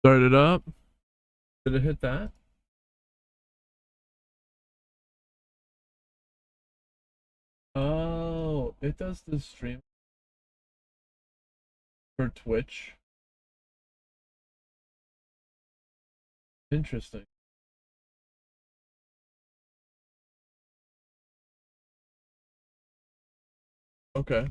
Start it up. Did it hit that? Oh, it does the stream for Twitch. Interesting. Okay.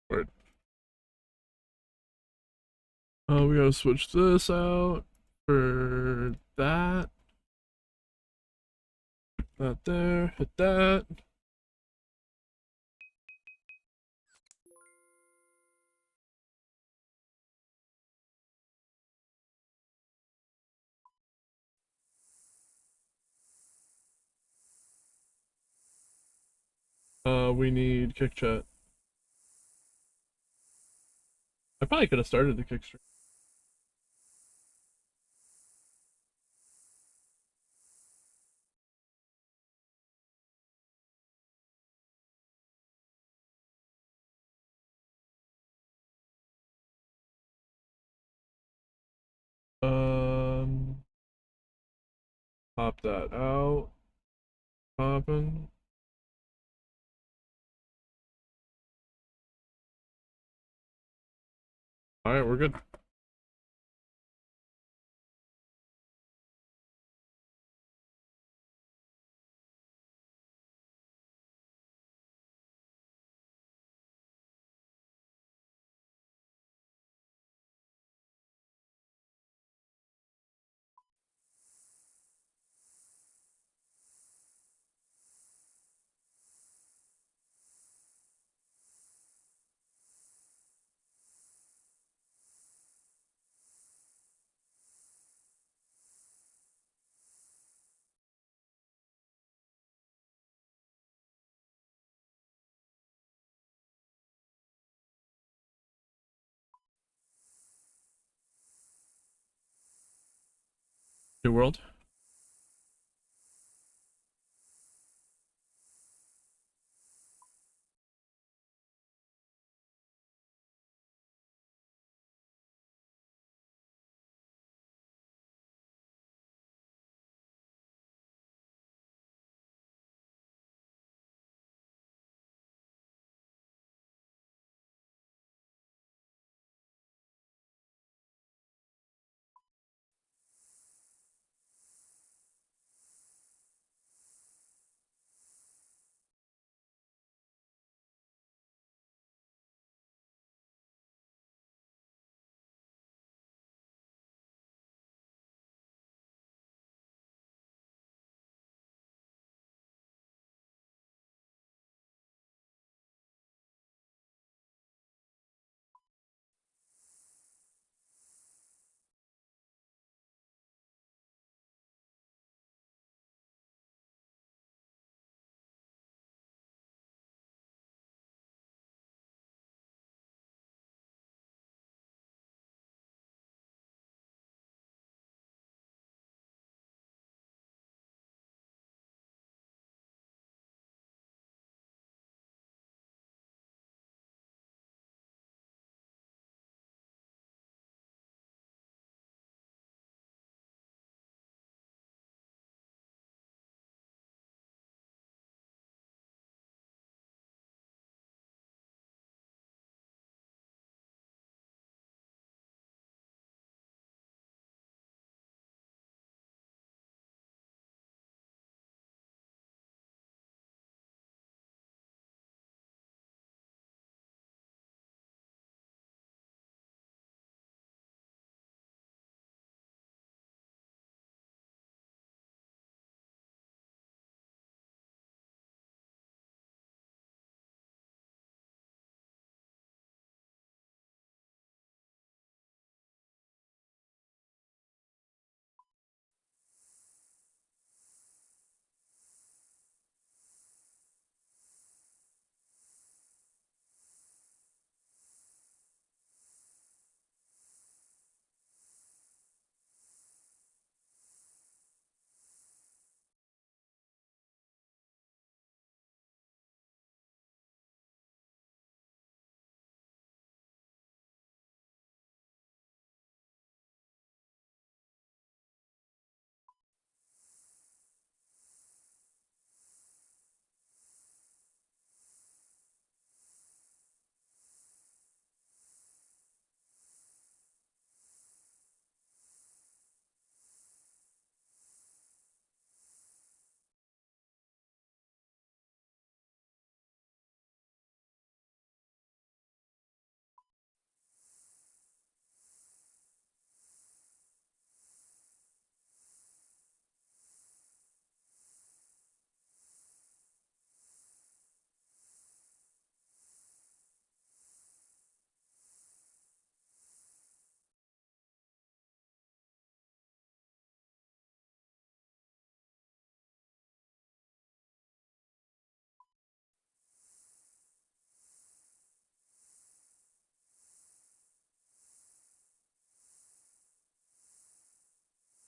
Word. Oh, we gotta switch this out for that. That there. Hit that. We need kick chat. I probably could have started the kick stream. Um, Pop that out. Popping. All right, we're good. New world.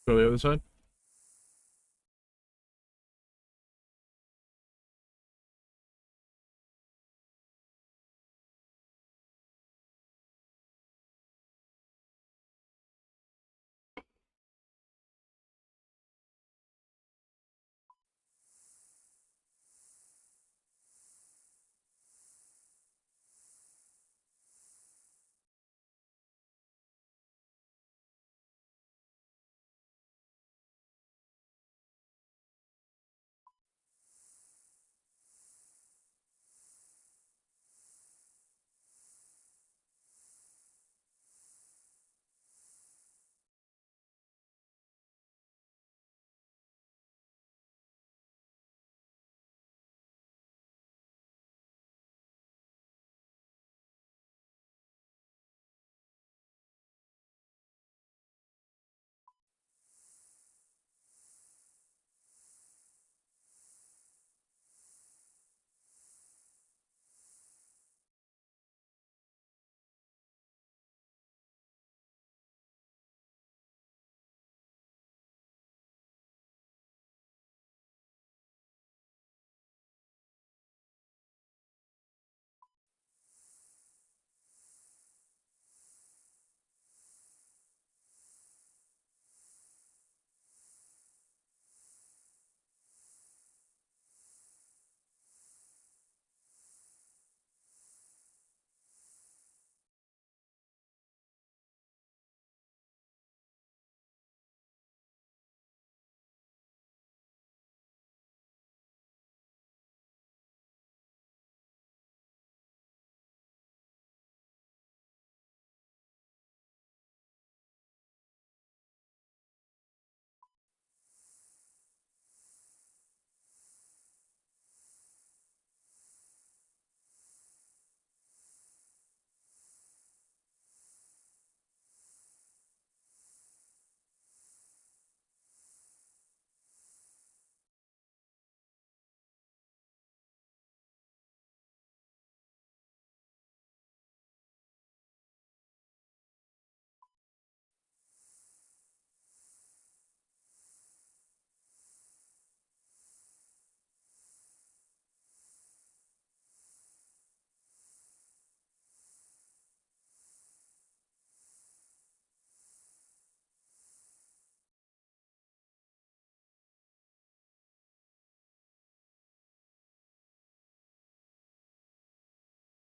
Go the other side.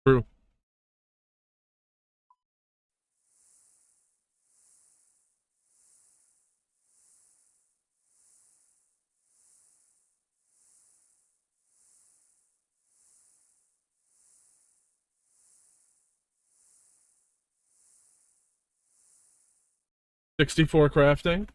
True. $64 crafting.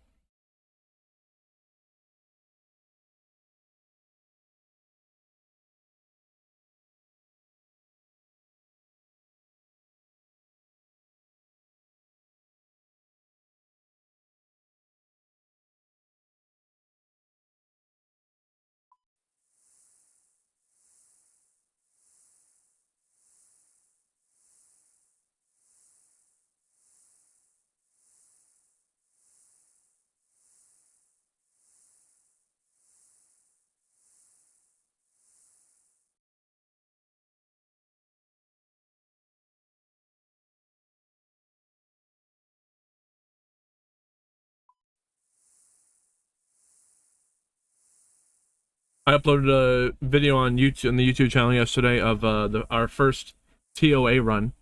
I uploaded a video on YouTube on the YouTube channel yesterday of our first TOA run.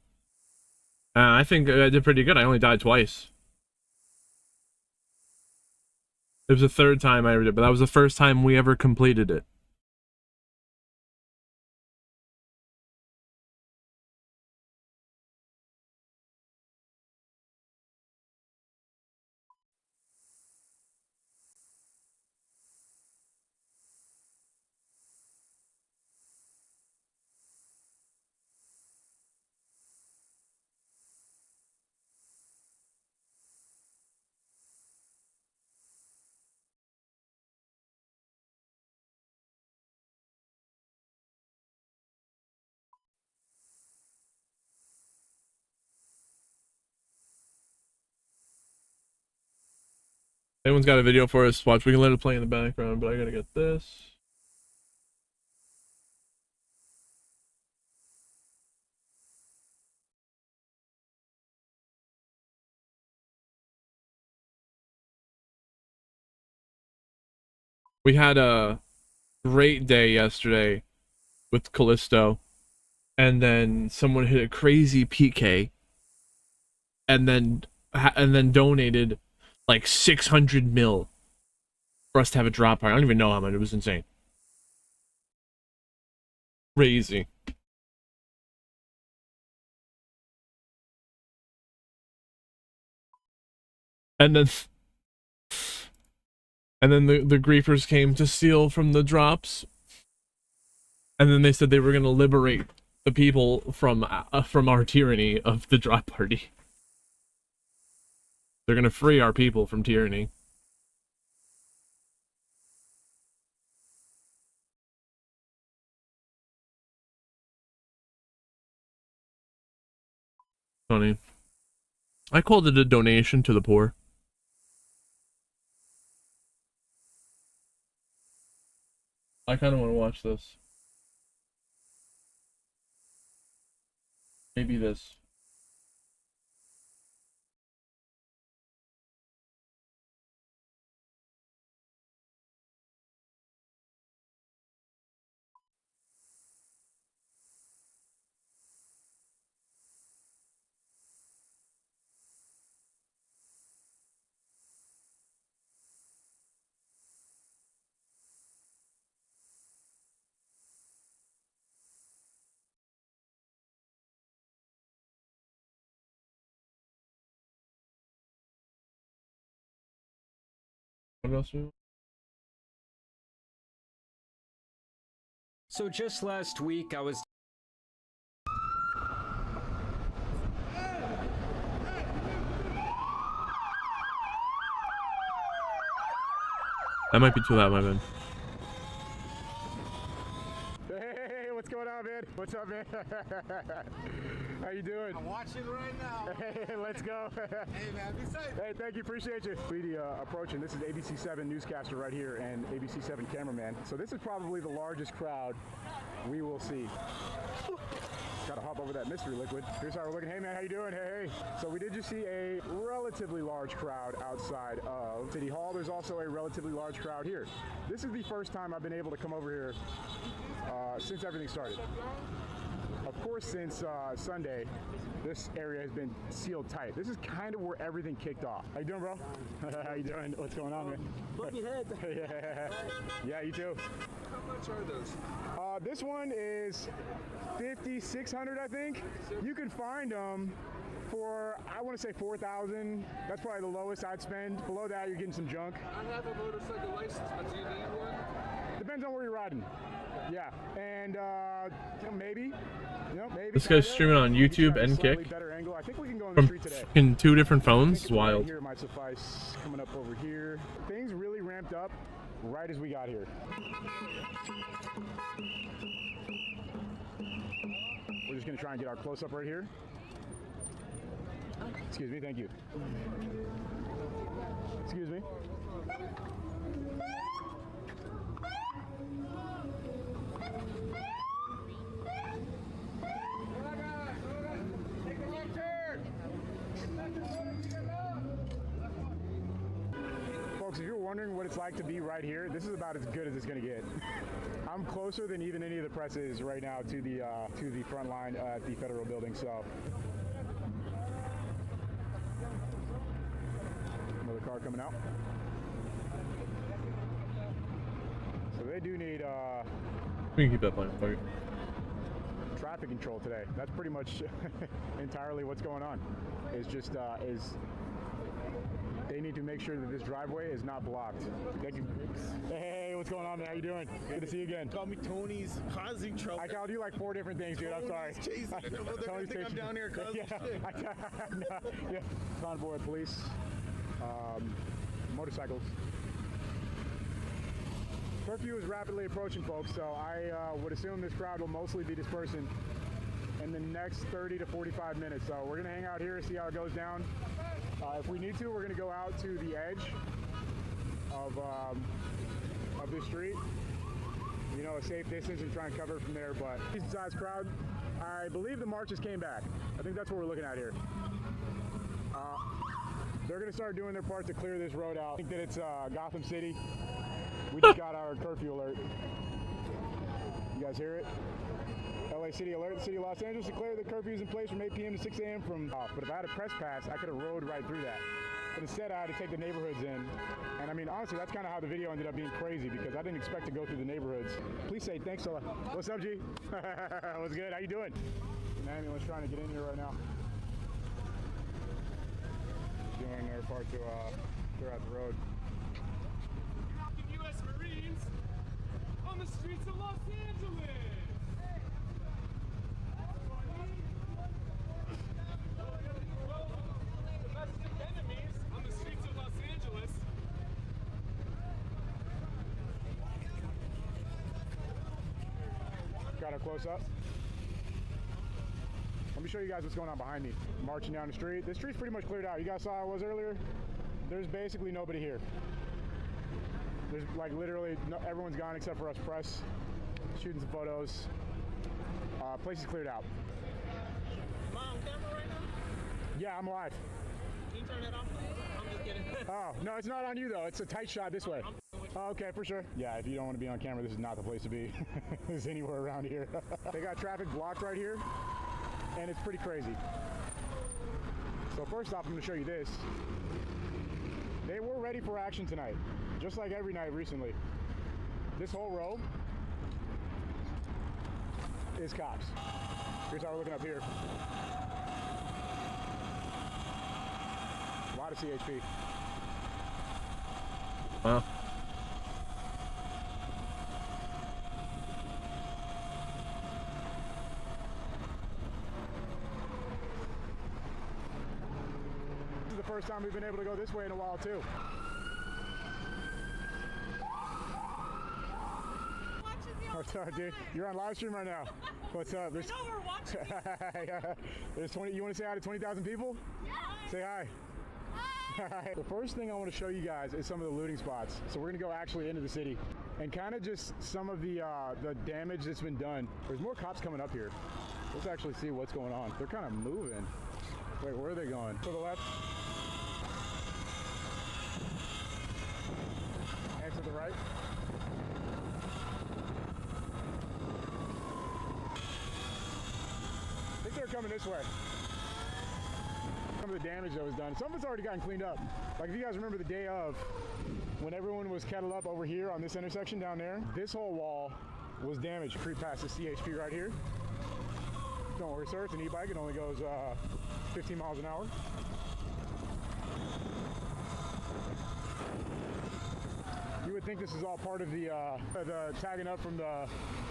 I think I did pretty good. I only died twice. It was the third time I ever did, but that was the first time we ever completed it. Anyone's got a video for us? Watch. We can let it play in the background, but I gotta get this. We had a great day yesterday with Callisto, and then someone hit a crazy PK, and then donated like 600 mil for us to have a drop party. I don't even know how much. It was insane. Crazy. And then the griefers came to steal from the drops, and then they said they were going to liberate the people from our tyranny of the drop party. They're going to free our people from tyranny. Funny. I called it a donation to the poor. I kind of want to watch this. Maybe this. What else? So just last week, I was... That might be too loud, my man. Hey, what's going on, man? What's up, man? How you doing? I'm watching right now. Hey, let's go. Hey, man, be safe. Hey, thank you, appreciate you. We approaching. This is ABC7 newscaster right here and ABC7 cameraman. So this is probably the largest crowd we will see. Gotta hop over that mystery liquid. Here's how we're looking. Hey, man, how you doing? Hey. So we did just see a relatively large crowd outside of City Hall. There's also a relatively large crowd here. This is the first time I've been able to come over here since everything started. Of course, since Sunday, this area has been sealed tight. This is kind of where everything kicked off. How you doing, bro? How you doing? What's going on, man? Bumpy head. Yeah, you too. How much are those? This one is 5,600, I think. You can find them for, I want to say 4,000. That's probably the lowest I'd spend. Below that, you're getting some junk. I have a motorcycle license, but do you need one? Depends on where you're riding. Yeah, and maybe. Maybe. This guy's streaming on YouTube and Kick I think we can go on the from street today. fucking 2 different phones. It's wild. Here might suffice. Coming up over here, things really ramped up right as we got here. We're just gonna try and get our close up right here. Excuse me, thank you. Excuse me. Folks, if you're wondering what it's like to be right here, this is about as good as it's going to get. I'm closer than even any of the press is right now to the front line at the federal building. So, another car coming out. So they do need We can keep that playing. Fuck it. traffic control today. That's pretty much entirely what's going on. It's just they need to make sure that this driveway is not blocked. Thank you. Hey, what's going on, man? How you doing? Good to see you again. Call me Tony's causing trouble. I called you like 4 different things, dude. I'm sorry. Chasing. Well, they're gonna think I'm down here causing shit. Yeah. Convoy police, motorcycles. Curfew is rapidly approaching, folks, so I would assume this crowd will mostly be dispersing in the next 30 to 45 minutes. So we're gonna hang out here, see how it goes down. If we need to, we're gonna go out to the edge of this street. You know, a safe distance and try and cover it from there. But decent sized crowd. I believe the marches came back. I think that's what we're looking at here. They're gonna start doing their part to clear this road out. I think that it's Gotham City. We just got our curfew alert. You guys hear it? LA City alert. The city of Los Angeles declared that curfew is in place from 8 p.m. to 6 a.m. from off. But if I had a press pass, I could have rode right through that. But instead, I had to take the neighborhoods in. And I mean, honestly, that's kind of how the video ended up being crazy because I didn't expect to go through the neighborhoods. Please say thanks a lot. What's up, G? What's good? How you doing? An ambulance trying to get in here right now. Doing their part to clear out the road. U.S. Marines on the streets of Los Angeles. Domestic enemies on the streets of Los Angeles. Got a close up. Let me show you guys what's going on behind me. Marching down the street. This street's pretty much cleared out. You guys saw how it was earlier? There's basically nobody here. There's like literally everyone's gone except for us press, shooting some photos. Place is cleared out. Am I on camera right now? Yeah, I'm live. Can you turn that off, please? I'm just kidding. Oh, no, it's not on you though. It's a tight shot this way. Oh, okay, for sure. Yeah, if you don't want to be on camera, this is not the place to be. This is anywhere around here. They got traffic blocked right here, and it's pretty crazy. So first off, I'm going to show you this. They were ready for action tonight, just like every night recently. This whole row is cops. Here's how we're looking up here. A lot of CHP. Wow. This is the first time we've been able to go this way in a while too. What's up, dude? You're on live stream right now. What's up? I know we're watching. There's 20. You want to say hi to 20,000 people? Yeah. Say hi. Hi. The first thing I want to show you guys is some of the looting spots. So we're gonna go actually into the city and kind of just some of the damage that's been done. There's more cops coming up here. Let's actually see what's going on. They're kind of moving. Wait, where are they going? To the left. And to the right. I think they're coming this way. Some of the damage that was done. Some of it's already gotten cleaned up. Like if you guys remember the day of, when everyone was kettled up over here on this intersection down there, this whole wall was damaged. Creep past the CHP right here. Don't worry, sir, it's an e-bike. It only goes 15 miles an hour. You would think this is all part of the tagging up from the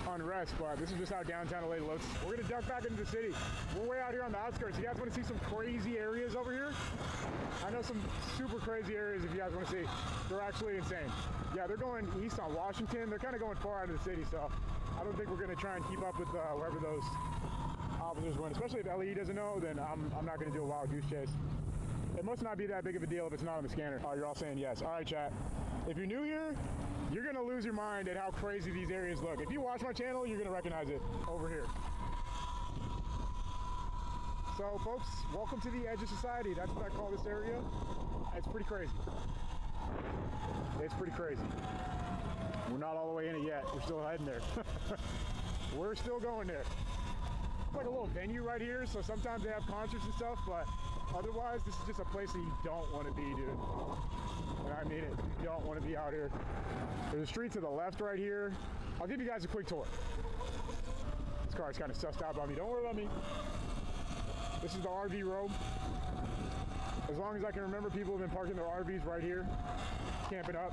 unrest, but this is just how downtown LA looks. We're gonna duck back into the city. We're way out here on the outskirts. You guys wanna see some crazy areas over here? I know some super crazy areas if you guys wanna see. They're actually insane. Yeah, they're going east on Washington. They're kind of going far out of the city, so I don't think we're gonna try and keep up with wherever those officers went. Especially if LE doesn't know, then I'm not gonna do a wild goose chase. It must not be that big of a deal if it's not on the scanner. Oh, you're all saying yes. All right, chat. If you're new here, you're gonna lose your mind at how crazy these areas look. If you watch my channel, you're gonna recognize it over here. So folks, welcome to the edge of society. That's what I call this area. It's pretty crazy. It's pretty crazy. We're not all the way in it yet. We're still heading there. We're still going there. It's like a little venue right here, so sometimes they have concerts and stuff, but otherwise, this is just a place that you don't want to be, dude. And I mean it. You don't want to be out here. There's a street to the left right here. I'll give you guys a quick tour. This car is kind of sussed out by me. Don't worry about me. This is the RV row. As long as I can remember, people have been parking their RVs right here, camping up.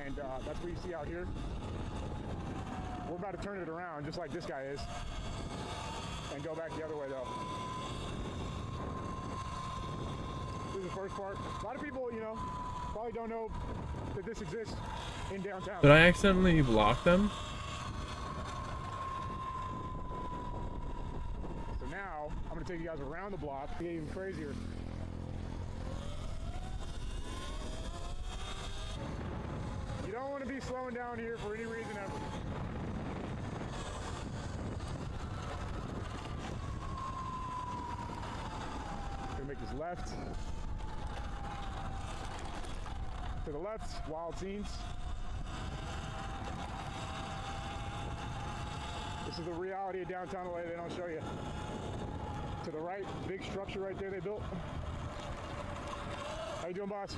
And that's what you see out here. We're about to turn it around, just like this guy is, and go back the other way though. This is the first part. A lot of people, you know, probably don't know that this exists in downtown. Did I accidentally block them? So now, I'm gonna take you guys around the block to get even crazier. don't want to be slowing down here for any reason ever. Gonna make this left. To the left, wild scenes. This is the reality of downtown LA they don't show you. To the right, big structure right there they built. How you doing, boss?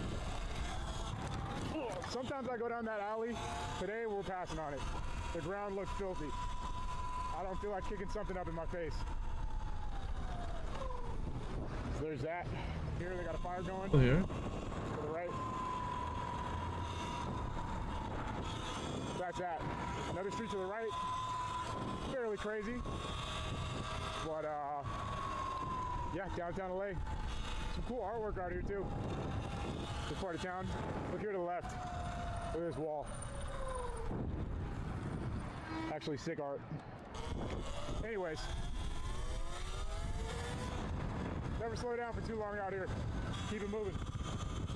Sometimes I go down that alley. Today we're passing on it. The ground looks filthy. I don't feel like kicking something up in my face. So there's that. Here they got a fire going. Oh, here? To the right. That's that. Another street to the right. Fairly crazy. But yeah, downtown LA. Some cool artwork out here too. This part of town. Look here to the left. Look at this wall. Actually sick art. Anyways. Never slow down for too long out here. Keep it moving.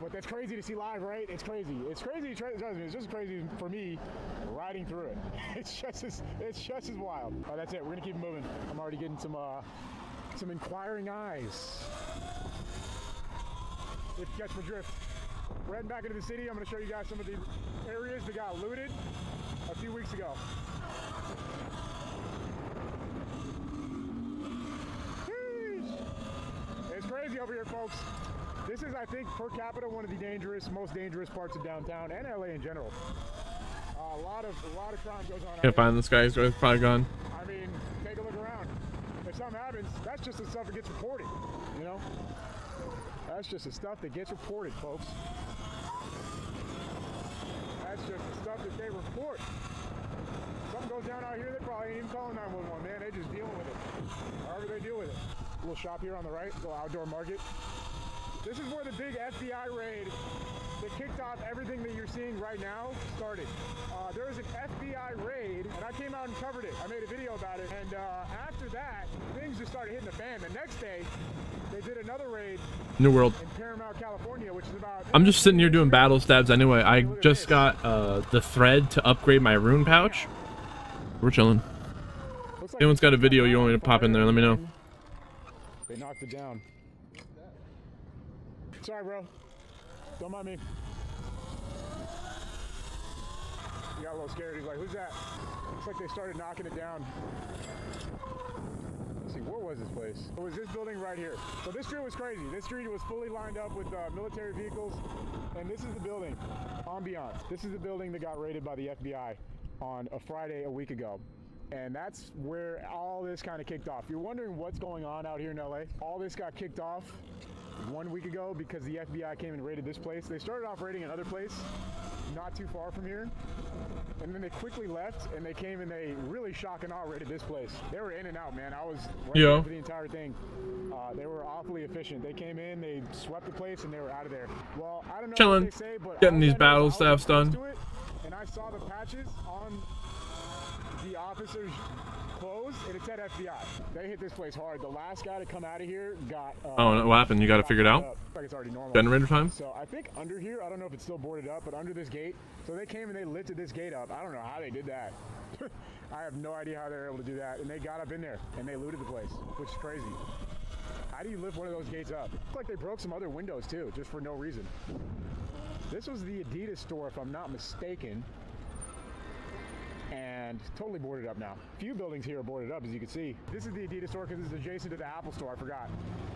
But that's crazy to see live, right? It's crazy. It's crazy. Trust me, it's just crazy for me riding through it. It's just as wild. Oh, that's it. We're gonna keep moving. I'm already getting some inquiring eyes. If you catch my drift. We're heading back into the city. I'm gonna show you guys some of the areas that got looted a few weeks ago. It's crazy over here, folks. This is, I think, per capita, one of the most dangerous parts of downtown and LA in general. A lot of crime goes on. Can't find this guy. He's probably gone. I mean, take a look around. If something happens, that's just the stuff that gets reported. You know, that's just the stuff that gets reported, folks. That's just the stuff that they report. Something goes down out here, they probably ain't even calling 911, man. They just dealing with it. However they deal with it. A little shop here on the right, little outdoor market. This is where the big FBI raid that kicked off everything that you're seeing right now started. There was an FBI raid, and I came out and covered it. I made a video about it, and after that, things just started hitting the fan. The next day, they did another raid New World. in Paramount, California, which is about... I'm just sitting here doing battle stabs anyway. I just got the thread to upgrade my rune pouch. We're chilling. Looks like Anyone's got a video you want me to pop in there, let me know. they knocked it down. Sorry, bro. Don't mind me. He got a little scared. He's like, who's that? Looks like they started knocking it down. Let's see, where was this place? It was this building right here. So this street was crazy. This street was fully lined up with military vehicles. And this is the building, ambiance. This is the building that got raided by the FBI on a Friday a week ago. And that's where all this kind of kicked off. You're wondering what's going on out here in LA? All this got kicked off 1 week ago because the FBI came and raided this place. They started off raiding another place not too far from here, and then they quickly left and they came and they really shock and awe raided this place. They were in and out, man. I was right there for the entire thing. They were awfully efficient. They came in, they swept the place, and they were out of there. Well, I don't know Chilling. what they say, but Getting these battle staffs done. And I saw the patches on the officers' clothes, and it said FBI. They hit this place hard. The last guy to come out of here got... Oh, no, what happened? You got it figured out? Like it's already normal. Generator time? So I think under here, I don't know if it's still boarded up, but under this gate, so they came and they lifted this gate up. I don't know how they did that. I have no idea how they were able to do that. And they got up in there and they looted the place, which is crazy. How do you lift one of those gates up? Looks like they broke some other windows too, just for no reason. This was the Adidas store, if I'm not mistaken. And totally boarded up now. A few buildings here are boarded up, as you can see. This is the Adidas store because it's adjacent to the Apple store, I forgot.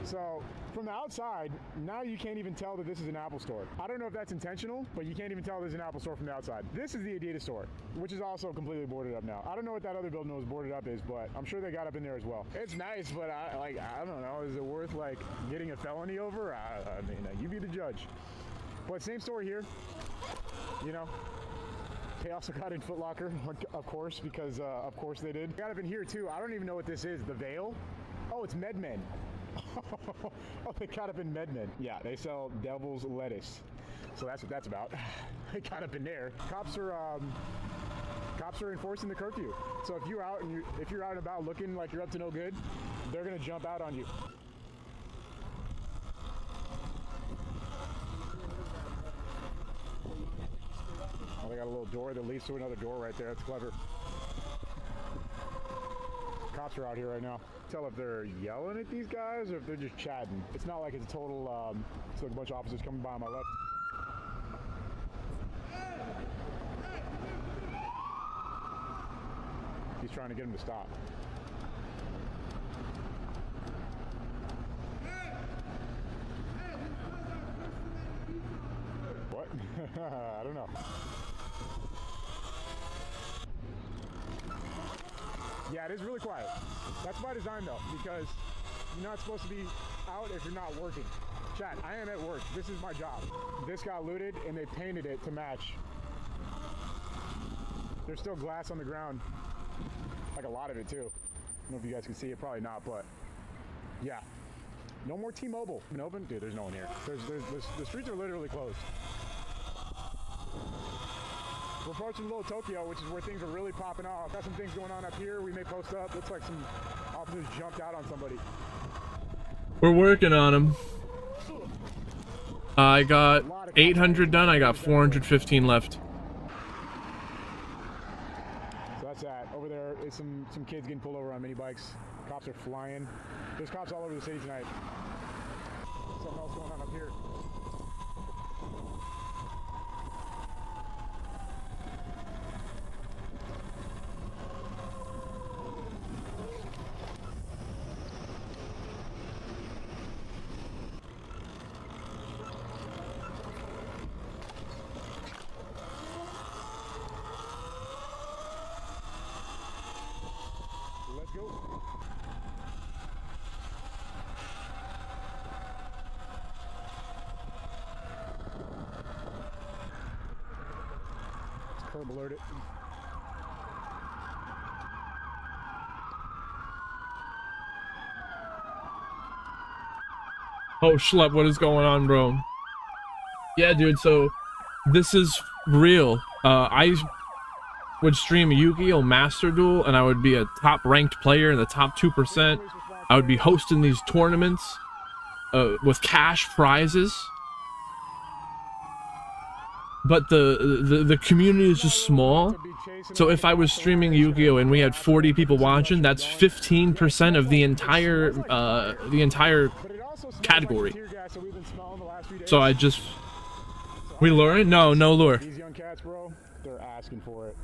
So from the outside, now you can't even tell that this is an Apple store. I don't know if that's intentional, but you can't even tell there's an Apple store from the outside. This is the Adidas store, which is also completely boarded up now. I don't know what that other building that was boarded up is, but I'm sure they got up in there as well. It's nice, but I don't know, is it worth like getting a felony over? I mean, you be the judge. But same story here, you know. They also got in Foot Locker, of course, because of course they did. Got up in here too. I don't even know what this is. The Veil? Oh, it's MedMen. Oh, they got up in MedMen. Yeah, they sell devil's lettuce. So that's what that's about. They got up in there. Cops are enforcing the curfew. So if you're out and about looking like you're up to no good, they're gonna jump out on you. Oh, they got got a little door that leads to another door right there. That's clever. Cops are out here right now. Tell if they're yelling at these guys or if they're just chatting. It's not like it's a total, it's like a bunch of officers coming by on my left. He's trying to get him to stop. What? I don't know. Yeah, it is really quiet. That's by design though, because you're not supposed to be out if you're not working. Chat, I am at work. This is my job. This got looted and they painted it to match. There's still glass on the ground. Like a lot of it too. I don't know if you guys can see it, probably not, but yeah. No more T-Mobile. Been open? Dude, there's no one here. The streets are literally closed. We're approaching Little Tokyo, which is where things are really popping off. Got some things going on up here. We may post up. Looks like some officers jumped out on somebody. We're working on them. I got 800 done. I got 415 left. So that's that. Over there is some kids getting pulled over on mini bikes. Cops are flying. There's cops all over the city tonight. Something else going on up here. Let's go. It's curb alerted. Oh, schlep, what is going on, bro? Yeah, dude, so this is real. I would stream Yu-Gi-Oh! Master Duel, and I would be a top-ranked player in the top 2%. I would be hosting these tournaments with cash prizes. But the community is just small. So if I was streaming Yu-Gi-Oh! And we had 40 people watching, that's 15% of the entire category. So I just... We luring? No lure. These young cats, bro, they're asking for it.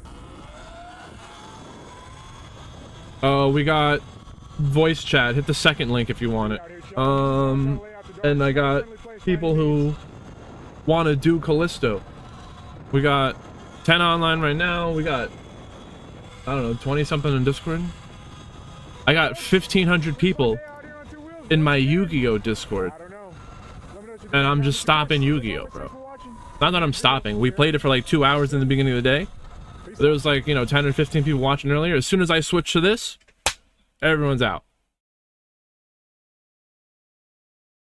We got voice chat. Hit the second link if you want it. And I got people who want to do Callisto. We got 10 online right now. We got, I don't know, 20 something in Discord. I got 1,500 people in my Yu-Gi-Oh! Discord. And I'm just stopping Yu-Gi-Oh! Bro. Not that I'm stopping. We played it for like 2 hours in the beginning of the day. There was like, you know, 10 or 15 people watching earlier. As soon as I switch to this, everyone's out.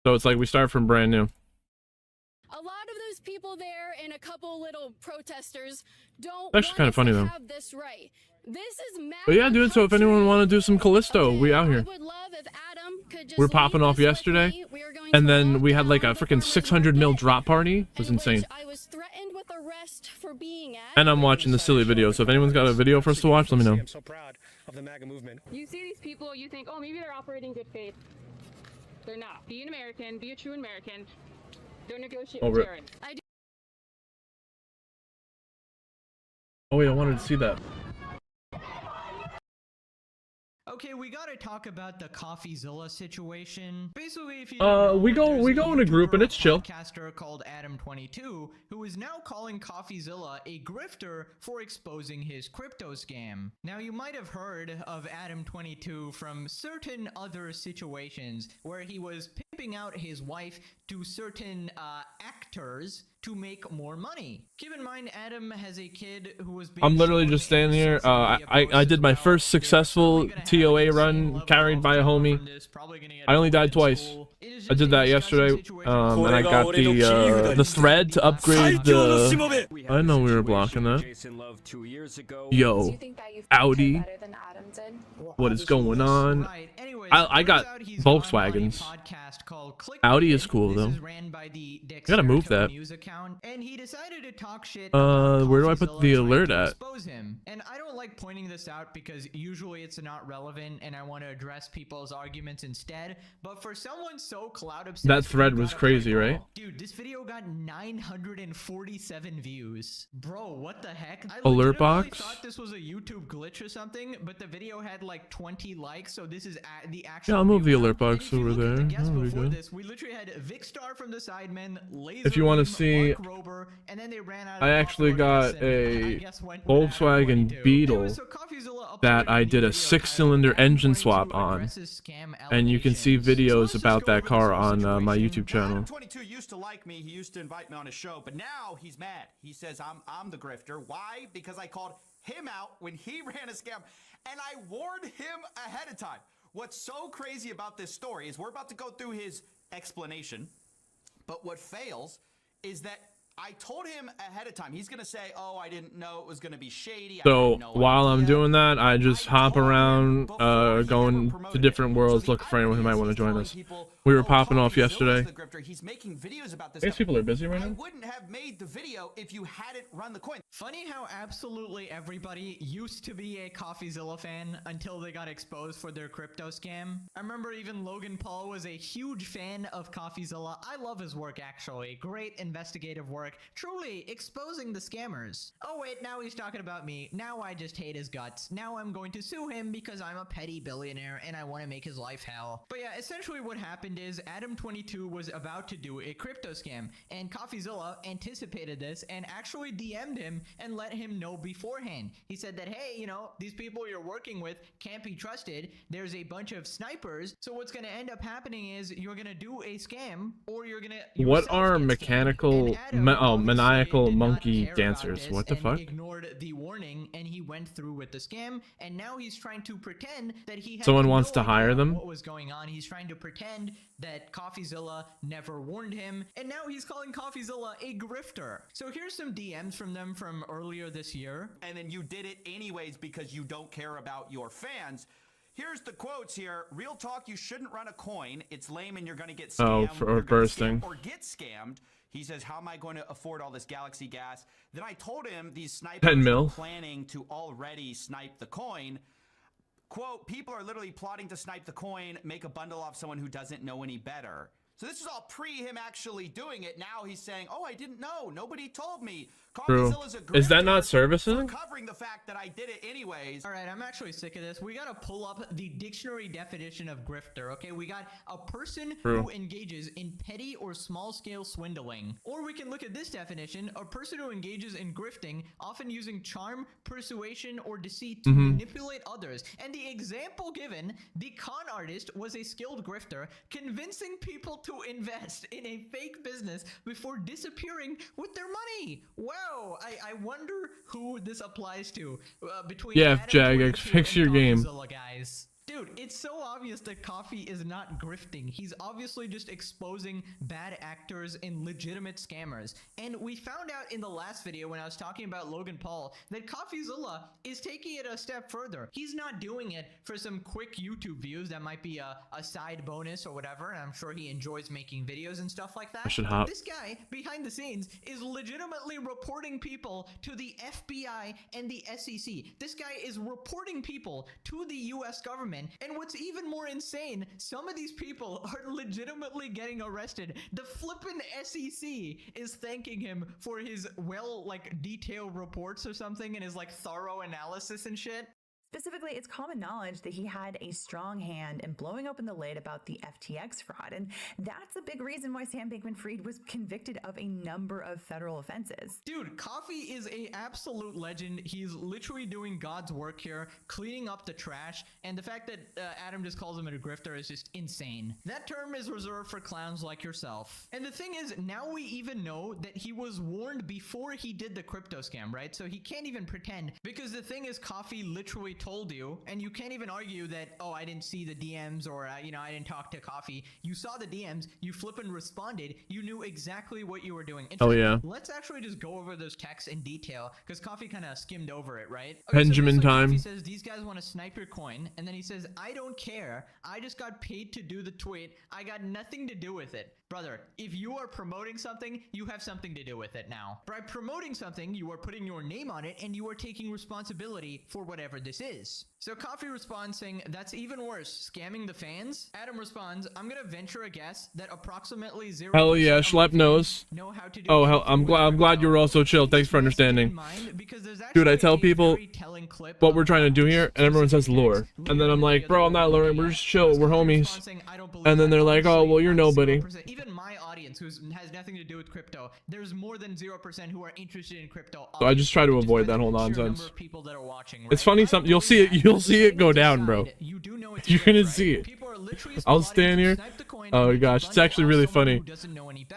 So it's like we start from brand new. A lot of those people there and a couple little protesters don't Actually kind of funny though. have this right. This is But yeah, dude, so if anyone want to do some Callisto, we out here. We're popping off yesterday, and then we had like a freaking 600 mil drop party. It was insane. And I'm watching the silly video, so if anyone's got a video for us to watch, let me know. I'm so proud of the MAGA movement. You see these people, you think, oh, maybe they're operating good faith. They're not. Be an American, be a true American. Don't negotiate with terrorists. Oh wait, I wanted to see that. Okay, we gotta talk about the CoffeeZilla situation. Basically, if you we go in a group and it's chill. Podcaster called Adam22, who is now calling CoffeeZilla a grifter for exposing his crypto scam. Now, you might have heard of Adam22 from certain other situations where he was pimping out his wife to certain actors to make more money. Keep in mind, Adam has a kid who was being I'm literally just standing here. I did my first successful TOA run carried by a homie. I only died twice. I did that yesterday, and I got the thread to upgrade the... I didn't know we were blocking that. Yo, Audi, what is going on? I got Volkswagens. Audi is cool though. I gotta move that. And he decided to talk shit. Where do I put the alert at? And I don't like pointing this out because usually it's not relevant and I want to address people's arguments instead. But for someone so cloud obsessed, That thread was crazy, right? Dude, this video got 947 views. Bro, what the heck? I Alert legitimately box? thought this was a YouTube glitch or something, but the video had like 20 likes, so this is the actual. Yeah, I'll move the view alert count. And box if you over look at the there. guests There we before go. this, we literally had Vicstar from the Sidemen, If you want to Laserbeam, see, Mark Rober, and then they ran out of I actually off-road got gas and I a guess went with Adam Volkswagen 22. Beetle Anyway, so CoffeeZilla that uploaded I a did a video 6-cylinder titled engine Adam swap 22 on, addresses scam and you can see allegations. So videos let's just about go that over car this whole on my situation. YouTube channel. 22 used to like me. He used to invite me on his show, but now he's mad. He says I'm the grifter. Why? Because I called him out when he ran a scam, and I warned him ahead of time. What's so crazy about this story is we're about to go through his explanation, but what fails is that I told him ahead of time. He's going to say, oh, I didn't know it was going to be shady. I So had no while I'm idea. doing that, I just hop told him around, before he ever going to promoted different it. worlds, So the looking for anyone who might irony want to is join he's us. telling people, We were "Oh, popping off CoffeeZilla's yesterday. the grifter. He's making videos about this I guess stuff." people are busy right I now. wouldn't have made the video if you hadn't run the coin. Funny how absolutely everybody used to be a CoffeeZilla fan until they got exposed for their crypto scam. I remember even Logan Paul was a huge fan of CoffeeZilla. I love his work actually. Great investigative work. Truly exposing the scammers. Oh wait, now he's talking about me. Now I just hate his guts. Now I'm going to sue him because I'm a petty billionaire and I want to make his life hell. But yeah, essentially what happened is Adam22 was about to do a crypto scam and CoffeeZilla anticipated this and actually DM'd him and let him know beforehand. He said that, hey, you know, these people you're working with can't be trusted. There's a bunch of snipers. So what's going to end up happening is you're going to do a scam or you're going to What are mechanical, maniacal monkey dancers? What the fuck? Ignored the warning and he went through with the scam and now he's trying to pretend that he had Someone wants no to hire idea them? what was going on. He's trying to pretend that CoffeeZilla never warned him and now he's calling CoffeeZilla a grifter. So here's some DMs from them from earlier this year. And then you did it anyways because you don't care about your fans. Here's the quotes here. Real talk, you shouldn't run a coin. It's lame and you're going to get scammed. Oh, for You're gonna bursting. scam or get scammed. He says, how am I going to afford all this Galaxy gas? Then I told him these snipers 10 mil. were planning to already snipe the coin. Quote, people are literally plotting to snipe the coin, make a bundle off someone who doesn't know any better. So this is all pre him actually doing it. Now he's saying, oh, I didn't know. Nobody told me. True. CoffeeZilla's a Is that not grifter servicing? for covering the fact that I did it anyways. All right, I'm actually sick of this. We got to pull up the dictionary definition of grifter, okay? We got a person True. who engages in petty or small-scale swindling. Or we can look at this definition, a person who engages in grifting, often using charm, persuasion, or deceit to manipulate others. And the example given, the con artist was a skilled grifter, convincing people to invest in a fake business before disappearing with their money. Wow, I wonder who this applies to. Between Yeah, Adam Jagex, 22 fix and your game. CoffeeZilla, guys. Dude, it's so obvious that Coffee is not grifting. He's obviously just exposing bad actors and legitimate scammers. And we found out in the last video when I was talking about Logan Paul that CoffeeZilla is taking it a step further. He's not doing it for some quick YouTube views that might be a side bonus or whatever. And I'm sure he enjoys making videos and stuff like that. I should But hop. this guy behind the scenes is legitimately reporting people to the FBI and the SEC. This guy is reporting people to the US government. And what's even more insane, some of these people are legitimately getting arrested. The flippin' SEC is thanking him for his detailed reports or something and his thorough analysis and shit. Specifically, it's common knowledge that he had a strong hand in blowing open the lid about the FTX fraud, and that's a big reason why Sam Bankman-Fried was convicted of a number of federal offenses. Dude, Coffee is a absolute legend. He's literally doing God's work here, cleaning up the trash, and the fact that Adam just calls him a grifter is just insane. That term is reserved for clowns like yourself. And the thing is, now we even know that he was warned before he did the crypto scam, right? So he can't even pretend, because the thing is, Coffee literally told you, and you can't even argue that, oh, I didn't see the DMs or, I didn't talk to Coffee. You saw the DMs, you flippin' responded, you knew exactly what you were doing. In Oh, fact, yeah. let's actually just go over those texts in detail, because Coffee kind of skimmed over it, right? Benjamin so time. Coffee says, these guys want to snipe your coin, and then he says, I don't care. I just got paid to do the tweet. I got nothing to do with it. Brother, if you are promoting something, you have something to do with it now. By promoting something, you are putting your name on it, and you are taking responsibility for whatever this is. So Coffee responds saying, that's even worse, scamming the fans? Adam responds, I'm gonna venture a guess that approximately 0% Hell yeah, of Schlepp knows. know how to do Oh, hell, anything I'm glad you were also chill. Thanks for understanding. Dude, I tell people what we're trying to do here, and everyone says lure. And then I'm like, bro, I'm not luring, we're just chill, we're homies. And then they're like, oh, well, you're nobody. Even my audience, who has nothing to do with crypto, there's more than 0% who are interested in crypto. So I just try to avoid that whole nonsense. It's funny, you'll see it go down, bro. You're gonna see it. I'll stand here. Oh gosh, it's actually really funny.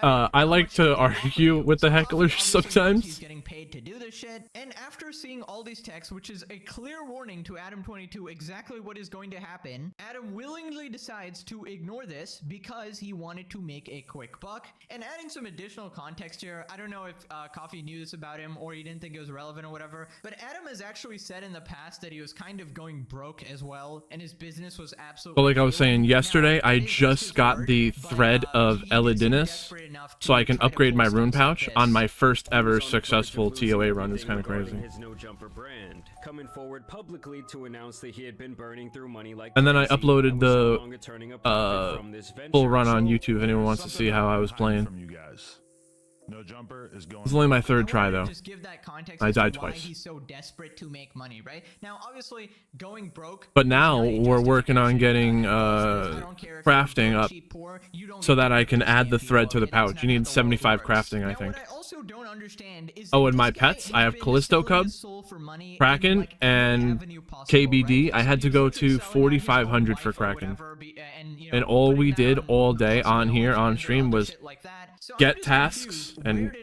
I like to argue with the hecklers sometimes. Getting paid to do this shit. And after seeing all these texts, which is a clear warning to Adam22 exactly what is going to happen, Adam willingly decides to ignore this because he wanted to make a quick buck. And adding some additional context here, I don't know if Coffee knew this about him or he didn't think it was relevant or whatever, but Adam has actually said in the past that he was kind of going broke as well, and his business was absolutely... But like I was saying yesterday, I just got the thread of Elidinus, so I can upgrade my rune pouch on my first ever successful TOA run. It's kind of crazy. His No Jumper brand, coming forward publicly to announce that he had been burning through money like And then I crazy uploaded and was no longer turning a profit the from this venture. full run on YouTube if anyone wants to see how I was playing. From you guys. No Jumper is going. It's only my third try though. Just give that context I as to died why twice. he's so desperate to make money, right? Now, obviously, going broke. But now we're working on getting crafting up so that I can add the thread to the pouch. You need 75 crafting, I think. Oh, and my pets, I have Callisto Cub, Kraken, and KBD. I had to go to 4,500 for Kraken. And all we did all day on here on stream was get tasks and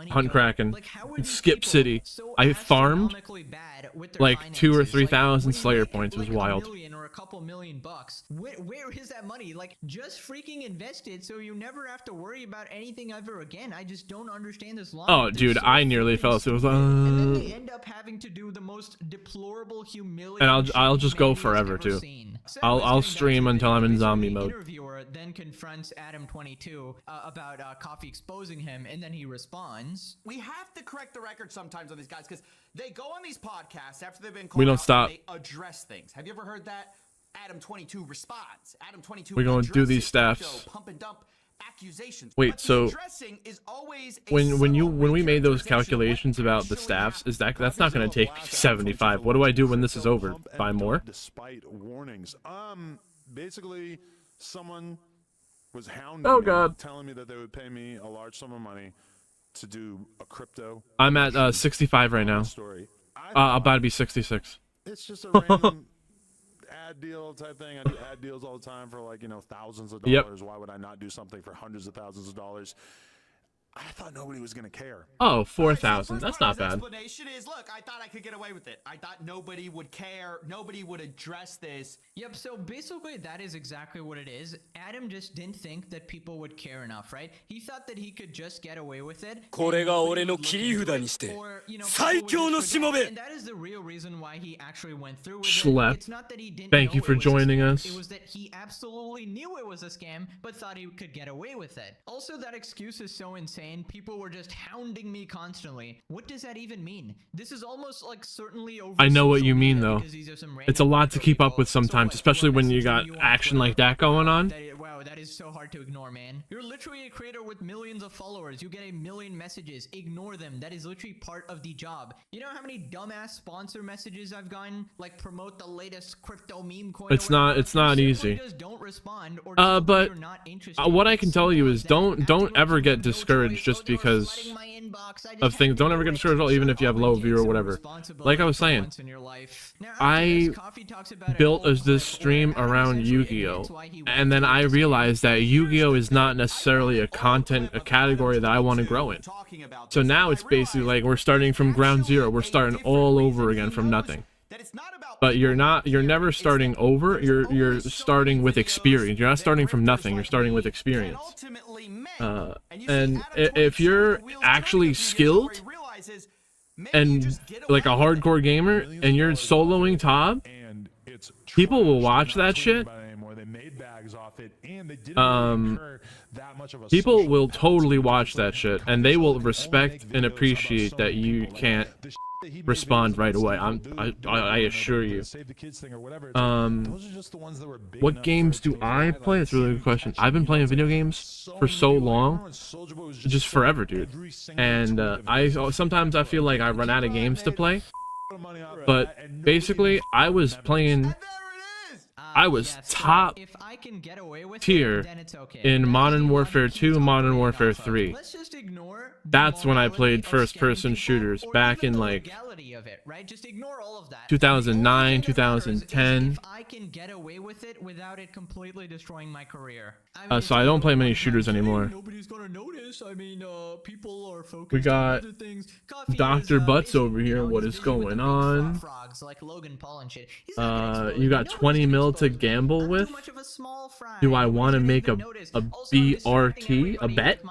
hunt Kraken, skip city. I farmed like 2,000 or 3,000 Slayer points. It was wild. Or a couple $1,000,000. Where is that money? Like, just freaking invested so you never have to worry about anything ever again. I just don't understand this logic. Oh, dude, I nearly fell asleep. And then they end up having to do the most deplorable, humiliating. And I'll just go forever too. I'll stream until I'm in zombie mode. Interviewer then confronts Adam22 about Coffee exposing him, and then he responds. We have to correct the record sometimes on these guys because they go on these podcasts after they've been called We don't out, stop. They address things. Have you ever heard that? Adam22 responds. Adam22 We're going to do these staffs. Pump and dump accusations. Wait, But the so addressing is always a when we made those subtle calculations about the staffs, is that's not going to take 75. What do I do when this is over? Buy more? Despite warnings. Basically, someone was hounding Oh me, god. telling me that they would pay me a large sum of money to do a crypto. I'm at 65 right now. Story. I'm about to be 66. It's just a random ad deal type thing. I do ad deals all the time for like, thousands of dollars. Yep. Why would I not do something for hundreds of thousands of dollars? I thought nobody was going to care. Oh, 4,000. That's not bad. Explanation is, look, I thought I could get away with it. I thought nobody would care. Nobody would address this. Yep, so basically that is exactly what it is. Adam just didn't think that people would care enough, right? He thought that he could just get away with it. これが俺の切り札にして最強のしもべ。 And that is the real reason why he actually went through with Schlepp. it. It's not that he didn't Thank know you for it was a joining scam. us. It was that he absolutely knew it was a scam, but thought he could get away with it. Also, that excuse is so insane. People were just hounding me constantly. What does that even mean? This is almost like certainly over. I know what you mean though. because these are some It's a random lot to keep up with people. So sometimes, what, especially what when you message got do on action Twitter? like that going on. Wow, that is so hard to ignore, man. You're literally a creator with millions of followers. You get 1 million messages. Ignore them. That is literally part of the job. You know how many dumbass sponsor messages I've gotten? Like promote the latest crypto meme coin. It's not easy. Just don't respond or But you're not interested. what I can tell you is don't ever get discouraged just because of things. Don't ever get discouraged at all, even if you have low view or whatever. Like I was saying, I built this stream around Yu-Gi-Oh! And then I realized that Yu-Gi-Oh! Is not necessarily a category that I want to grow in. So now it's basically like we're starting from ground zero. We're starting all over again from nothing. That it's not about but you're never starting over. You're starting with experience. You're not starting from nothing. You're starting with experience. And if you're actually skilled and like a hardcore gamer and you're soloing top, people will watch that shit. People will totally watch that shit, and they will respect and appreciate that you can't respond right away. I assure you. What games do I play? That's a really good question. I've been playing video games for so long, just forever, dude. And sometimes I feel like I run out of games to play. But basically, I was top tier in Modern Warfare 2, Modern Warfare 3. That's when I played first-person shooters back in like 2009, 2010. So I don't play many shooters anymore. We got Dr. Butts over here. What is going on? You got 20 mil to gamble with? Do I want to make a BRT? A bet?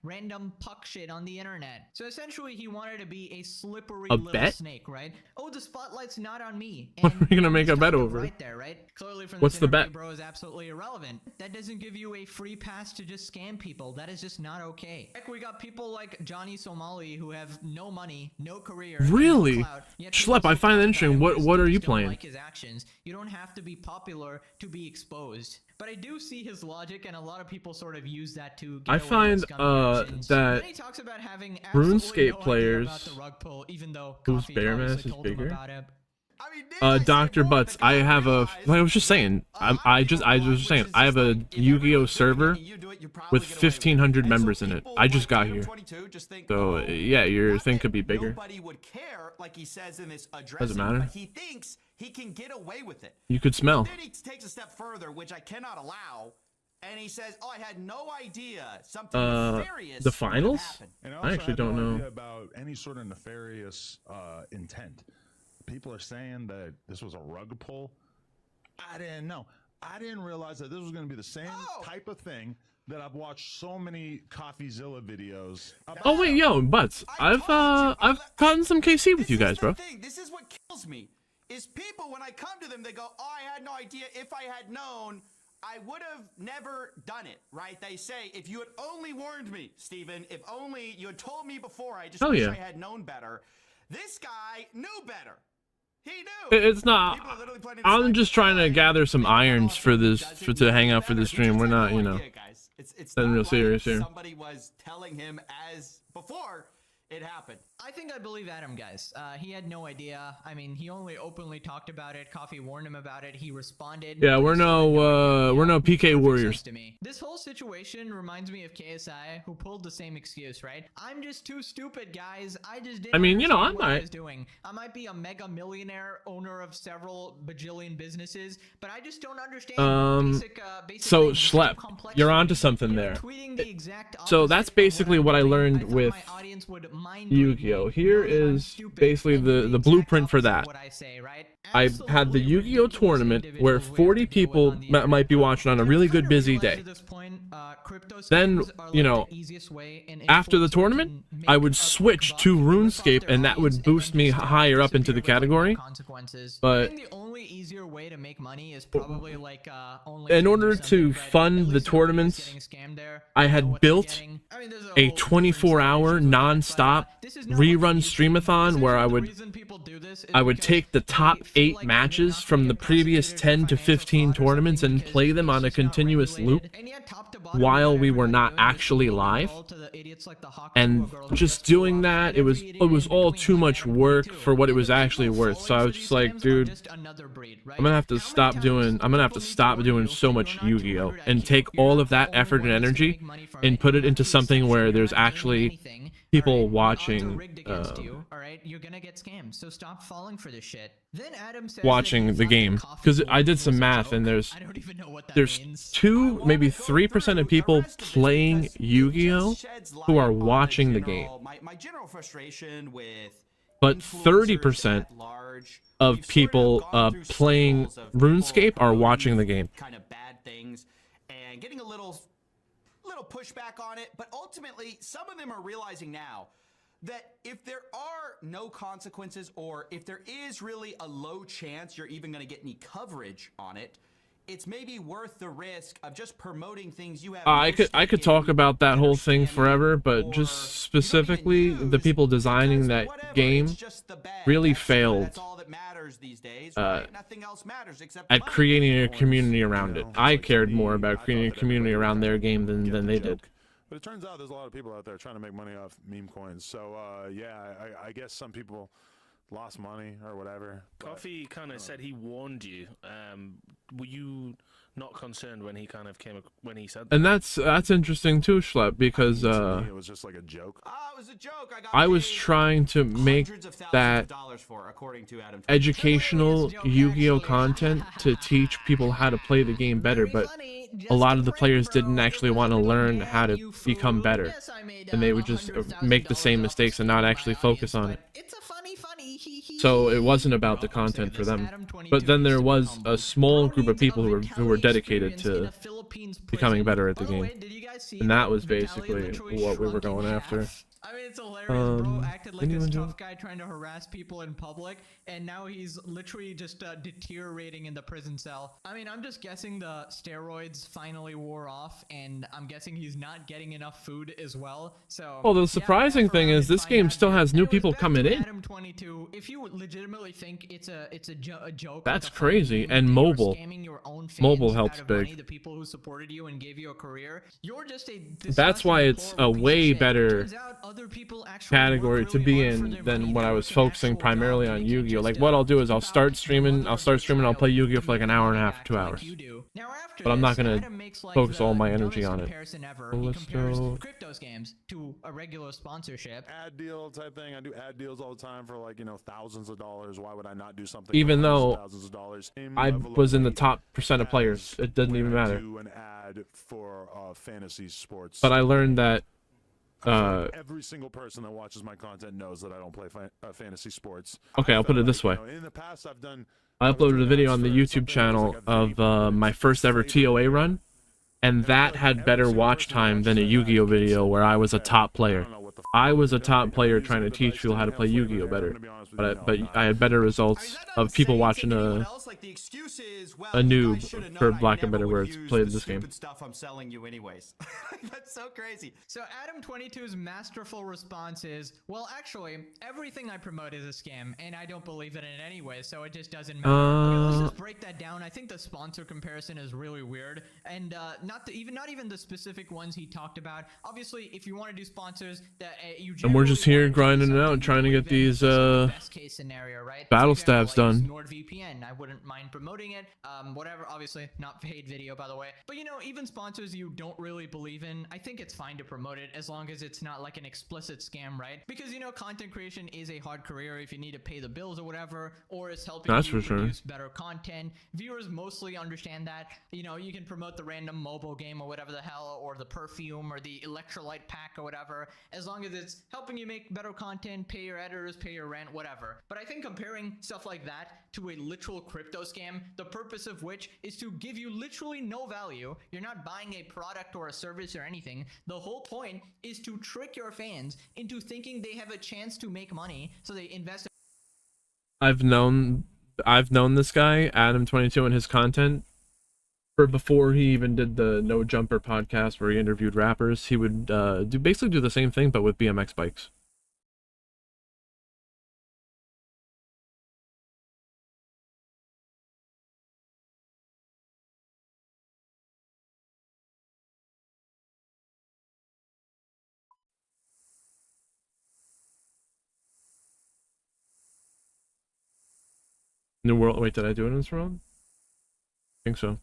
Random puck shit on the internet. So essentially he wanted to be a slippery little bet? Snake, right? Oh, the spotlight's not on me. What are we gonna make a bet over? Right there, right? Clearly from what's the bet? Bro, is absolutely irrelevant. That doesn't give you a free pass to just scam people. That is just not okay. Heck, we got people like Johnny Somali who have no money, no career. Really? No clout, Schlep, I find that interesting. What are you playing? Like his actions. You don't have to be popular to be exposed. But I do see his logic, and a lot of people sort of use that to get I find that RuneScape players whose bear mass is bigger. Dr. Butts, I have a. Like I was just saying, I was saying, I have a Yu-Gi-Oh server with 1,500 members in it. I just got here, so yeah, your thing could be bigger. Doesn't matter. He thinks he can get away with it. You could smell. Then he takes a step further, which I cannot allow. And he says, "Oh, I had no idea something nefarious." The finals? I actually don't know about any sort of nefarious intent. People are saying that this was a rug pull. I didn't know. I didn't realize that this was going to be the same type of thing that I've watched so many CoffeeZilla videos about. Oh wait, yo, Butts, I've gotten some KC with you guys, bro. This is what kills me. Is people, when I come to them, they go, "Oh, I had no idea. If I had known, I would have never done it," right? They say, "If you had only warned me, Steven, if only you had told me before, I just wish I had known better." This guy knew better. He knew. It's not. I'm just trying to gather some irons for this, to hang out for this stream. We're not, you know, it's not real serious here. Somebody was telling him as before it happened. I think I believe Adam, guys. He had no idea. I mean, he only openly talked about it. Coffee warned him about it. He responded. Yeah, we're no PK warriors. To me. This whole situation reminds me of KSI, who pulled the same excuse, right? I'm just too stupid, guys. I just didn't. I mean, you know, I was doing. I might be a mega millionaire, owner of several bajillion businesses, but I just don't understand basic so Schlep, you're onto something there. So that's basically what I learned with Yu-Gi-Oh. Here is basically the blueprint for that. I had the Yu-Gi-Oh tournament where 40 people might be watching on a really good busy day. Then, you know, after the tournament, I would switch to RuneScape, and that would boost me higher up into the category. But in order to fund the tournaments, I had built a 24-hour non-stop rerun streamathon where I would take the top 8 matches from the previous 10 to 15 tournaments and play them on a continuous loop while we were not actually live. And just doing that, it was all too much work for what it was actually worth. So I was just like, dude, I'm gonna have to stop doing so much Yu-Gi-Oh and take all of that effort and energy and put it into something where there's actually people watching, you're gonna get scammed, so stop falling for this shit. Then Adam says watching the game, because I did some math and there's 2, maybe 3% of people playing Yu-Gi-Oh who are watching the game. My general frustration with but influencers 30% at large of we've sort people gone through playing cycles of people RuneScape are watching the promoting game. kind of bad things and getting a little pushback on it, but ultimately some of them are realizing now that if there are no consequences, or if there is really a low chance you're even going to get any coverage on it, it's maybe worth the risk of just promoting things you have. I could talk about that whole thing forever, but just specifically the people designing that game really failed at creating a community around it. I cared more about creating a community around their game than they did. But it turns out there's a lot of people out there trying to make money off meme coins. So yeah, I guess some people lost money or whatever. Coffee kind of said he warned you. Were you not concerned when he kind of when he said that? And that's interesting too, Schlep, because it was just like a joke. It was a joke. I was trying to make that educational Yu-Gi-Oh content to teach people how to play the game better, but a lot of the players didn't actually want to learn how to become better, and they would just make the same mistakes and not actually focus on it. So it wasn't about the content for them. But then there was a small group of people who were dedicated to becoming better at the game, and that was basically what we were going after. I mean, it's hilarious, bro. Acted like this tough guy trying to harass people in public, and now he's literally just deteriorating in the prison cell. I mean, I'm just guessing the steroids finally wore off, and I'm guessing he's not getting enough food as well. So, well, the surprising thing is this game still has new people coming in. Adam 22, if you legitimately think it's a joke, that's crazy. And mobile helps big. The people who supported you and gave you a career, you're just a. That's why it's a way better category to be in than when I was focusing primarily on Yu-Gi-Oh. Like what I'll do is I'll start streaming, I'll play Yu-Gi-Oh for like an hour and a half, 2 hours. But I'm not gonna focus all my energy on it. Callisto. Cryptos games to a regular sponsorship. Ad deal type thing. I do ad deals all the time for like, you know, thousands of dollars. Why would I not do something? Even though thousands of dollars? I was in the top percent of players, it doesn't even matter. Do an ad for fantasy sports. But I learned that every single person that watches my content knows that I don't play fantasy sports. Okay, I'll put it this way. In the past, I uploaded a video on the YouTube channel of my first ever TOA run, and that had better watch time than a Yu-Gi-Oh video where I was a top player. I was a top player trying to teach people how to play Yu-Gi-Oh better, but I had better results of people watching a noob, for lack of better words, played this game. Stuff I'm selling you anyways. That's so crazy. So Adam 22's masterful response is, well, actually, everything I promote is a scam, and I don't believe it in any way, so it just doesn't matter. Okay, let's just break that down. I think the sponsor comparison is really weird, and not even the specific ones he talked about. Obviously, if you want to do sponsors that and we're just here grinding it out, trying to get these best case scenario, right? battle stabs done. NordVPN, I wouldn't mind promoting it. Whatever, obviously not paid video, by the way. But you know, even sponsors you don't really believe in, I think it's fine to promote it as long as it's not like an explicit scam, right? Because you know, content creation is a hard career if you need to pay the bills or whatever, or it's helping you produce better content. Viewers mostly understand that. You know, you can promote the random mobile game or whatever the hell, or the perfume or the electrolyte pack or whatever, as long as it's helping you make better content, pay your editors, pay your rent, whatever. But I think comparing stuff like that to a literal crypto scam, the purpose of which is to give you literally no value. You're not buying a product or a service or anything. The whole point is to trick your fans into thinking they have a chance to make money, so they invest. I've known this guy, Adam 22, and his content for before he even did the No Jumper podcast where he interviewed rappers. He would basically do the same thing but with BMX bikes. New World. Wait, did I do it in this world? I think so.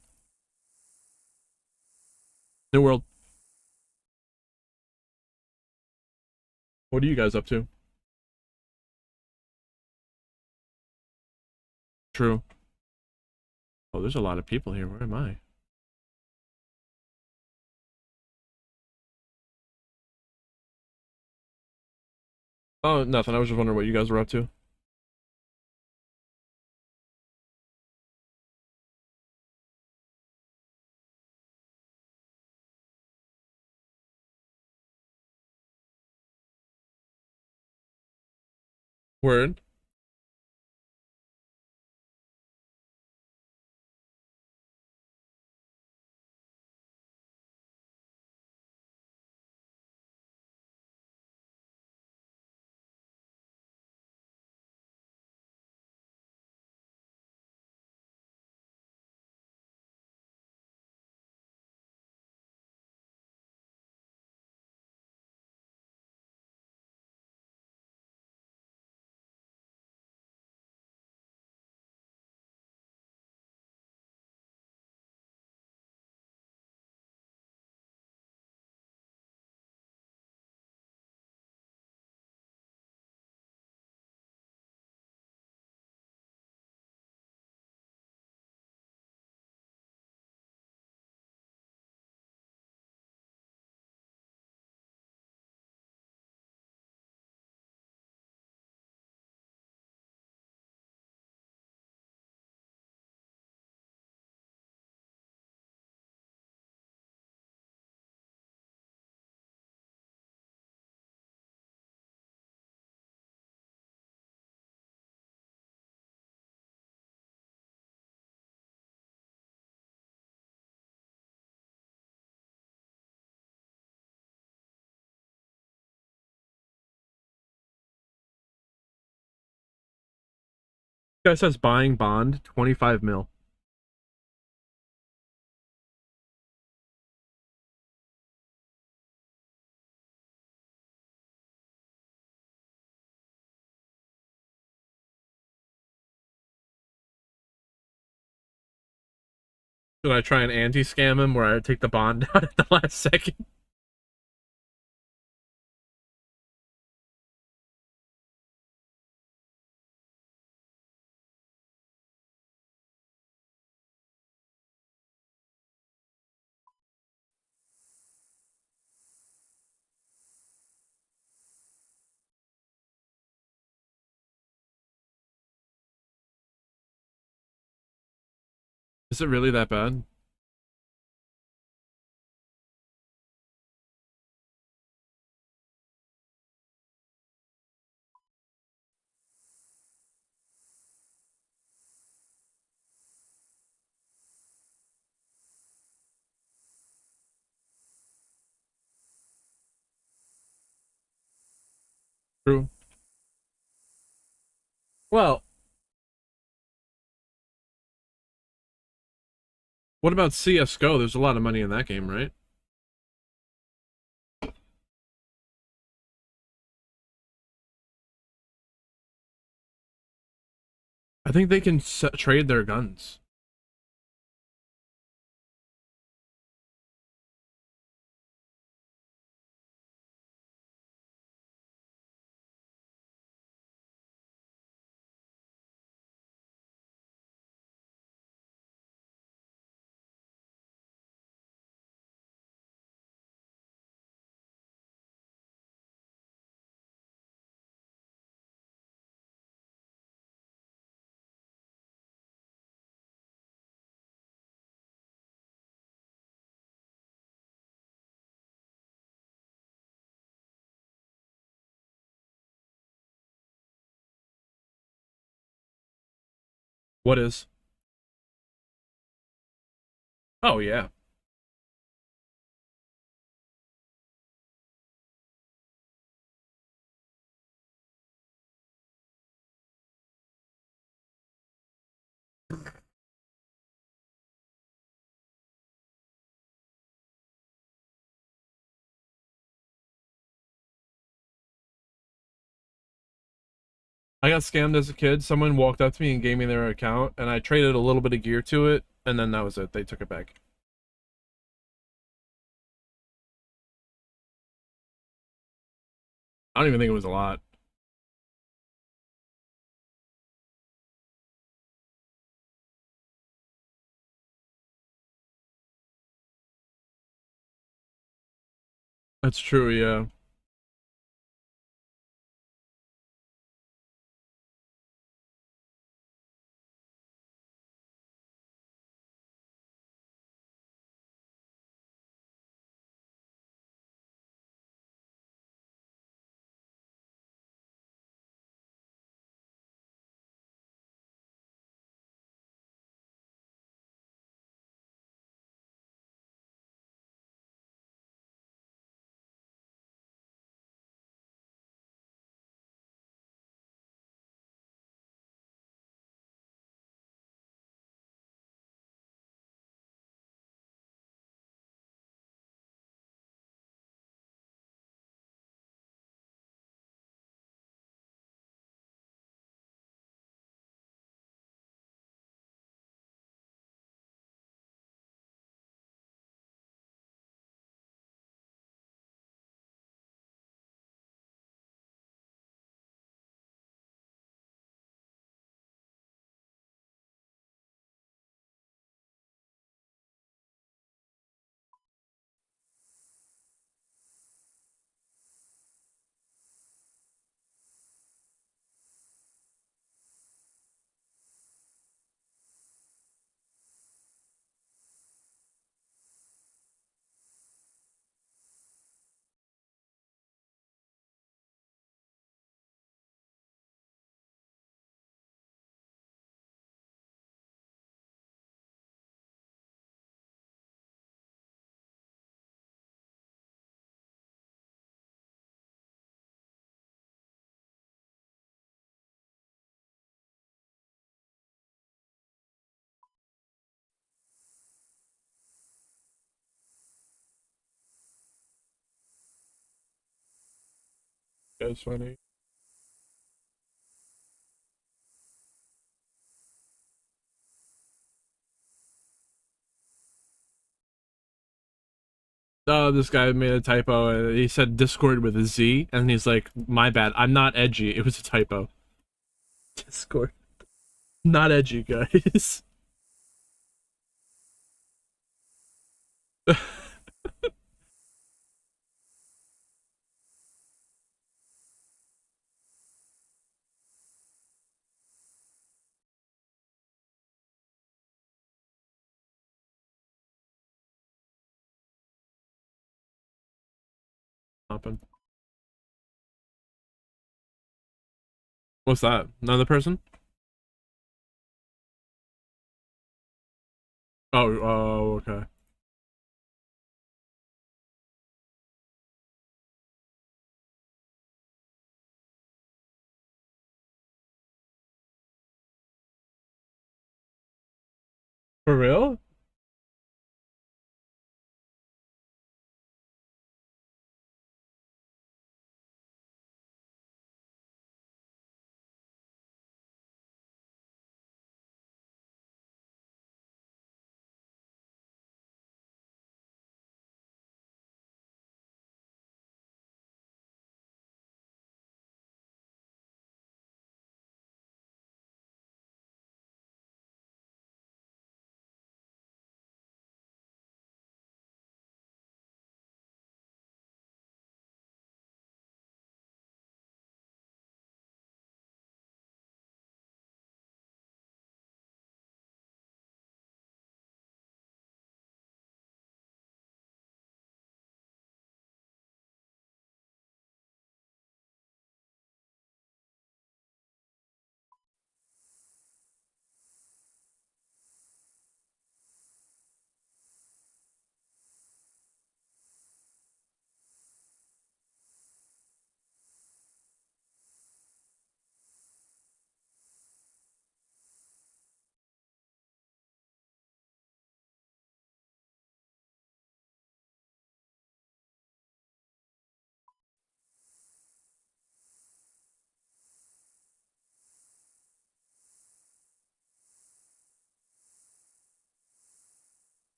New World. What are you guys up to? True. Oh, there's a lot of people here. Where am I? Oh, nothing. I was just wondering what you guys were up to. Word. Guy says buying bond 25 mil. Should I try and anti-scam him where I take the bond out at the last second? Is it really that bad? True. Well, what about CSGO? There's a lot of money in that game, right? I think they can trade their guns. What is? Oh, yeah. I got scammed as a kid. Someone walked up to me and gave me their account, and I traded a little bit of gear to it, and then that was it. They took it back. I don't even think it was a lot. That's true, yeah. That's funny. Oh, this guy made a typo and he said Discord with a Z, and he's like, my bad, I'm not edgy, it was a typo. Discord. Not edgy, guys. Happen. What's that? Another person? Oh, okay. For real?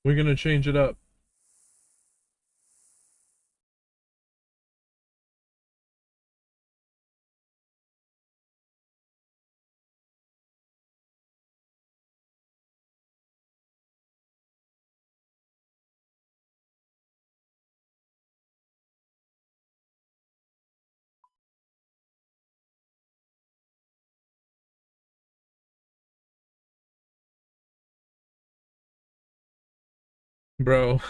We're gonna change it up. Bro.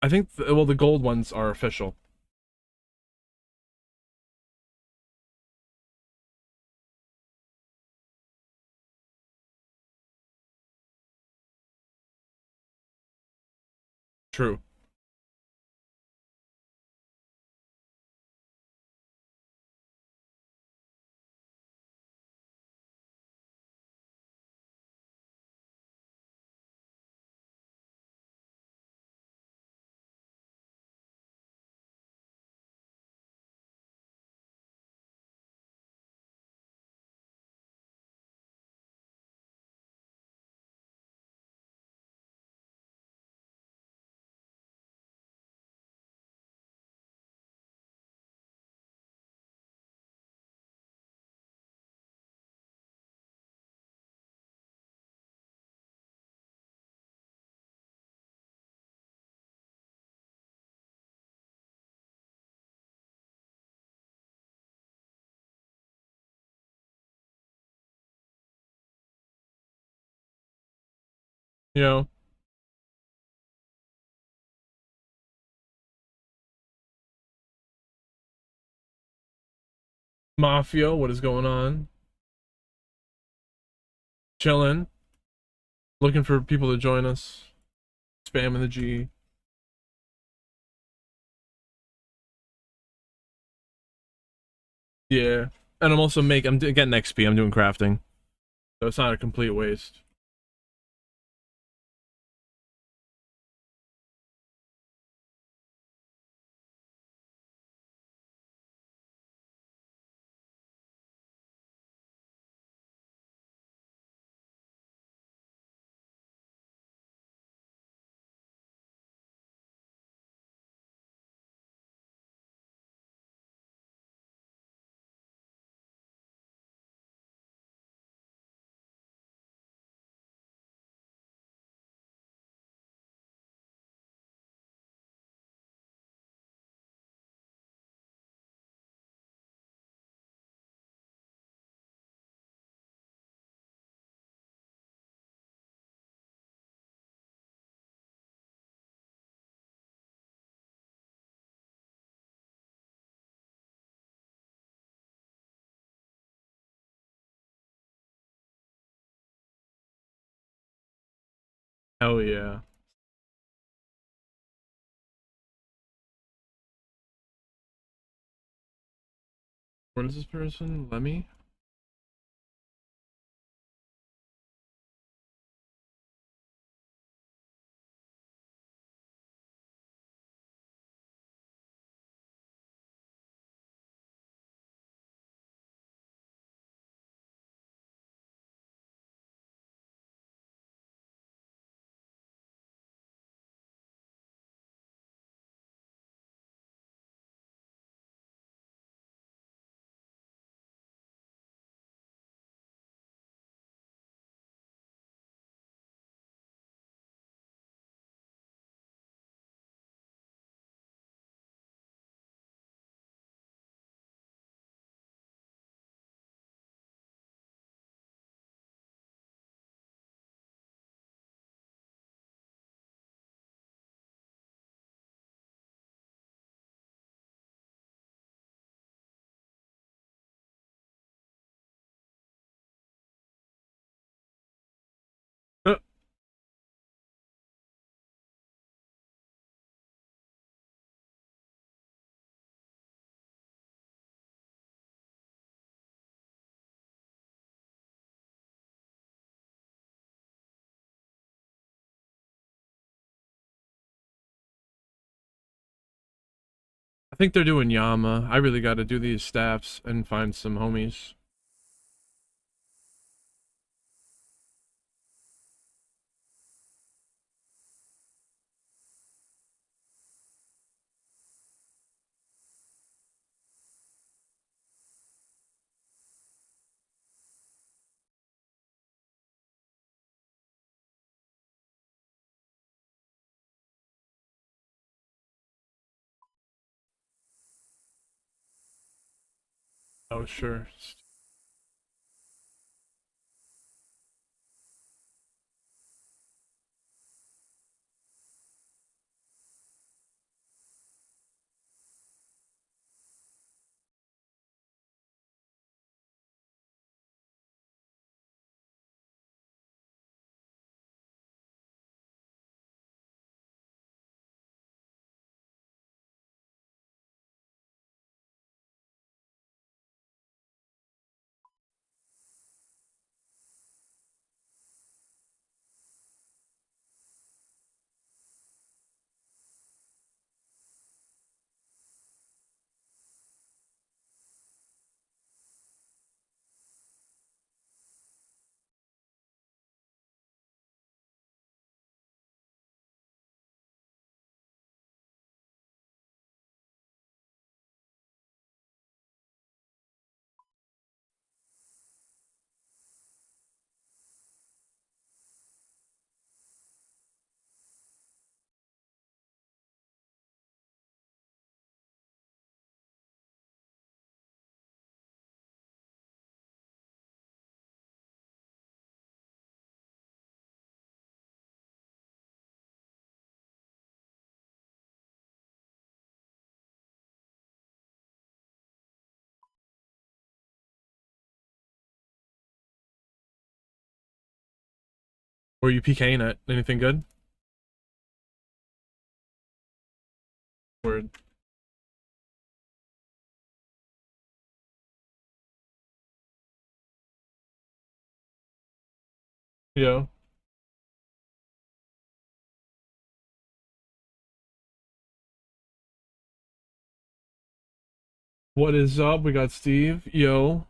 I think, well, the gold ones are official. True. You know, Mafia, what is going on? Chillin'. Looking for people to join us. Spamming the G. Yeah. And I'm also I'm getting XP. I'm doing crafting. So it's not a complete waste. Hell yeah. What is this person? Lemmy? I think they're doing Yama. I really gotta do these staffs and find some homies. Oh, sure. Or are you PKing it? Anything good? Word. Yeah. What is up? We got Steve. Yo.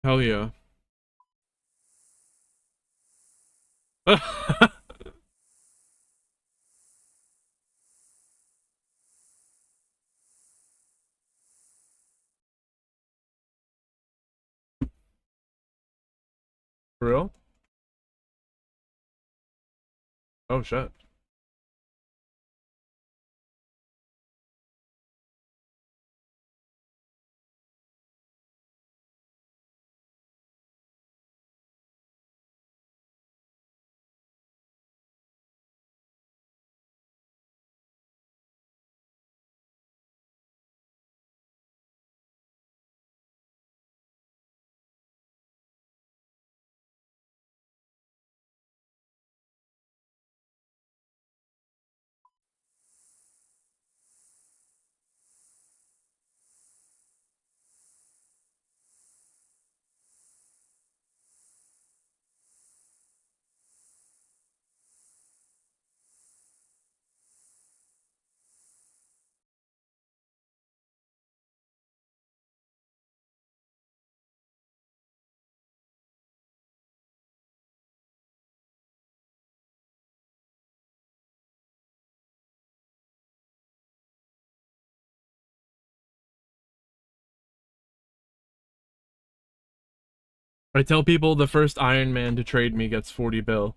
Hell yeah. For real? Oh shit. I tell people the first Iron Man to trade me gets 40 bill.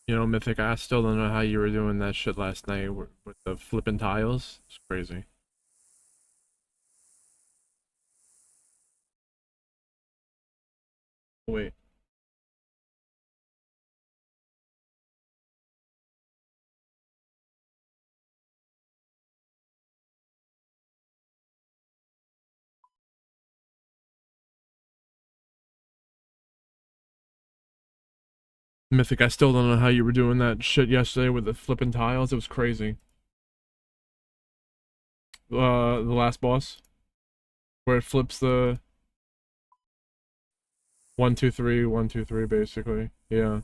You know, Mythic, I still don't know how you were doing that shit last night with the flipping tiles. It's crazy. Wait. Mythic, I still don't know how you were doing that shit yesterday with the flipping tiles. It was crazy. The last boss, where it flips the 1 2 3 1 2 3 basically. Yeah.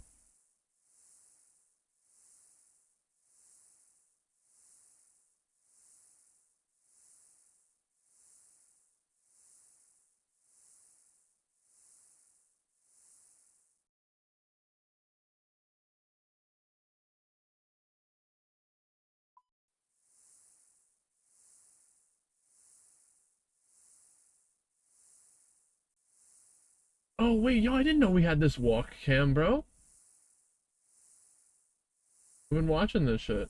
Oh wait, yo, I didn't know we had this walk cam, bro. I've been watching this shit.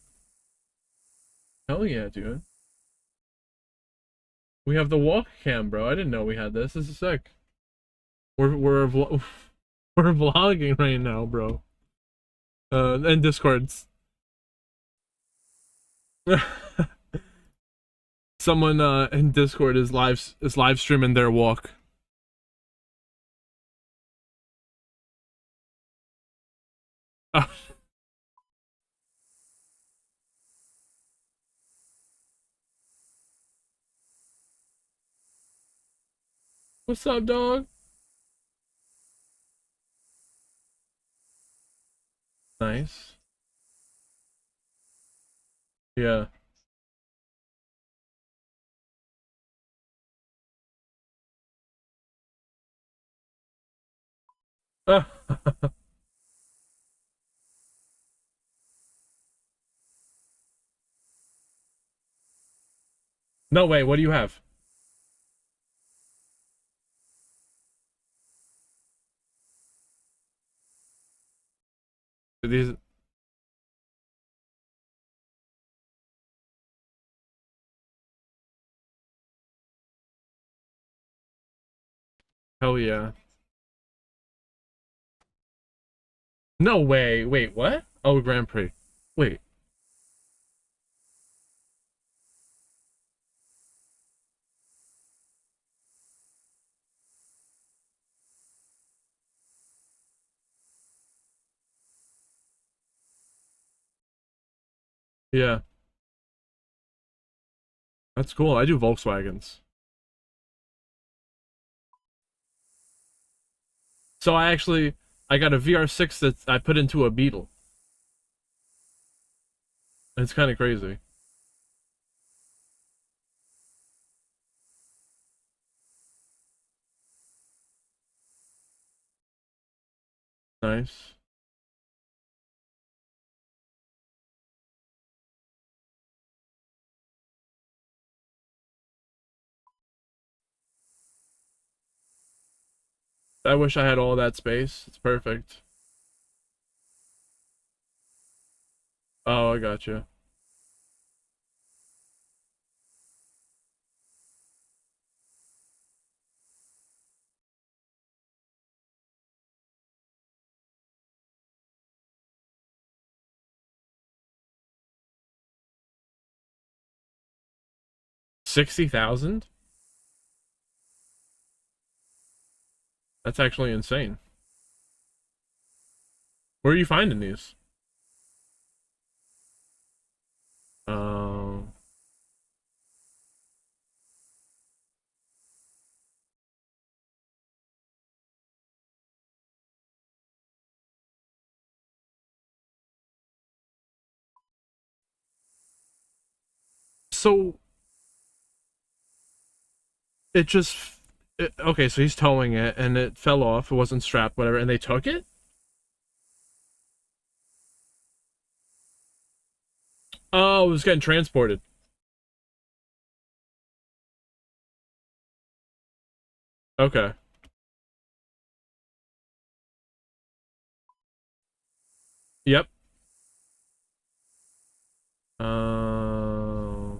Hell yeah, dude. We have the walk cam, bro. I didn't know we had this. This is sick. We're we're vlogging right now, bro. And Discords. Someone in Discord is live streaming their walk. Oh. What's up, dog? Nice. Yeah. No way, what do you have? These. Hell yeah. No way. Wait, what? Oh, Grand Prix. Wait. Yeah. That's cool. I do Volkswagens. So I got a VR6 that I put into a Beetle. It's kind of crazy. Nice. I wish I had all that space. It's perfect. Oh, I got you. $60,000? That's actually insane. Where are you finding these? Um. So it just okay. So he's towing it, and it fell off. It wasn't strapped, whatever, and they took it. Oh, it was getting transported. Okay. Yep. Uh,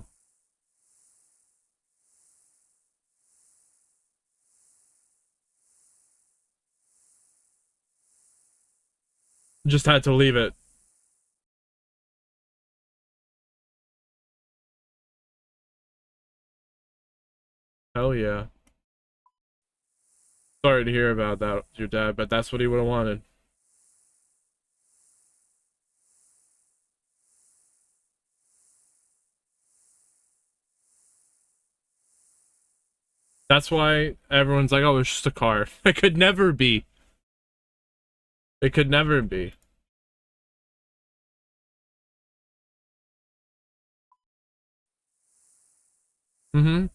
just had to leave it. Hell yeah. Sorry to hear about that, your dad, but that's what he would have wanted. That's why everyone's like, oh, it's just a car. It could never be. It could never be. Mm-hmm.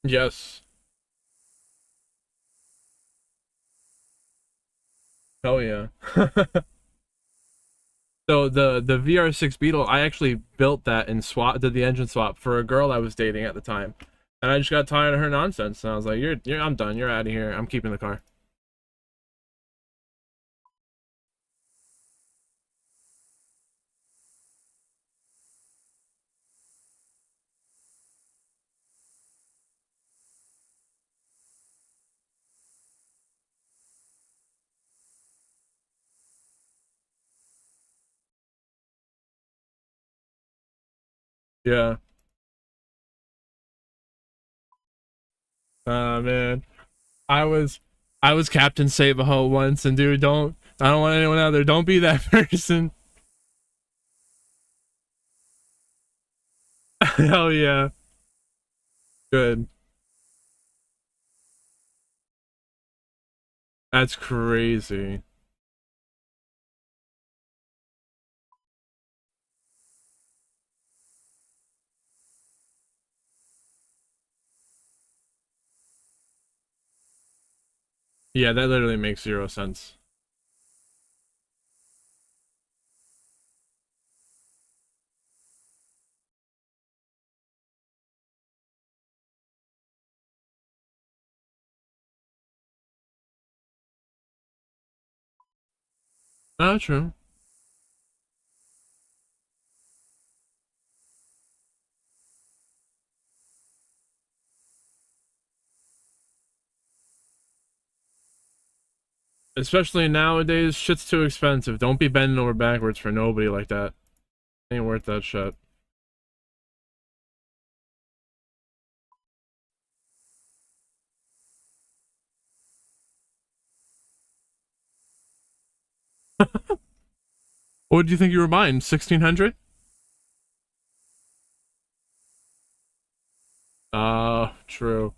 Yes. Hell yeah. So the VR6 Beetle, I actually built that and did the engine swap for a girl I was dating at the time, and I just got tired of her nonsense, and I was like, I'm done. You're out of here. I'm keeping the car. Yeah. Man, I was I was Captain Save a Ho once, and dude, I don't want anyone out there. Don't be that person. Hell yeah. Good. That's crazy. Yeah, that literally makes zero sense. Oh, true. Especially nowadays, shit's too expensive. Don't be bending over backwards for nobody like that. Ain't worth that shit. What do you think you were buying? 1600? True.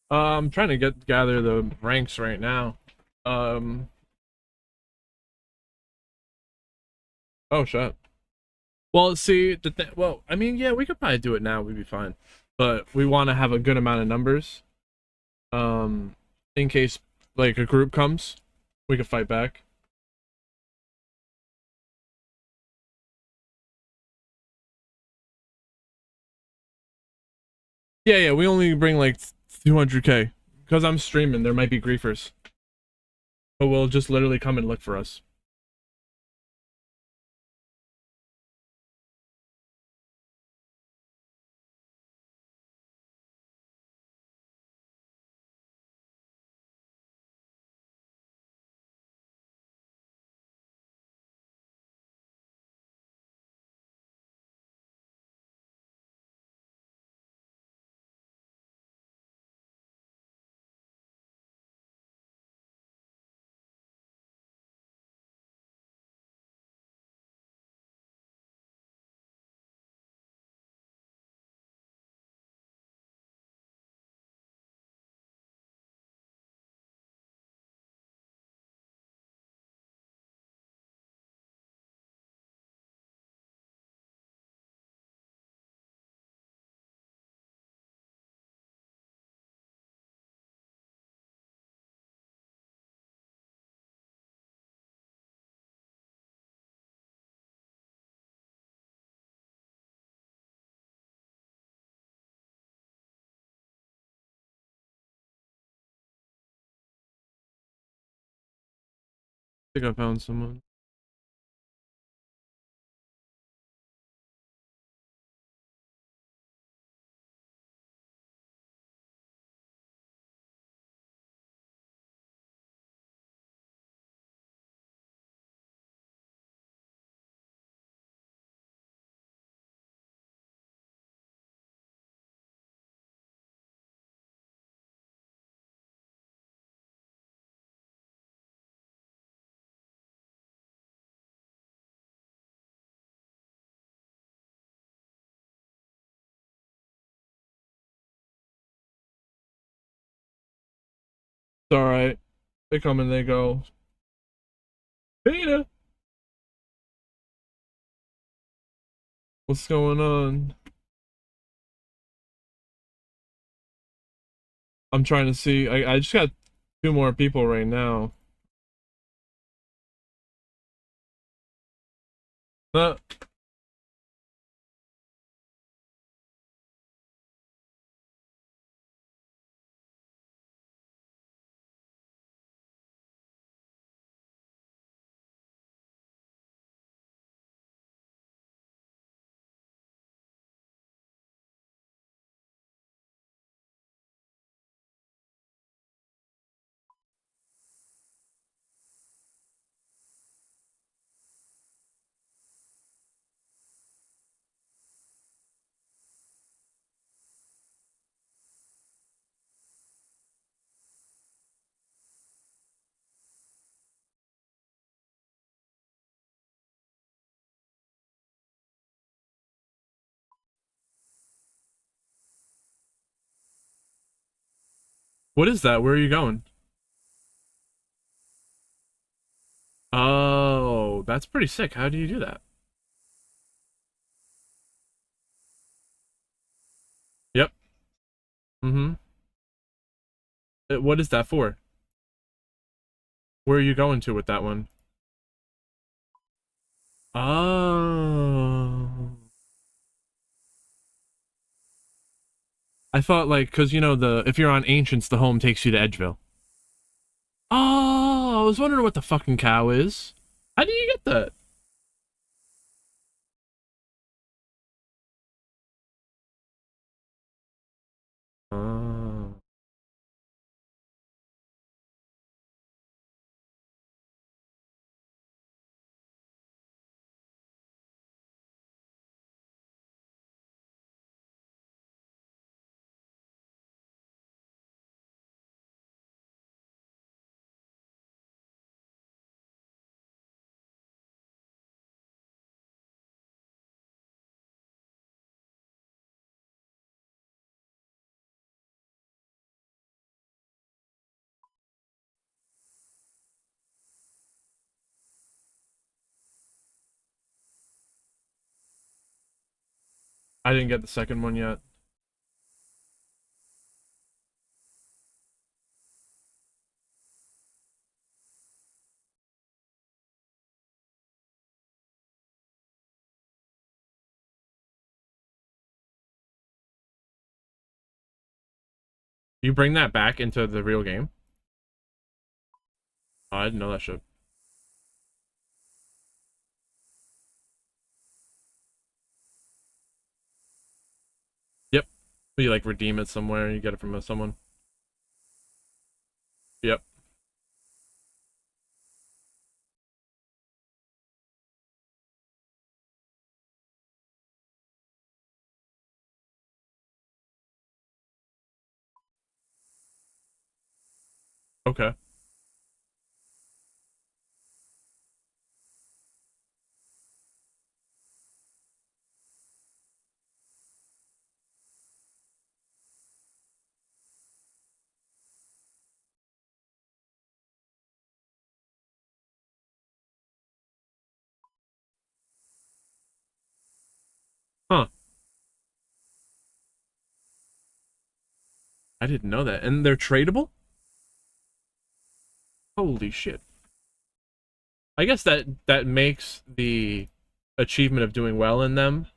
I'm trying to gather the ranks right now. Um, oh shit. Well, see, well, I mean, yeah, we could probably do it now. We'd be fine. But we want to have a good amount of numbers. In case like a group comes, we could fight back. Yeah, yeah, we only bring like 200k because I'm streaming. There might be griefers, but we'll just literally come and look for us. think I found someone. It's alright. They come and they go. Beta! What's going on? I'm trying to see. I just got 2 more people right now. Uh, what is that? Where are you going? Oh, that's pretty sick. How do you do that? Yep. Mm-hmm. What is that for? Where are you going to with that one? Oh. I thought, like, because, you know, if you're on Ancients, the home takes you to Edgeville. Oh, I was wondering what the fucking cow is. How do you get that? Oh. I didn't get the second one yet. You bring that back into the real game? Oh, I didn't know that shit. Yep. You, like, redeem it somewhere, you get it from someone. Yep. Okay. Huh. I didn't know that. And they're tradable? Holy shit. I guess that makes the achievement of doing well in them,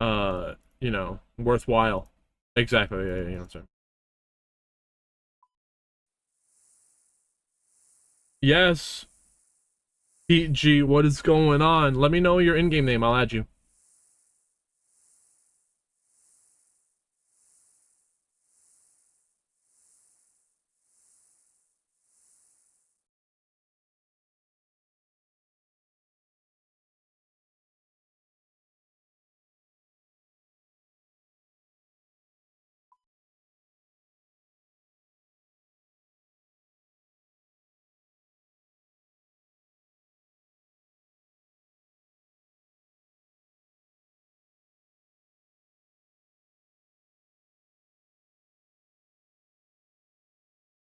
you know, worthwhile. Exactly, yeah, you know what I'm saying. Yes. Pete G, what is going on? Let me know your in-game name. I'll add you.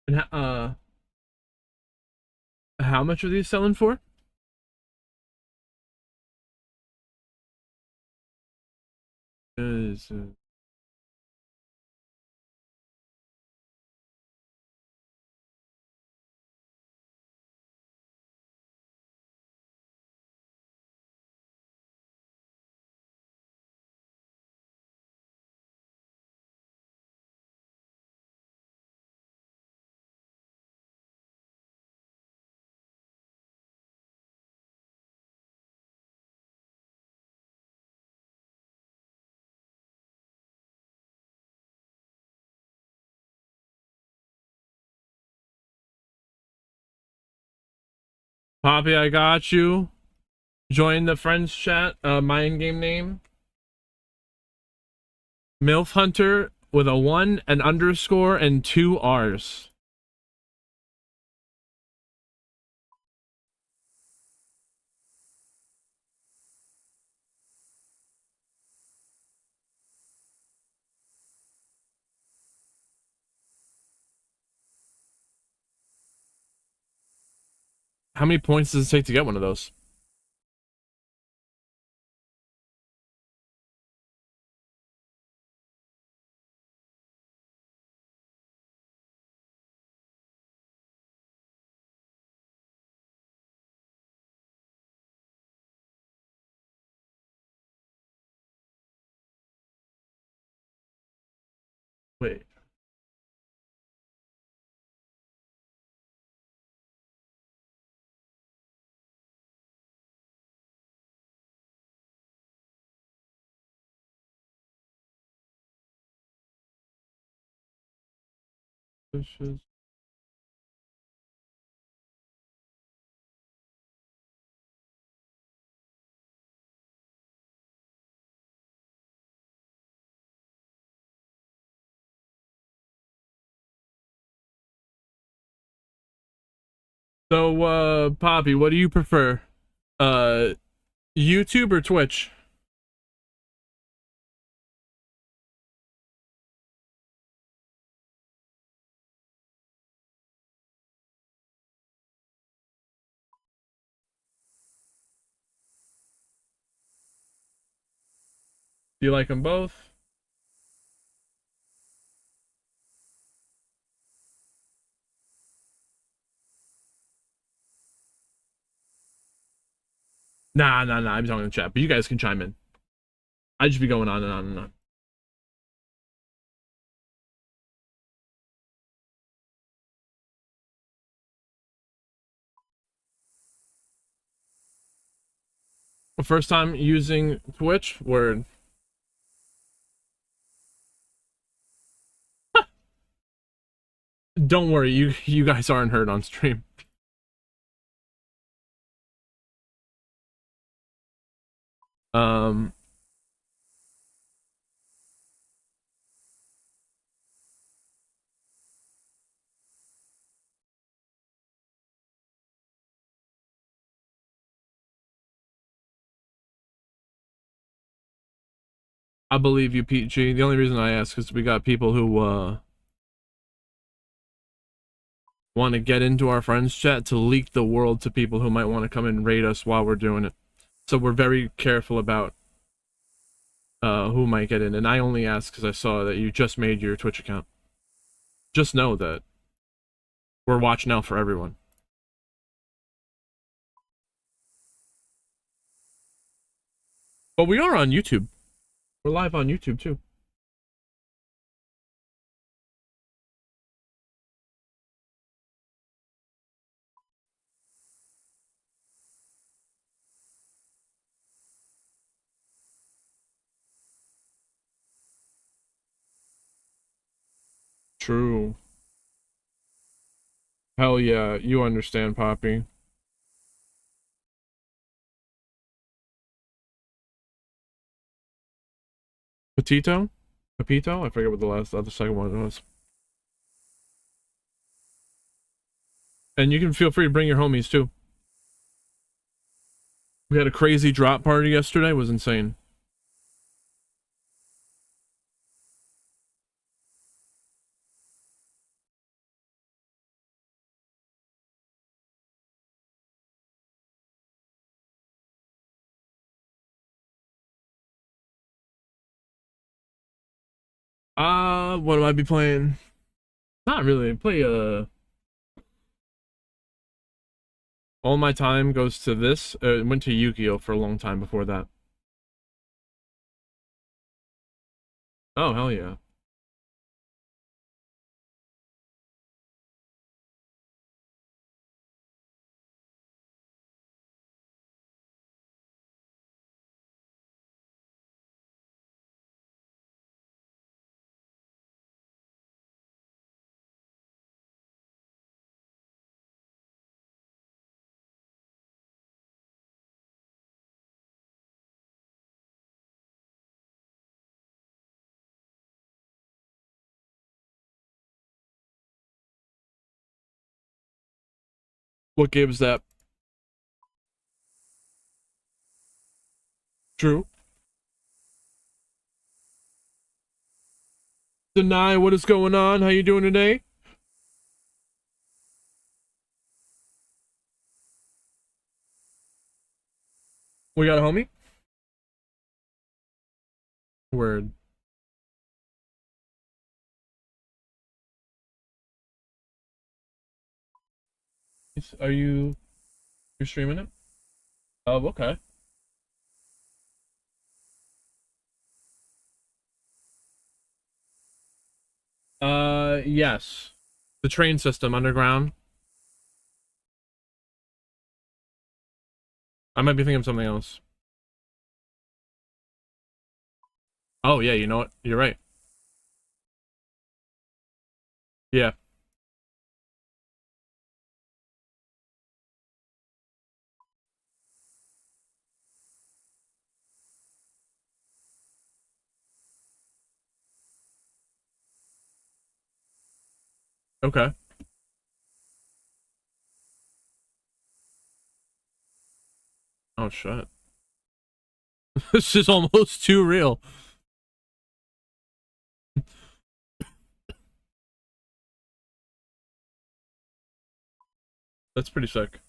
And how much are these selling for? Is Poppy, I got you. Join the friends chat. My in-game name. MILF Hunter with a 1, an underscore, and 2 R's. How many points does it take to get one of those? Wait. So, Poppy, what do you prefer? YouTube or Twitch? Do you like them both? Nah. I'm talking in the chat, but you guys can chime in. I just be going on and on and on. First time using Twitch? Word. Don't worry, you guys aren't heard on stream. Um, I believe you, Pete G. The only reason I ask is we got people who want to get into our friends chat to leak the world to people who might want to come and raid us while we're doing it. So we're very careful about who might get in. And I only ask because I saw that you just made your Twitch account. Just know that we're watching out for everyone. But we are on YouTube. We're live on YouTube too. True. Hell yeah, you understand, Poppy. Petito? Pepito? I forget what the other second one was. And you can feel free to bring your homies too. We had a crazy drop party yesterday. It was insane. What do I be playing? Not really. I play all my time goes to this. Went to Yu-Gi-Oh for a long time before that. Oh hell yeah. What gives that? True. Deny, what is going on? How you doing today? We got a homie? Word. Are you're streaming it? Oh, okay. Yes. The train system underground. I might be thinking of something else. Oh yeah, you know what? You're right. Yeah. Okay. Oh shit. This is almost too real. That's pretty sick.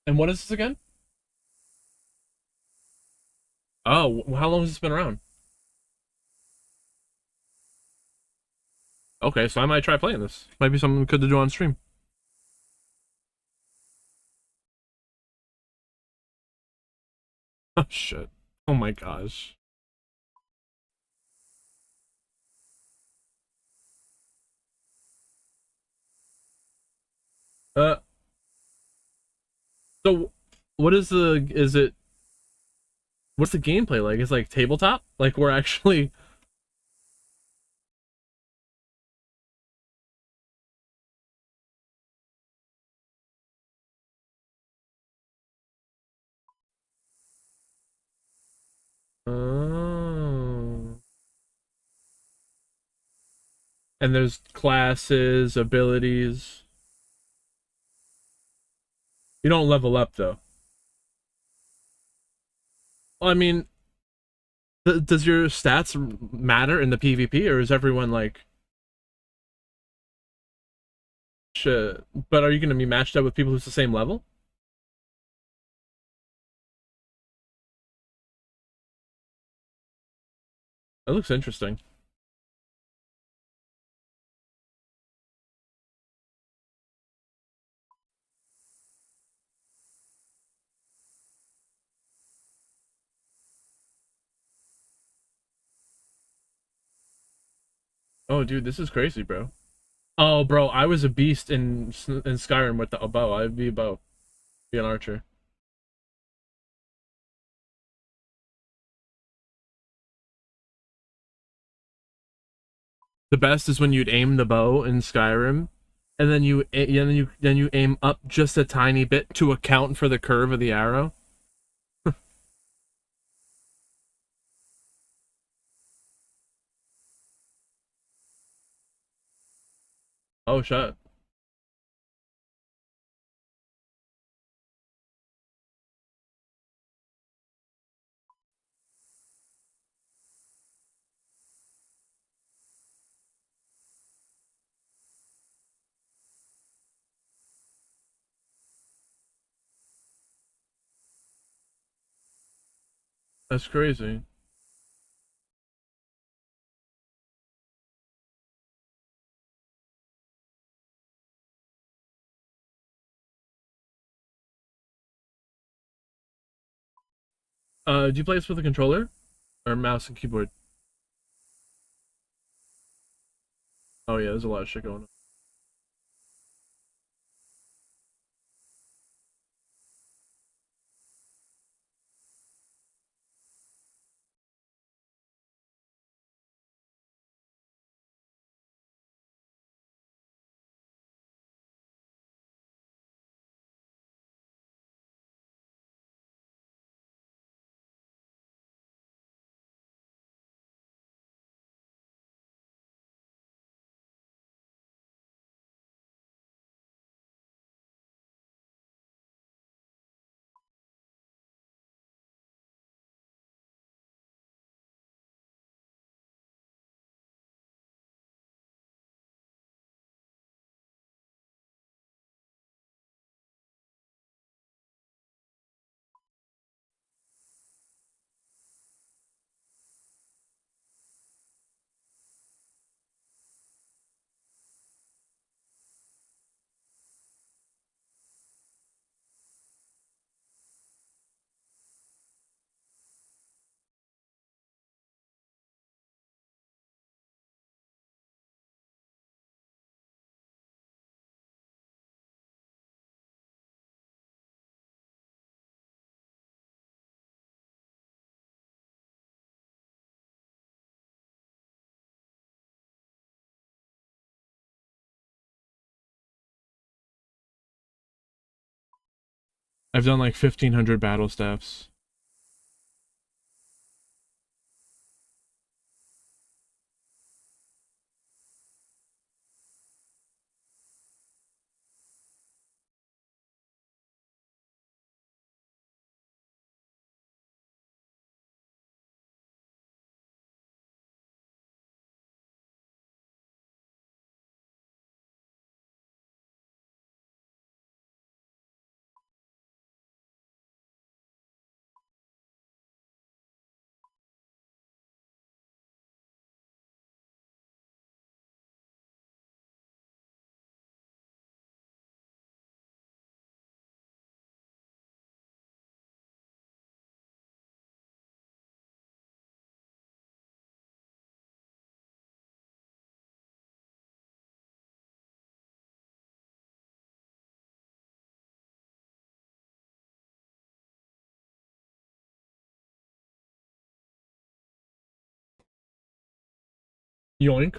And what is this again? Oh, how long has this been around? Okay, so I might try playing this. Might be something good to do on stream. Oh shit. Oh my gosh. Uh, so what is what's the gameplay like? It's like tabletop? Like we're actually Oh. And there's classes, abilities. You don't level up though. Well, I mean, does your stats matter in the PvP, or is everyone like shit? But are you going to be matched up with people who's the same level? That looks interesting. Oh, dude, this is crazy, bro. Oh, bro, I was a beast in Skyrim with a bow. I'd be a bow, be an archer. The best is when you'd aim the bow in Skyrim, and then you aim up just a tiny bit to account for the curve of the arrow. Oh shit. That's crazy. Do you play this with a controller or mouse and keyboard? Oh yeah, there's a lot of shit going on. I've done like 1,500 battle staffs. Yoink.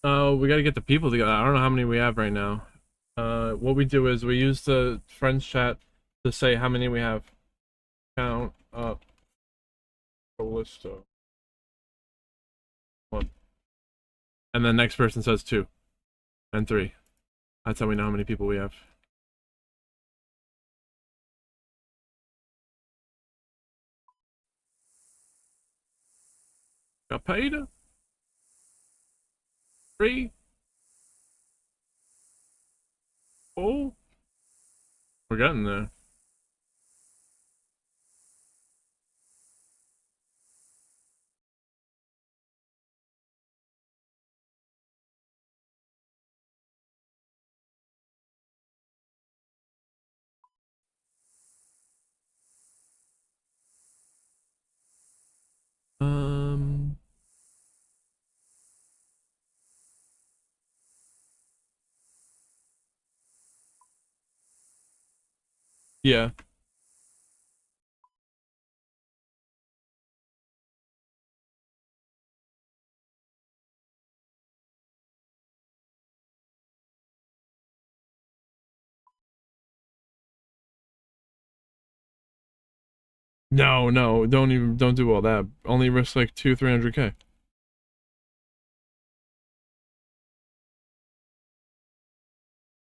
We gotta get the people together. I don't know how many we have right now. What we do is we use the friends chat to say how many we have. Count up Callisto. 1. And then next person says 2. And 3. That's how we know how many people we have. Got paid? 3. 4. We're getting there. Yeah. No, no, don't do all that. Only risk like 300K.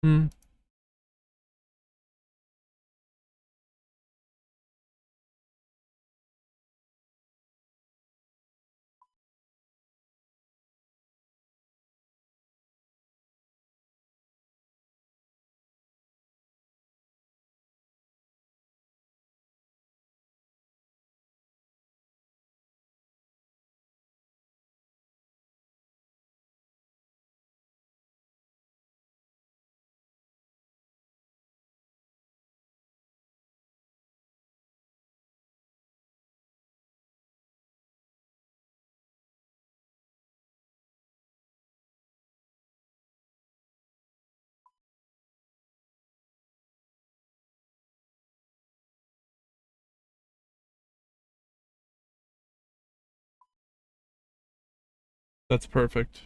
Hmm. That's perfect.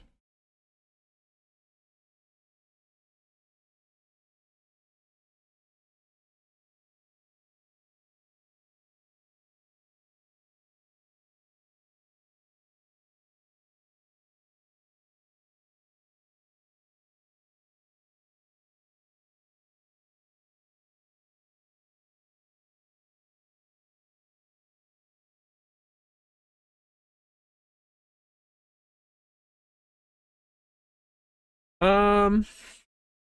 Um,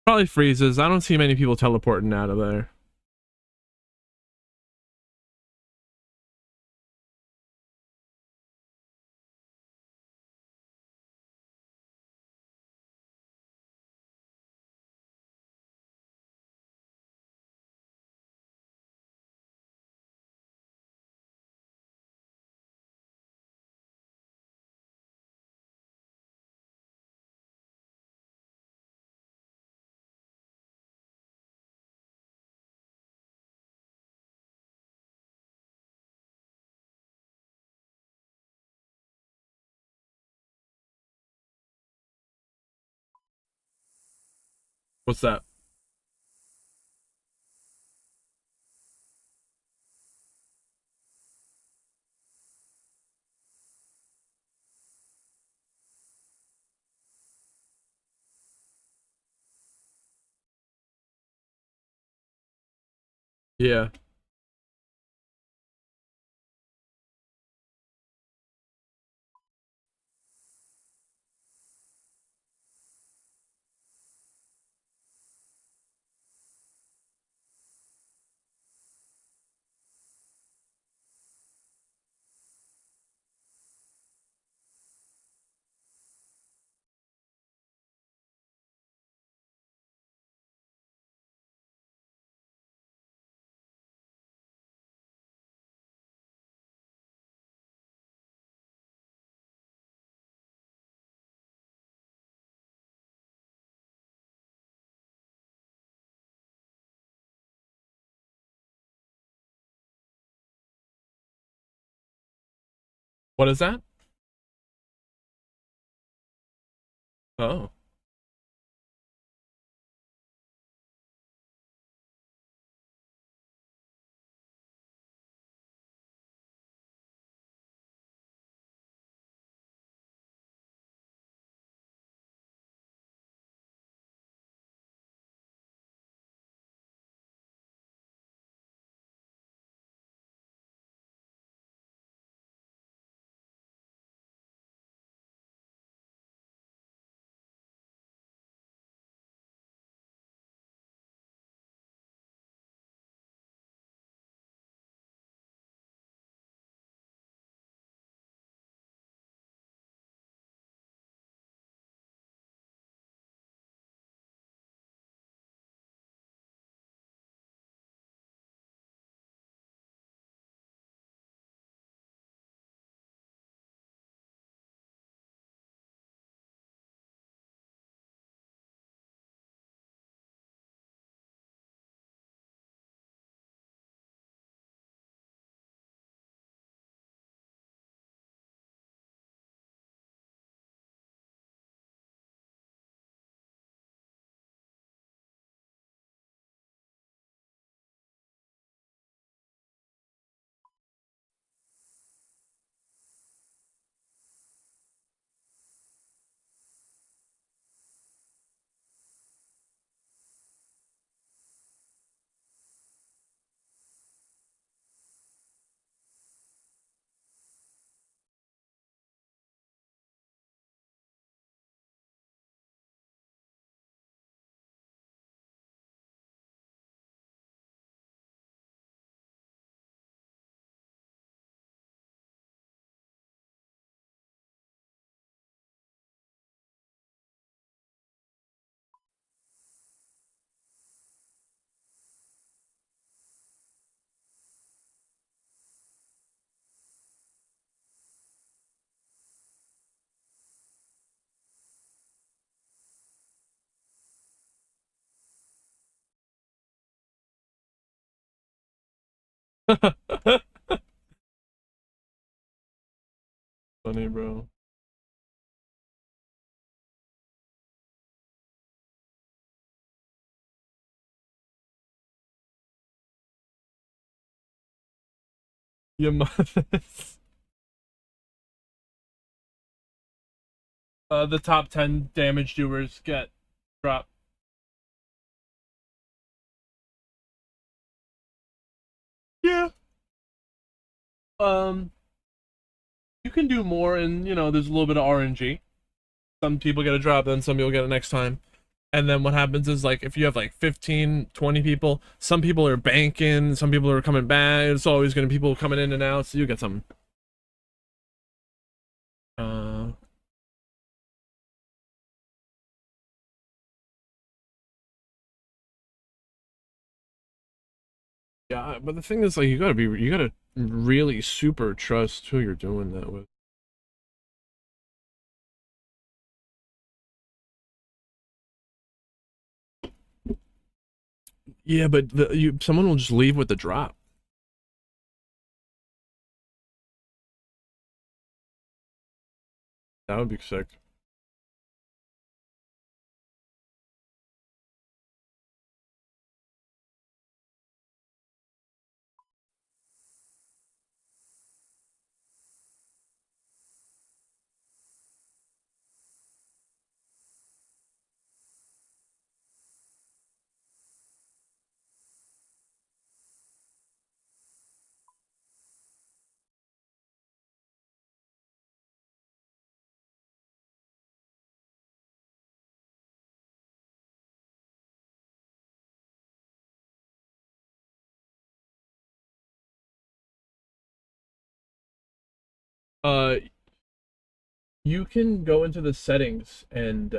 Probably freezes. I don't see many people teleporting out of there. What's that? Yeah. What is that? Oh. Funny, bro. Your mother. The top 10 damage doers get dropped. Yeah. Um, you can do more, and there's a little bit of RNG. Some people get a drop, then some people get it next time. And then what happens is, like, if you have like 15, 20 people, some people are banking, some people are coming back. It's always going to be people coming in and out, so you get something. Uh, yeah, but the thing is, like, you gotta really super trust who you're doing that with. Yeah, but someone will just leave with the drop. That would be sick. Uh, you can go into the settings and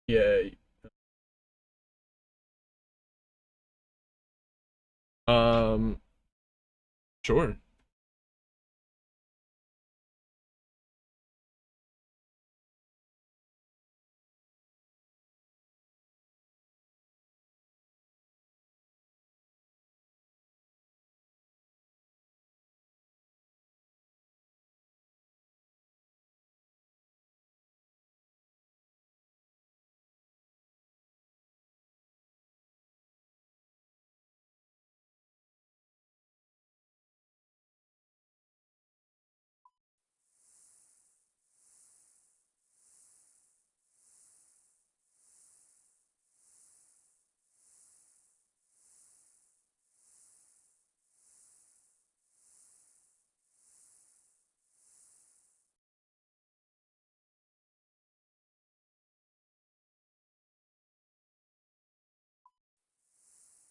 yeah, um, sure.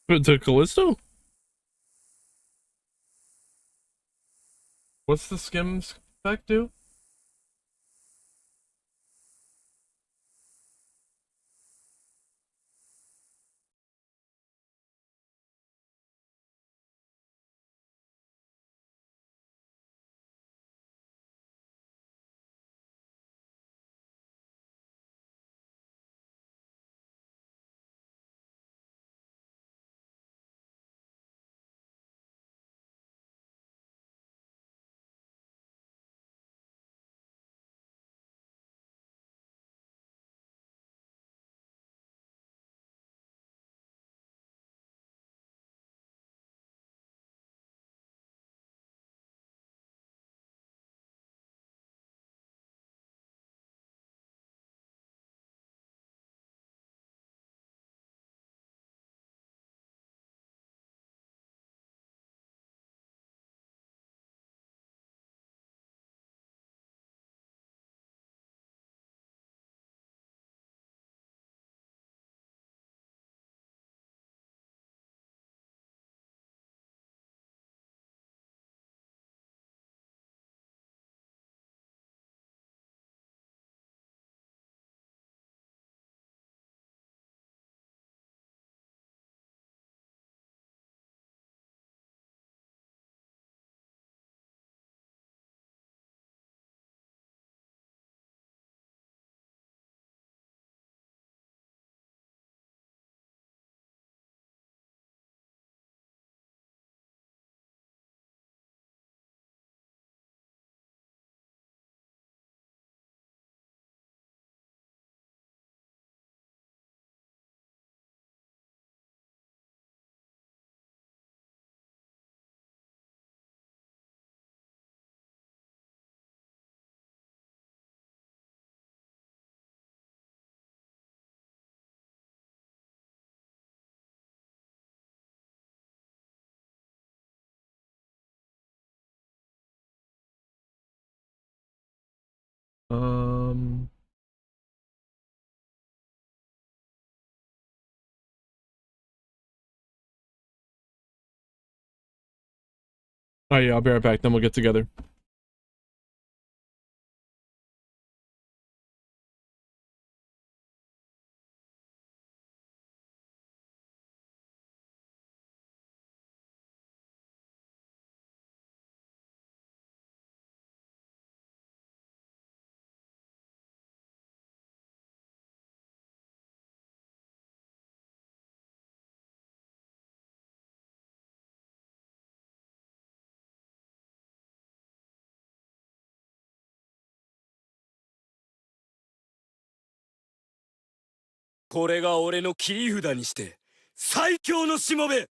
But to Callisto? What's the skim spec do? Um. Oh yeah, I'll be right back. Then we'll get together.これが俺の切り札にして最強のしもべ。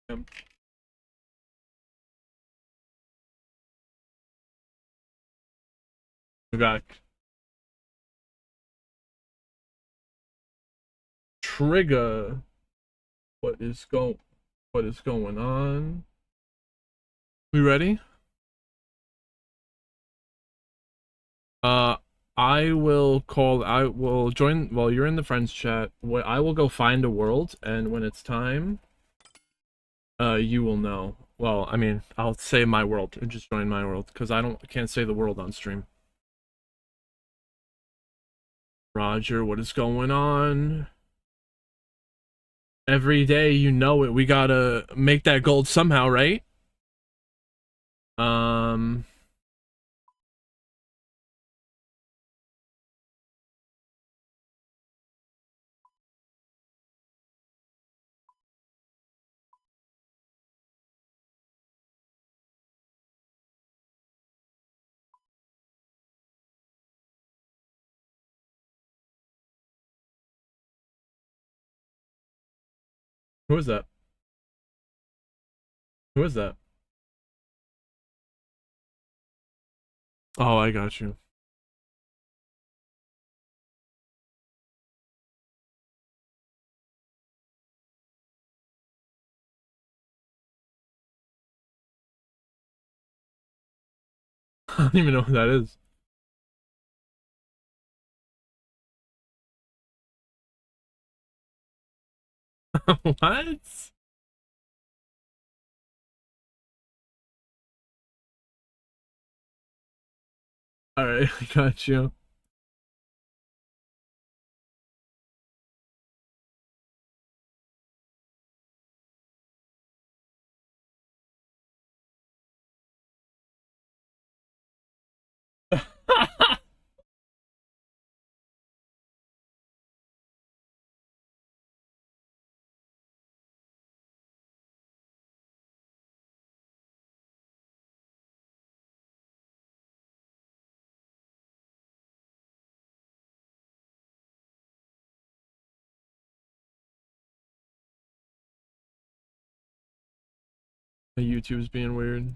We're back. Trigger. What is going on? We ready? I will join while you're in the friends chat. I will go find a world, and when it's time, you will know. Well, I mean, I'll say my world and just join my world because can't say the world on stream. Roger, what is going on? Every day, you know it. We gotta make that gold somehow, right? Who is that? Who is that? Oh, I got you. I don't even know who that is. What? Alright, I got you. The YouTube's being weird.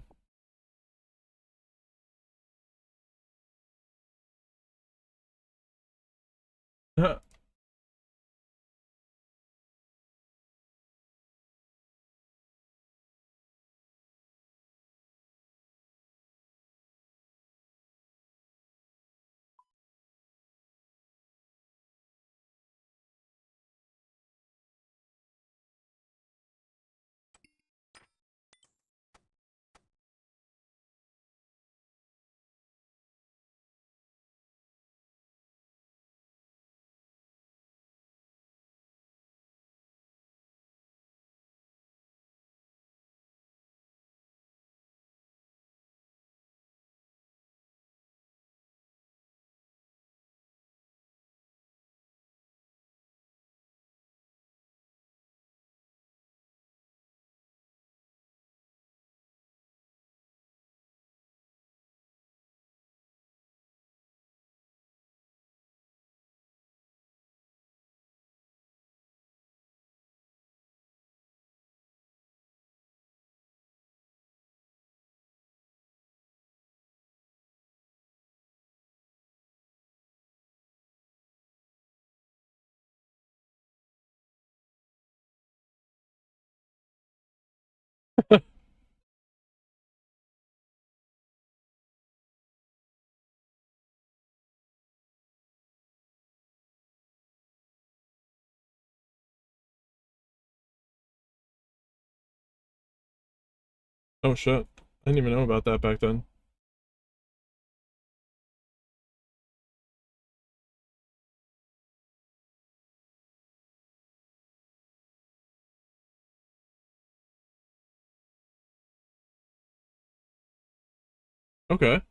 Oh shit. I didn't even know about that back then. Okay.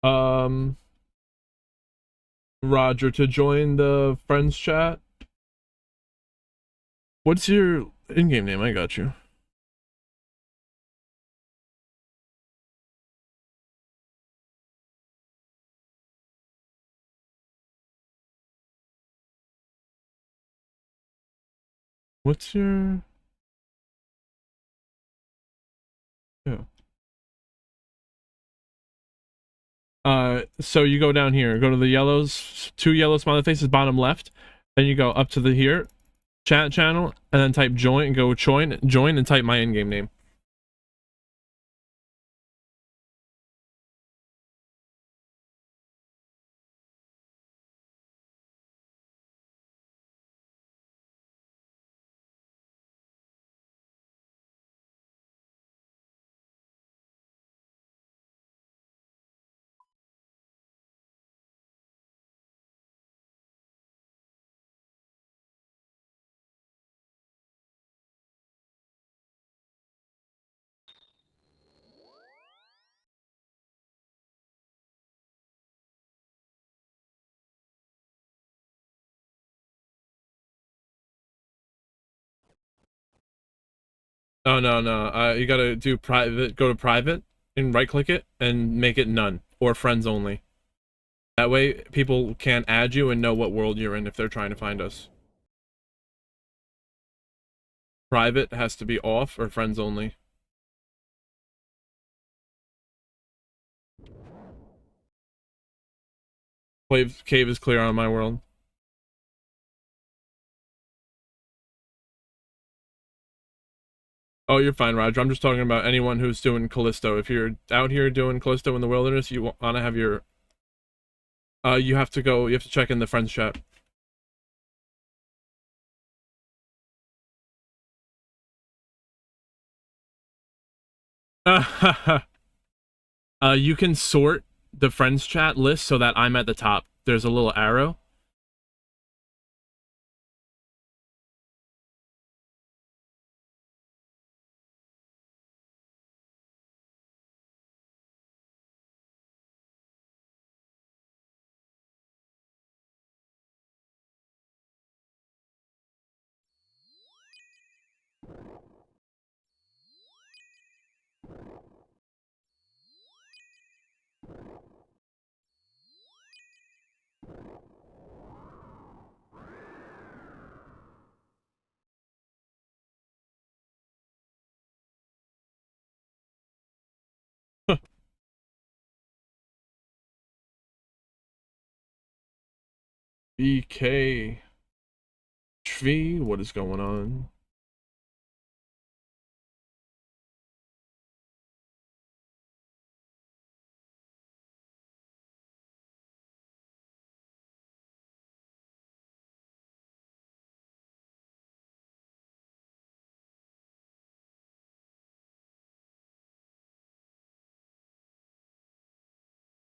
Um, Roger, to join the friends chat. What's your in-game name? I got you. What's your... Yeah. So you go down here, go to the yellows, 2 yellow smiley faces, bottom left. Then you go up to the here, chat channel, and then type join, and go join, and type my in-game name. Oh, no, no. You gotta do private, go to private, and right-click it, and make it none, or friends only. That way, people can't add you and know what world you're in if they're trying to find us. Private has to be off, or friends only. Cave is clear on my world. Oh, you're fine, Roger. I'm just talking about anyone who's doing Callisto. If you're out here doing Callisto in the wilderness, you want to have your... you have to check in the friends chat. You can sort the friends chat list so that I'm at the top. There's a little arrow. BK Tree, what is going on?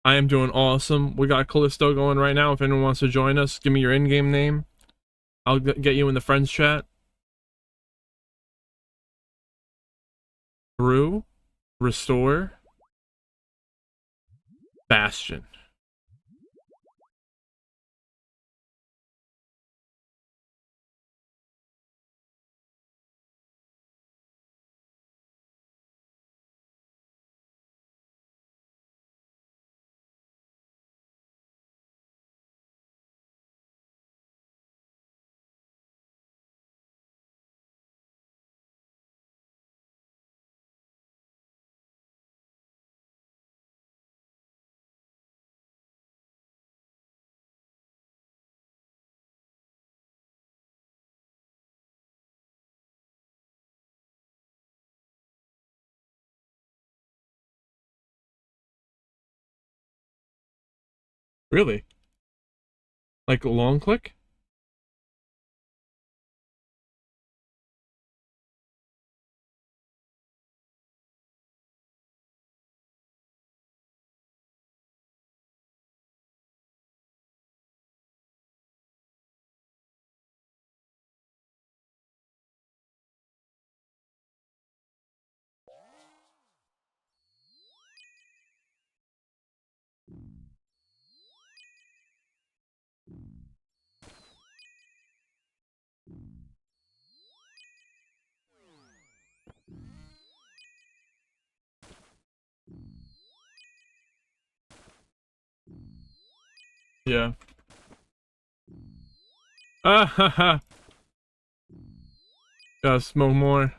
I am doing awesome. We got Callisto going right now. If anyone wants to join us, give me your in-game name. I'll get you in the friends chat. Brew, Restore, Bastion. Really? Like a long click? Yeah. Ah ha ha. Gotta smoke more.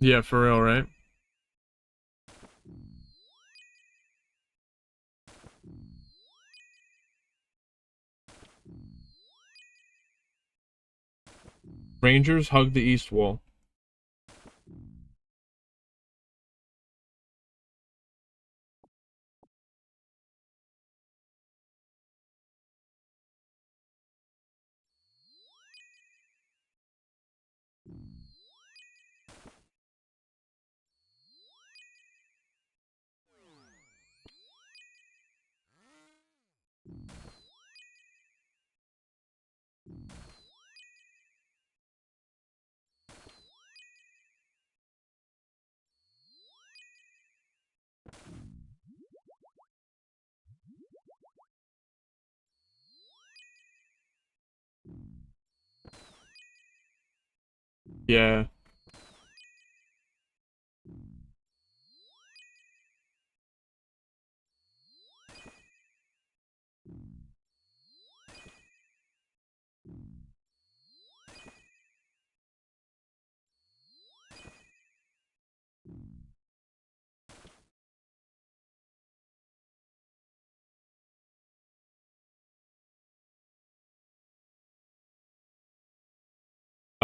Yeah, for real, right? Rangers hug the east wall. Yeah.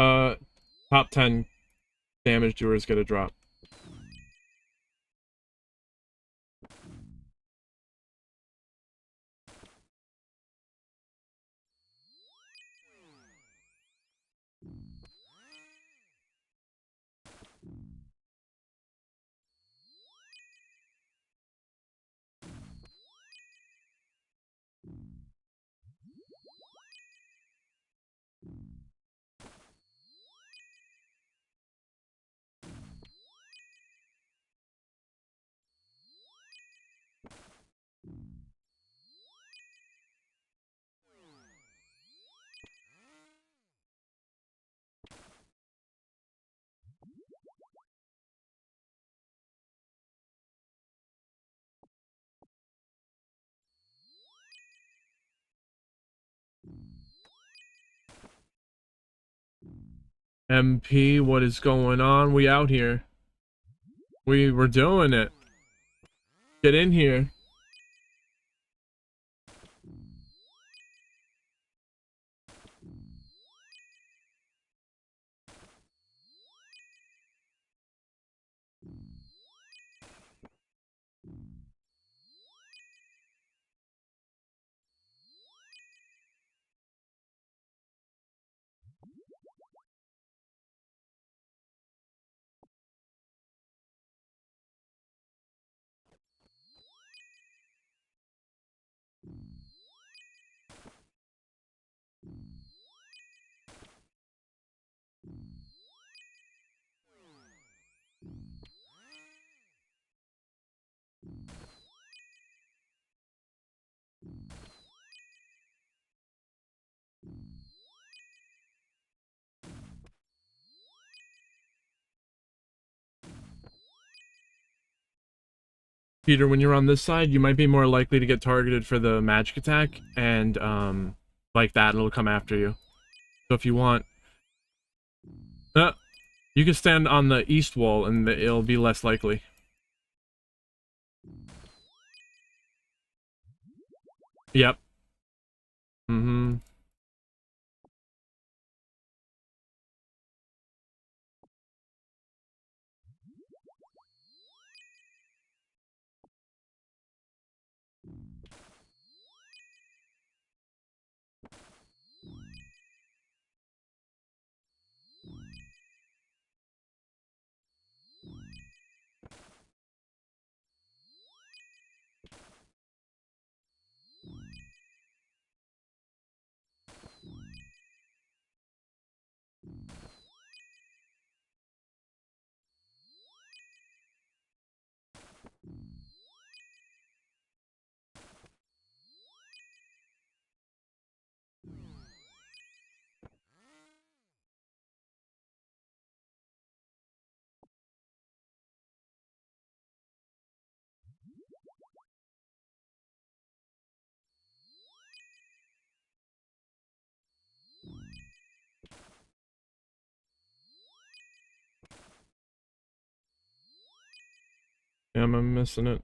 Uh, top 10 damage doers get a drop. MP, what is going on? We out here. We were doing it. Get in here. Peter, when you're on this side, you might be more likely to get targeted for the magic attack, and, like that, it'll come after you. So if you want... you can stand on the east wall, and it'll be less likely. Yep. Mm-hmm. Yeah, I'm missing it.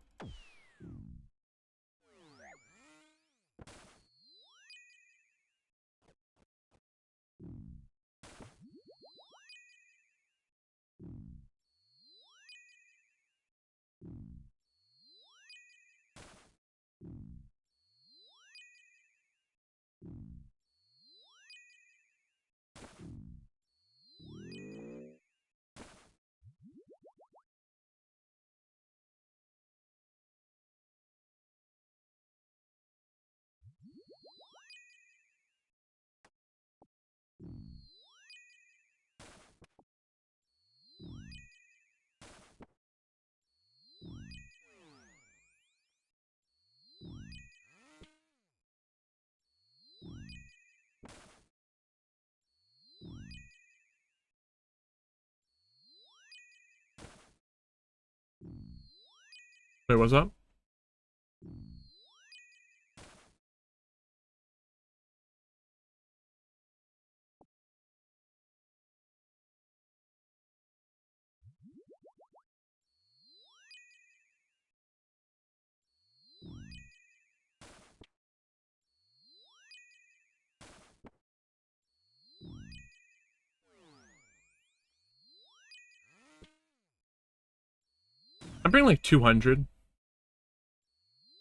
Wait, what's up? I bring like 200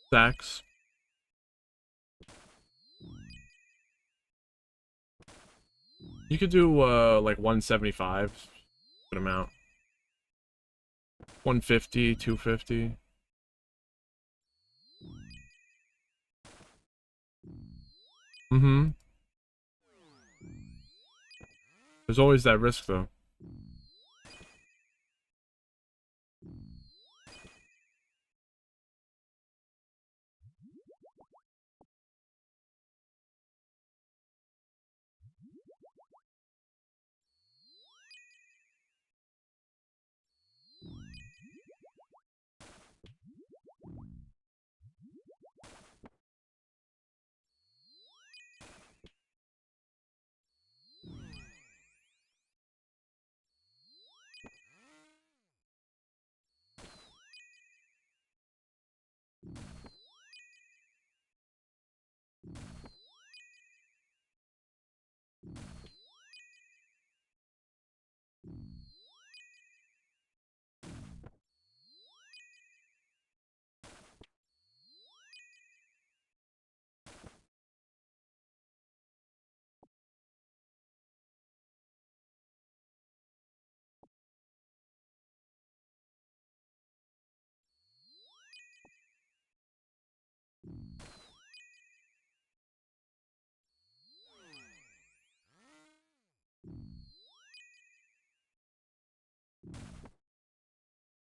stacks. You could do like 175. Good amount. 150, 250. Mm-hmm. There's always that risk though.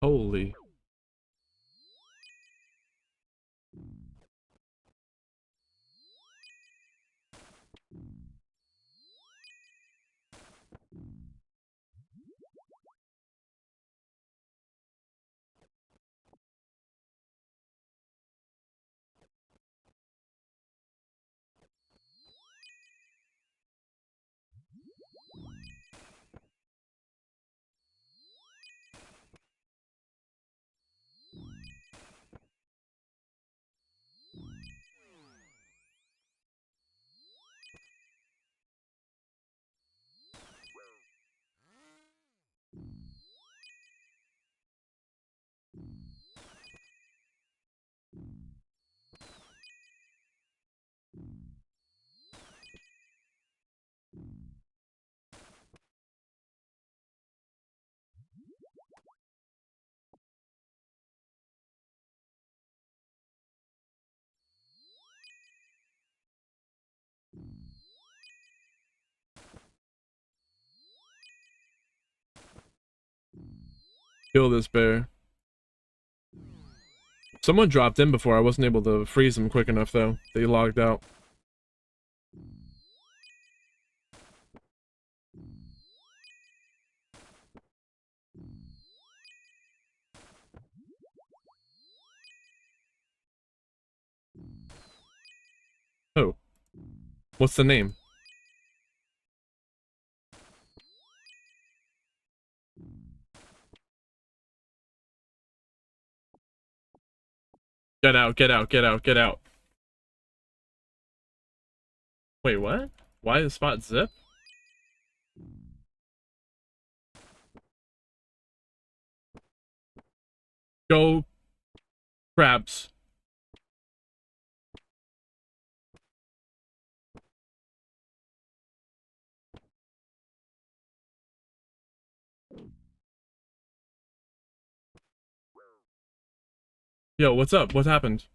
Holy. Kill this bear. Someone dropped in before. I wasn't able to freeze him quick enough though. They logged out. Oh. What's the name? Get out, get out, get out, get out. Wait, what? Why the spot zip? Go crabs. Yo, what's up? What happened?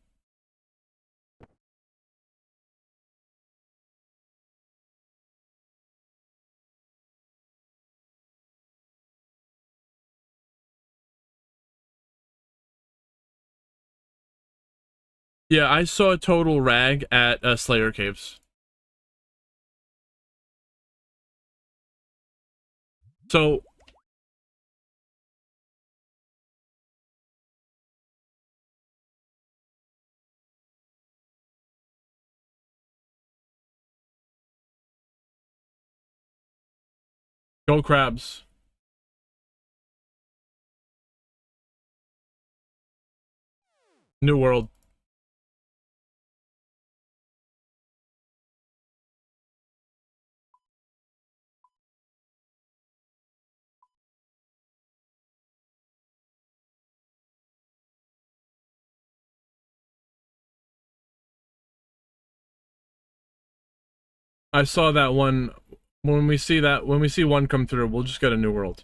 Yeah, I saw a total rag at Slayer Caves. So go crabs. New World. I saw that one. When we see one come through, we'll just get a New World.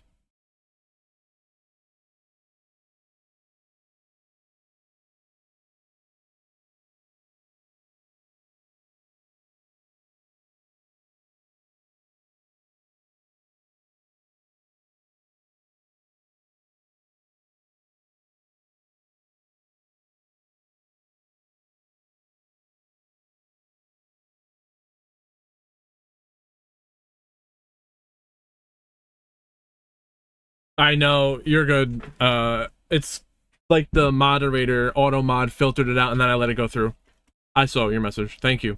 I know, you're good. It's like the moderator auto mod filtered it out and then I let it go through. I saw your message. Thank you.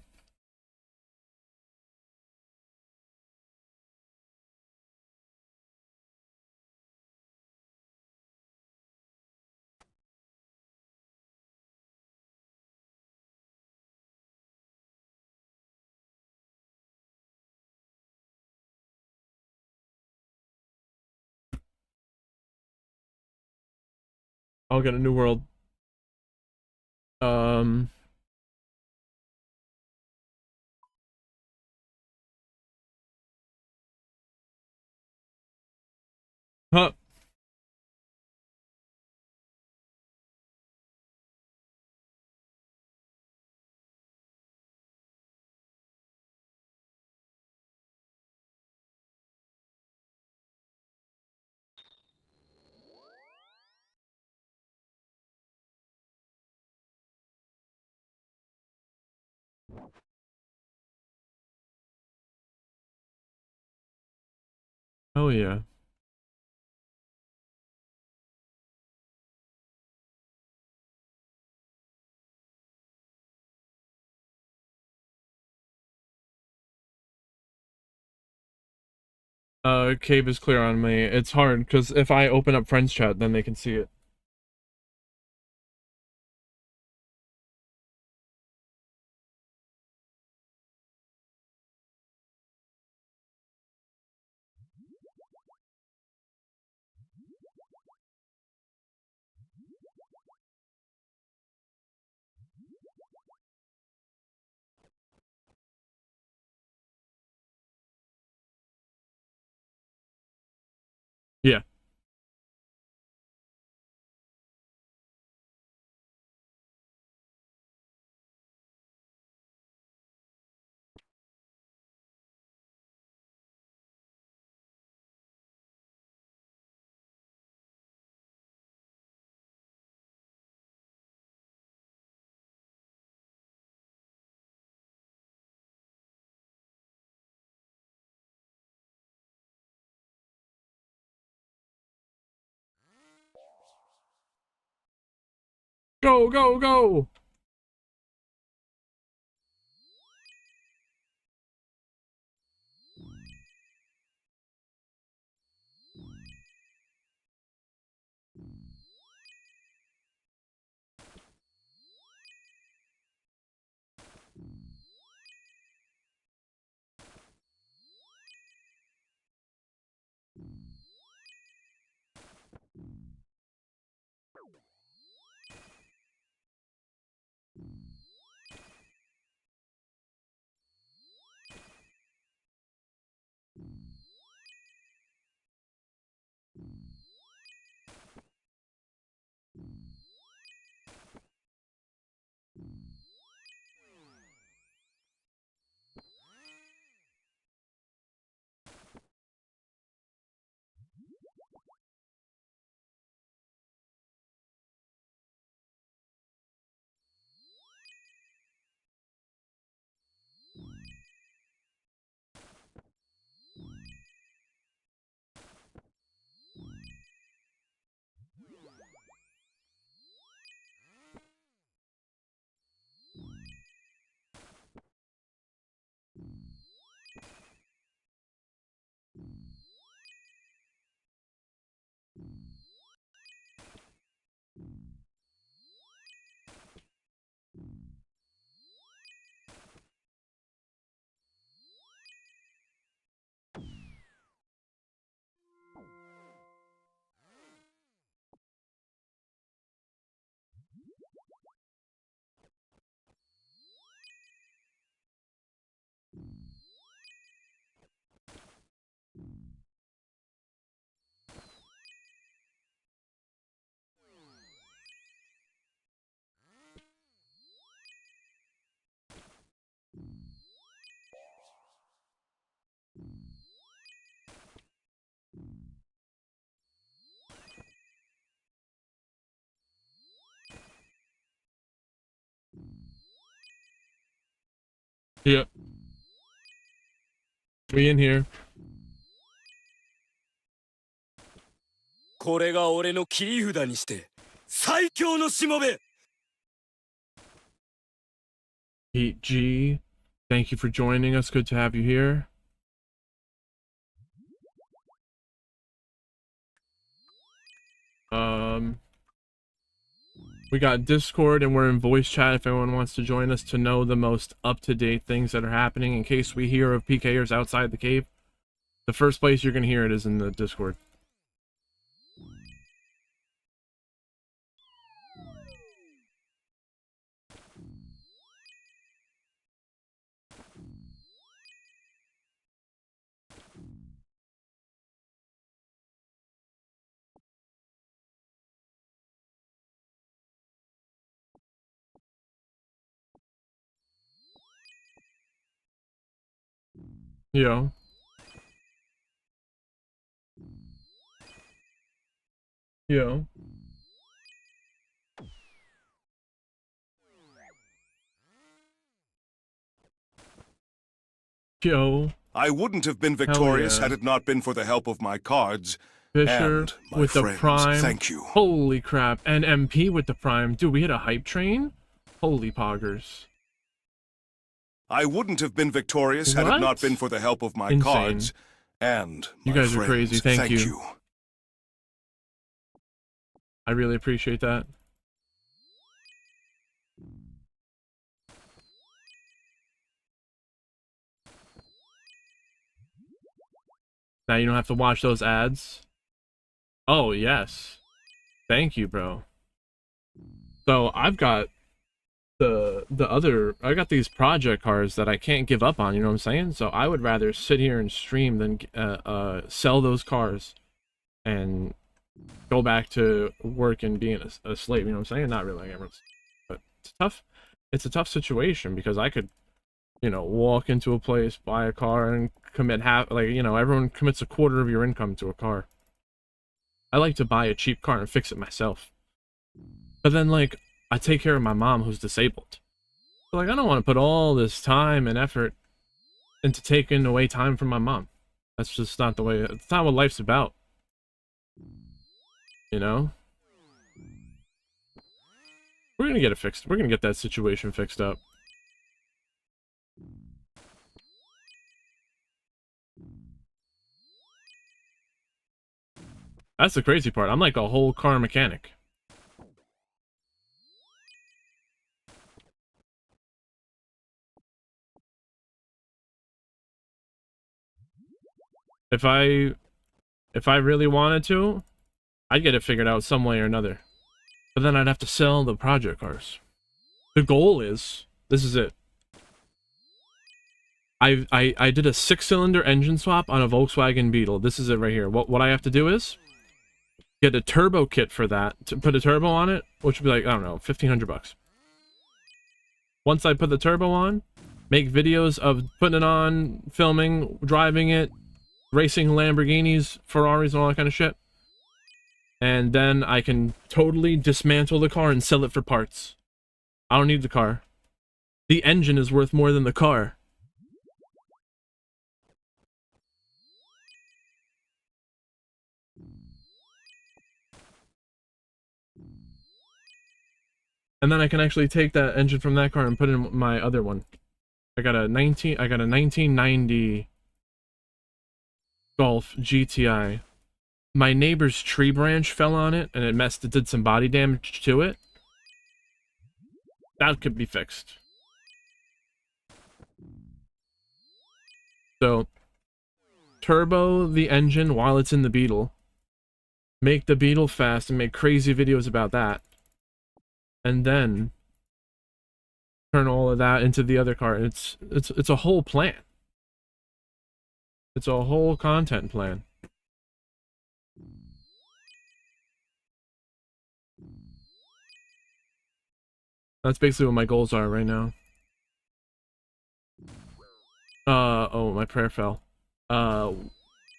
I'll get a New World. Huh. Oh yeah. Cave is clear on me. It's hard because if I open up friends chat, then they can see it. Yeah. Go, go, go! Yeah. We in here. これが俺の切り札にして最強のしもべ。 Pete G, thank you for joining us. Good to have you here. We got Discord and we're in voice chat if anyone wants to join us to know the most up-to-date things that are happening in case we hear of PKers outside the cave. The first place you're going to hear it is in the Discord. Yo. Yo. Yo. I wouldn't have been victorious had it not been for the help of my cards. Fisher and my with friends. the prime. Thank you. Holy crap. And MP with the prime. Dude, we hit a hype train? Holy poggers. I wouldn't have been victorious had it not been for the help of my Insane. cards. And you my guys friends. are crazy. Thank you. you. I really appreciate that. Now you don't have to watch those ads. Oh, yes. Thank you, bro. So I've got I got these project cards that I can't give up on, you know what I'm saying? So I would rather sit here and stream than sell those cars and go back to work and being a slave, you know what I'm saying? Not really, but it's a tough situation because I could, you know, walk into a place, buy a car, and commit everyone commits a quarter of your income to a car. I like to buy a cheap car and fix it myself. But then, like, I take care of my mom who's disabled. So, like, I don't want to put all this time and effort into taking away time from my mom. That's just not the way, it's not what life's about. You know? We're gonna get it fixed. We're gonna get that situation fixed up. That's the crazy part. I'm like a whole car mechanic. If I really wanted to, I'd get it figured out some way or another. But then I'd have to sell the project cars. The goal is, this is it. I did a 6-cylinder engine swap on a Volkswagen Beetle. This is it right here. What I have to do is get a turbo kit for that, to put a turbo on it, which would be like, I don't know, 1,500 bucks. Once I put the turbo on, make videos of putting it on, filming, driving it, racing Lamborghinis, Ferraris, and all that kind of shit. And then I can totally dismantle the car and sell it for parts. I don't need the car. The engine is worth more than the car. And then I can actually take that engine from that car and put in my other one. I got a 1990 Golf GTI. My neighbor's tree branch fell on it and it did some body damage to it. That could be fixed. So, turbo the engine while it's in the Beetle. Make the Beetle fast and make crazy videos about that. And then turn all of that into the other car. It's a whole plan. It's a whole content plan. That's basically what my goals are right now. Oh, my prayer fell.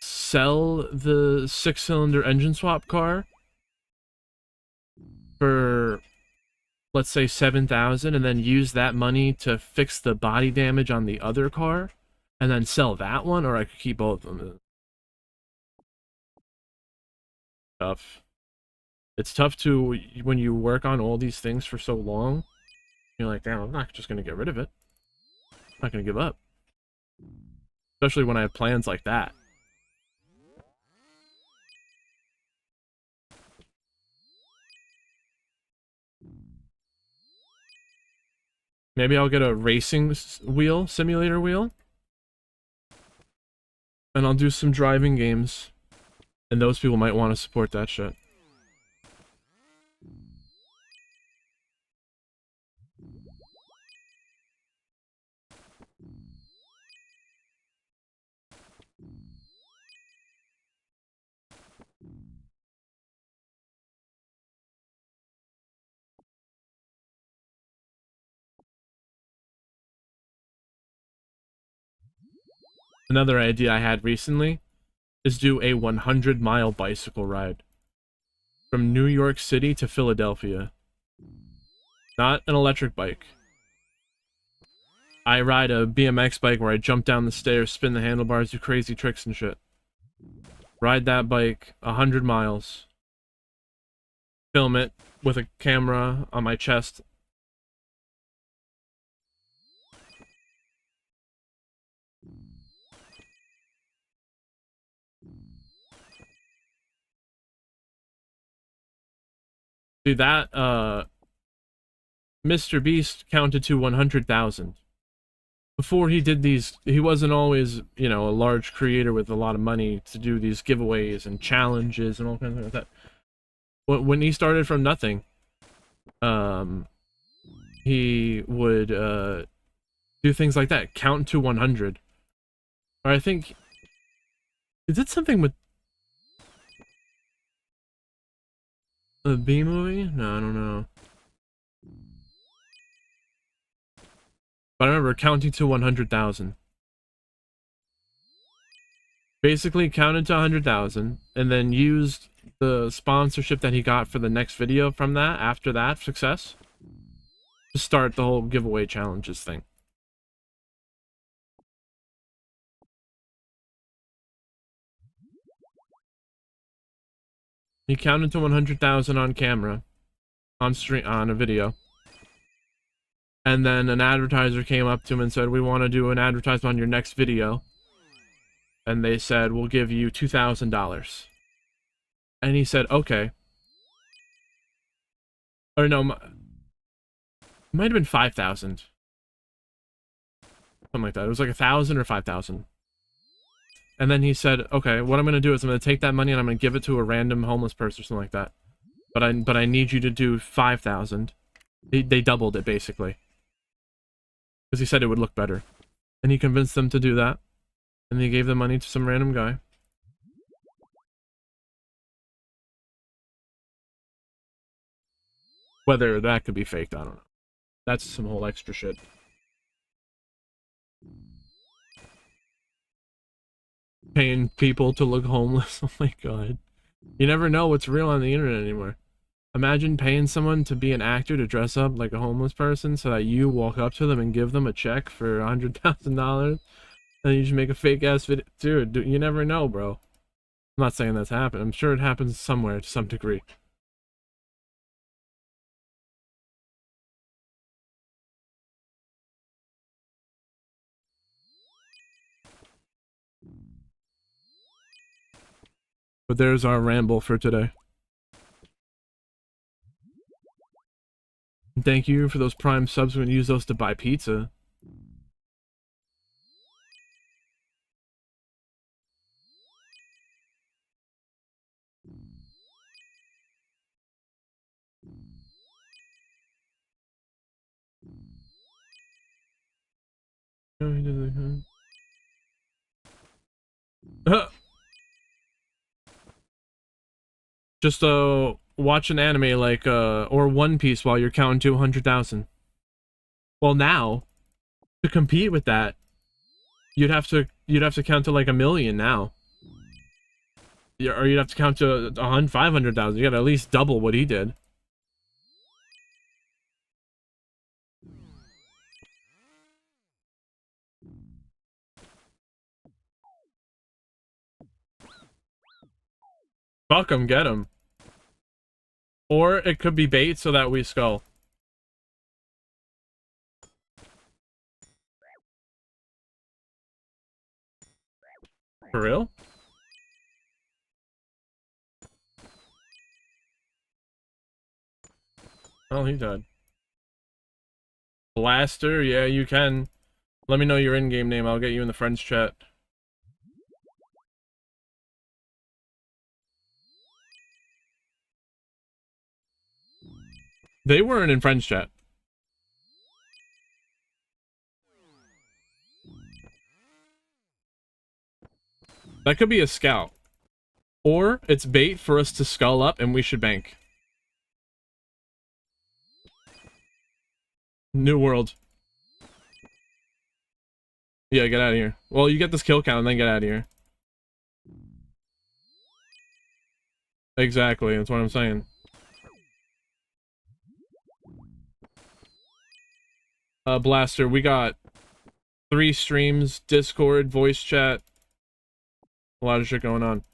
Sell the 6-cylinder engine swap car for let's say 7,000, and then use that money to fix the body damage on the other car, and then sell that one, or I could keep both of them. Tough. It's tough to, when you work on all these things for so long, you're like, damn, I'm not just gonna get rid of it. I'm not gonna give up. Especially when I have plans like that. Maybe I'll get a racing wheel, simulator wheel. And I'll do some driving games. And those people might want to support that shit. Another idea I had recently is do a 100-mile bicycle ride from New York City to Philadelphia. Not an electric bike. I ride a BMX bike where I jump down the stairs, spin the handlebars, do crazy tricks and shit. Ride that bike 100 miles. Film it with a camera on my chest. Dude, that, Mr. Beast counted to 100,000. Before he did these, he wasn't always, you know, a large creator with a lot of money to do these giveaways and challenges and all kinds of that. When he started from nothing, he would, do things like that, count to 100. Or I think, he did something with the B movie? No, I don't know. But I remember counting to 100,000. Basically counted to 100,000 and then used the sponsorship that he got for the next video from that, after that success, to start the whole giveaway challenges thing. He counted to 100,000 on camera, on a video. And then an advertiser came up to him and said, we want to do an advertisement on your next video. And they said, we'll give you $2,000. And he said, okay. Or no, it might have been 5,000. Something like that. It was like 1,000 or 5,000. And then he said, okay, what I'm going to do is I'm going to take that money and I'm going to give it to a random homeless person or something like that. But I need you to do 5,000. They doubled it, basically. Because he said it would look better. And he convinced them to do that. And he gave the money to some random guy. Whether that could be faked, I don't know. That's some whole extra shit. Paying people to look homeless. Oh my god. You never know what's real on the internet anymore. Imagine paying someone to be an actor to dress up like a homeless person so that you walk up to them and give them a check for $100,000 and you just make a fake ass video. Dude, you never know, bro. I'm not saying that's happened. I'm sure it happens somewhere to some degree. But there's our ramble for today. Thank you for those Prime subs. We're gonna use those to buy pizza. Just watch an anime like or One Piece while you're counting to 100,000. Well, now to compete with that, you'd have to count to like 1 million now. Or you'd have to count to 500,000. You gotta at least double what he did. Fuck him, get him. Or it could be bait so that we skull. For real? Oh, he died. Blaster, yeah, you can. Let me know your in-game name. I'll get you in the friends chat. They weren't in friends chat. That could be a scout. Or it's bait for us to skull up and we should bank. New world. Yeah, get out of here. Well, you get this kill count and then get out of here. Exactly, that's what I'm saying. Blaster, we got 3 streams, Discord, voice chat. A lot of shit going on.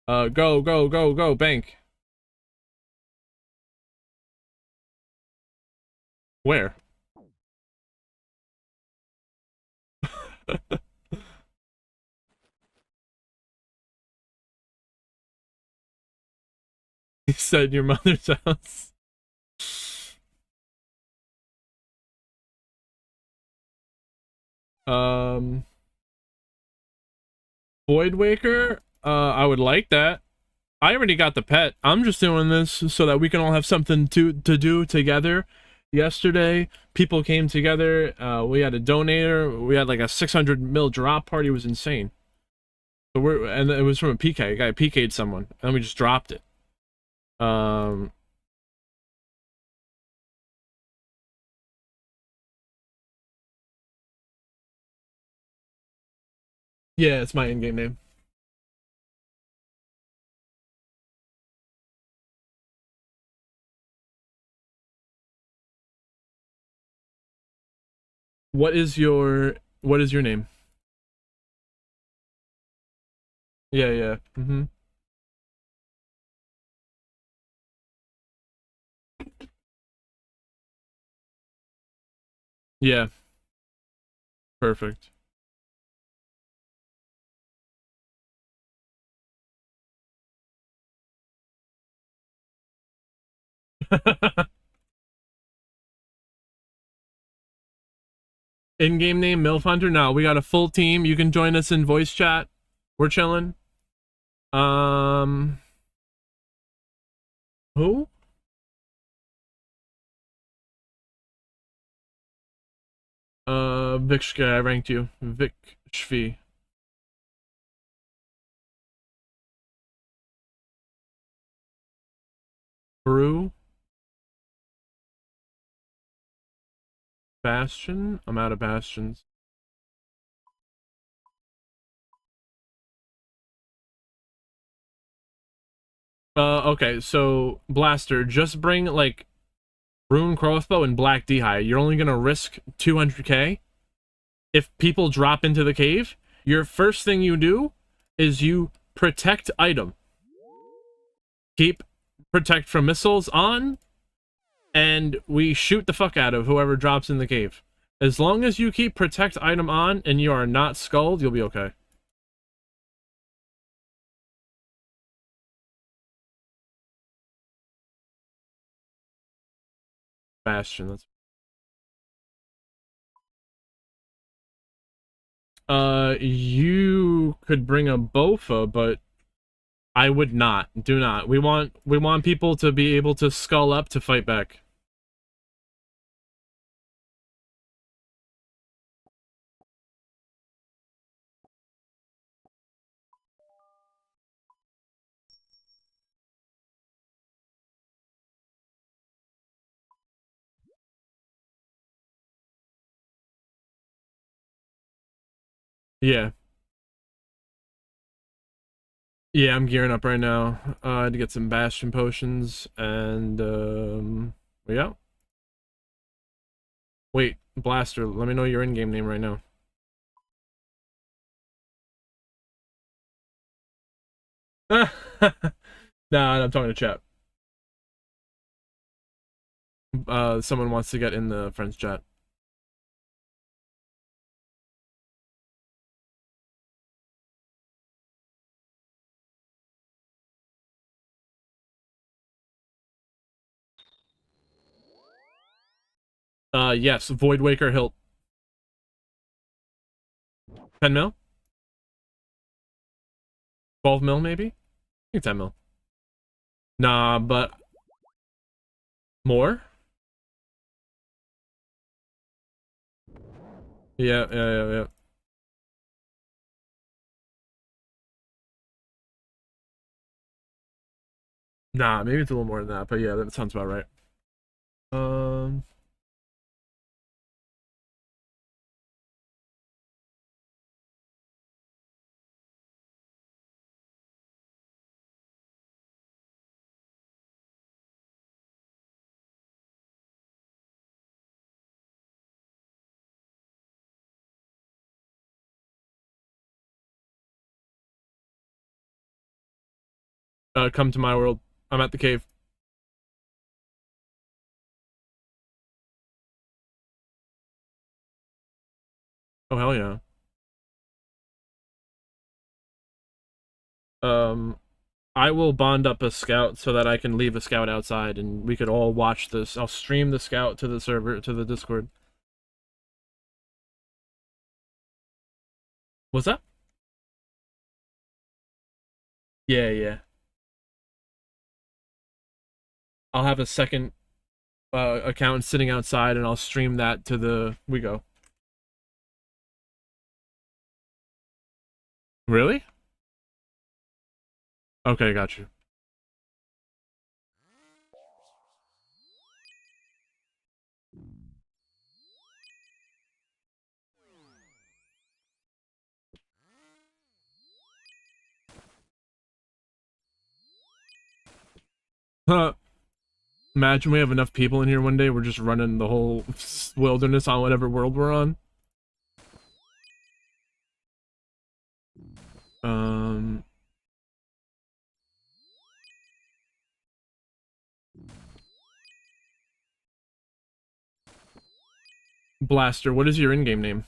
Go, bank. Where? He said your mother's house. Void Waker? I would like that. I already got the pet. I'm just doing this so that we can all have something to do together. Yesterday, people came together. We had a donator. We had like a 600 mil drop party. It was insane. So and it was from a PK. A guy PK'd someone, and we just dropped it. Yeah, it's my in-game name. What is your name? Yeah. Mm-hmm. Yeah. Perfect. In-game name, MILF Hunter? No, we got a full team. You can join us in voice chat. We're chilling. Who? Vikshka, I ranked you. Vik Shvi. Brew. Bastion? I'm out of bastions. Okay, so Blaster, just bring like Rune Crossbow and Black D'Hide. You're only gonna risk 200k. If people drop into the cave, your first thing you do is you protect item. Keep protect from missiles on, and we shoot the fuck out of whoever drops in the cave. As long as you keep protect item on and you are not skulled, you'll be okay. Bastion, that's... You could bring a Bofa, but I would not. Do not. We want people to be able to skull up to fight back. Yeah. Yeah, I'm gearing up right now to get some Bastion potions, and yeah. Wait, Blaster, let me know your in-game name right now. Nah, I'm talking to chat. Someone wants to get in the friends chat. Yes, Void Waker Hilt. 10 mil? 12 mil, maybe? I think 10 mil. Nah, but... More? Yeah. Nah, maybe it's a little more than that, but yeah, that sounds about right. Come to my world. I'm at the cave. Oh, hell yeah. I will bond up a scout so that I can leave a scout outside and we could all watch this. I'll stream the scout to the server, to the Discord. What's that? Yeah. I'll have a second account sitting outside and I'll stream that to the WeGo. Really? Okay, got you. Huh. Imagine we have enough people in here one day, we're just running the whole wilderness on whatever world we're on. Blaster, what is your in-game name?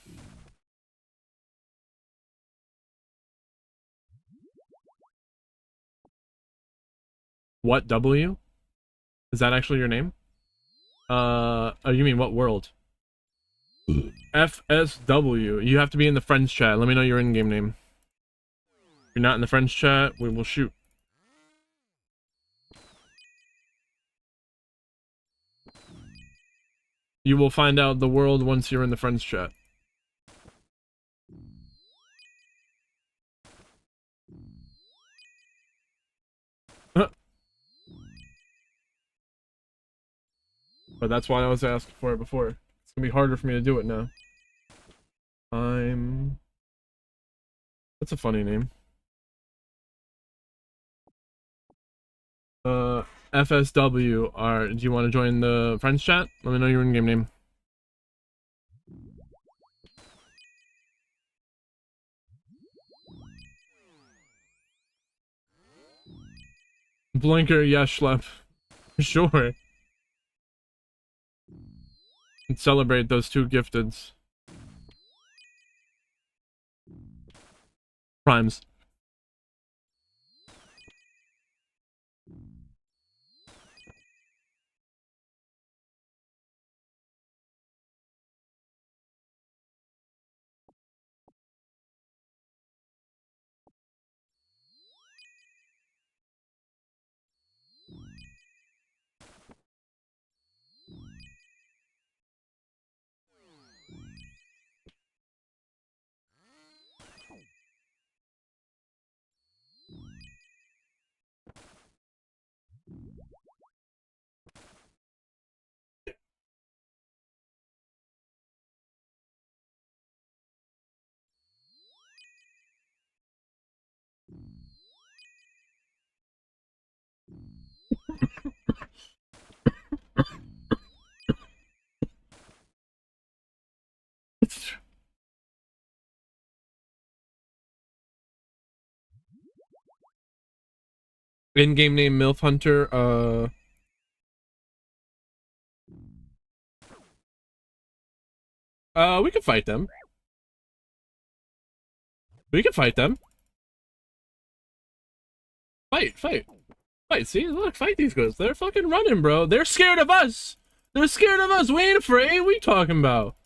What W? Is that actually your name? Oh, you mean what world? FSW. You have to be in the friends chat. Let me know your in-game name. If you're not in the friends chat, we will shoot. You will find out the world once you're in the friends chat. But that's why I was asking for it before. It's gonna be harder for me to do it now. That's a funny name. FSW. Do you want to join the friends chat? Let me know your in-game name. Blinker, yes, Schlep. Sure. And celebrate those two gifteds. Primes. In-game name MILF Hunter. We can fight them. We can fight them. Fight. See, look, fight these guys. They're fucking running, bro. They're scared of us. They're scared of us. We ain't afraid. What are you talking about?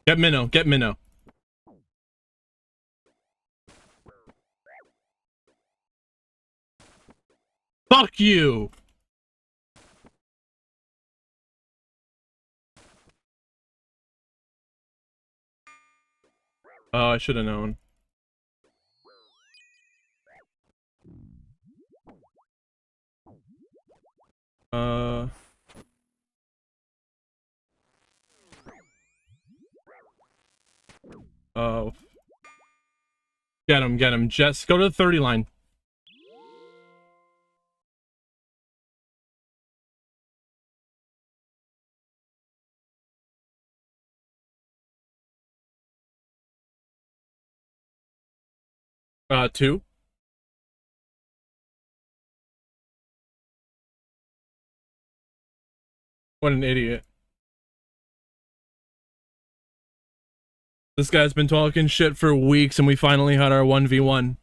Get Minnow. Get Minnow. Fuck you. Oh, I should have known. Oh. Get him. Jess, go to the 30 line. Two. What an idiot. This guy's been talking shit for weeks and we finally had our 1v1.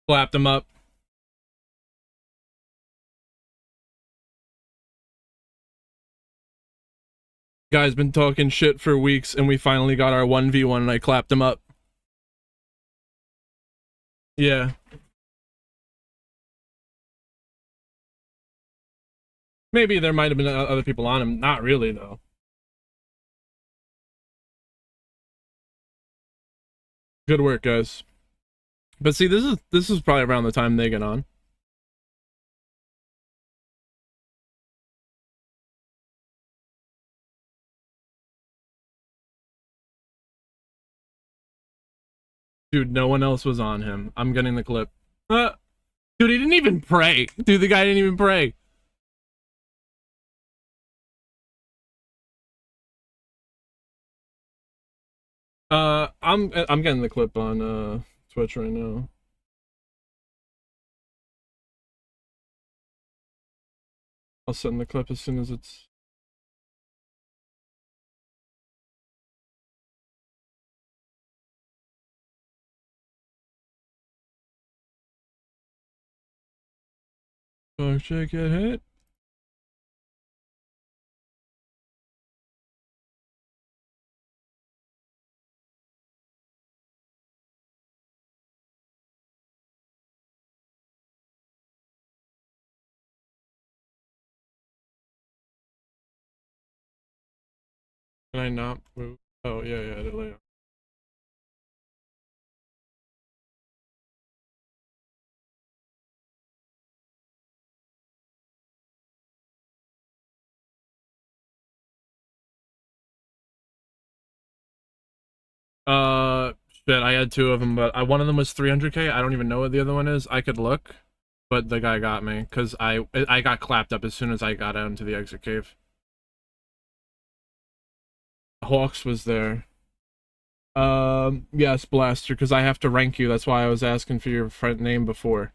Clapped him up. Guy's been talking shit for weeks and we finally got our 1v1 and I clapped him up. Yeah. Maybe there might have been other people on him. Not really, though. Good work, guys. But see, this is probably around the time they get on. Dude, no one else was on him. I'm getting the clip. Dude, he didn't even pray. Dude, the guy didn't even pray. I'm getting the clip on Twitch right now. I'll send the clip as soon as it's... Oh, shit, get hit. Can I not move? Oh, yeah, delay. Shit, I had two of them, but one of them was 300k. I don't even know what the other one is. I could look, but the guy got me, because I got clapped up as soon as I got out into the exit cave. Hawks was there. Yes, Blaster, because I have to rank you. That's why I was asking for your friend name before.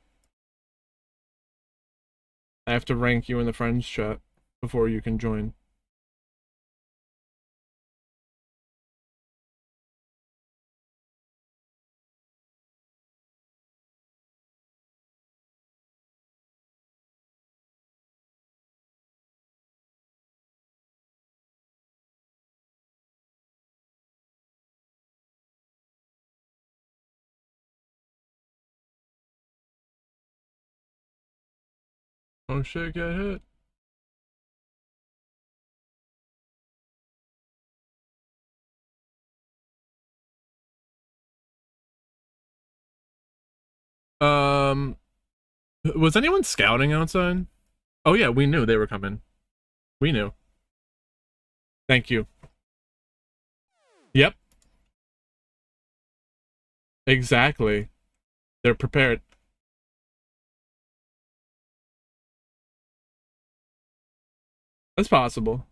I have to rank you in the friends chat before you can join. Oh shit, get hit. Was anyone scouting outside? Oh yeah, we knew they were coming. We knew. Thank you. Yep. Exactly. They're prepared. That's possible.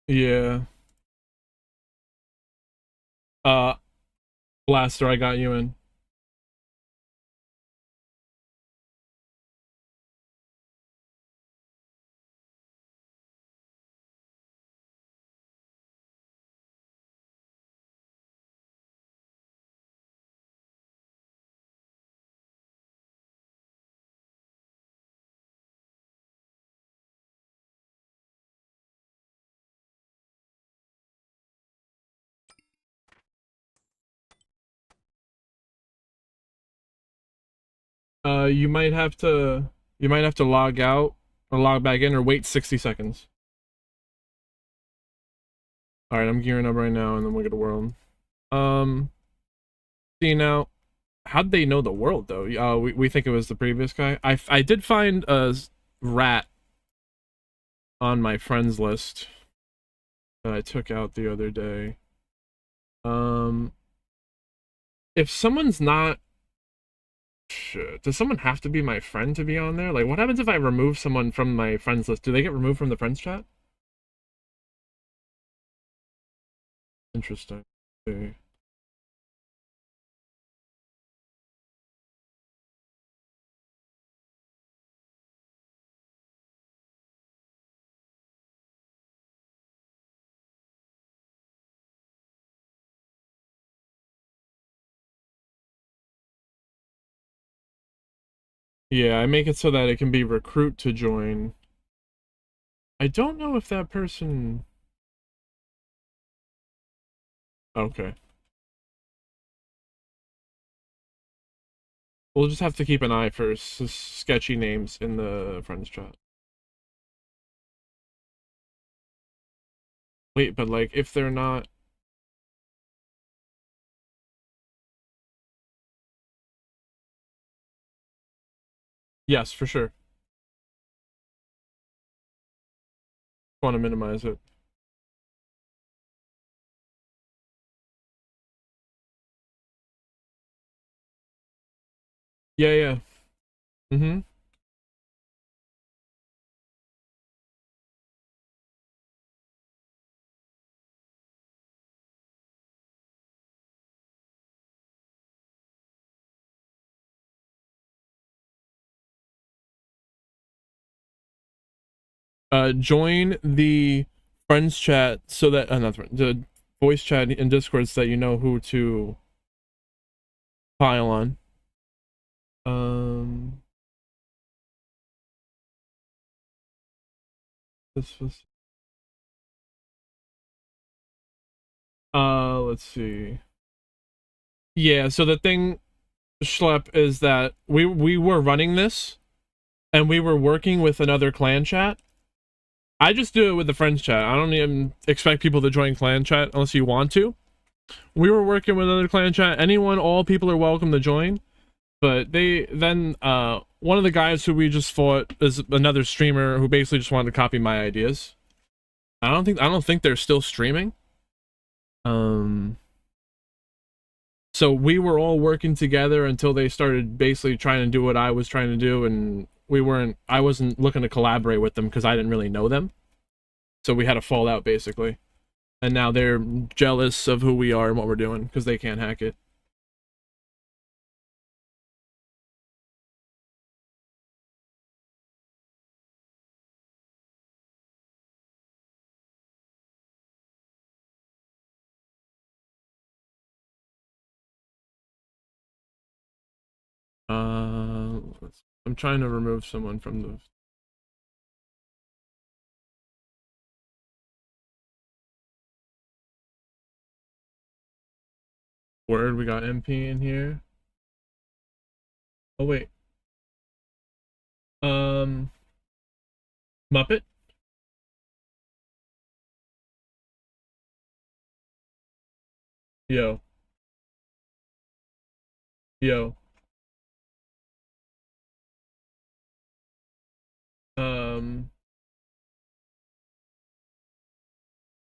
Yeah. Uh, Blaster, I got you in. You might have to log out or log back in or wait 60 seconds. All right, I'm gearing up right now, and then we'll get a world. See now, how'd they know the world though? We think it was the previous guy. I did find a rat on my friends list that I took out the other day. If someone's not, shit, does someone have to be my friend to be on there? Like, what happens if I remove someone from my friends list? Do they get removed from the friends chat? Interesting. Okay. Yeah, I make it so that it can be recruit to join. I don't know if that person... Okay. We'll just have to keep an eye for sketchy names in the friends chat. Wait, but like, if they're not... Yes, for sure. Want to minimize it. Yeah, yeah. Mm-hmm. Join the friends chat so that not the voice chat in Discord so that you know who to pile on. This was let's see. Yeah, so the thing, Schlep, is that we were running this and we were working with another clan chat. I just do it with the friends chat. I don't even expect people to join clan chat unless you want to. We were working with another clan chat. Anyone, all people are welcome to join. But they then one of the guys who we just fought is another streamer who basically just wanted to copy my ideas. I don't think they're still streaming. So we were all working together until they started basically trying to do what I was trying to do, and I wasn't looking to collaborate with them because I didn't really know them. So we had a fallout basically. And now they're jealous of who we are and what we're doing because they can't hack it. I'm trying to remove someone from the Word, we got MP in here. Oh wait. Muppet? Yo. Yo.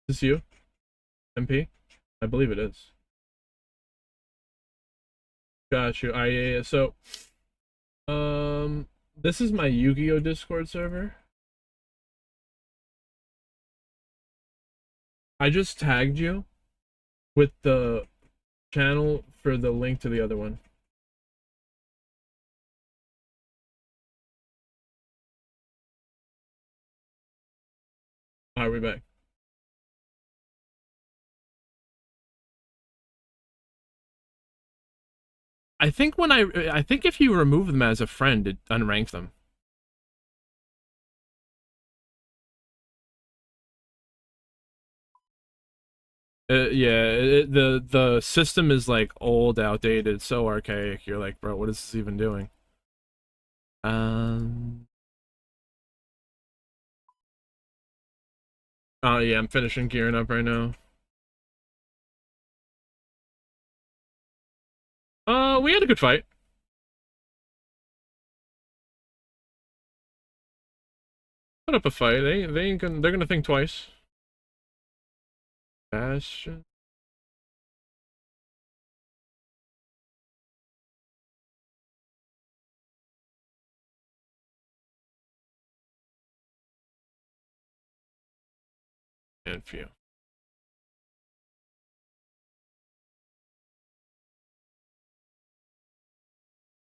Is this you? MP? I believe it is. Got you. Yeah. So, this is my Yu-Gi-Oh! Discord server. I just tagged you with the channel for the link to the other one. Alright, we back. I think I think if you remove them as a friend, it unranks them. Yeah, the system is like old, outdated, so archaic. You're like, bro, what is this even doing? Oh yeah, I'm finishing gearing up right now. We had a good fight. Put up a fight. They're gonna think twice. Bastion. And few.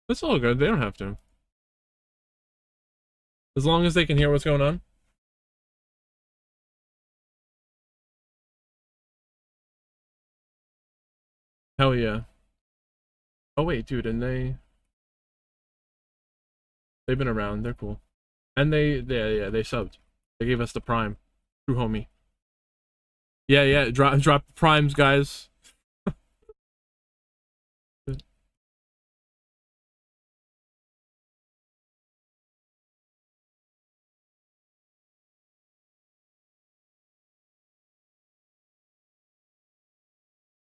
It's all good. They don't have to. As long as they can hear what's going on. Hell yeah. Oh wait, dude, and they've been around. They're cool. And they subbed. They gave us the prime. True homie. Yeah, drop primes, guys.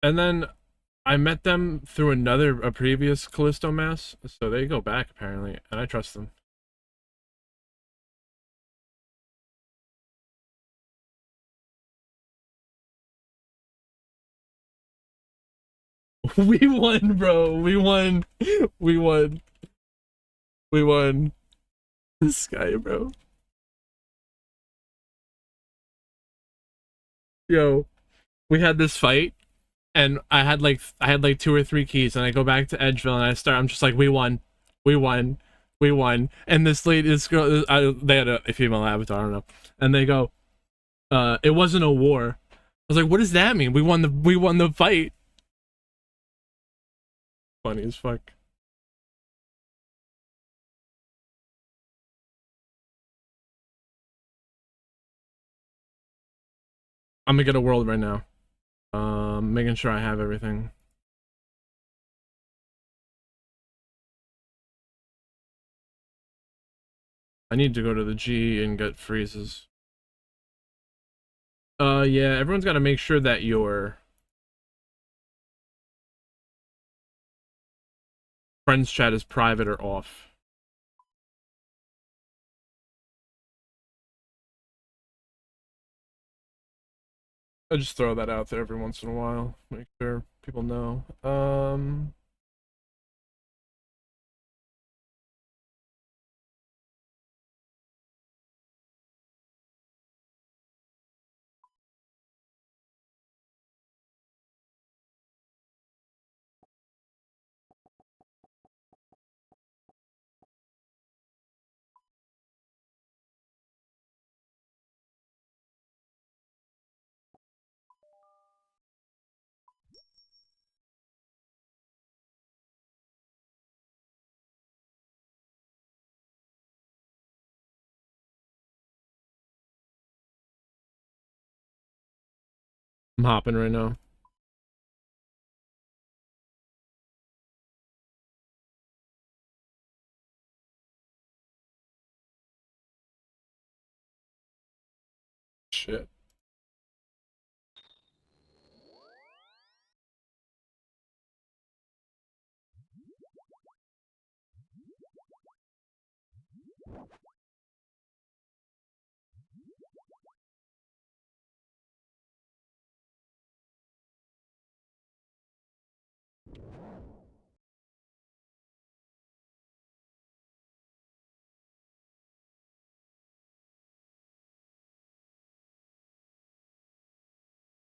And then I met them through a previous Callisto mass, so they go back apparently, and I trust them. We won, bro. We won. We won. We won. This guy, bro. Yo, we had this fight, and I had like 2 or 3 keys, and I go back to Edgeville, and I'm just like, we won, we won, we won. And this girl, they had a female avatar, I don't know, and they go, it wasn't a war. I was like, what does that mean? We won the fight. Funny as fuck. I'm gonna get a world right now. Making sure I have everything. I need to go to the G and get freezes. Yeah, everyone's got to make sure that your friends chat is private or off. I just throw that out there every once in a while, make sure people know. I'm hopping right now. shit.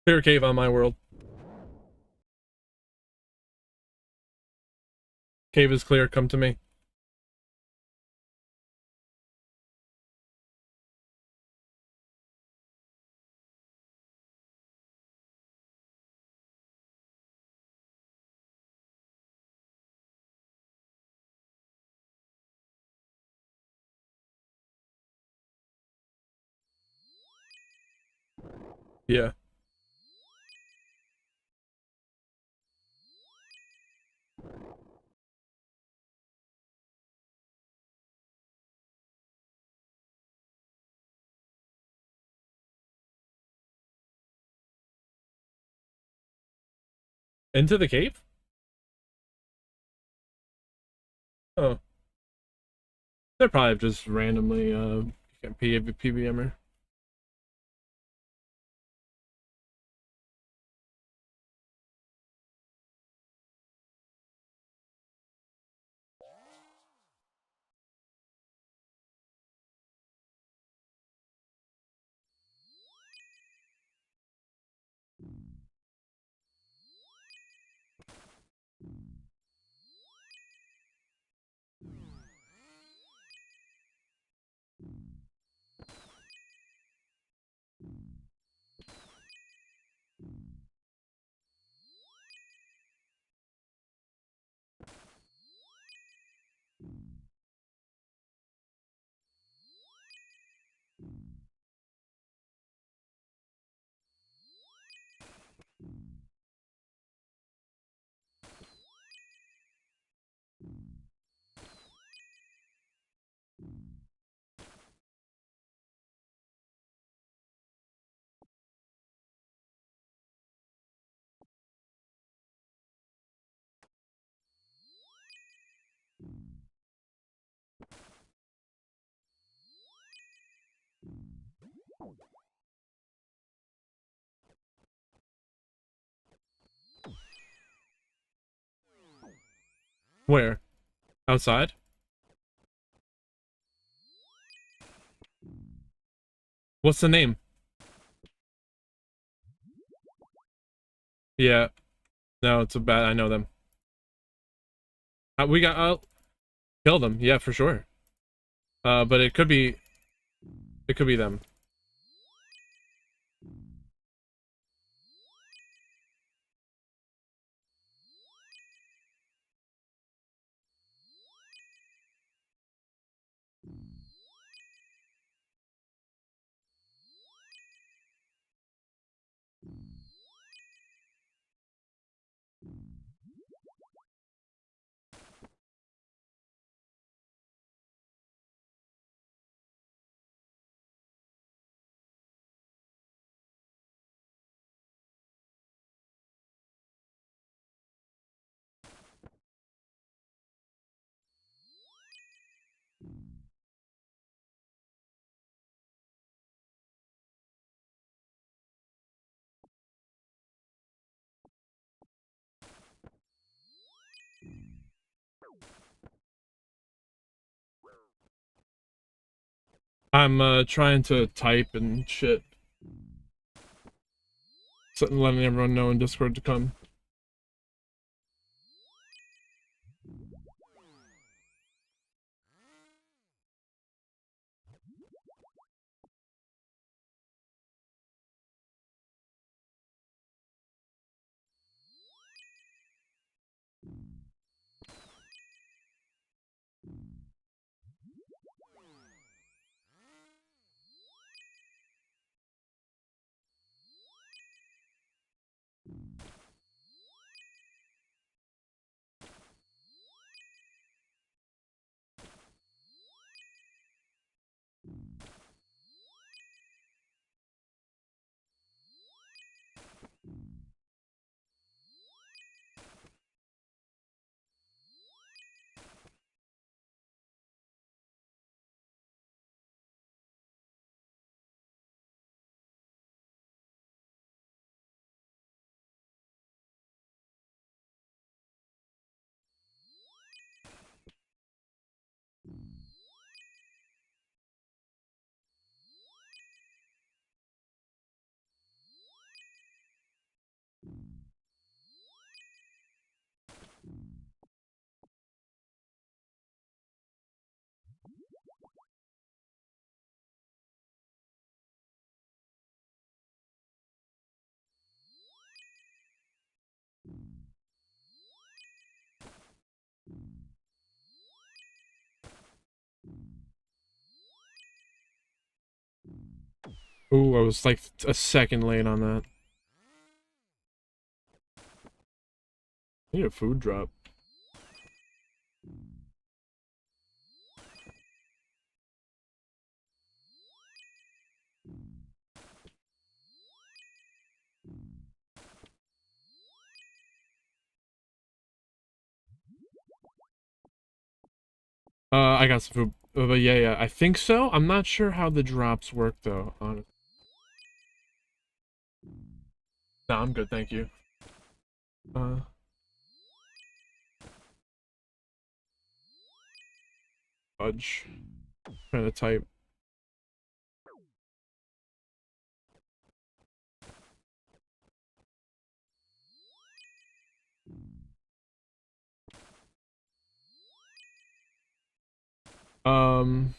Clear cave on my world. Cave is clear, come to me. Yeah. Into the cave? Oh. They're probably just randomly PBMer. Where? Outside? What's the name? Yeah. No, it's a bad. I know them. We got. I'll kill them. Yeah, for sure. But it could be. It could be them. I'm trying to type and shit. So letting everyone know in Discord to come. Ooh, I was like a second late on that. I need a food drop. I got some food, but yeah, I think so. I'm not sure how the drops work though, honestly. Nah, I'm good, thank you. Fudge. Trying to type. Um.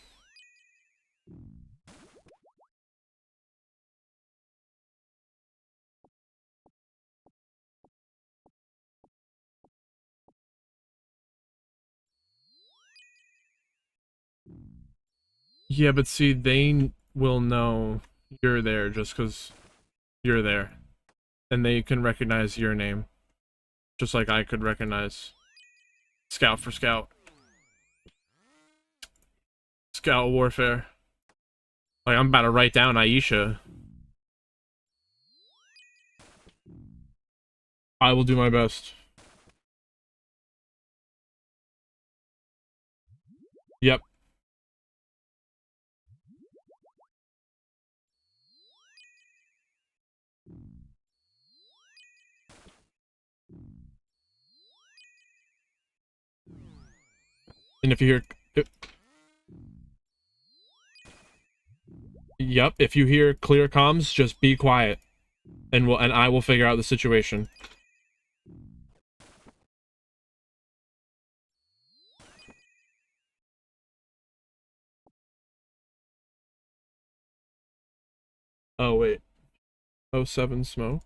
Yeah, but see, they will know you're there just because you're there. And they can recognize your name. Just like I could recognize Scout for Scout. Scout Warfare. Like, I'm about to write down Aisha. I will do my best. Yep. And if you hear... Yep, if you hear clear comms, just be quiet. And I will figure out the situation. Oh, wait. 07 smoke?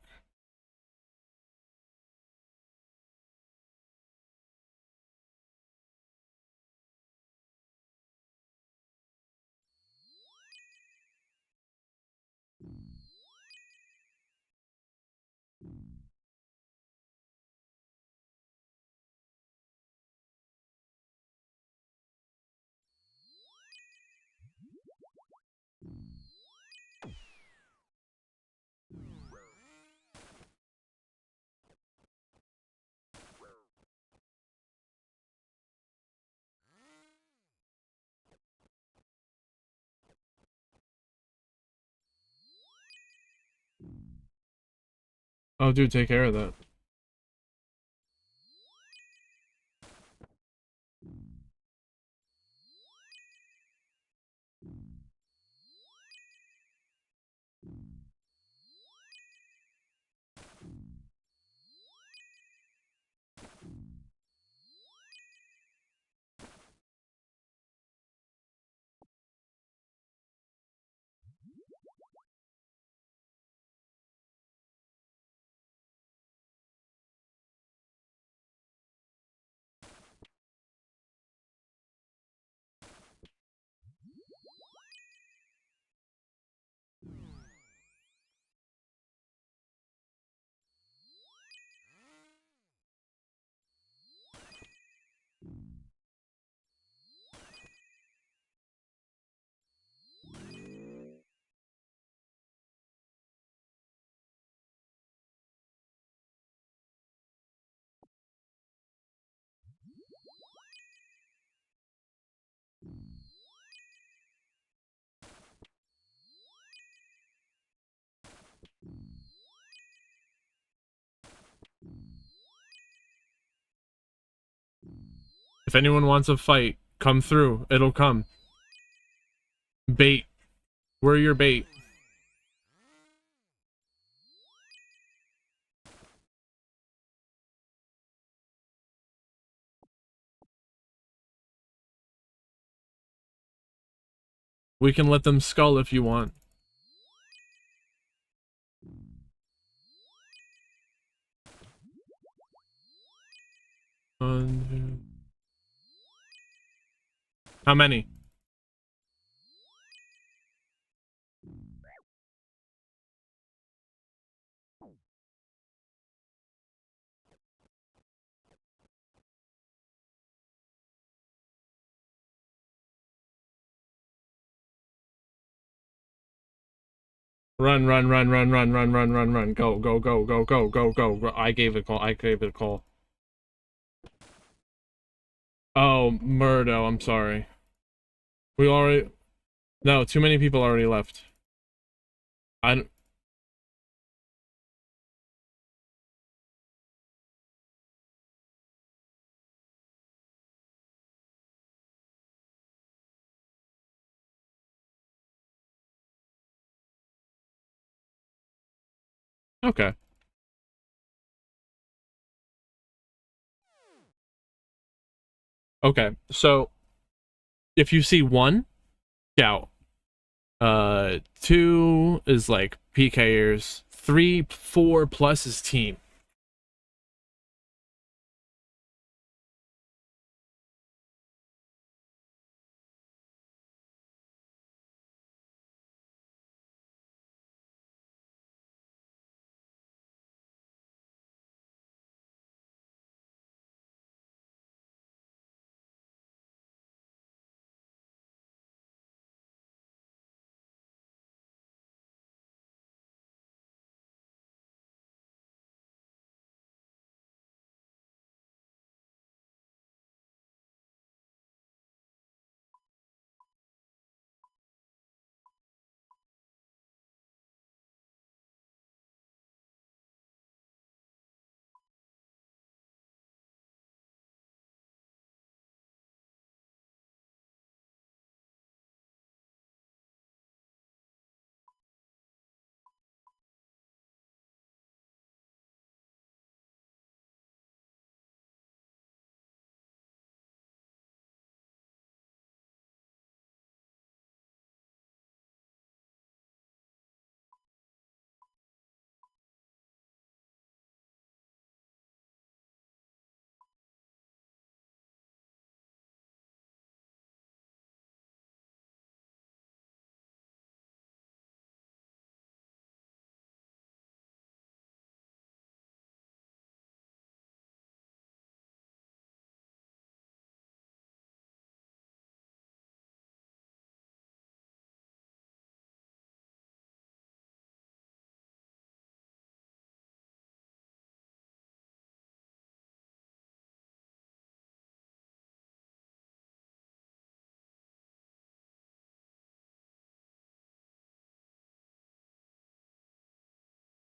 Oh, dude, take care of that. If anyone wants a fight, come through. It'll come. Bait. We're your bait. We can let them skull if you want. How many? Run, run, run, run, run, run, run, run, run. Go, go, go, go, go, go, go. I gave it a call. I gave it a call. Oh, Murdo, I'm sorry. We already... No, too many people already left. I... Okay. Okay, so if you see one, scout. 2 is like PKers. 3, 4 plus is team.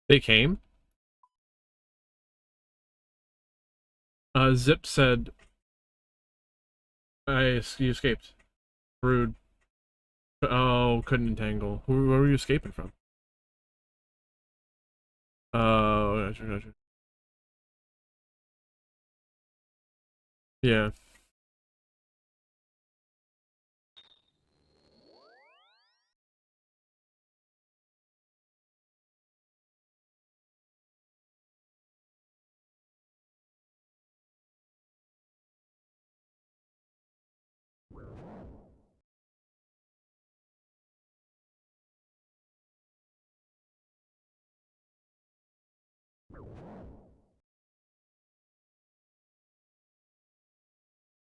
They came. Zip said, you escaped. Rude. Oh, couldn't entangle. Where were you escaping from? Oh, gotcha, gotcha. Yeah.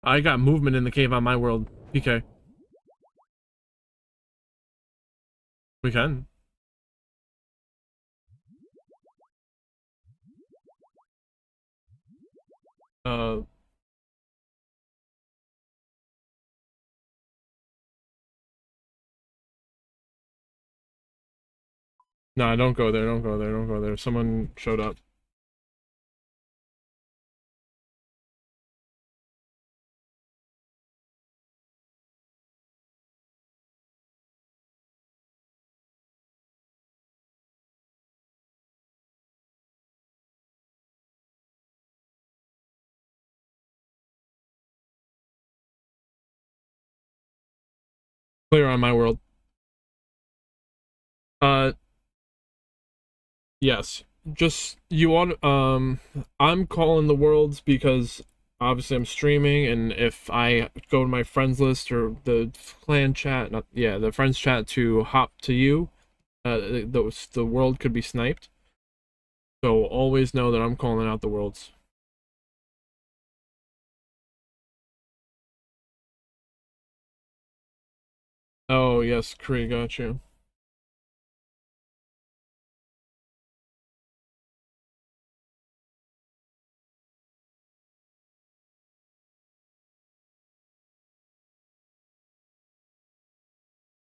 I got movement in the cave on my world. PK. We can. Uh... No, don't go there, don't go there, don't go there. Someone showed up. Clear on my world. Yes. Just, you want, I'm calling the worlds because obviously I'm streaming, and if I go to my friends list or the clan chat, not, yeah, the friends chat to hop to you, the world could be sniped. So always know that I'm calling out the worlds. Oh, yes, Kree, got you.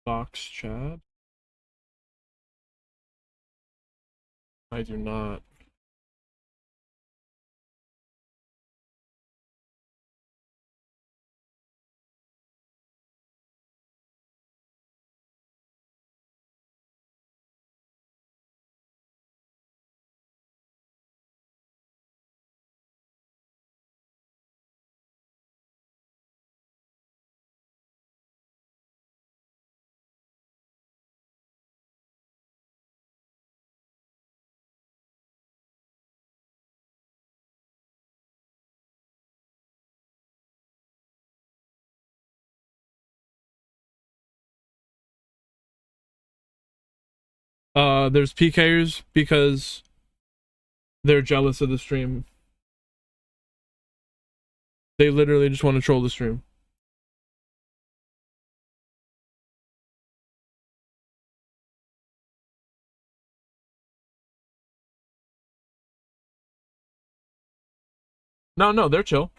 Box chat. I do not. There's PKers because they're jealous of the stream. They literally just want to troll the stream. No, they're chill.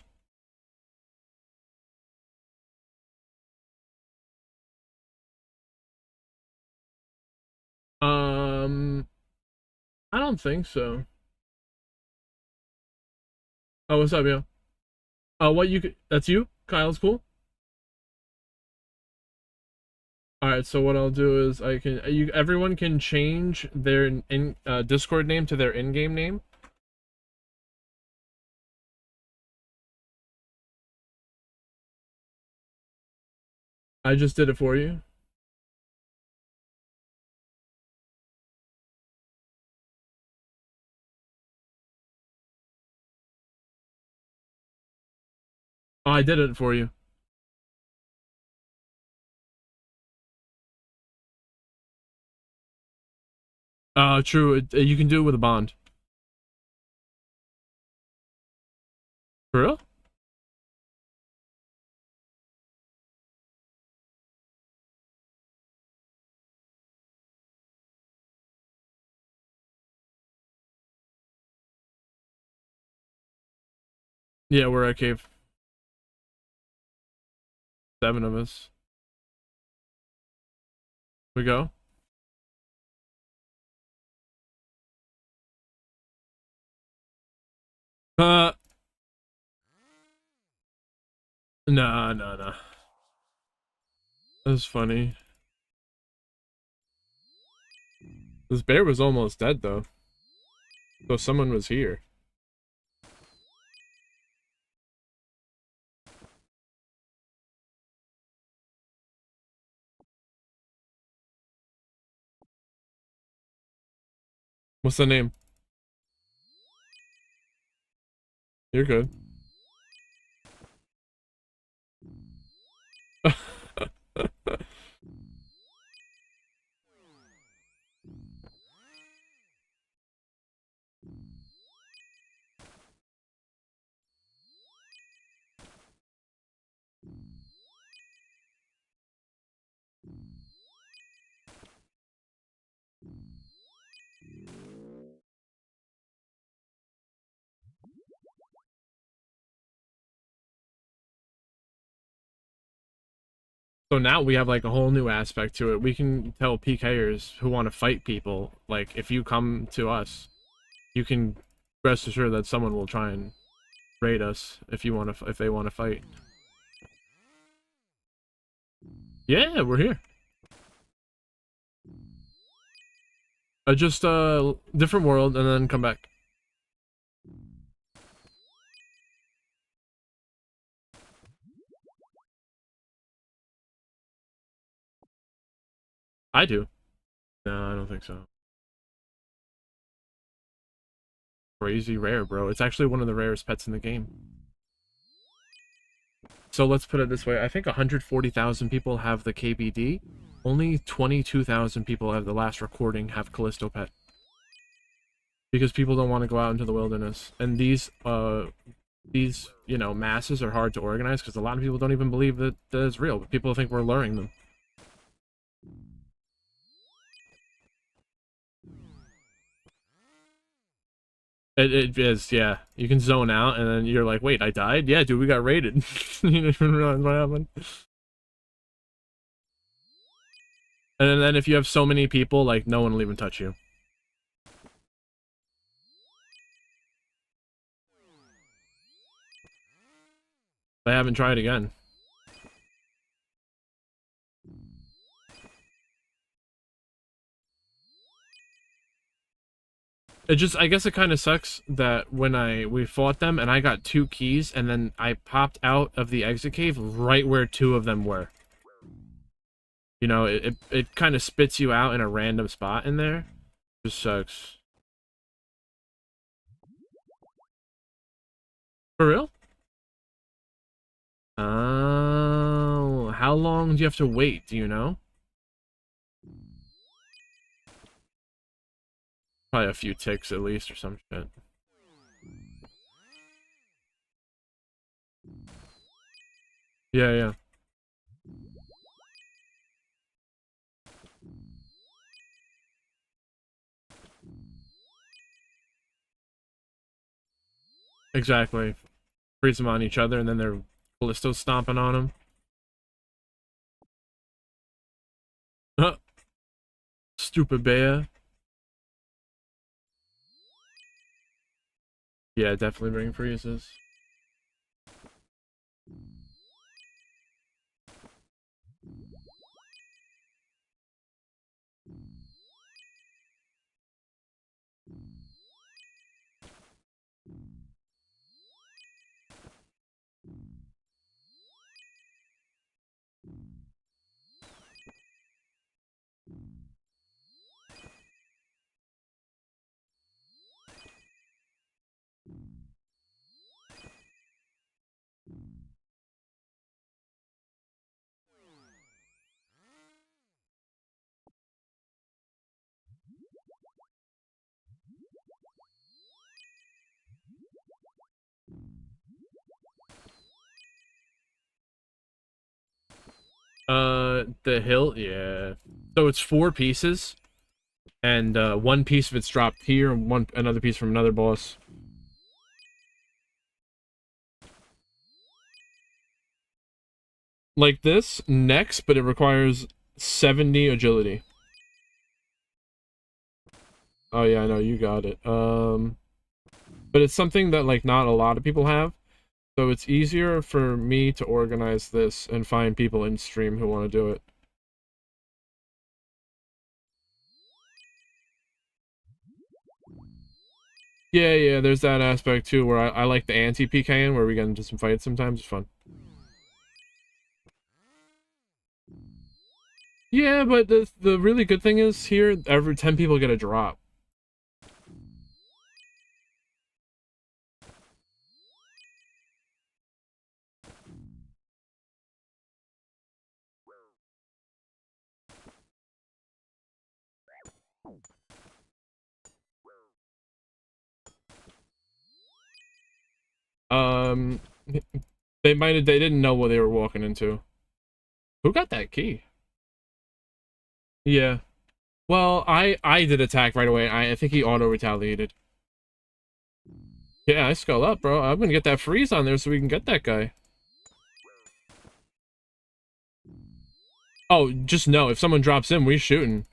I don't think so. Oh, what's up, yo? What you could, that's you? Kyle's cool? Alright, so what I'll do is everyone can change their Discord name to their in-game name. I just did it for you. Oh, I did it for you. True. You can do it with a bond. For real? Yeah, we're at cave. 7 of us. We go. No. That's funny. This bear was almost dead, though. So someone was here. What's the name? You're good. So now we have like a whole new aspect to it. We can tell PKers who want to fight people, like, if you come to us, you can rest assured that someone will try and raid us if they want to fight. Yeah, we're here. Just different world and then come back. I do. No, I don't think so. Crazy rare, bro. It's actually one of the rarest pets in the game. So let's put it this way. I think 140,000 people have the KBD. Only 22,000 people have the last recording have Callisto pet. Because people don't want to go out into the wilderness. And these, you know, masses are hard to organize because a lot of people don't even believe that it's real. But people think we're luring them. It is, yeah. You can zone out, and then you're like, wait, I died? Yeah, dude, we got raided. You didn't even realize what happened. And then if you have so many people, like, no one will even touch you. I haven't tried again. It just, I guess it kind of sucks that when we fought them and I got 2 keys and then I popped out of the exit cave right where 2 of them were. You know, it kind of spits you out in a random spot in there. Just sucks. For real? Oh, how long do you have to wait? Do you know? Probably a few ticks at least or some shit. Yeah, yeah. Exactly. Freeze them on each other and then they're Callisto stomping on them. Huh. Stupid bear. Yeah, definitely bring freezes. The hill, yeah. So it's 4 pieces, and 1 piece of it's dropped here, and another piece from another boss. Like this, next, but it requires 70 agility. Oh yeah, I know, you got it. But it's something that, like, not a lot of people have, so it's easier for me to organize this and find people in stream who want to do it. Yeah, yeah, there's that aspect too, where I like the anti-PKing, where we get into some fights sometimes. It's fun. Yeah, but the really good thing is here, every 10 people get a drop. Um, they didn't know what they were walking into. Who got that key? Yeah. Well, I did attack right away. I think he auto-retaliated. Yeah, I skull up, bro. I'm gonna get that freeze on there so we can get that guy. Oh, just know, if someone drops in, we're shooting.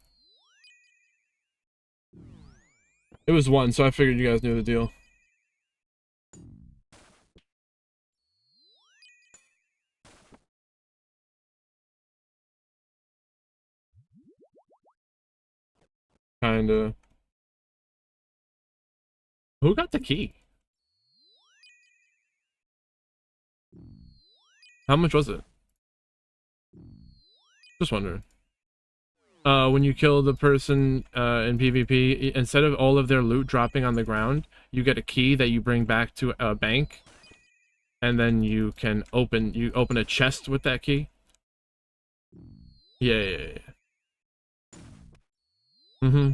It was 1, so I figured you guys knew the deal. Kinda. Who got the key? How much was it? Just wondering. When you kill the person in PvP, instead of all of their loot dropping on the ground, you get a key that you bring back to a bank, and then you can open a chest with that key. Yeah, yeah, yeah. Mm-hmm.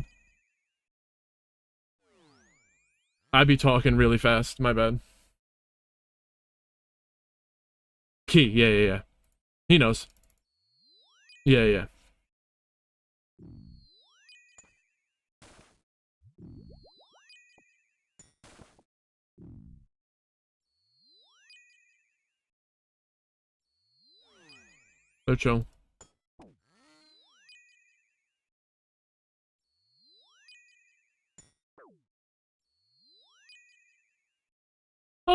I'd be talking really fast. My bad. Key. Yeah, yeah, yeah. He knows. Yeah, yeah. So chill.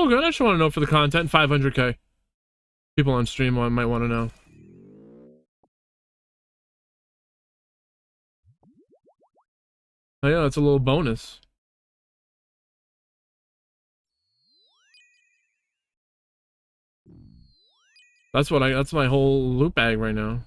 all good. I just want to know for the content. 500k. People on stream might want to know. Oh yeah, that's a little bonus. That's my whole loot bag right now.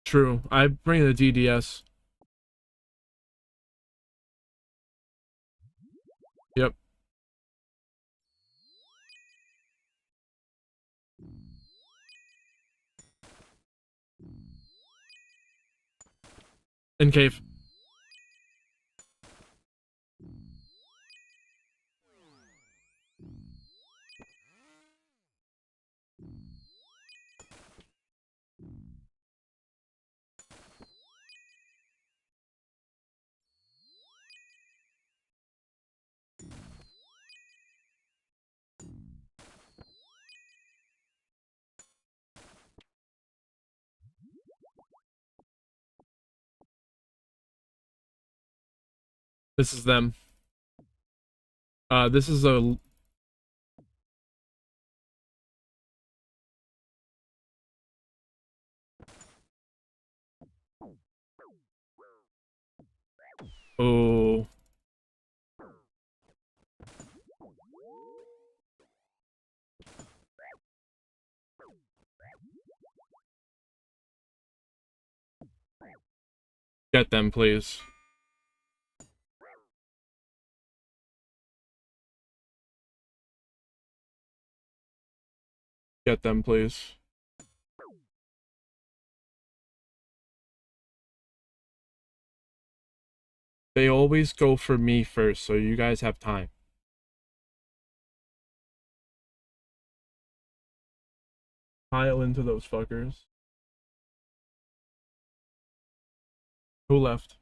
True. I bring the DDS. Yep. In cave. This is them. This is a... Oh. Get them, please. Get them, please. They always go for me first, so you guys have time. Pile into those fuckers. Who left?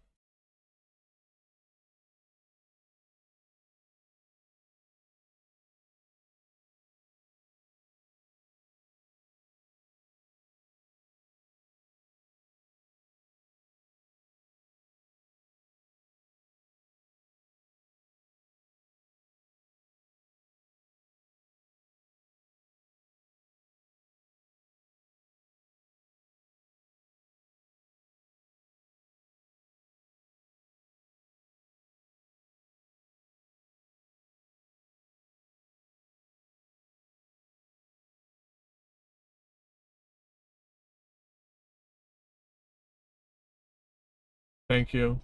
Thank you.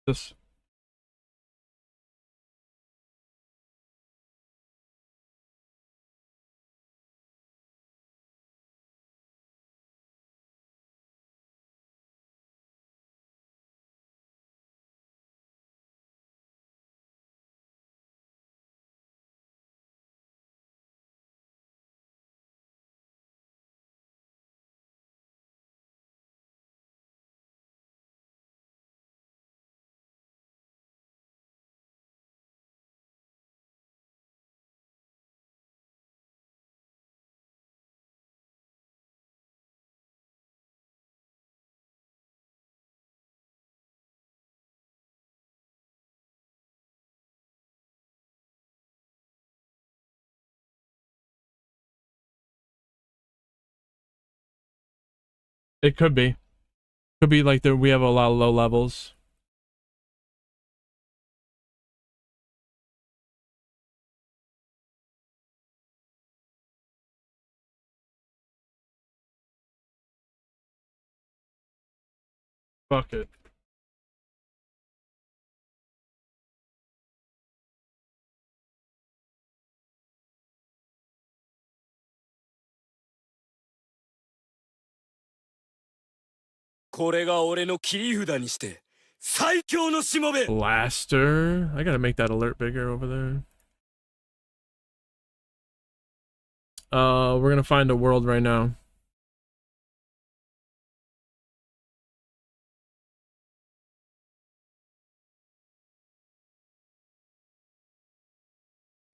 This... It could be. Could be like we have a lot of low levels. Fuck it. Blaster. I gotta make that alert bigger over there. We're gonna find a world right now.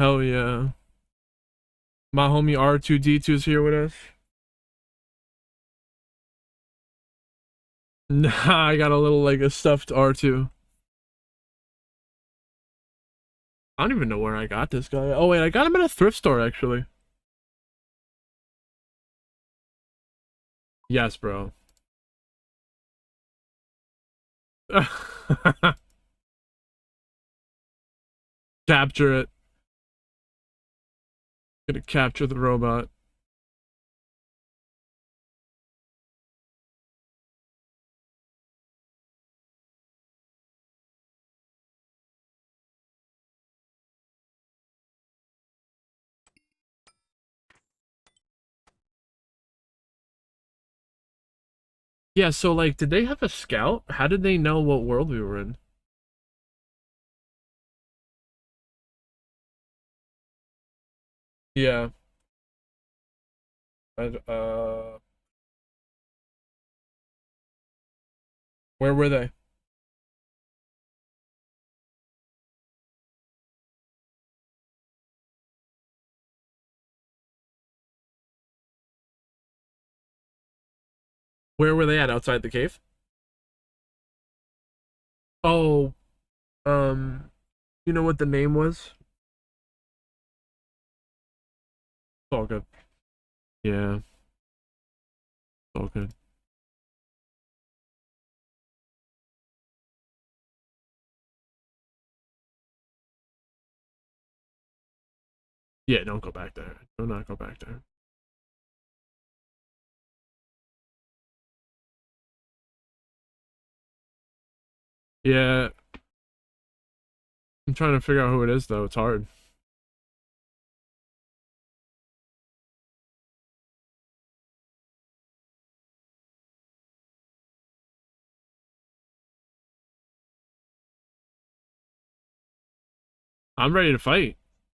Hell yeah. My homie R2D2's here with us. Nah, I got a little like a stuffed R2. I don't even know where I got this guy. Oh wait, I got him at a thrift store actually. Yes, bro. Capture it. Gonna capture the robot. Yeah, so like, did they have a scout? How did they know what world we were in? Yeah. Where were they? Where were they at? Outside the cave? Oh, you know what the name was? It's all good. Yeah, it's all good. Yeah, don't go back there. Do not go back there. Yeah, I'm trying to figure out who it is though. It's hard. I'm ready to fight.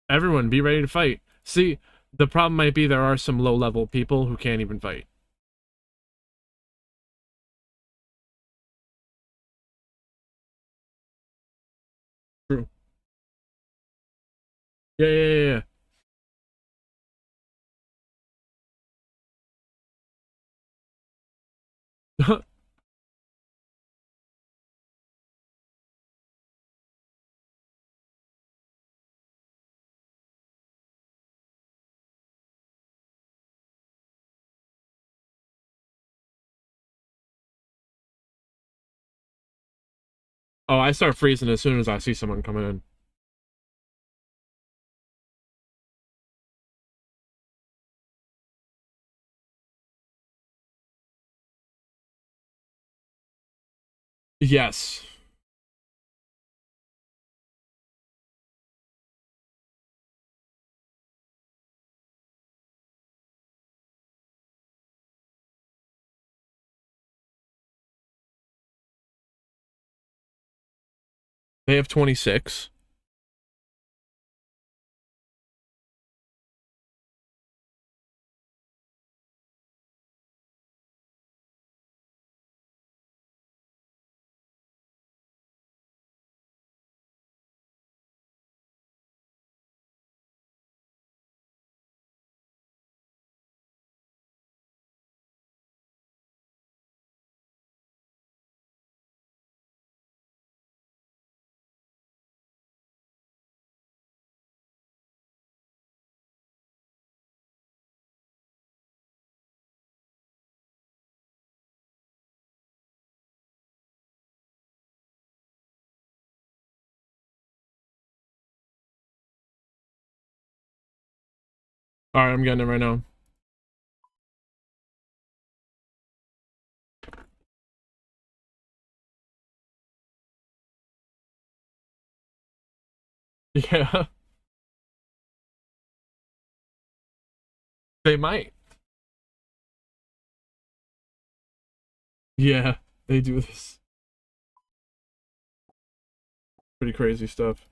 Everyone, be ready to fight. See, the problem might be there are some low-level people who can't even fight. True. Yeah, yeah, yeah. Oh, I start freezing as soon as I see someone coming in. Yes. They have 26. All right, I'm getting it right now. Yeah. They might. Yeah, they do this. Pretty crazy stuff.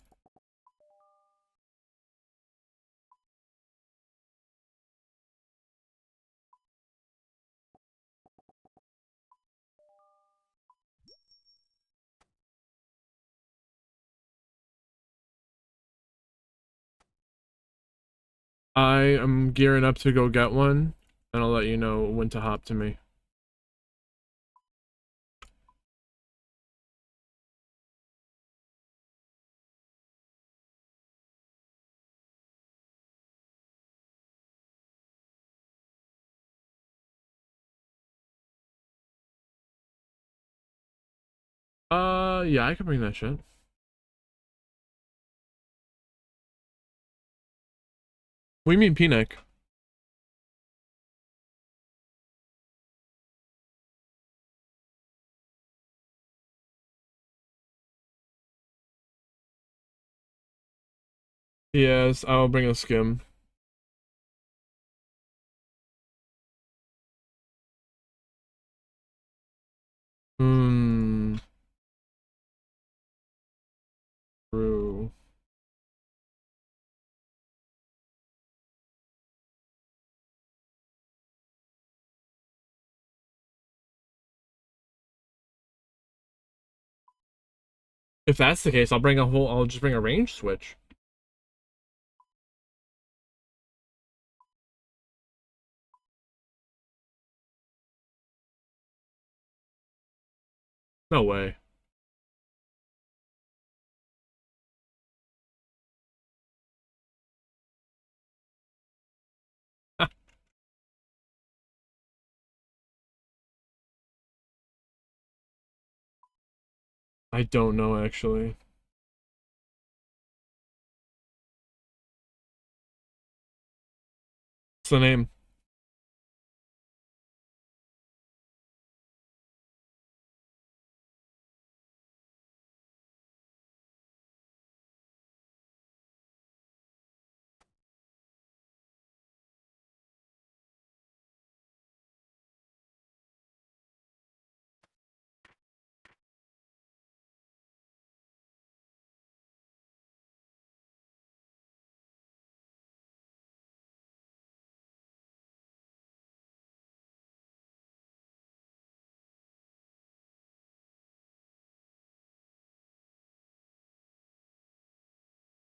I am gearing up to go get one, and I'll let you know when to hop to me. Yeah, I can bring that shit. What do you mean, P-neck? Yes, I'll bring a skim. Hmm. True. If that's the case, I'll just bring a range switch. No way. I don't know, actually. What's the name?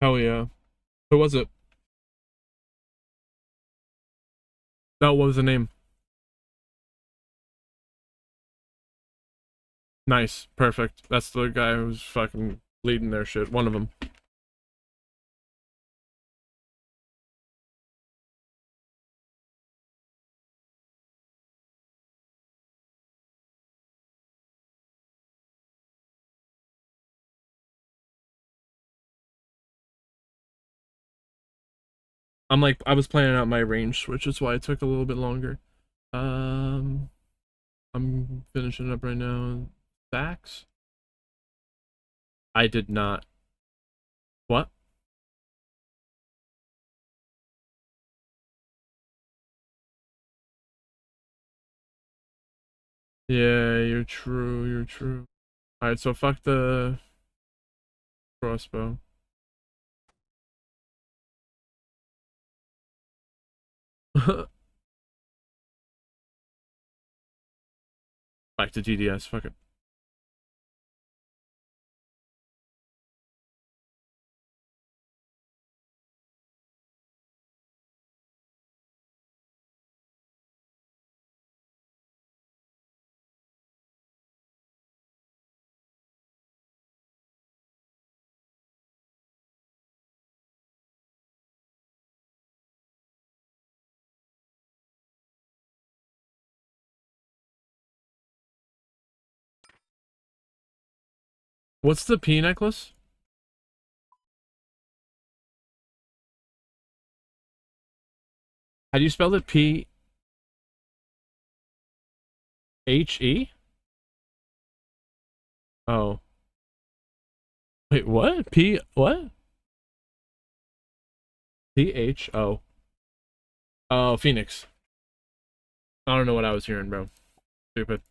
Hell yeah. Who was it? No, what was the name? Nice. Perfect. That's the guy who's fucking leading their shit. One of them. I was planning out my range, which is why it took a little bit longer. Um, I'm finishing up right now. Stacks? I did not. What? Yeah, you're true, you're true. Alright, so fuck the crossbow. Back to GDS, fuck it. What's the P necklace? How do you spell it? P H E? Oh. Wait, what? P what? P H O. Oh, Phoenix. I don't know what I was hearing, bro. Stupid.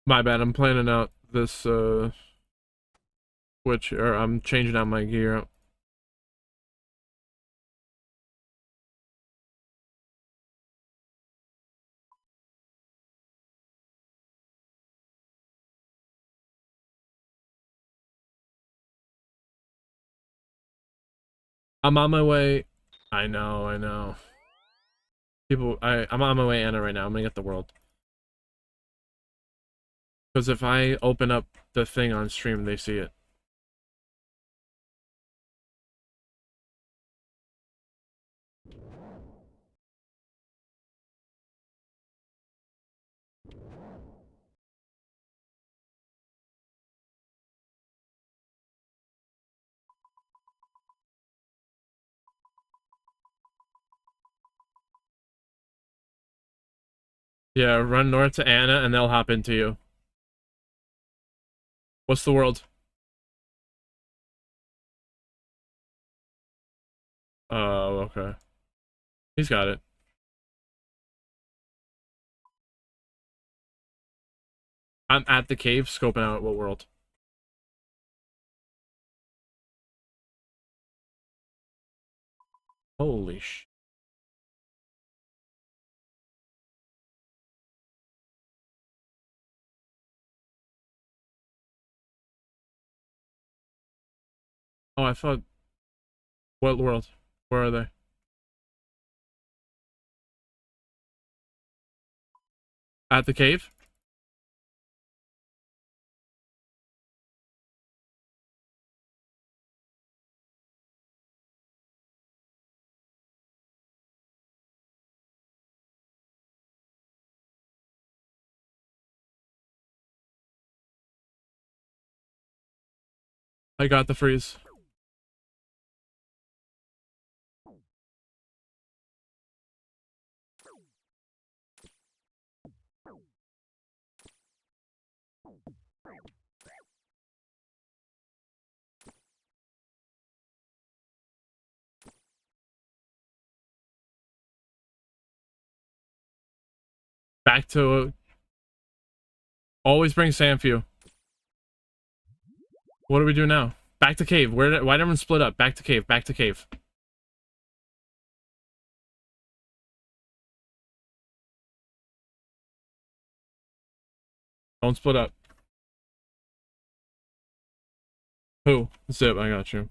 My bad. I'm planning out this switch, or I'm changing out my gear. I'm on my way. I know, I know. People, I'm on my way, Anna, right now. I'm gonna get the world. Because if I open up the thing on stream, they see it. Yeah, run north to Anna and they'll hop into you. What's the world? Oh, okay. He's got it. I'm at the cave scoping out what world. Holy sh. Oh, I thought. What world? Where are they? At the cave? I got the freeze. Back to... Always bring Samfu. What do we do now? Back to cave. Why did everyone split up? Back to cave. Back to cave. Don't split up. Who? Zip, I got you.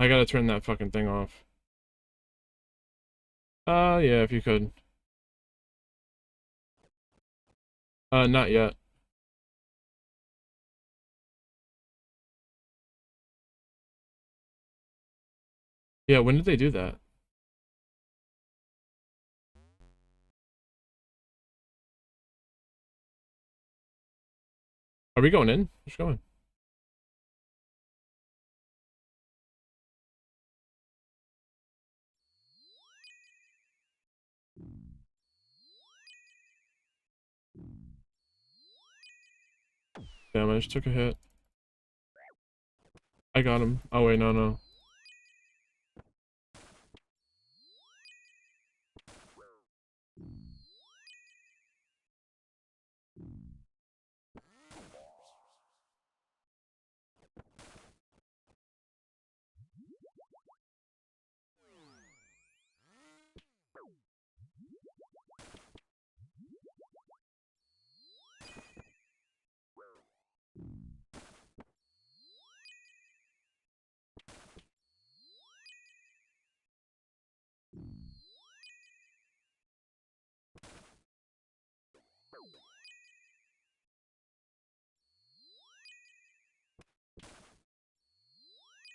I gotta turn that fucking thing off. Yeah, if you could. Not yet. Yeah, when did they do that? Are we going in? Let's go in. Damn, I just took a hit. I got him. Oh wait, no, no.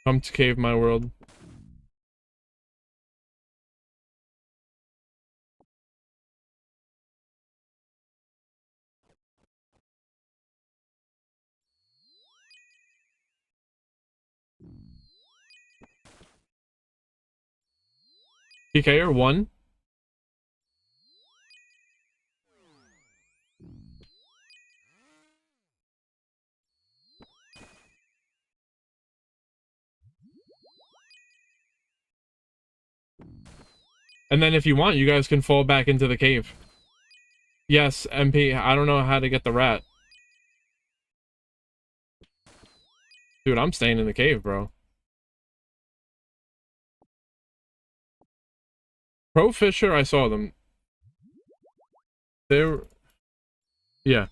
Come to cave my world. PK or one? And then if you want, you guys can fall back into the cave. Yes, MP, I don't know how to get the rat. Dude, I'm staying in the cave, bro. Pro Fisher, I saw them. They're... Yeah.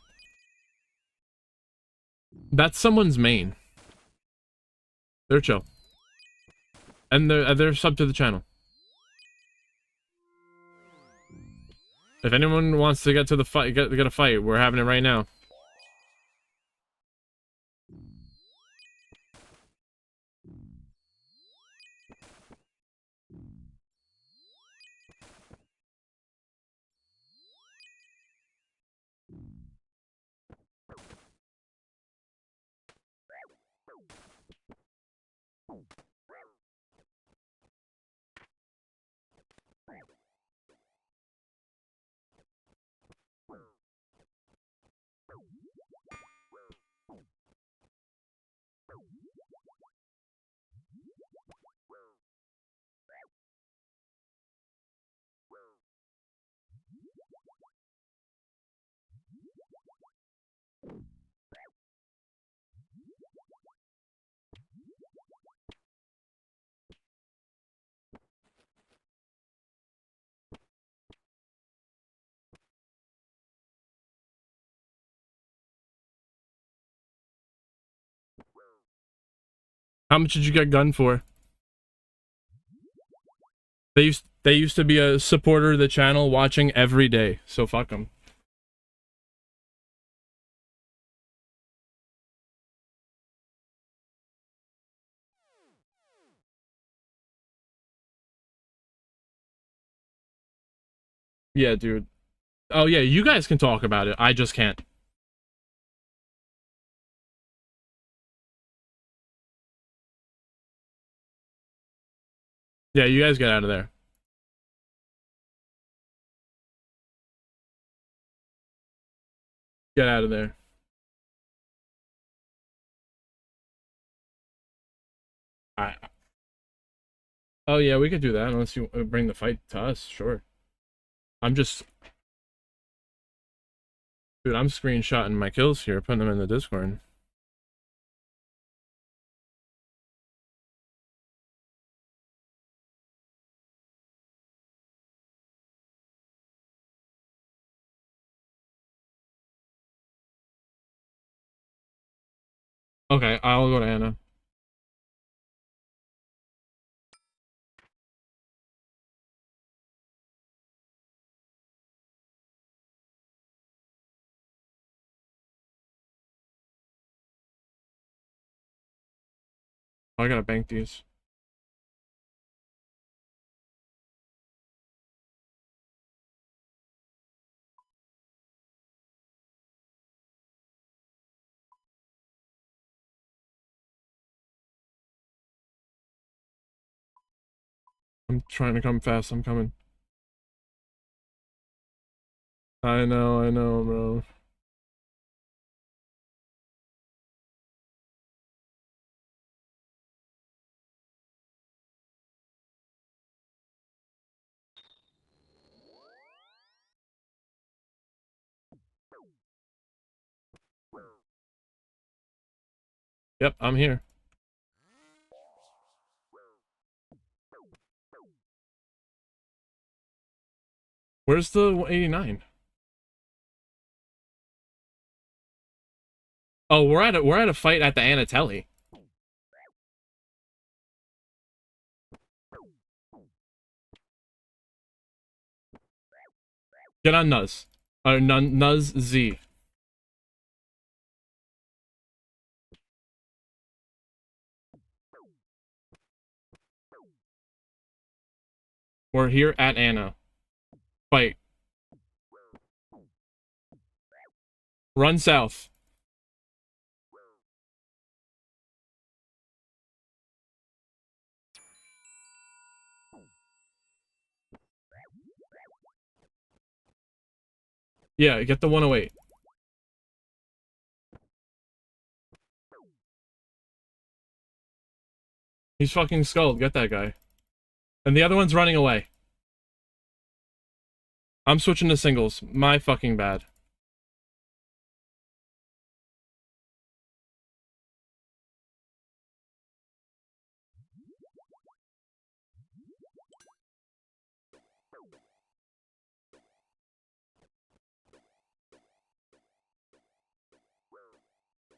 That's someone's main. They're chill. And they're sub to the channel. If anyone wants to get to the fight, get a fight, we're having it right now. How much did you get gunned for? They used to be a supporter of the channel watching every day, so fuck them. Yeah, dude. Oh yeah, you guys can talk about it. I just can't. Yeah, you guys get out of there. Get out of there. I. Oh yeah, we could do that unless you bring the fight to us. Sure. I'm just. Dude, I'm screenshotting my kills here, putting them in the Discord. Okay, I'll go to Anna. I gotta bank these. I'm trying to come fast. I'm coming. I know, bro. Yep, I'm here. Where's the 89? Oh, we're at a fight at the Anatelli. Get on Nuz. Nuz Z. We're here at Anna. Fight. Run south. Yeah, get the 108. He's fucking skulled. Get that guy. And the other one's running away. I'm switching to singles. My fucking bad.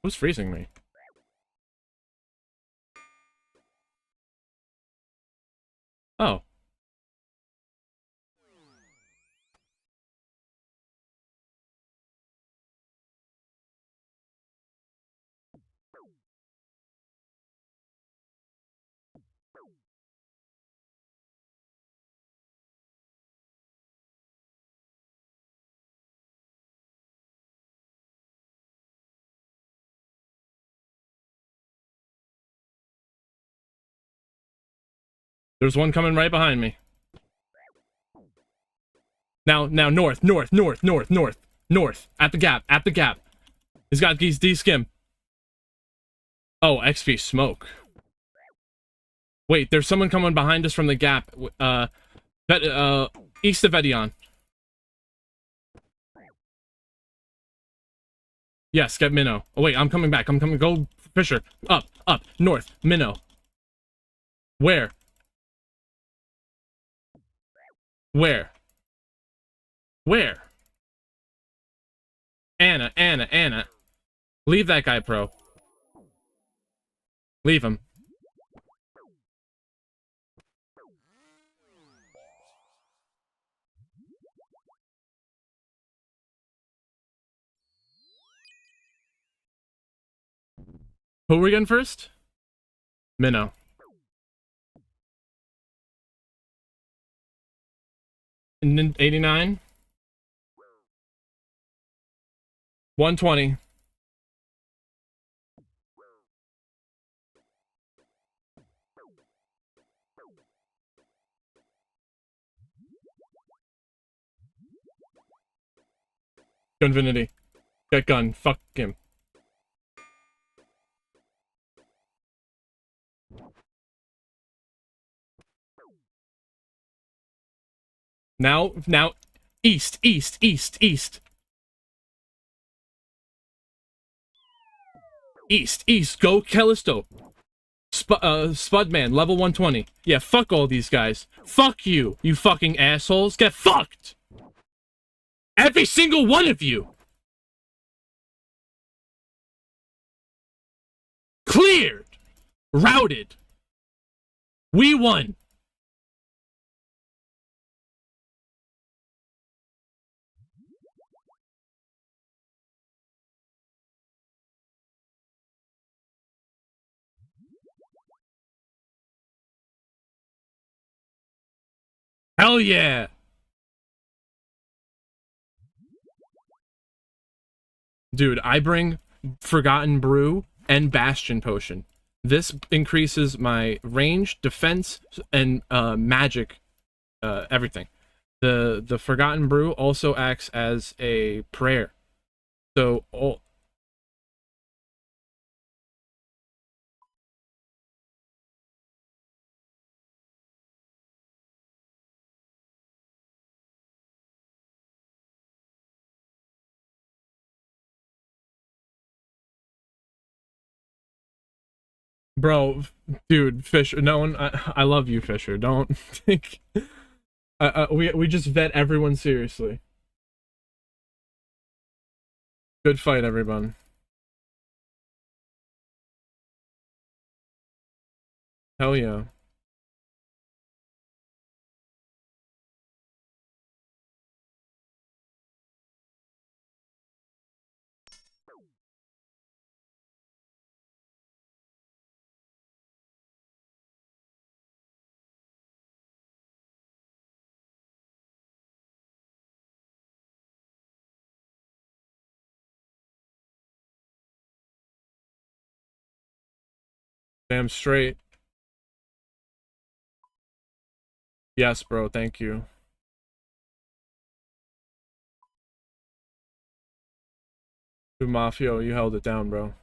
Who's freezing me? Oh. There's one coming right behind me. Now, north. North. At the gap. He's got these D-skim. Oh, XP smoke. Wait, there's someone coming behind us from the gap. East of Edion. Yes, get Minnow. Oh, wait, I'm coming back. Go, Fisher. Up, north, Minnow. Where? Anna. Leave that guy, pro. Leave him. Who are we getting first? Minnow. And then 89. 120. Gunfinity. Get gun. Fuck him. Now, east. East, go Callisto. Spudman, level 120. Yeah, fuck all these guys. Fuck you, you fucking assholes. Get fucked! Every single one of you! Cleared! Routed! We won! Hell yeah! Dude, I bring Forgotten Brew and Bastion Potion. This increases my range, defense, and magic, everything. The Forgotten Brew also acts as a prayer. So, bro, dude, Fisher, no one, I love you, Fisher. Don't think, we just vet everyone seriously. Good fight, everyone. Hell yeah. Damn straight. Yes, bro, thank you. Dude, Mafio, you held it down, bro.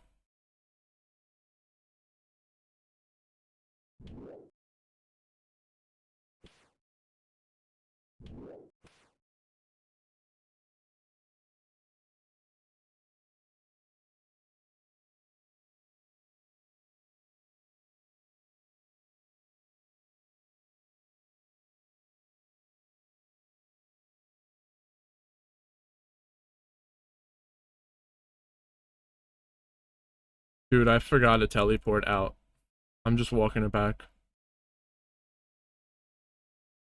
Dude, I forgot to teleport out. I'm just walking it back.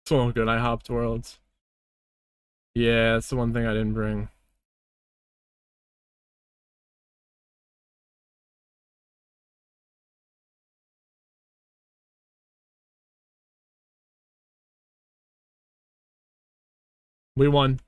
It's all good, I hopped worlds. Yeah, that's the one thing I didn't bring. We won.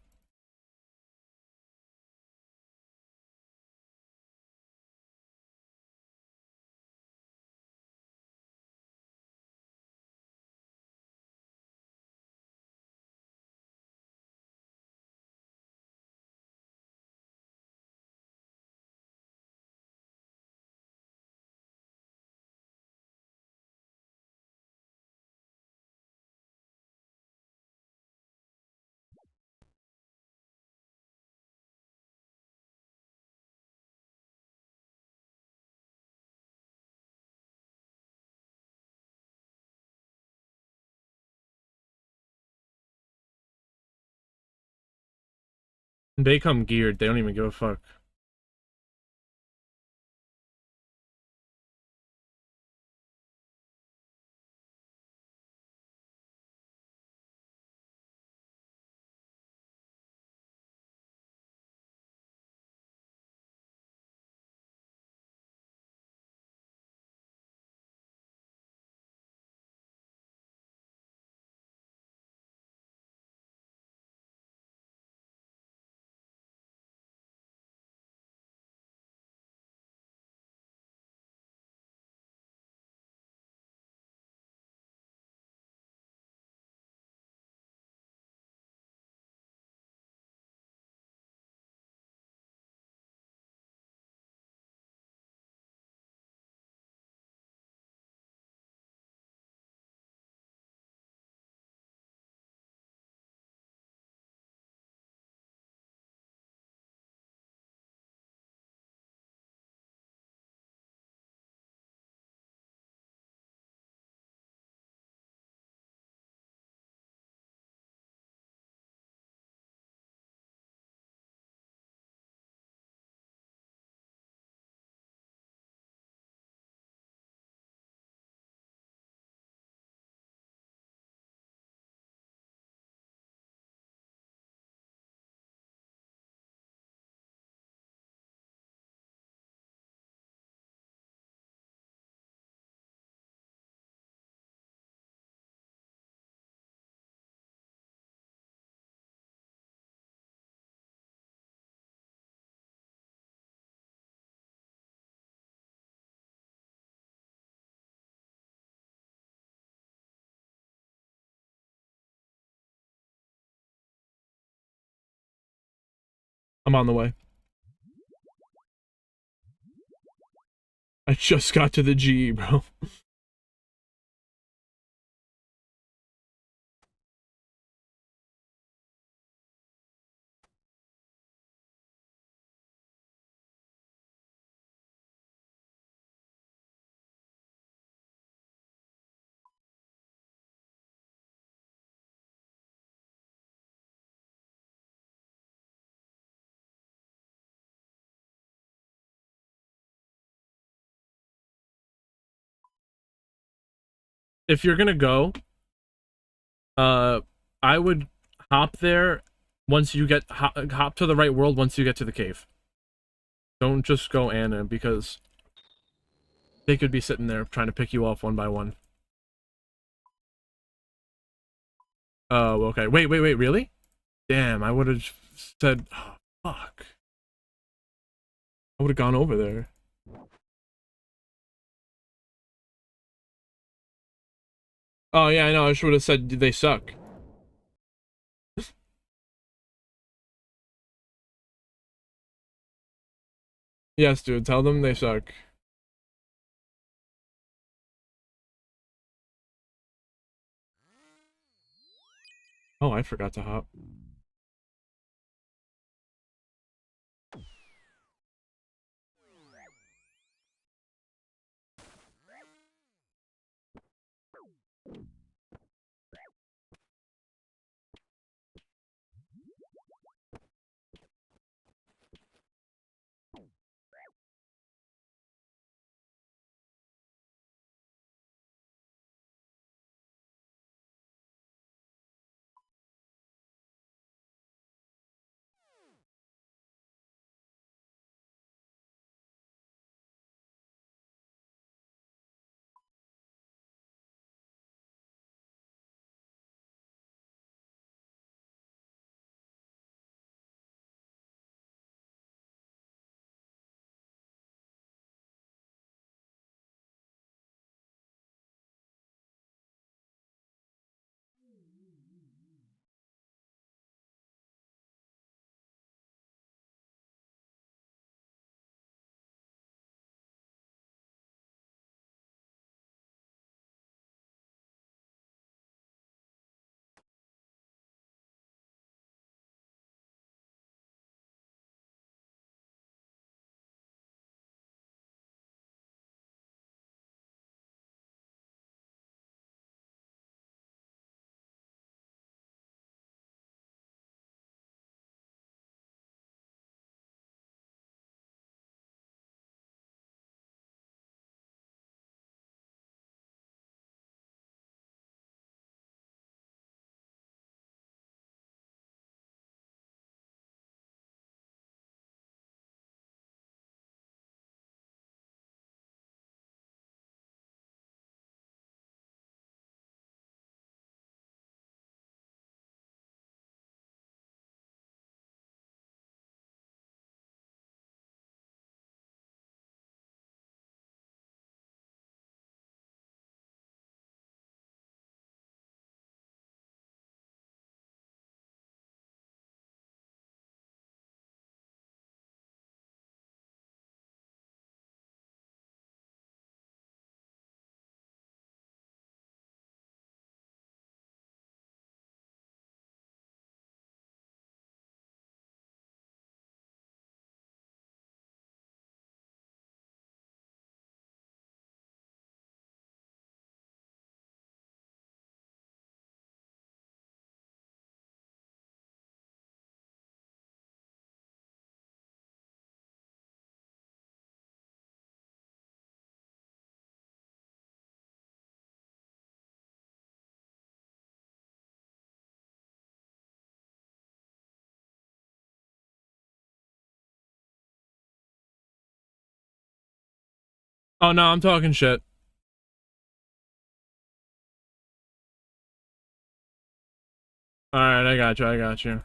They come geared, they don't even give a fuck. I'm on the way. I just got to the GE, bro. If you're gonna go, I would hop there once you get hop to the right world once you get to the cave. Don't just go Anna because they could be sitting there trying to pick you off one by one. Oh, okay. Wait, really? Damn, I would have said, oh, fuck. I would have gone over there. Oh, yeah, I know. I should have said they suck. Yes, dude. Tell them they suck. Oh, I forgot to hop. Oh no, I'm talking shit. All right, I got you. I got you.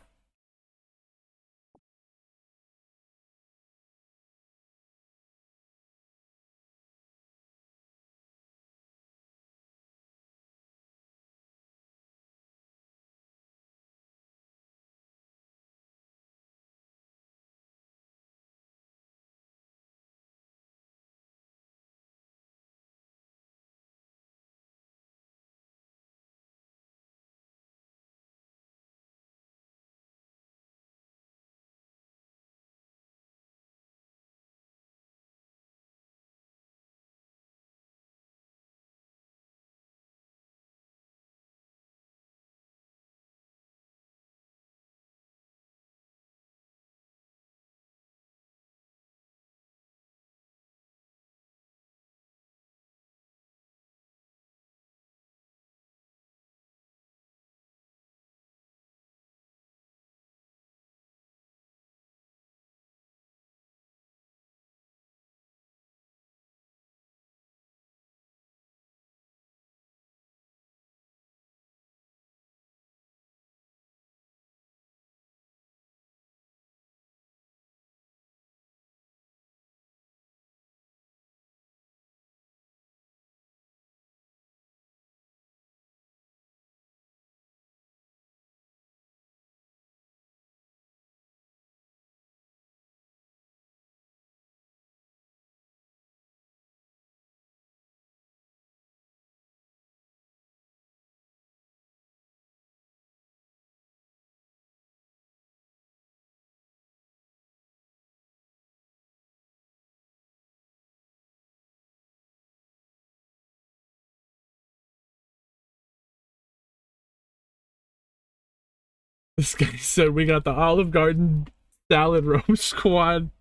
This guy said we got the Olive Garden salad roast squad.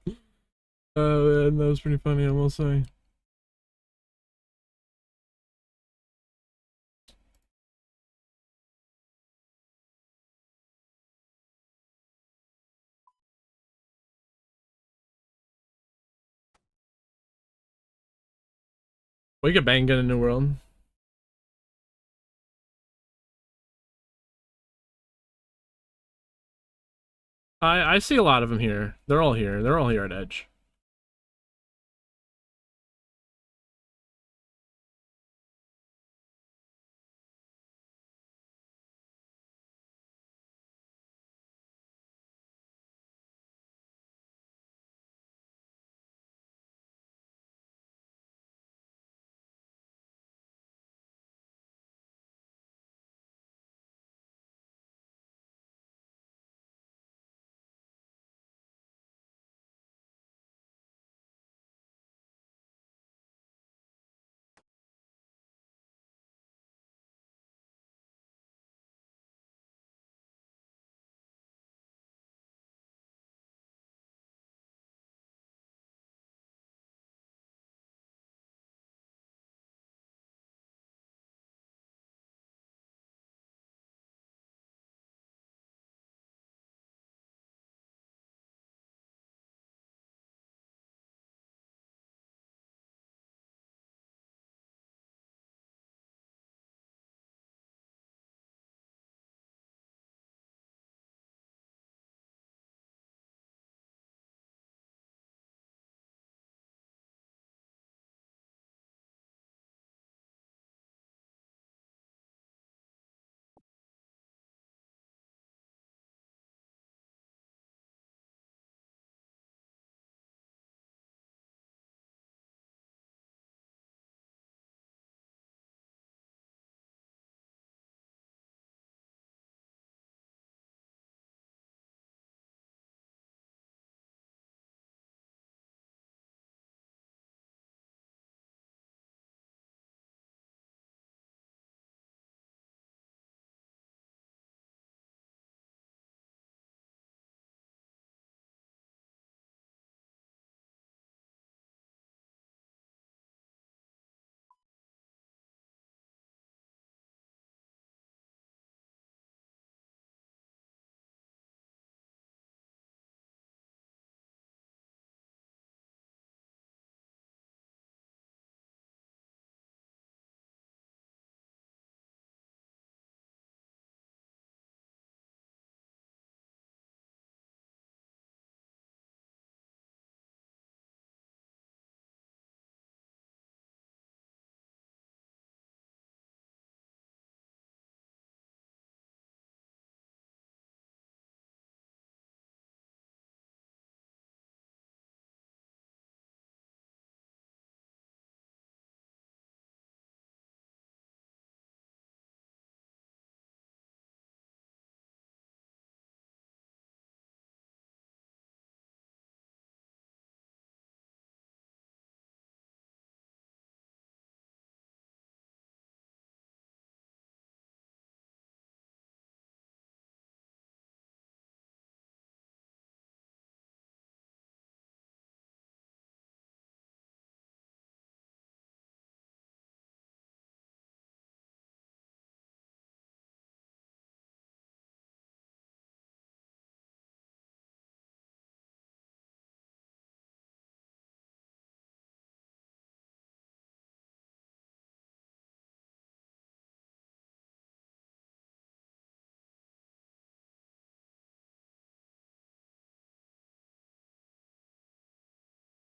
And that was pretty funny, I will say. We could bang in a new world. I see a lot of them here. They're all here. They're all here at Edge.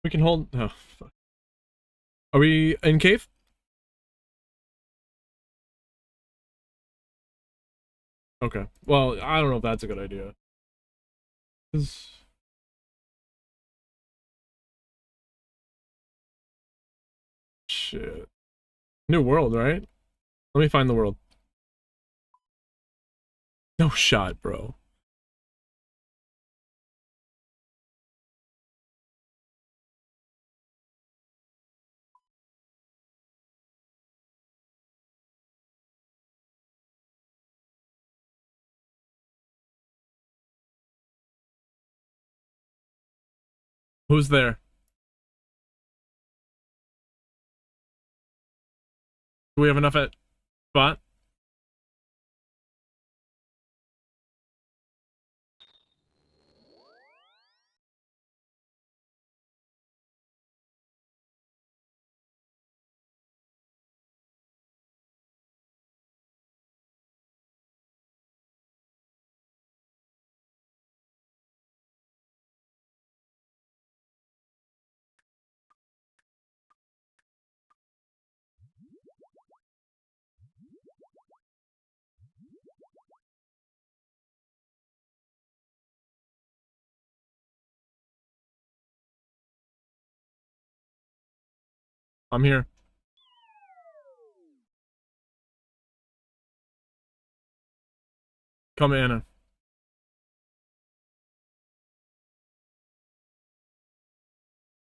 We can hold. Oh, fuck. Are we in cave? Okay. Well, I don't know if that's a good idea. 'Cause- Shit. New world, right? Let me find the world. No shot, bro. Who's there? Do we have enough at spot? I'm here. Come, Anna.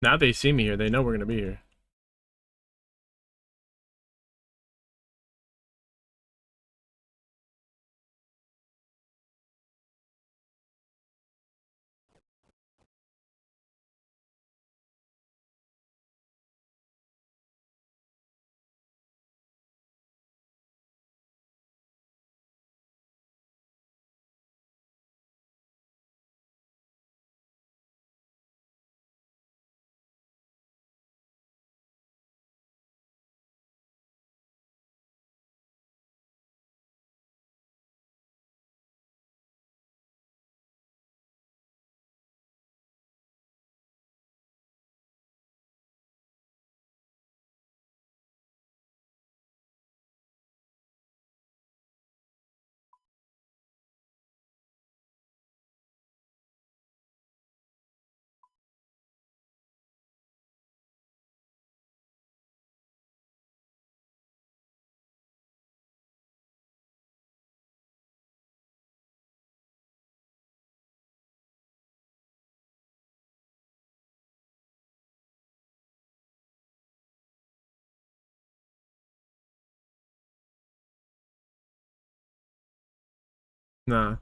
Now they see me here. They know we're gonna be here. Nah.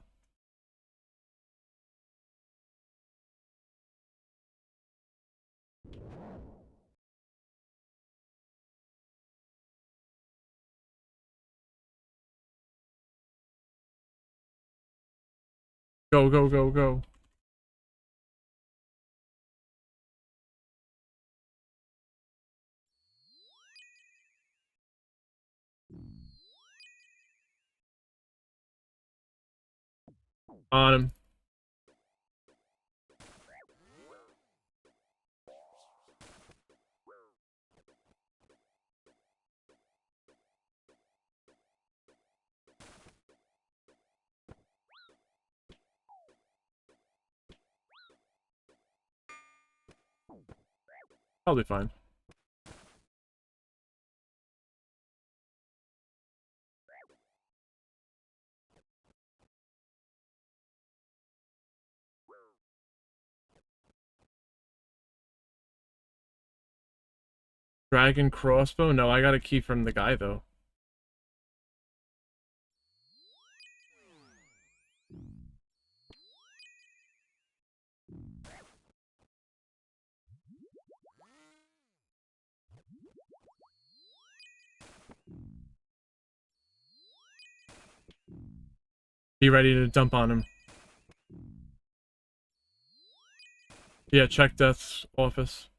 Go, go, go, go. On him. I'll be fine. Dragon crossbow? No, I got a key from the guy though. Be ready to dump on him. Yeah, check Death's office.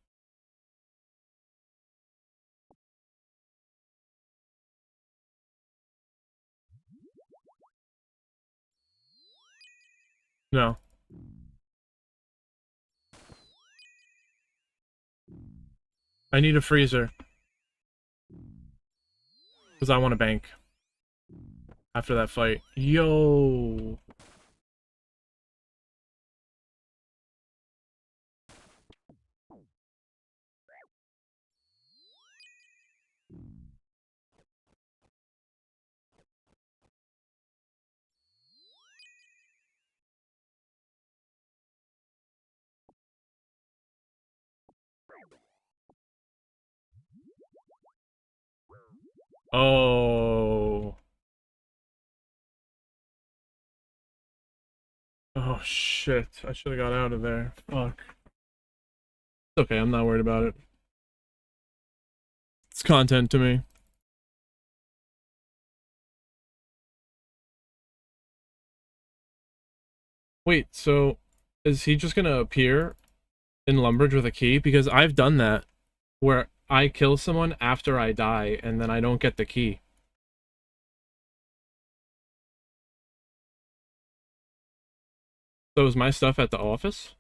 No. I need a freezer. Because I want to bank. After that fight. Yo! Oh. Oh shit. I should have got out of there. Fuck. It's okay, I'm not worried about it. It's content to me. Wait, so is he just gonna appear in Lumbridge with a key? Because I've done that where I kill someone after I die and then I don't get the key. So is my stuff at the office?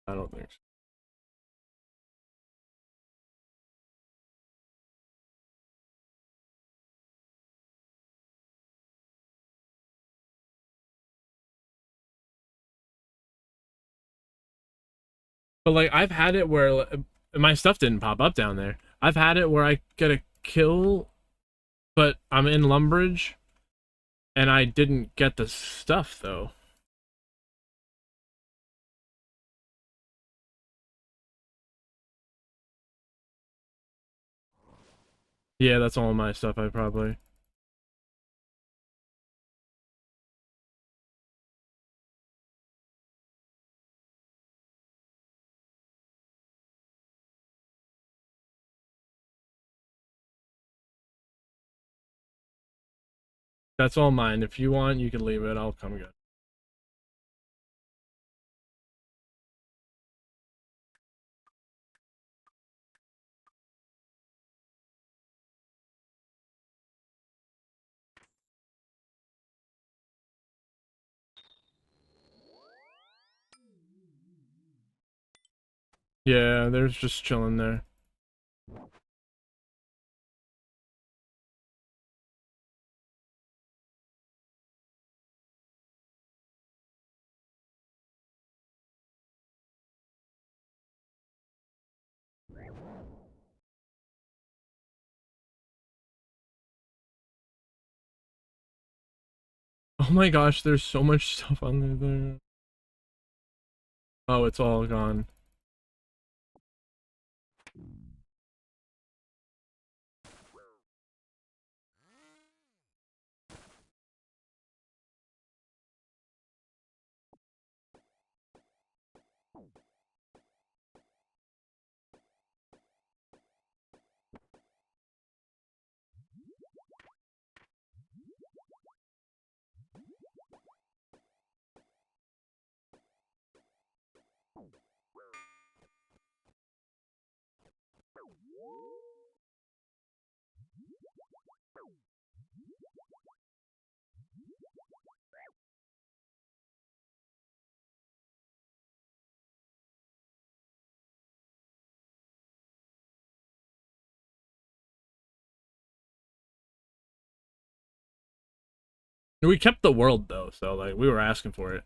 I don't think so. But like I've had it where my stuff didn't pop up down there. I've had it where I get a kill, but I'm in Lumbridge, and I didn't get the stuff though. Yeah, that's all my stuff. I probably. That's all mine. If you want, you can leave it. I'll come get it. Yeah, there's just chilling there. Oh my gosh, there's so much stuff on there. Oh, it's all gone. We kept the world though, so like we were asking for it.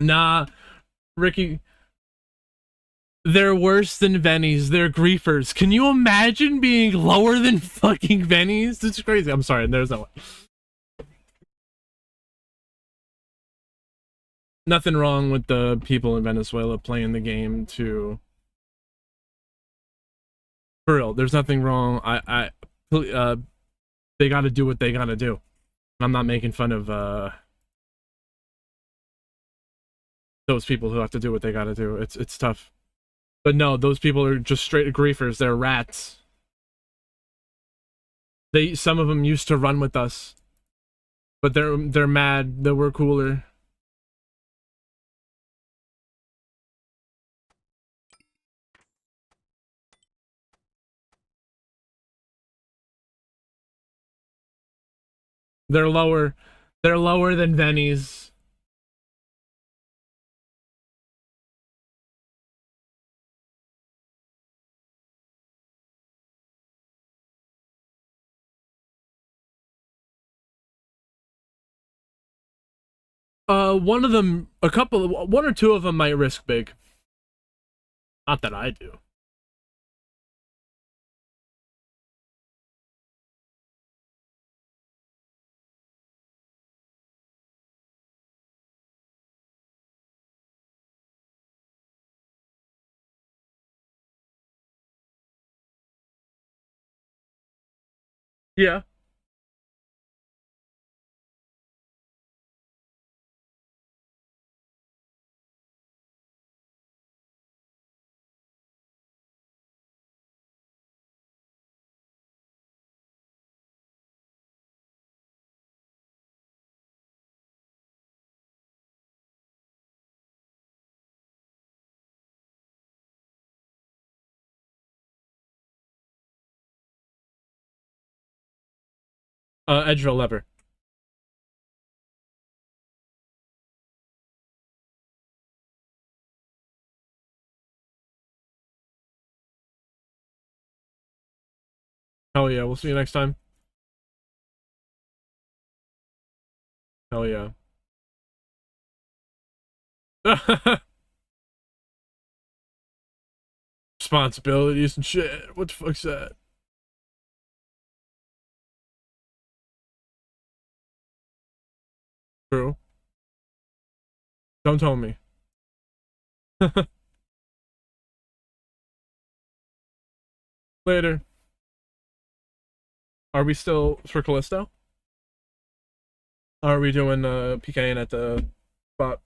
Nah, Ricky, they're worse than Vennies. They're griefers. Can you imagine being lower than fucking Vennies? It's crazy. I'm sorry, there's no way. Nothing wrong with the people in Venezuela playing the game to... For real, there's nothing wrong. They gotta do what they gotta do. I'm not making fun of, those people who have to do what they gotta do. It's tough. But no, those people are just straight griefers. They're rats. Some of them used to run with us. But they're mad that we're cooler. They're lower. They're lower than Venny's. One of them, one or two of them might risk big. Not that I do. Yeah. Edge or lever. Hell yeah, we'll see you next time. Hell yeah. Responsibilities and shit. What the fuck's that? True. Don't tell me. Later. Are we still for Callisto? Are we doing PKing at the spot?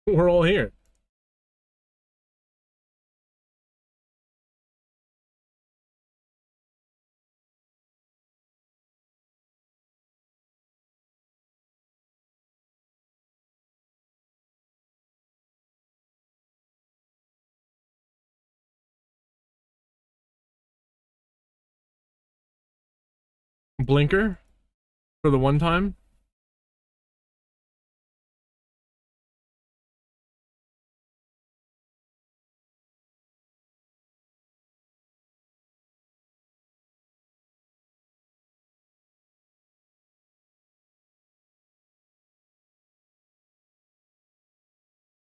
We're all here. Blinker for the one time.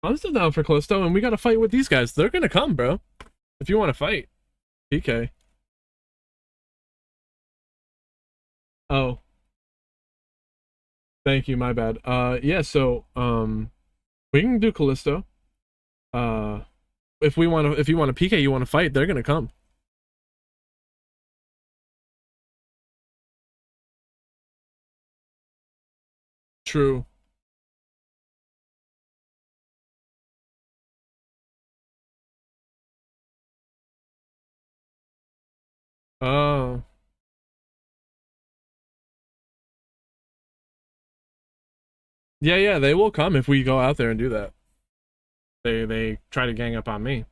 I'm still down for Callisto, and we gotta fight with these guys. They're gonna come, bro. If you want to fight, PK. Oh, thank you. My bad. Yeah. So, we can do Callisto. Uh, if you want to PK, you want to fight, they're gonna come. True. Oh. Yeah, yeah, they will come if we go out there and do that. They try to gang up on me.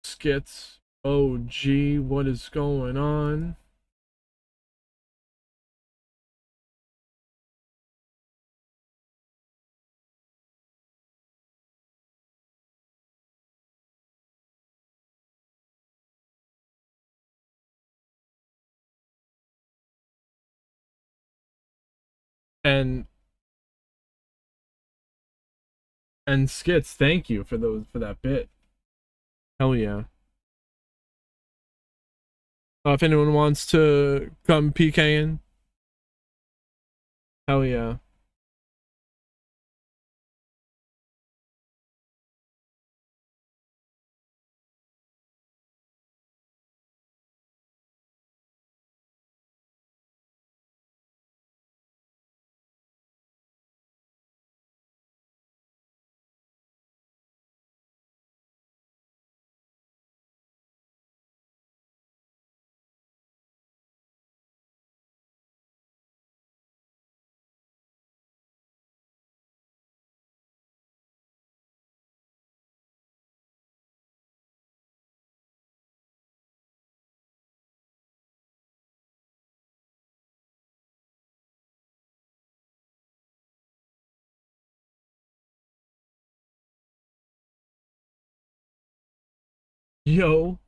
Skits. Oh, gee, what is going on? And And Skits, thank you for that bit. Hell yeah. If anyone wants to come PKing, hell yeah. Yo,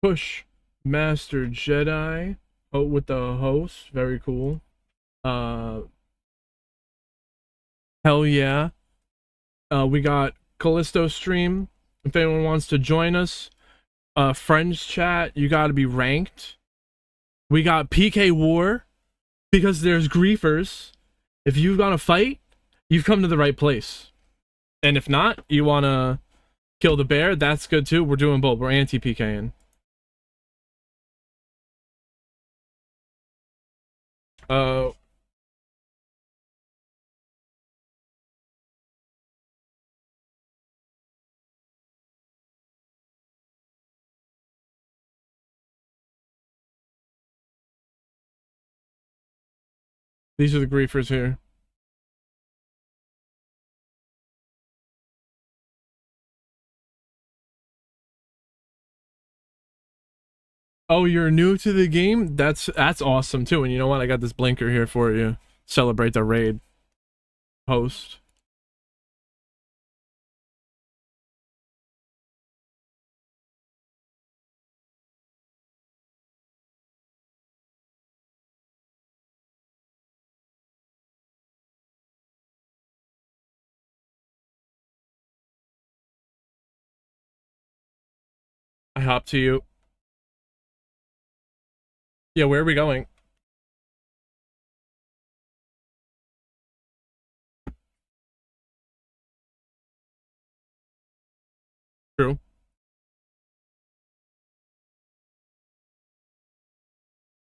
push Master Jedi. Oh, with the host, very cool. Hell yeah. We got Callisto stream. If anyone wants to join us, friends chat, you gotta be ranked. We got PK War because there's griefers. If you want to fight, you've come to the right place. And if not, you wanna kill the bear, that's good too. We're doing both. We're anti-PKing. These are the griefers here. Oh, you're new to the game? That's awesome too. And you know what? I got this blinker here for you. Celebrate the raid host. I hop to you. Yeah, where are we going? True.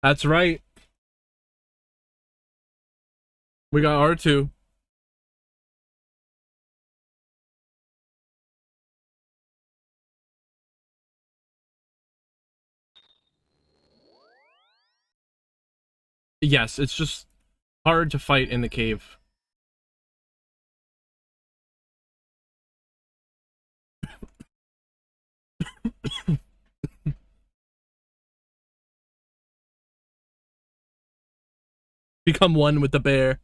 That's right. We got R2. Yes, it's just hard to fight in the cave. Become one with the bear.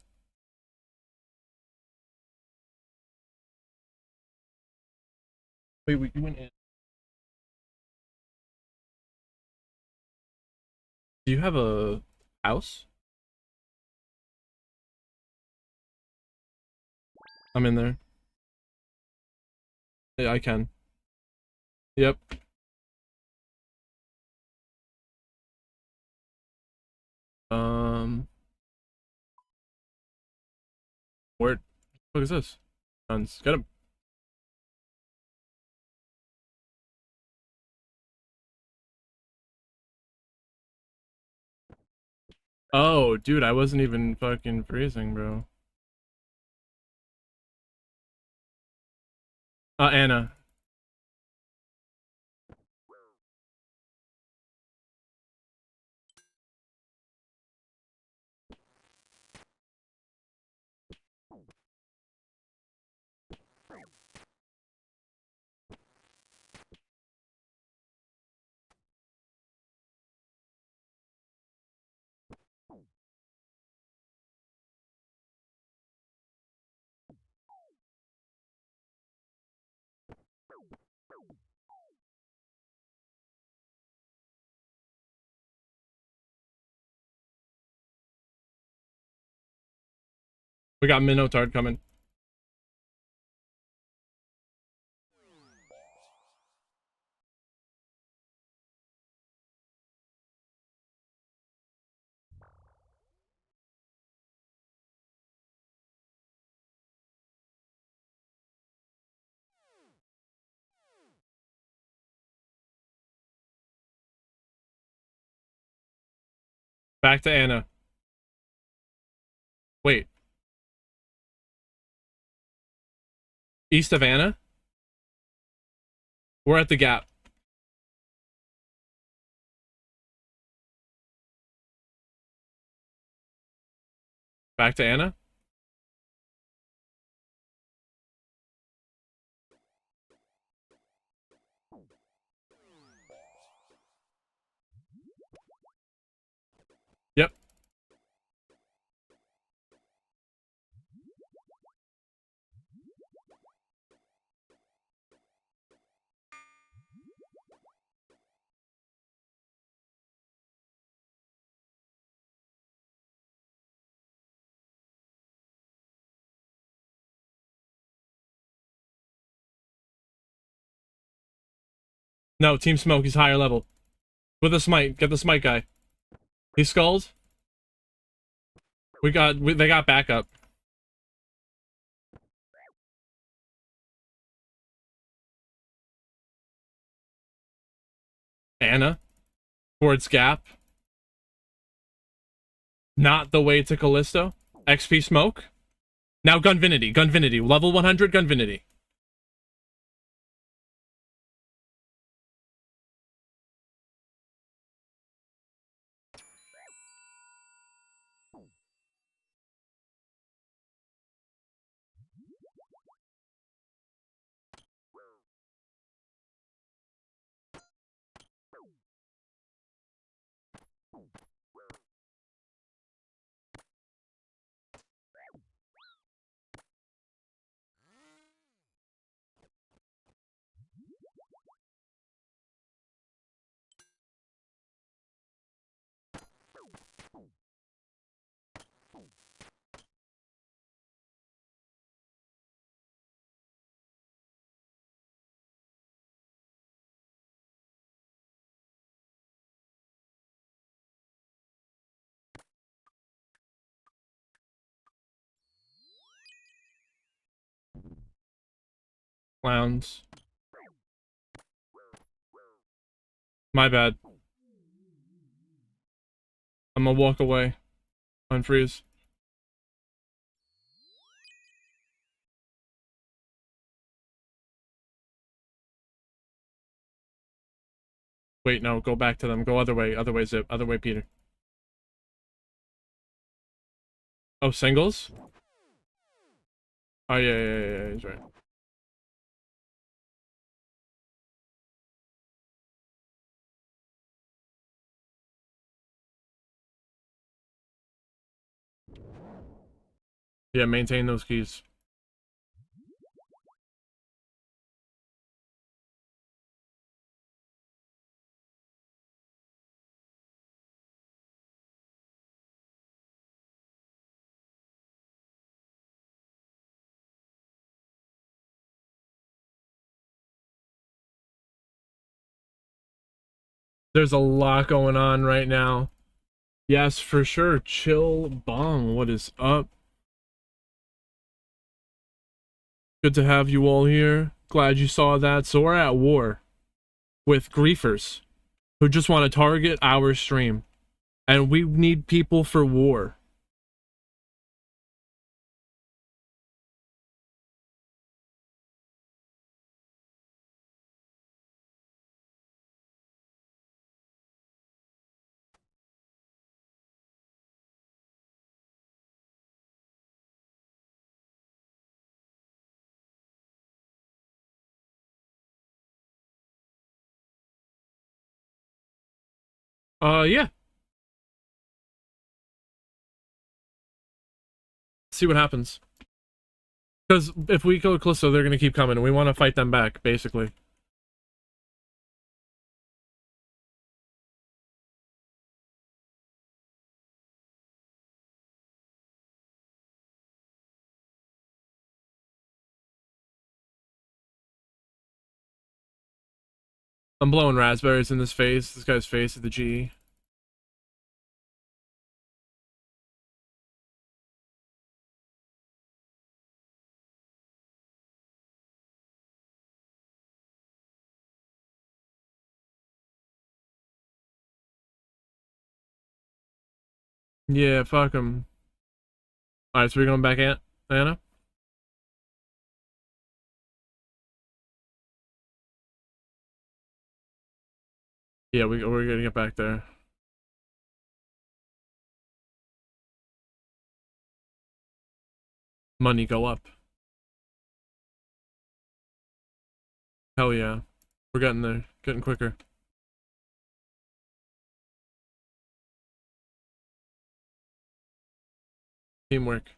Wait, you went in. Do you have a house? I'm in there. Yeah, I can. Yep. Where the fuck is this? Guns. Get him. Oh, dude, I wasn't even fucking freezing, bro. Anna. We got Minotard coming. Back to Anna. Wait. East of Anna? We're at the gap. Back to Anna? Yep. No, Team Smoke, he's higher level. With a smite. Get the smite guy. He skulled. They got backup. Anna. Towards Gap. Not the way to Callisto. XP Smoke. Now Gunvinity. Gunvinity. Level 100 Gunvinity. Clowns. My bad. I'm gonna walk away. Unfreeze. Wait, no, go back to them. Go other way. Other way, Zip. Other way, Peter. Oh, singles? Oh, yeah, he's right. Yeah, maintain those keys. There's a lot going on right now. Yes, for sure. Chill Bong, what is up? Good to have you all here. Glad you saw that. So we're at war with griefers who just want to target our stream. And we need people for war. Yeah. See what happens. Because if we go Callisto, they're going to keep coming, and we want to fight them back, basically. I'm blowing raspberries in this face. This guy's face at the G. Yeah, fuck him. Alright, so we're going back at Anna? Yeah, we're gonna get back there. Money go up. Hell yeah. We're getting there. Getting quicker. Teamwork.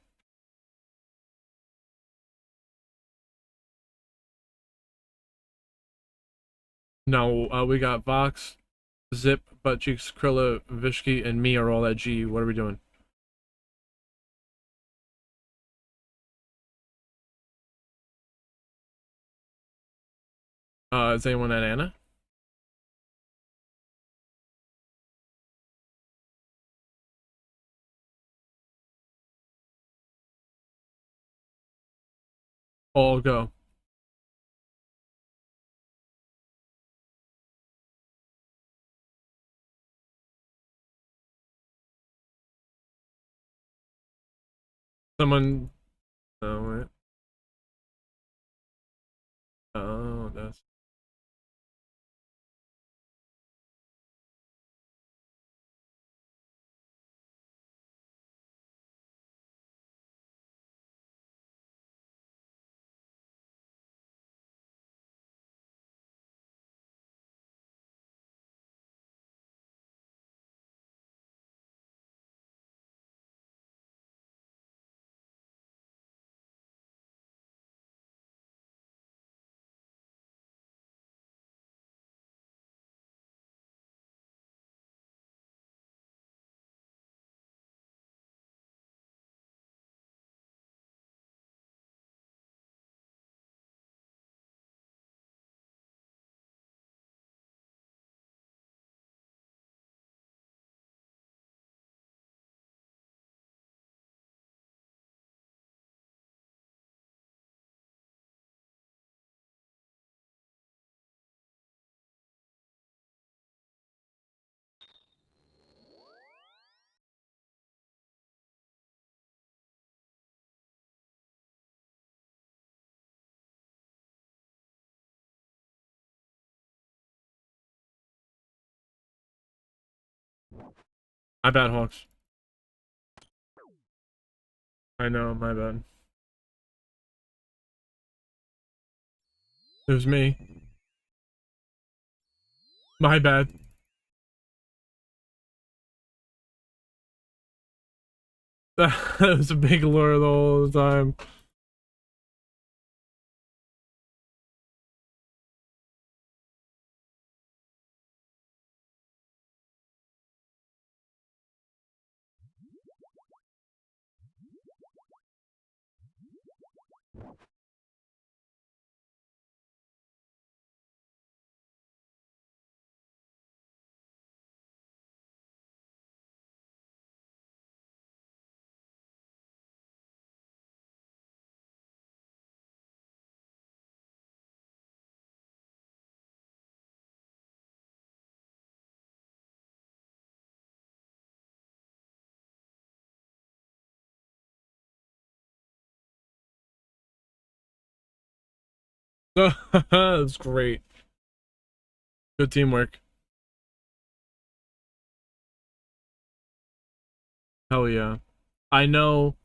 No, we got Vox, Zip, Butt Cheeks, Krilla, Vishki, and me are all at G. What are we doing? Is anyone at Anna? All go. Someone. Oh, wait. Oh, that's. My bad, Hawks. I know, my bad. It was me. My bad. That was a big lure the whole time. That's great. Good teamwork. Hell yeah. I know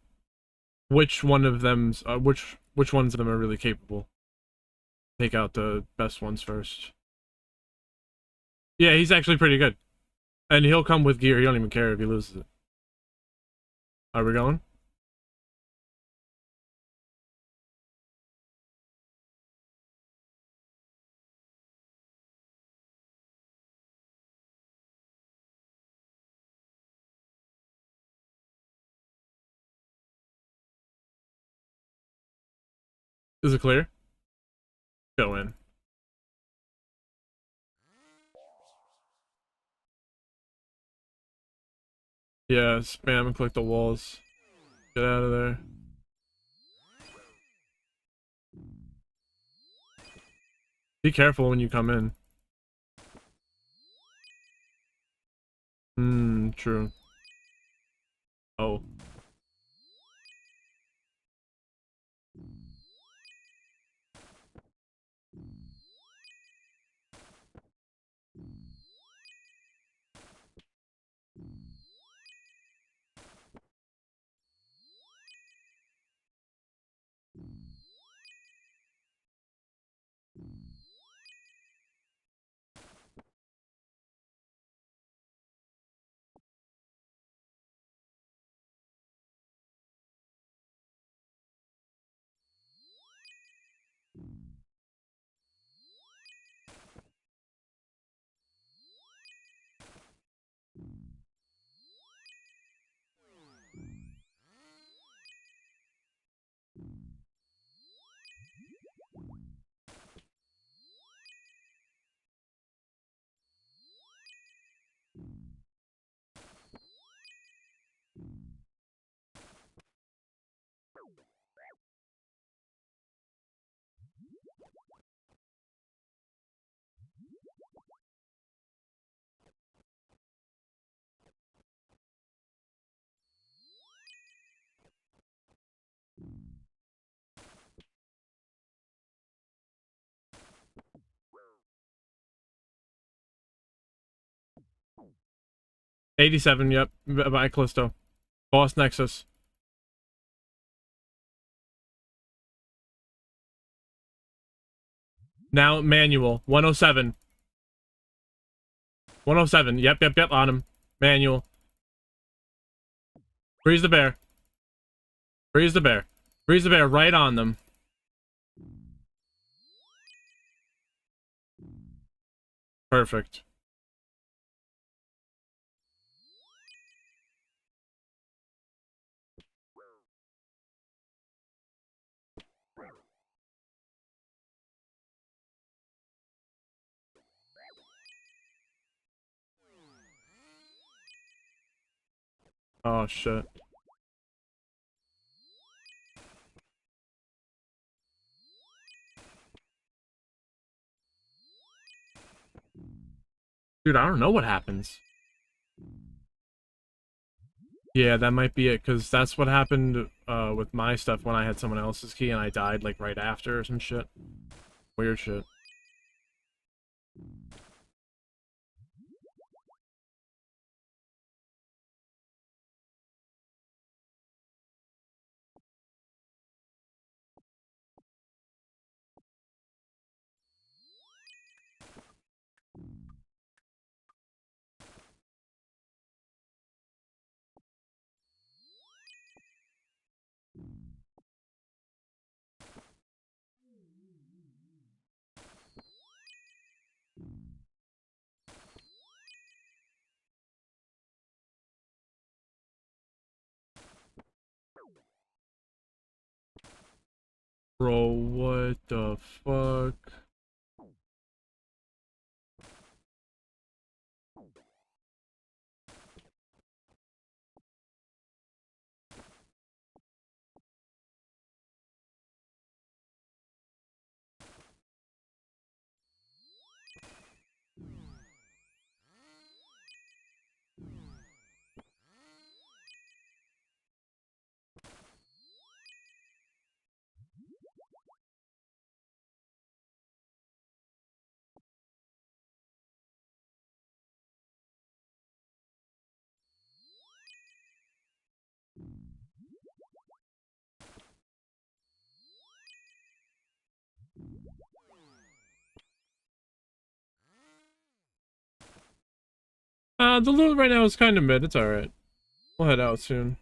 which one of them's which ones of them are really capable. Take out the best ones first. Yeah, he's actually pretty good. And he'll come with gear. He don't even care if he loses it. Are we going? Is it clear? Go in. Yeah, spam and click the walls. Get out of there. Be careful when you come in. True. Oh. $87, yep. By Callisto. Boss Nexus. Now manual. 107. 107. Yep, on him. Manual. Freeze the bear. Freeze the bear. Freeze the bear right on them. Perfect. Oh, shit. Dude, I don't know what happens. Yeah, that might be it, because that's what happened with my stuff when I had someone else's key and I died, like, right after or some shit. Weird shit. Bro, what the fuck? The loot right now is kind of mid. It's alright. We'll head out soon.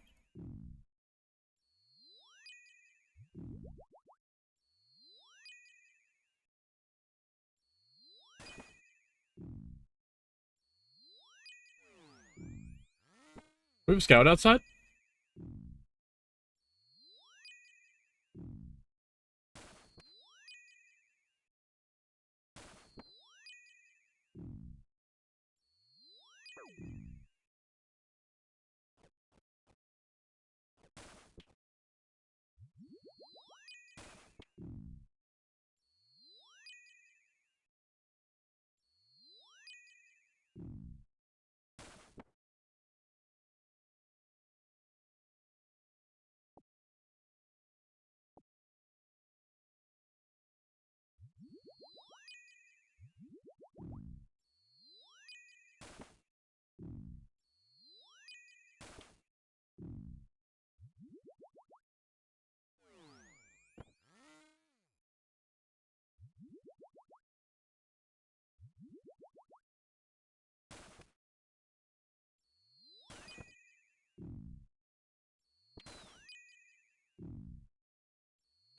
We have a scout outside?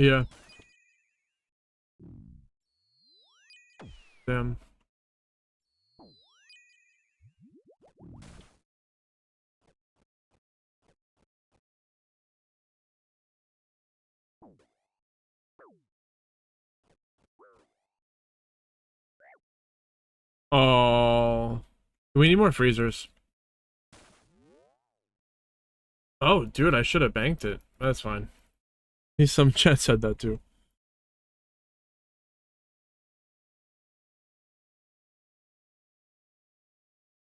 Yeah. Damn. Oh, we need more freezers. Oh, dude, I should have banked it. That's fine. Some chat said that too.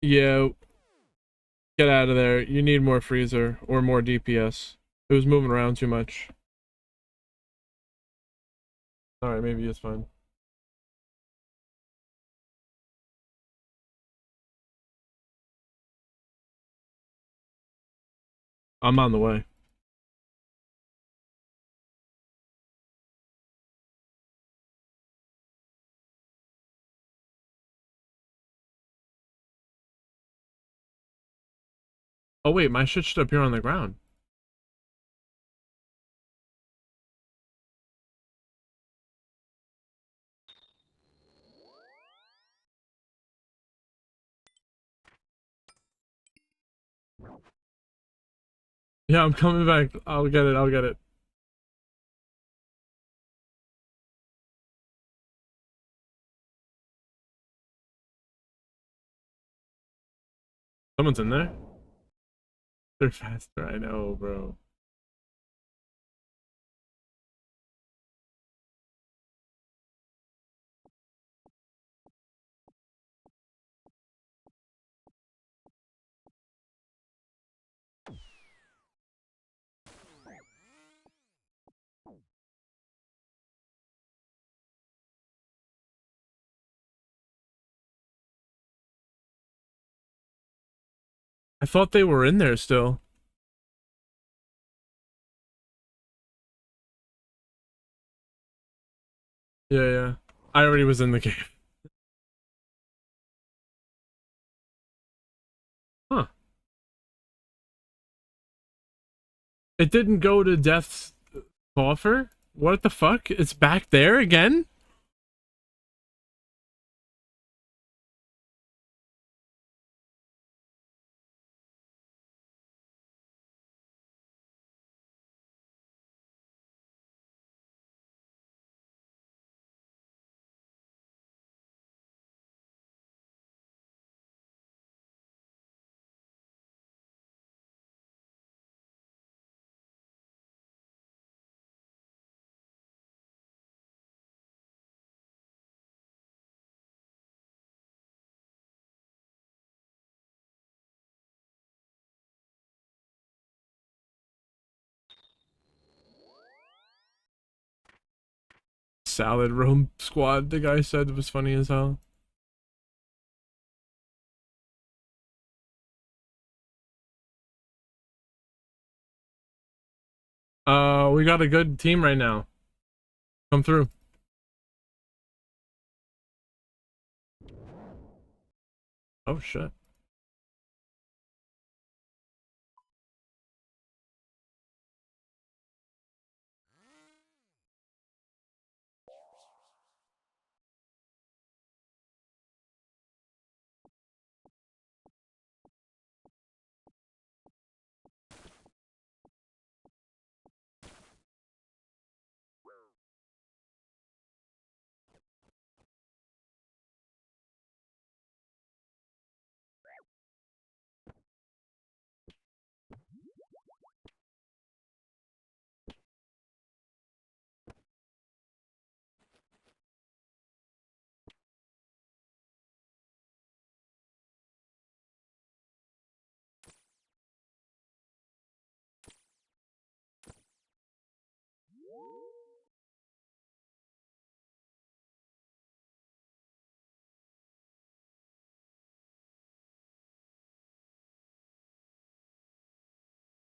Yeah, get out of there. You need more freezer or more DPS. It was moving around too much. Alright, maybe it's fine. I'm on the way. Oh wait, my shit should appear on the ground. Yeah, I'm coming back. I'll get it. I'll get it. Someone's in there? They're faster. I know, bro. I thought they were in there still. Yeah, yeah. I already was in the game. Huh. It didn't go to Death's coffer? What the fuck? It's back there again? Salad room squad, the guy said it was funny as hell. We got a good team right now. Come through. Oh shit.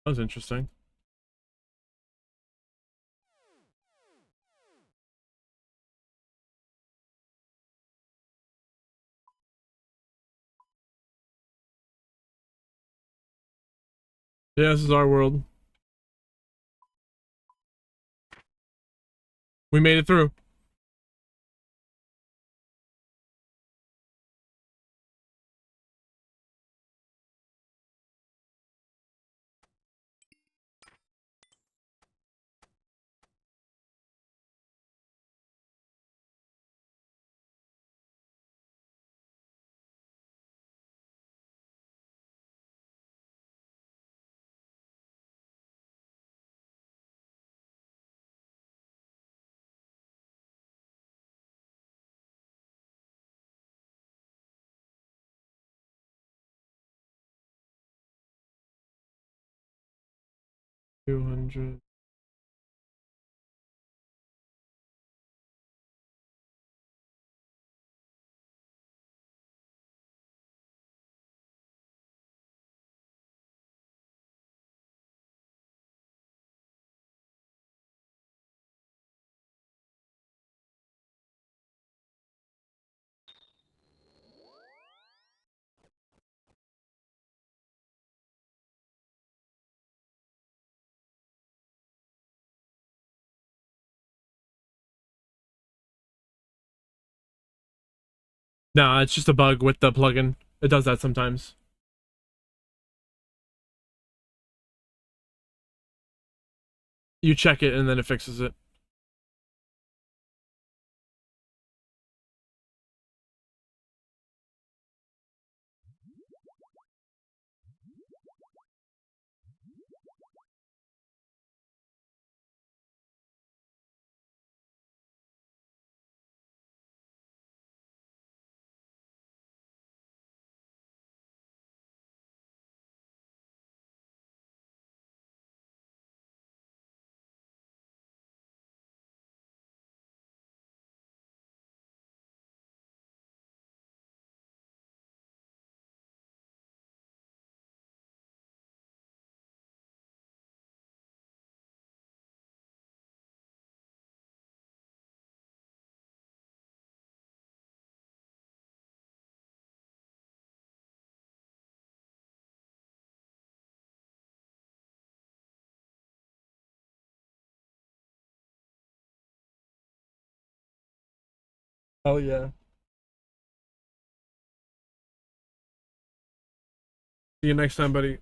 That was interesting. Yeah, this is our world. We made it through. $200. Nah, it's just a bug with the plugin. It does that sometimes. You check it and then it fixes it. Oh yeah. See you next time, buddy.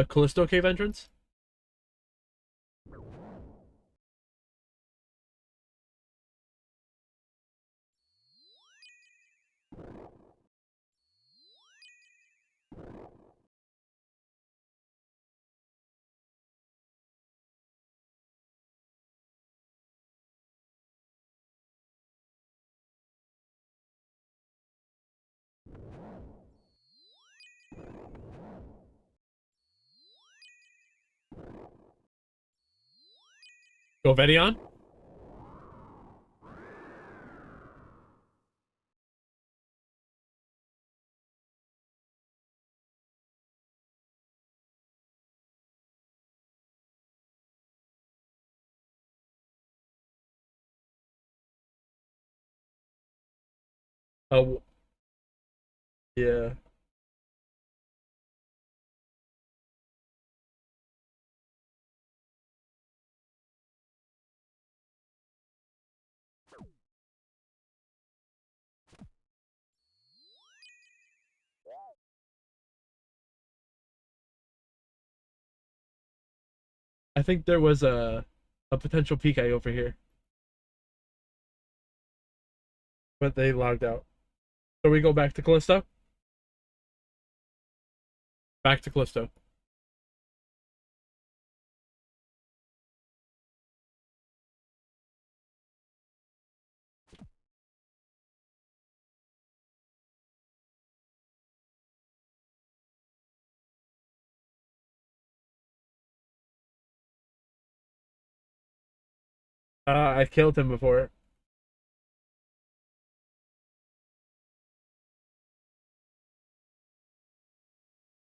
Callisto cave entrance? Govedion? Oh, yeah. I think there was a potential PK over here, but they logged out. So we go back to Callisto. Back to Callisto. I killed him before.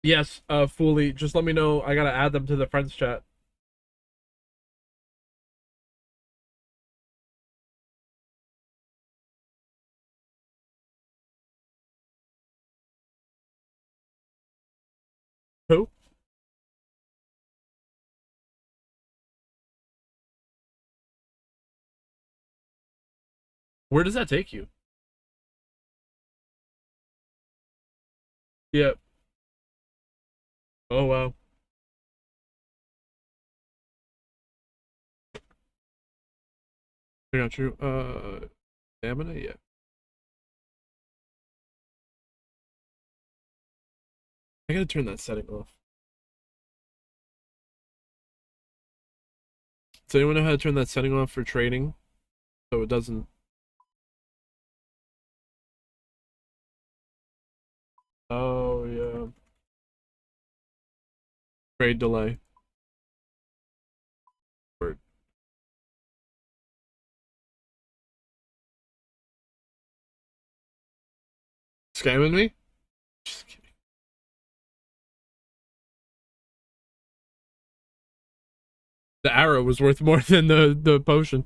Yes, fully. Just let me know. I gotta add them to the friends chat. Who? Where does that take you? Yep. Oh wow. You're not true. Stamina, yeah. I gotta turn that setting off. Does anyone know how to turn that setting off for trading? So it doesn't. Oh yeah. Trade delay. Word. Scamming me? Just kidding. The arrow was worth more than the potion.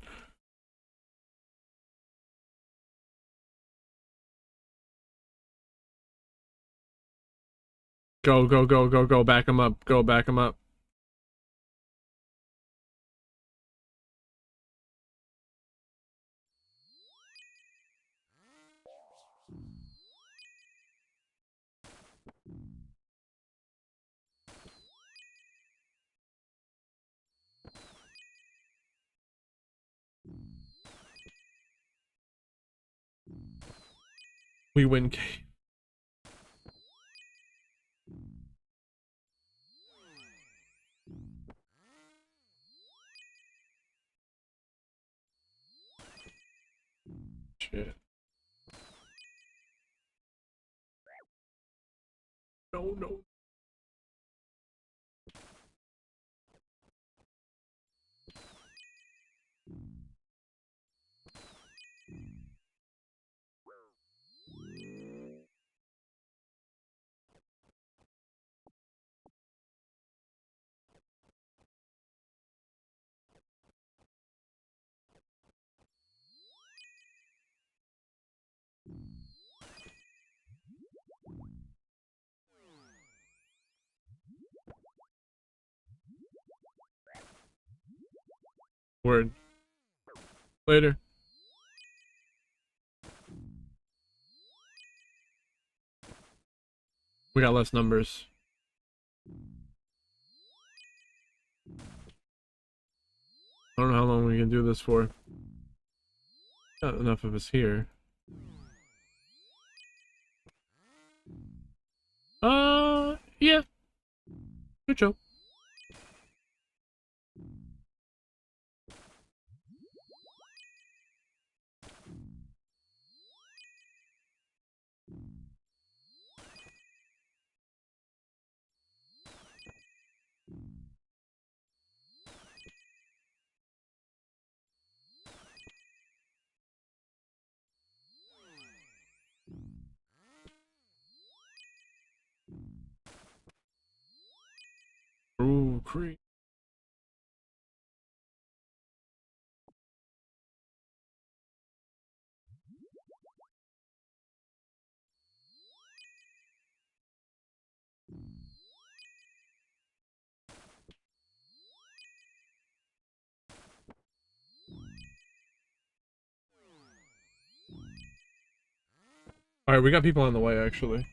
Go, go, go, go, go. Back him up. Go, back him up. We win. Shit. No, no. Word. Later. We got less numbers. I don't know how long we can do this for. Not enough of us here. Yeah. Good job. Ooh, creep. All right, we got people on the way actually.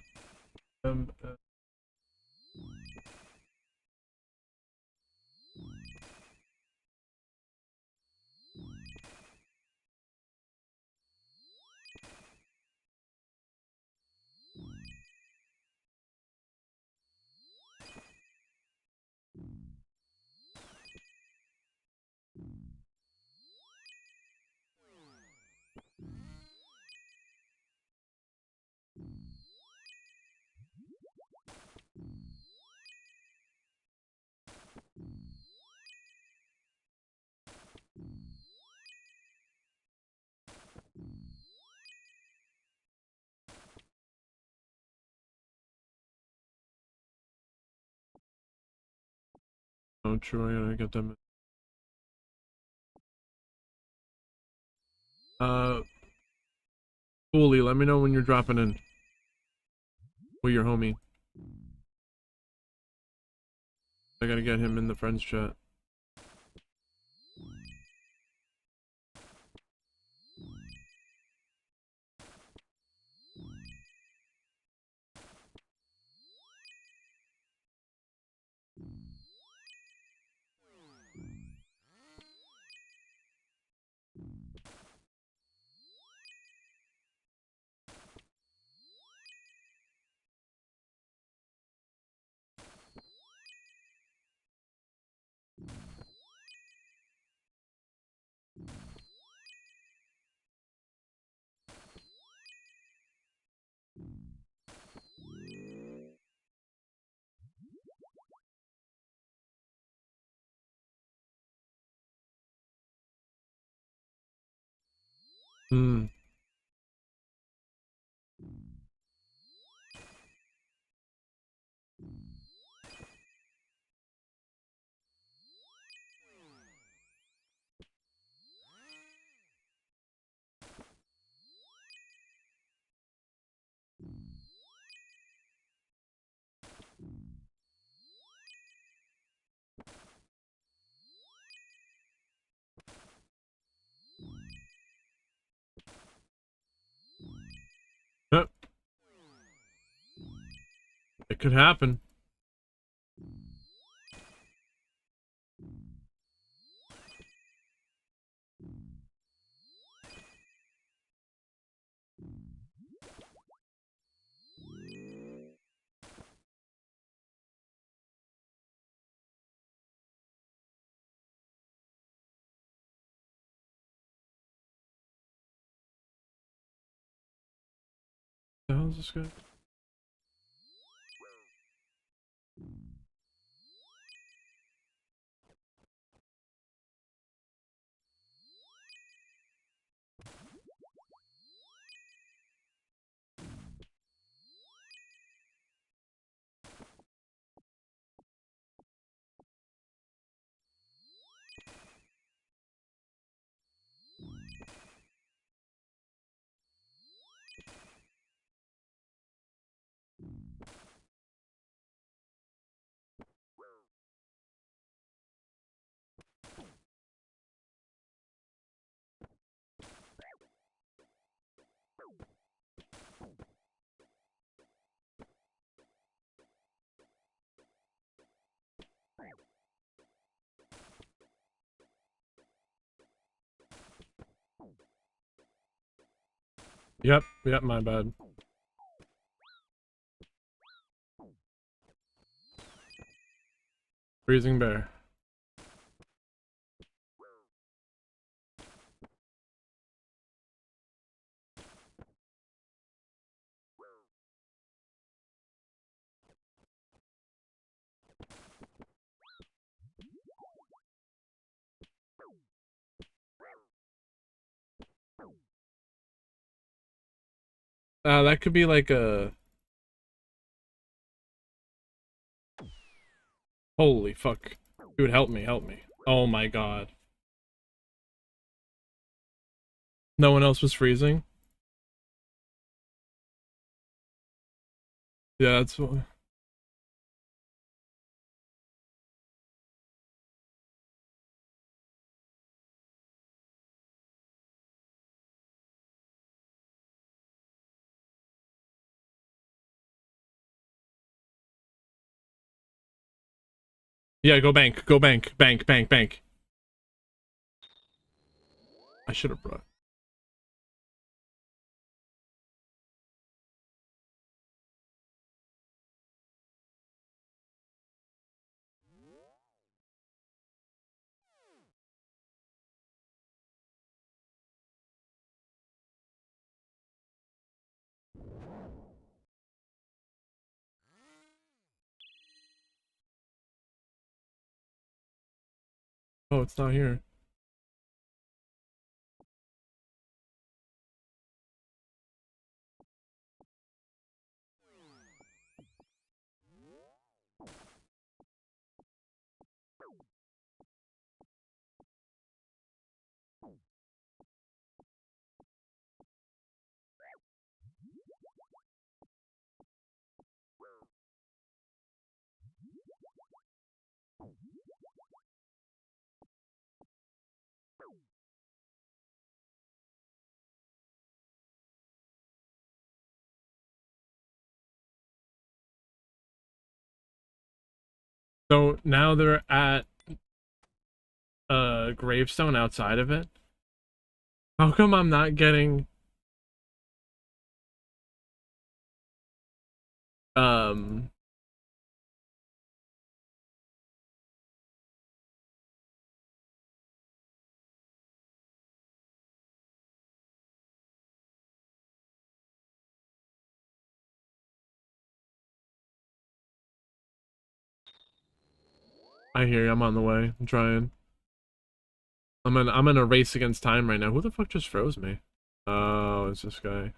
Oh, true. I gotta get them. Fully, let me know when you're dropping in. With your homie. I gotta get him in the friends chat. Hmm. Yep. It could happen. The hell is this guy? Yep, my bad. Freezing bear. That could be like a... Holy fuck. Dude, help me, help me. Oh my god. No one else was freezing? Yeah, that's... Yeah, go bank. Go bank. Bank, bank, bank. I should have brought. Oh, it's not here. So now they're at a gravestone outside of it. How come I'm not getting um I hear you, I'm on the way. I'm trying. I'm in a race against time right now. Who the fuck just froze me? Oh, it's this guy.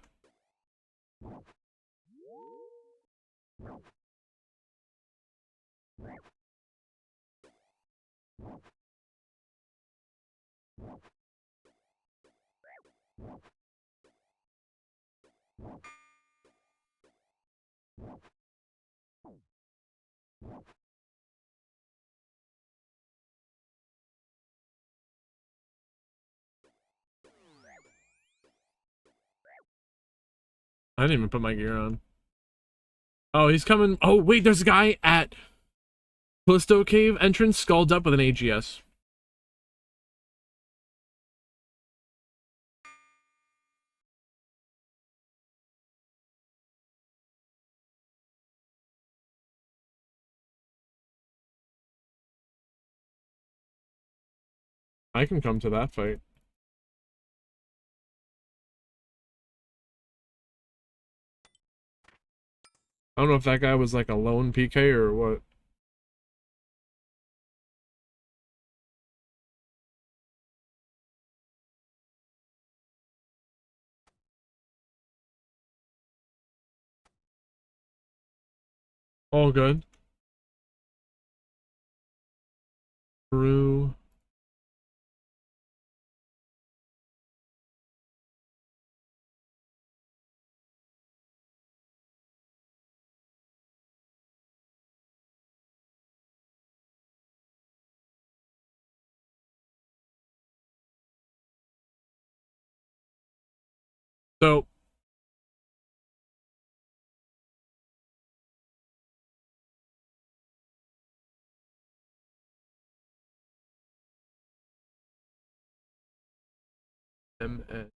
I didn't even put my gear on. Oh, he's coming. Oh, wait, there's a guy at Callisto Cave entrance skulled up with an AGS. I can come to that fight. I don't know if that guy was like a lone PK or what. All good. Brew. So MS.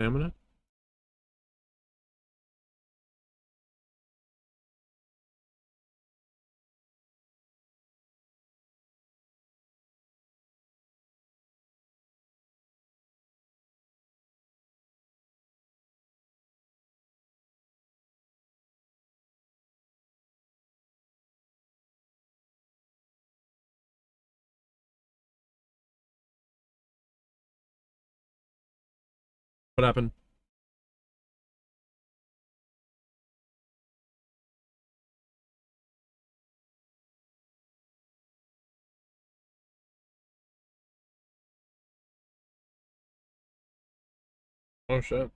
Stamina? What happened? Oh shit.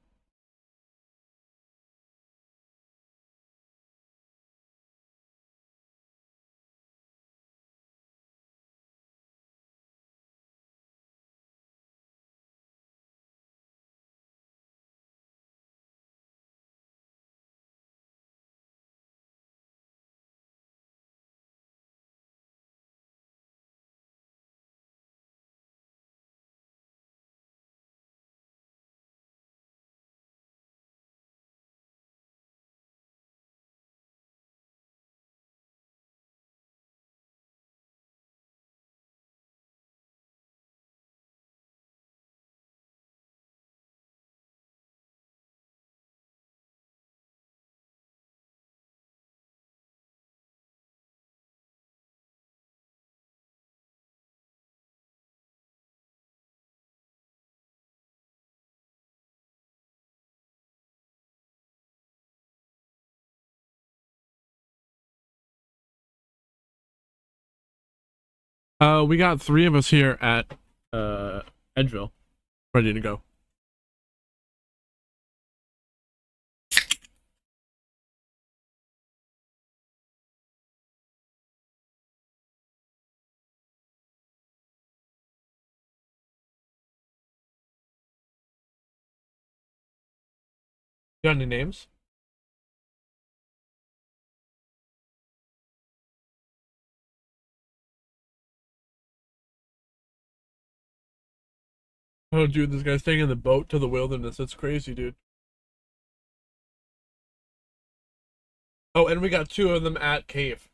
We got 3 of us here at Edgeville, ready to go. Got any names? Oh, dude, this guy's taking the boat to the wilderness. That's crazy, dude. Oh, and we got 2 of them at Cave.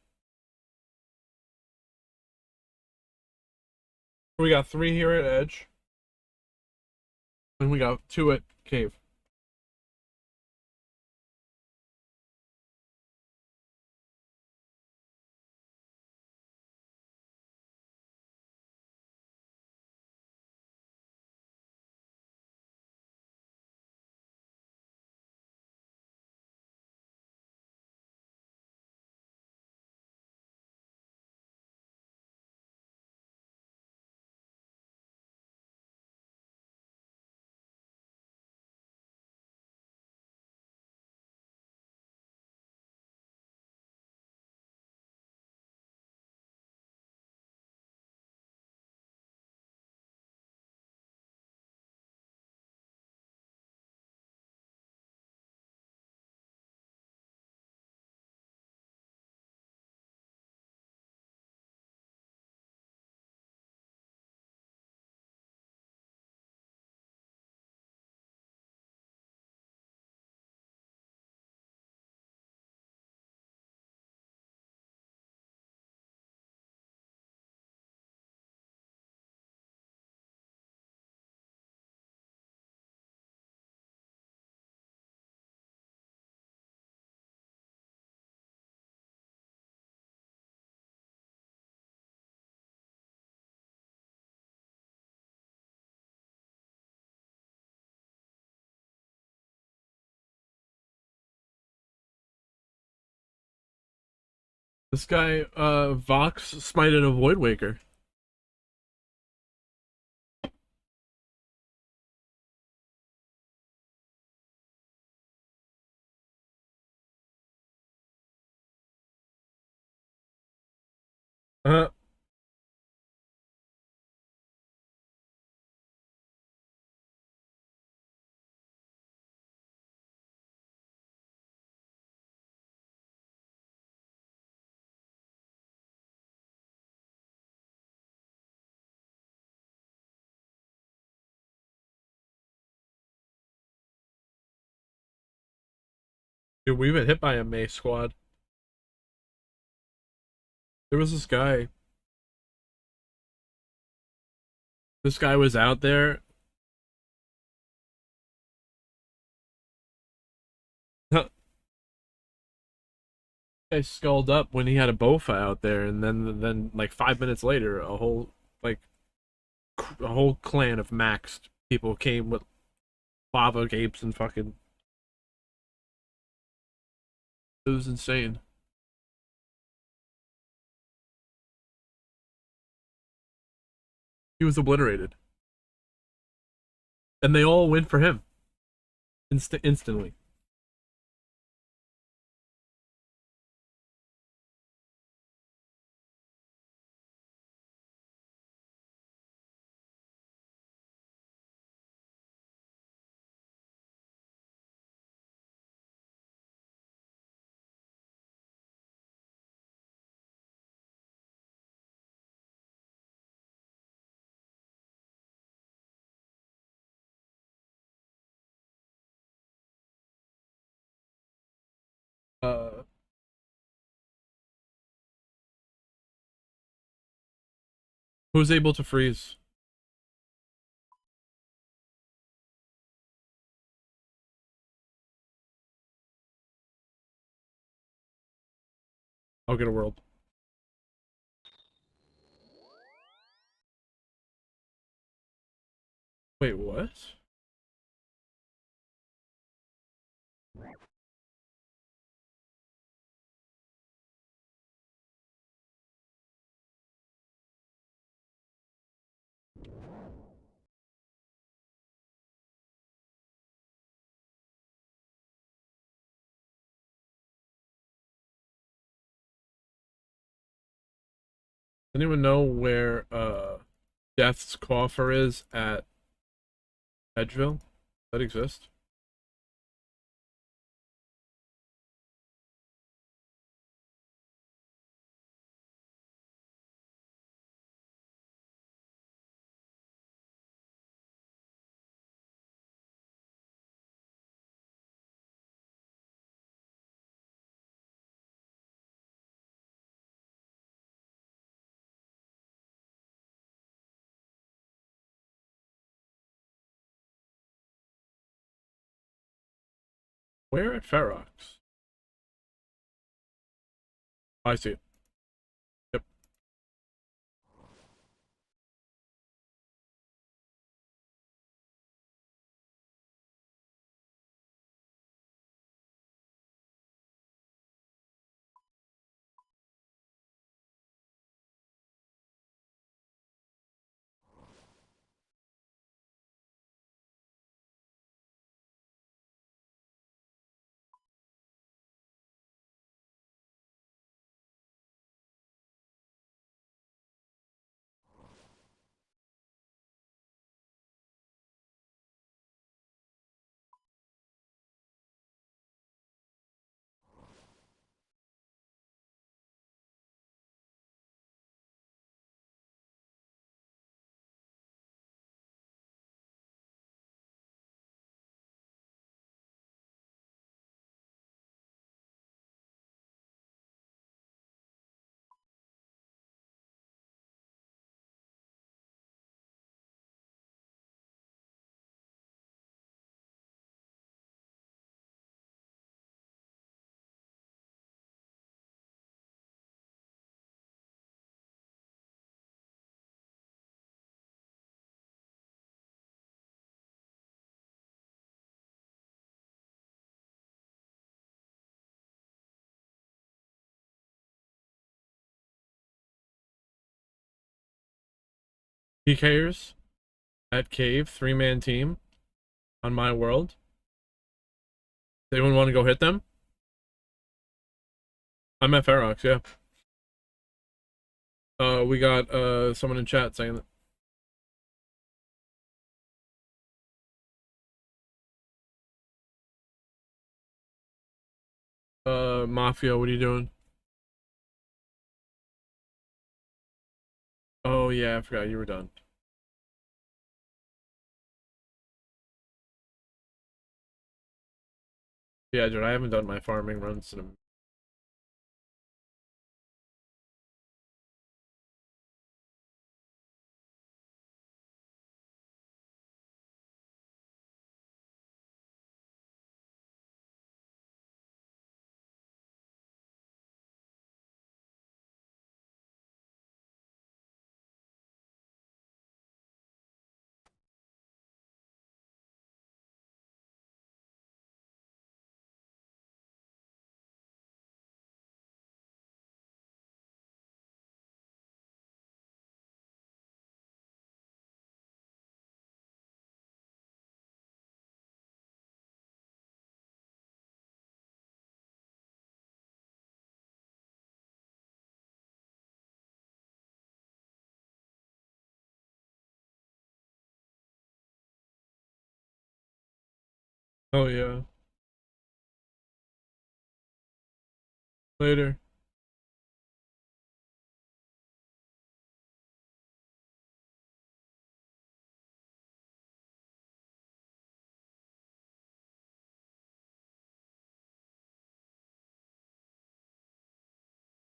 We got 3 here at Edge. And we got 2 at Cave. This guy, Vox, smited a Void Waker. Uh-huh. Dude, we've been hit by a May squad. There was this guy. This guy was out there. I skulled up when he had a Bofa out there, and then like 5 minutes later, a whole clan of maxed people came with lava gapes and fucking. It was insane. He was obliterated. And they all went for him. Instantly. Who's able to freeze? I'll get a world. Wait, what? Anyone know where Death's Coffer is at Edgeville? Does that exist? Where at Ferox? I see it. Yep. PKers at Cave, 3-man team on my world. Anyone want to go hit them? I'm at Ferox, yeah. We got someone in chat saying that. Mafia, what are you doing? Oh yeah, I forgot you were done. Yeah, dude, I haven't done my farming runs in a Oh yeah. Later.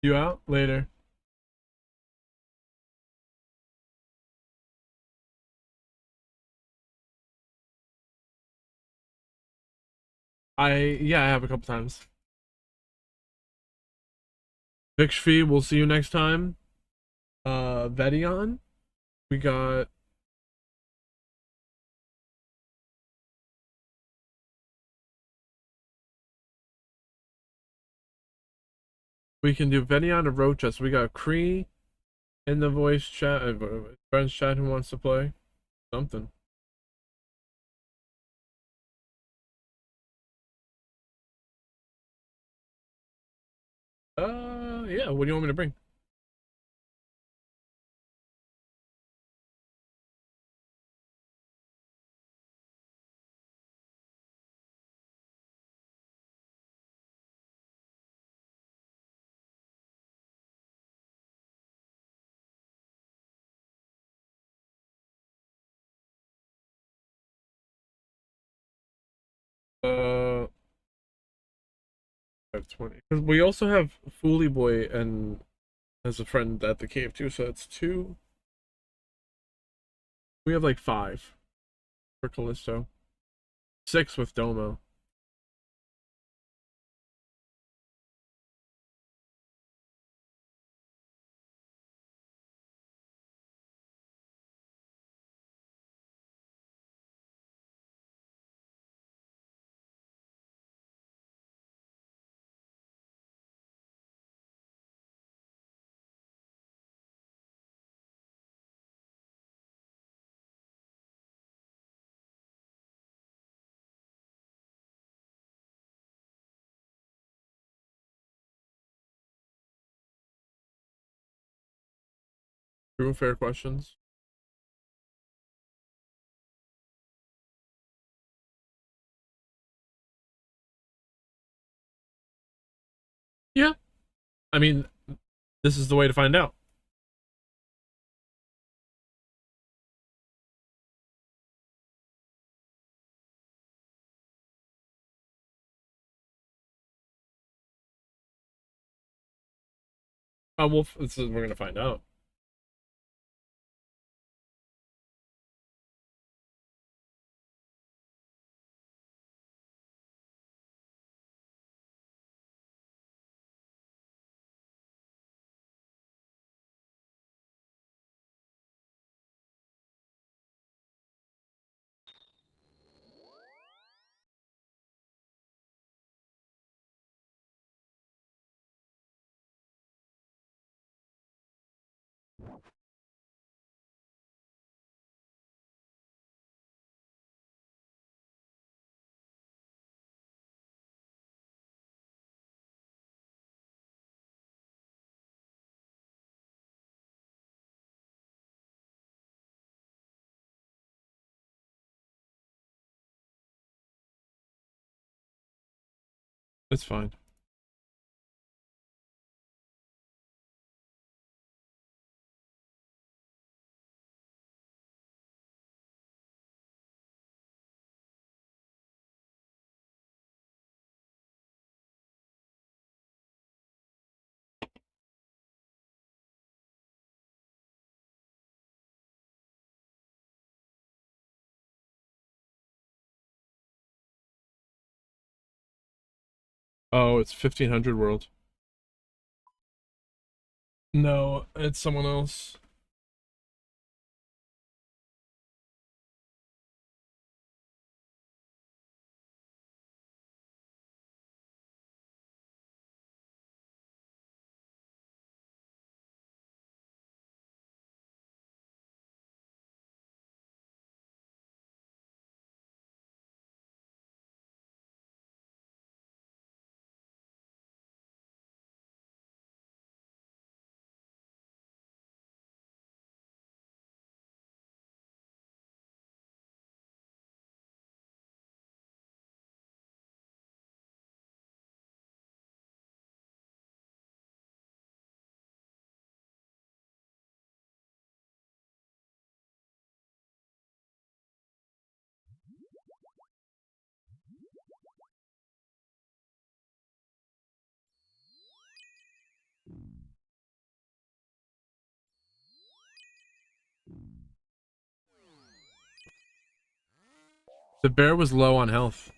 You out? Later. Yeah, I have a couple times. Vikshvi, we'll see you next time. Vedion, we got we can do Vedion or Rocha. So we got Cree in the voice chat, friends chat who wants to play something. Yeah. What do you want me to bring? I have 20. Because we also have Fooly Boy and as a friend at the cave too, so it's 2. We have like 5 for Callisto. 6 with Domo. True and fair questions. Yeah. I mean, this is the way to find out. We're gonna find out. It's fine. Oh, it's 1500 world. No, it's someone else. The bear was low on health.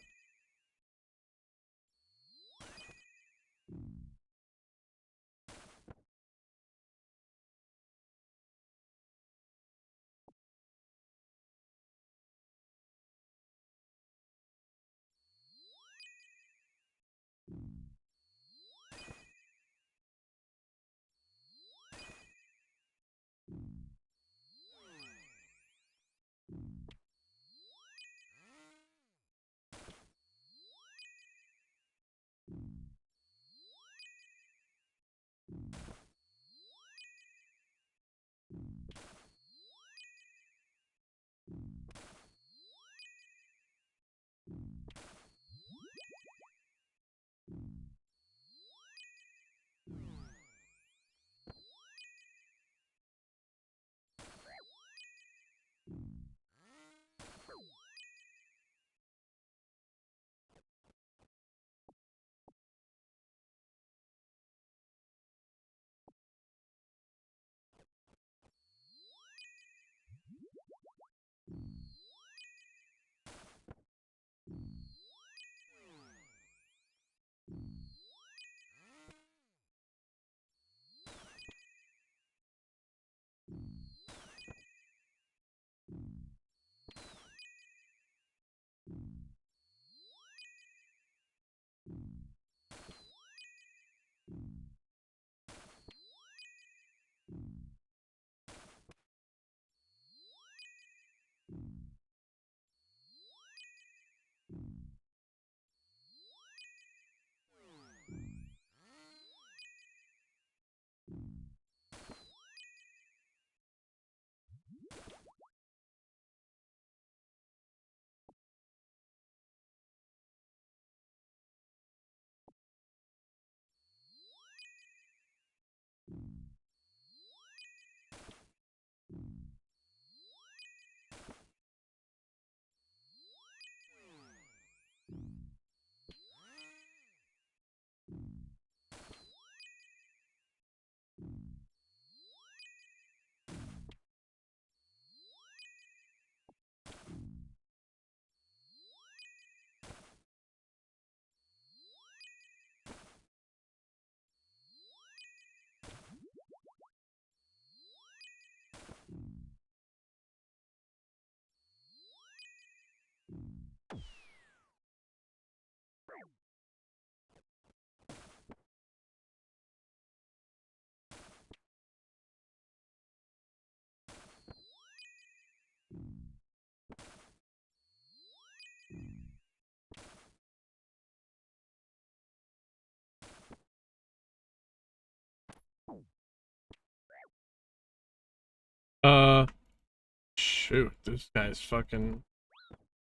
Shoot, this guy's fucking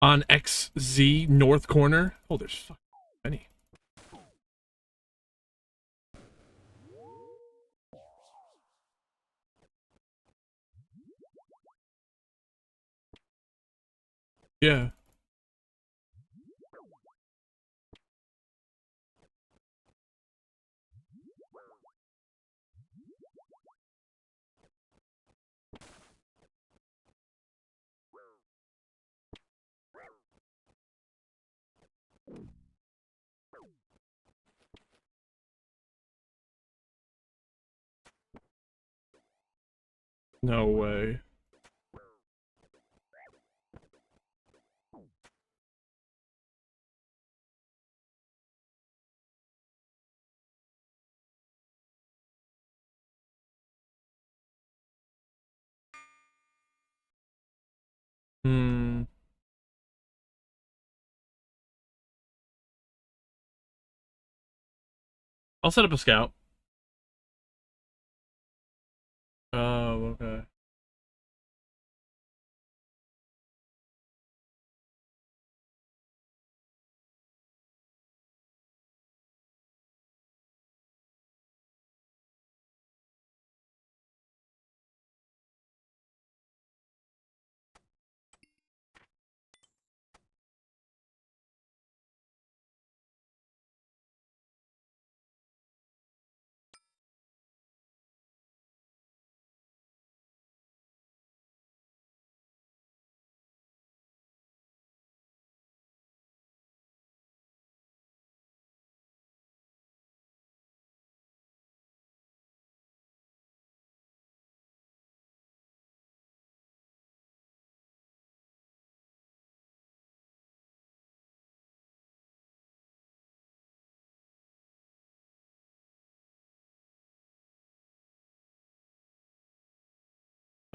on XZ north corner. Oh, there's fucking many. Yeah. No way. Hmm. I'll set up a scout. Oh, okay.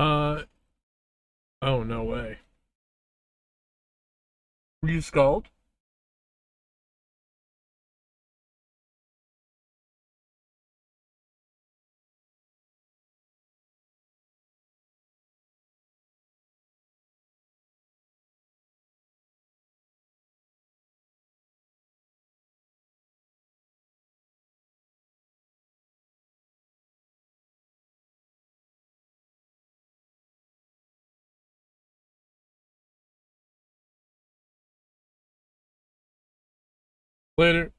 Uh, oh, no way. Were you scald? Later.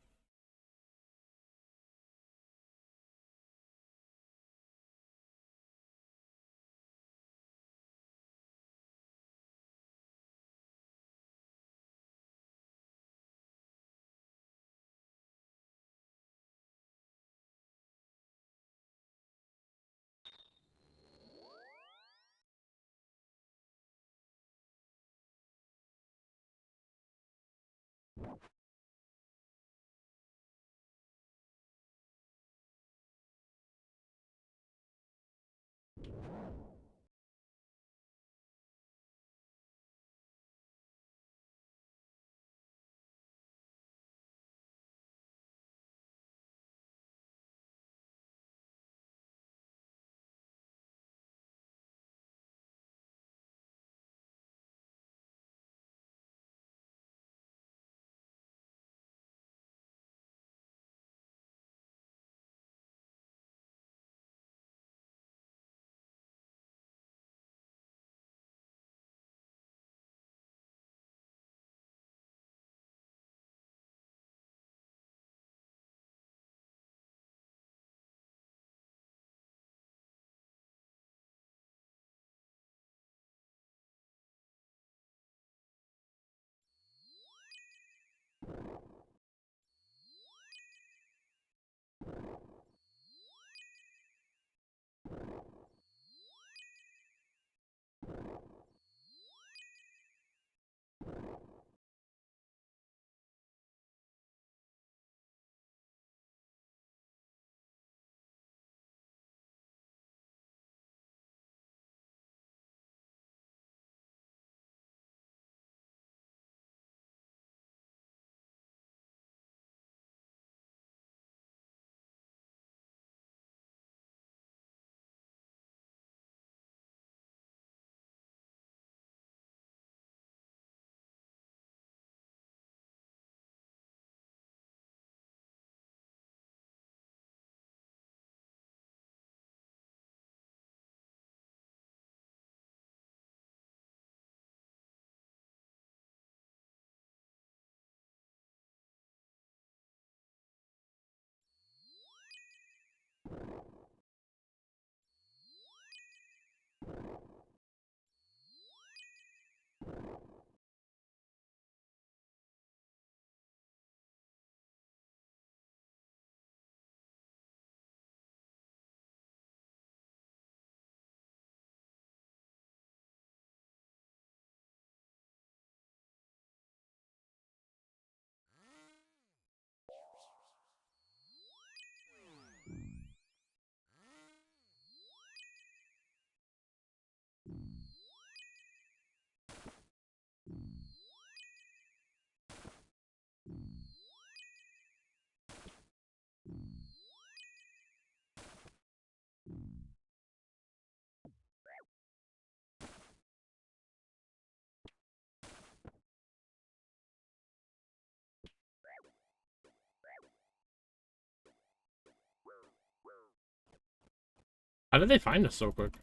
How did they find us so quick?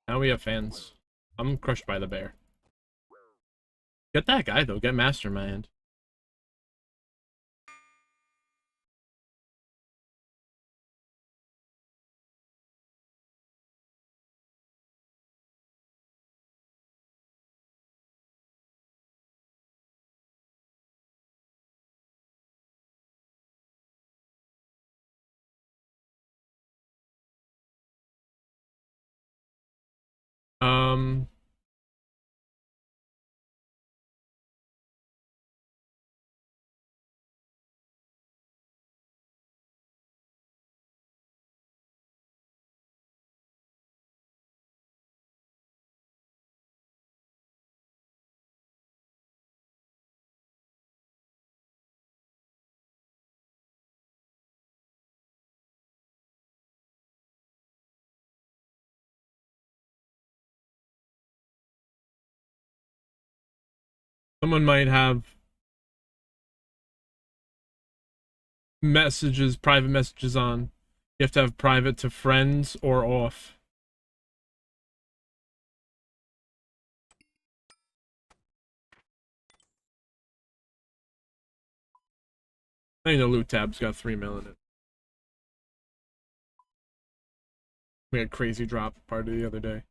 Now we have fans. I'm crushed by the bear. Get that guy, though. Get Mastermind. Um... Someone might have messages, private messages on. You have to have private to friends or off. I think the loot tab's got 3 mil in it. We had crazy drop party the other day.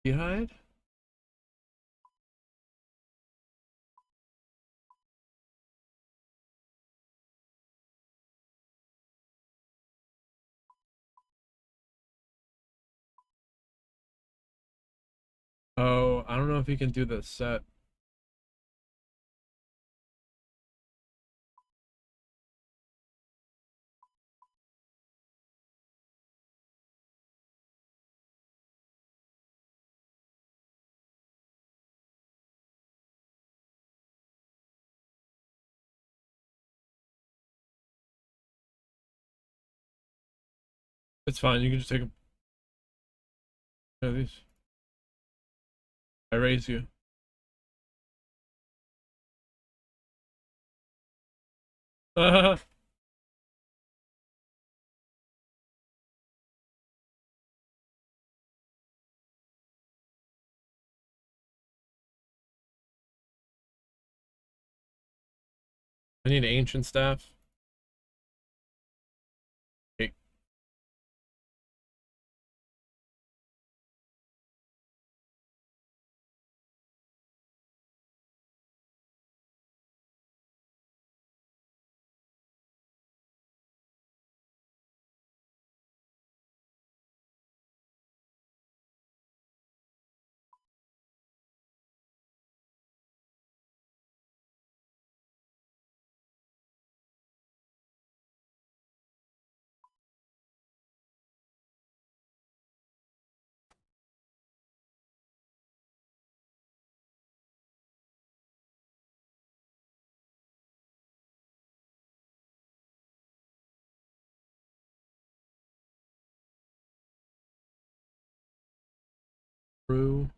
You hide? Oh, I don't know if he can do the set. It's fine, you can just take a... Yeah, these. I raise you. I need ancient staff. Okay. True.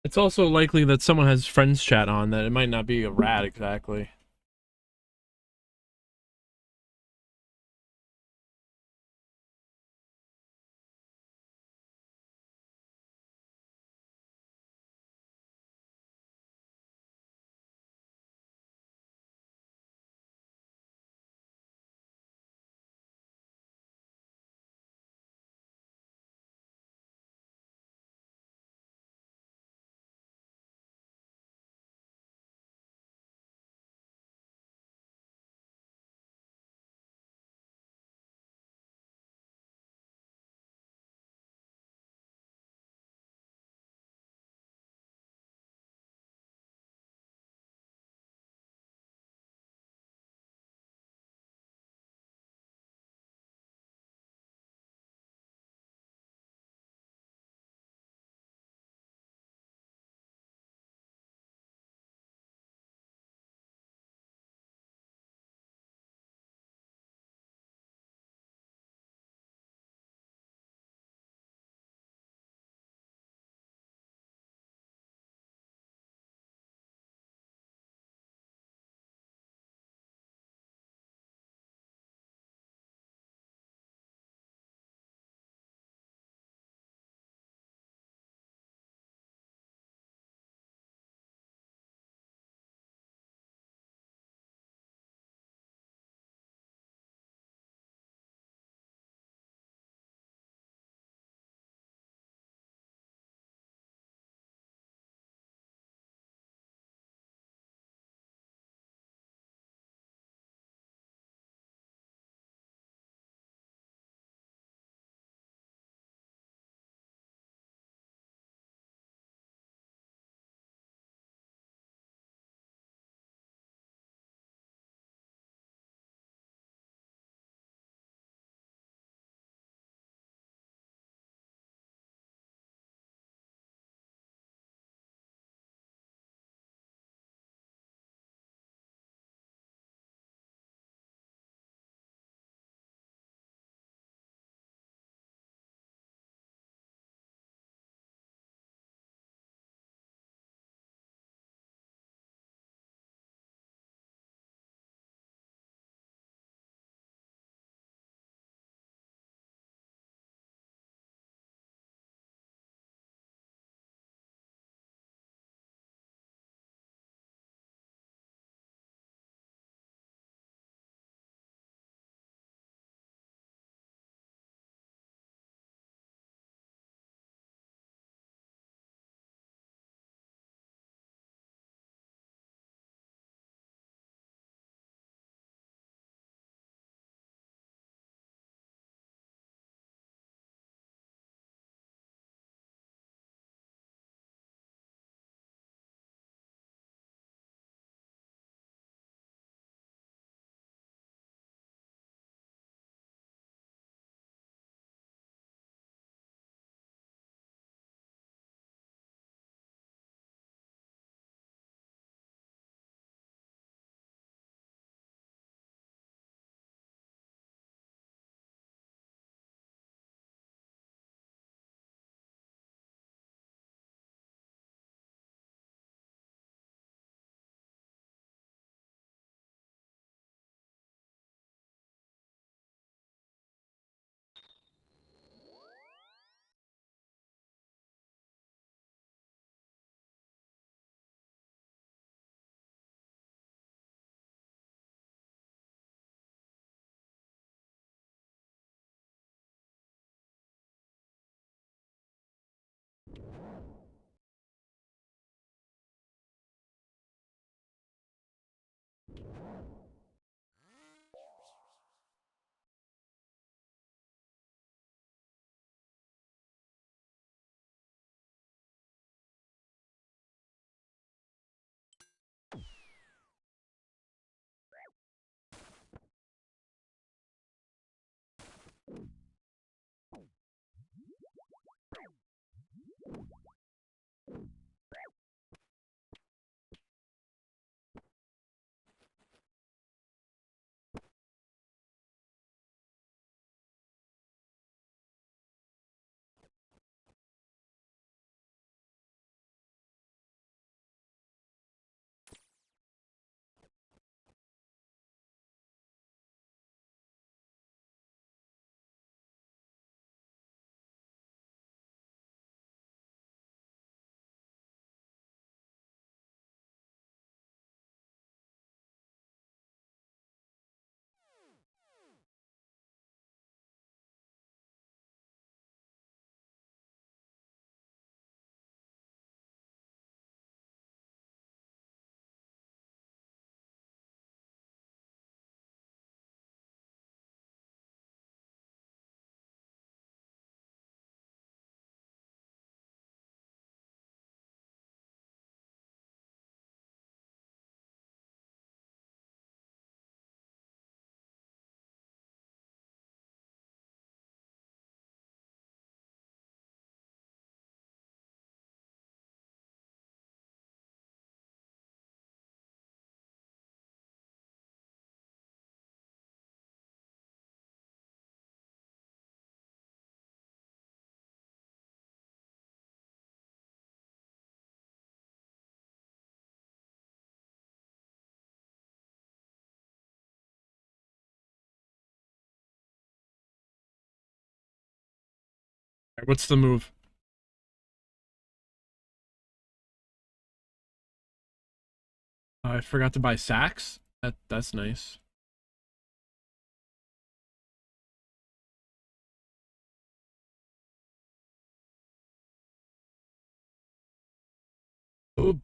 It's also likely that someone has friends chat on, that it might not be a rat exactly. What's the move? I forgot to buy sacks. That's nice. Oh.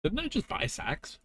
Didn't I just buy sacks?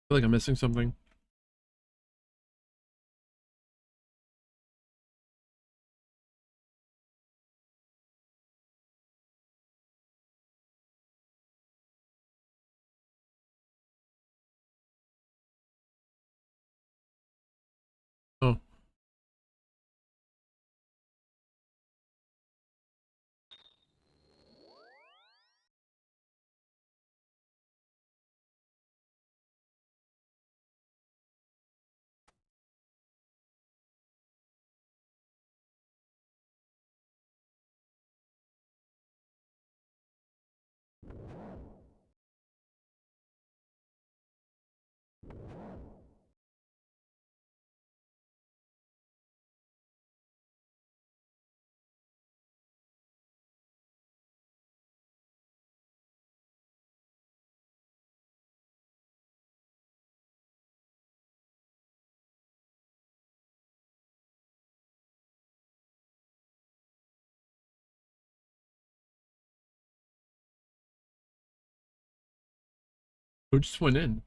I feel like I'm missing something. Oh. Who just went in?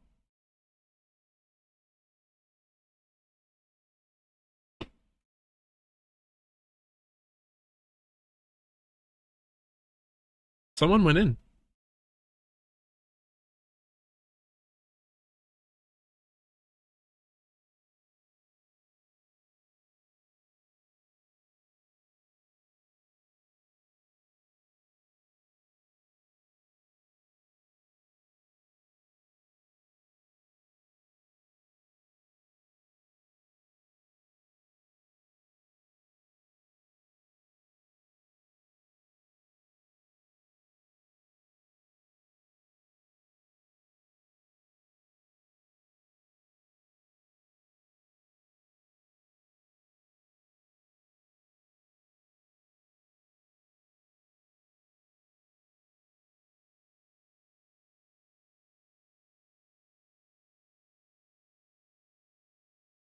Someone went in.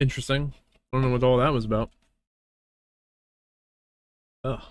Interesting. I don't know what all that was about. Ugh.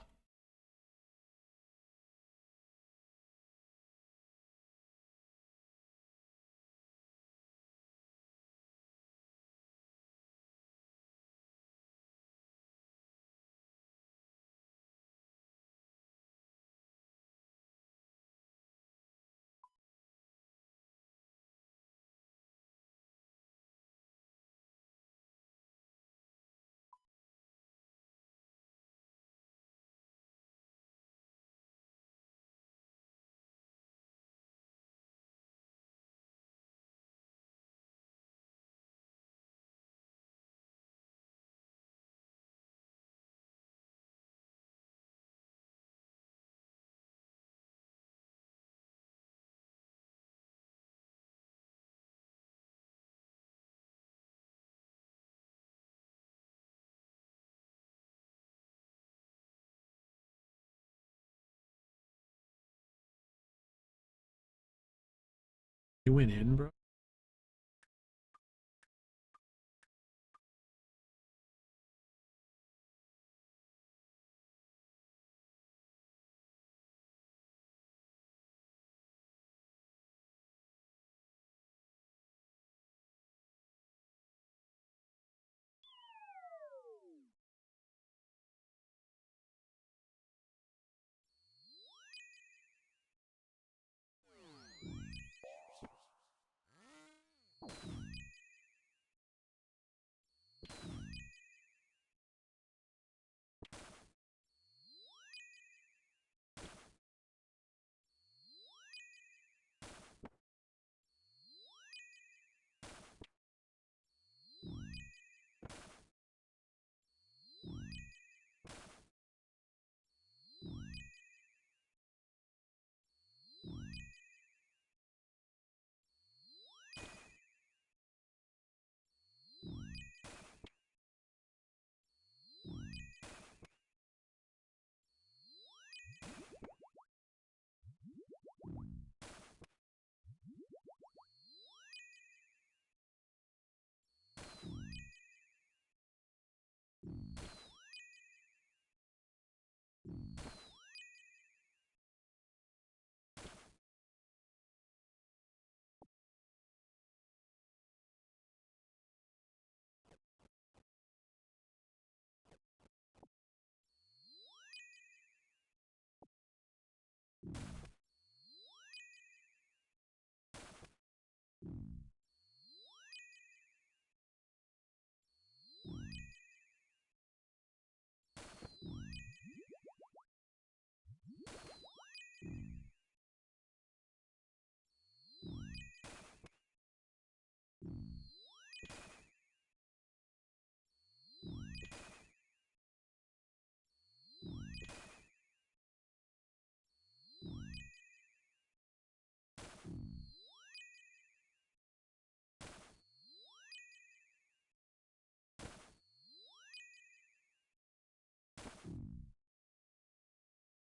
You went in, bro?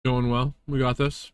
Going well. We got this.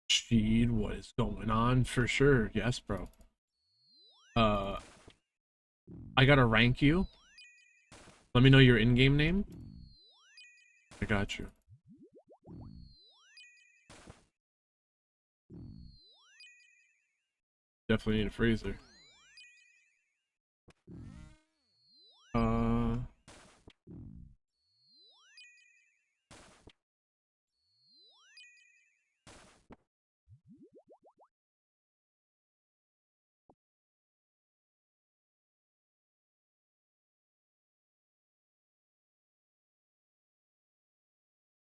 Sheed, what is going on? For sure. Yes, bro. I gotta rank you. Let me know your in-game name. I got you. Definitely need a freezer.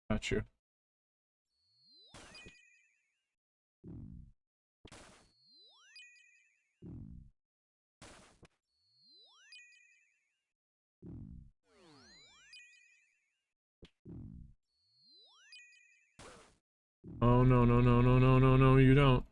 Got you. Oh no, no, no, no, no, no, no, you don't.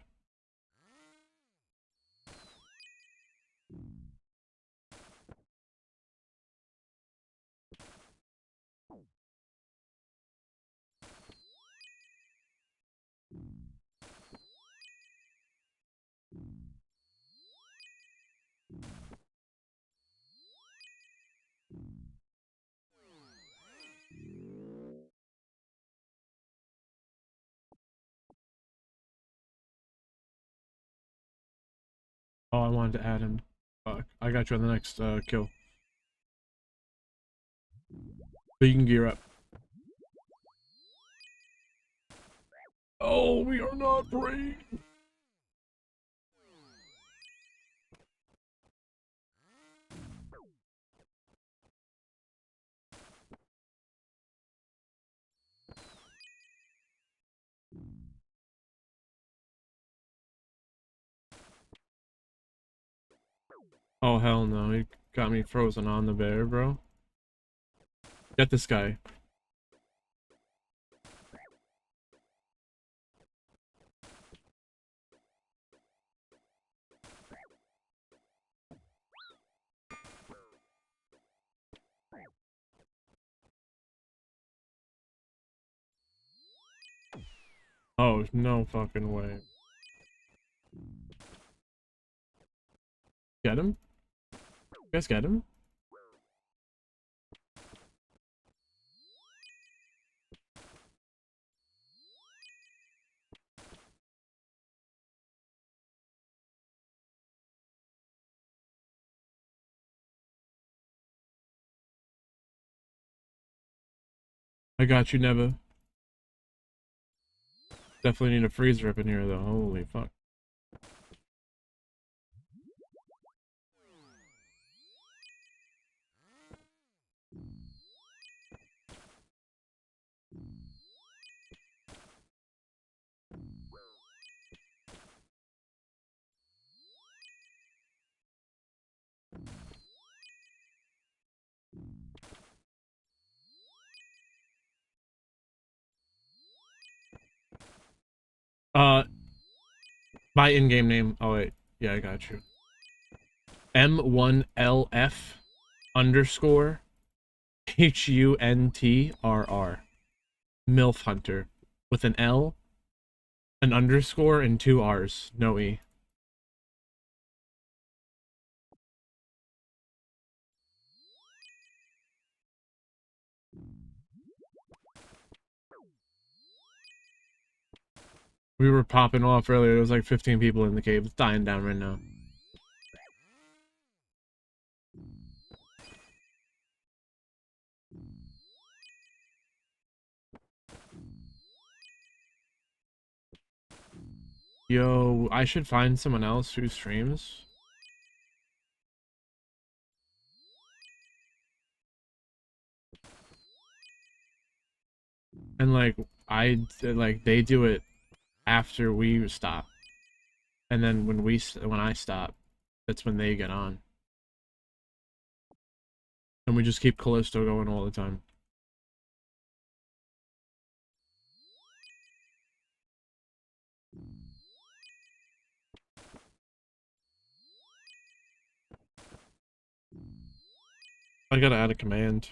Oh, I wanted to add him. Fuck. I got you on the next kill. So you can gear up. Oh, we are not brave. Oh, hell no. He got me frozen on the bear, bro. Get this guy. Oh, no fucking way. Get him? You guys get him? I got you, Neva. Definitely need a freeze rip in here, though. Holy fuck. Uh, my in-game name. Oh, wait. Yeah, I got you. M1LF underscore HUNTRR. MILF Hunter. With an L, an underscore, and 2 R's. No E. We were popping off earlier. There was like 15 people in the cave. It's dying down right now. Yo, I should find someone else who streams. And like, they do it after we stop. And then when I stop, that's when they get on. And we just keep Callisto going all the time. I gotta add a command.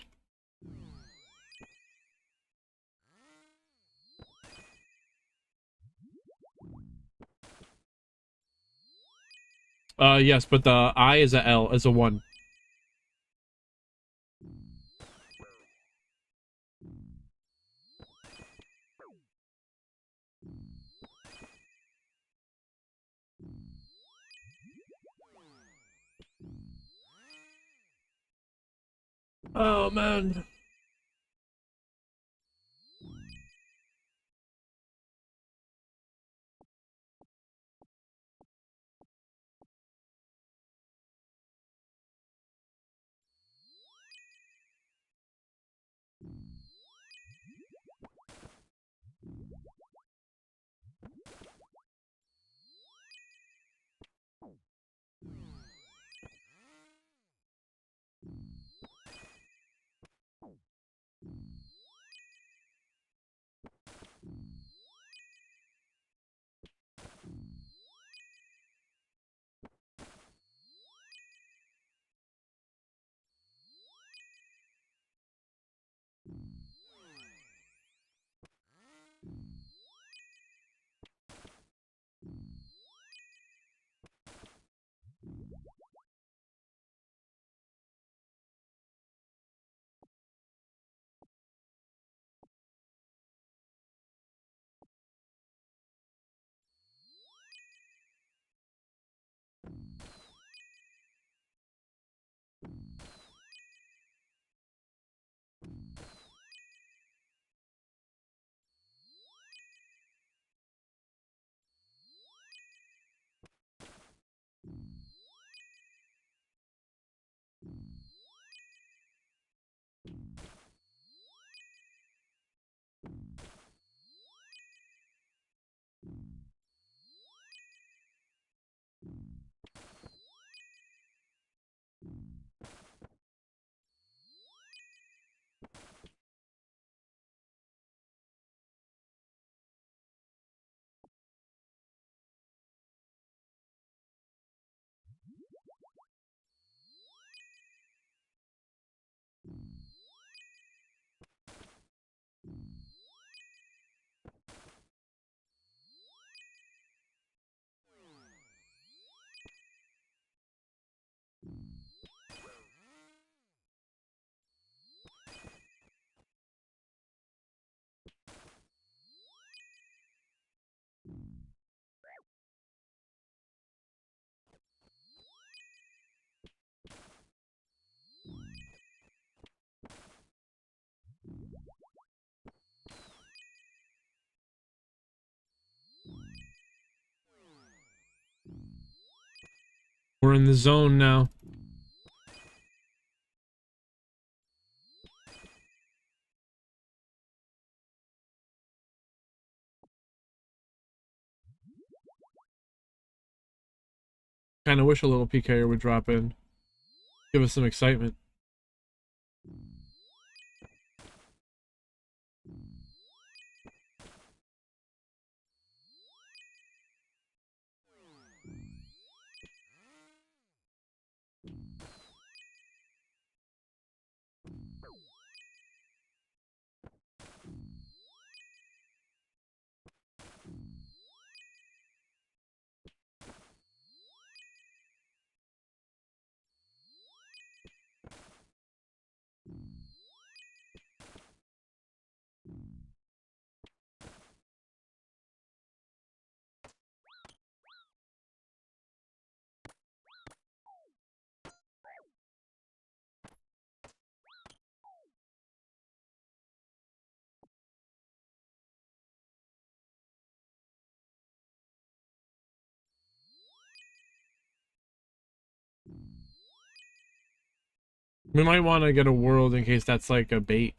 Yes, but the I is a L, is a 1. Oh, man. We're in the zone now. Kind of wish a little PKer would drop in. Give us some excitement. We might want to get a world in case that's like a bait.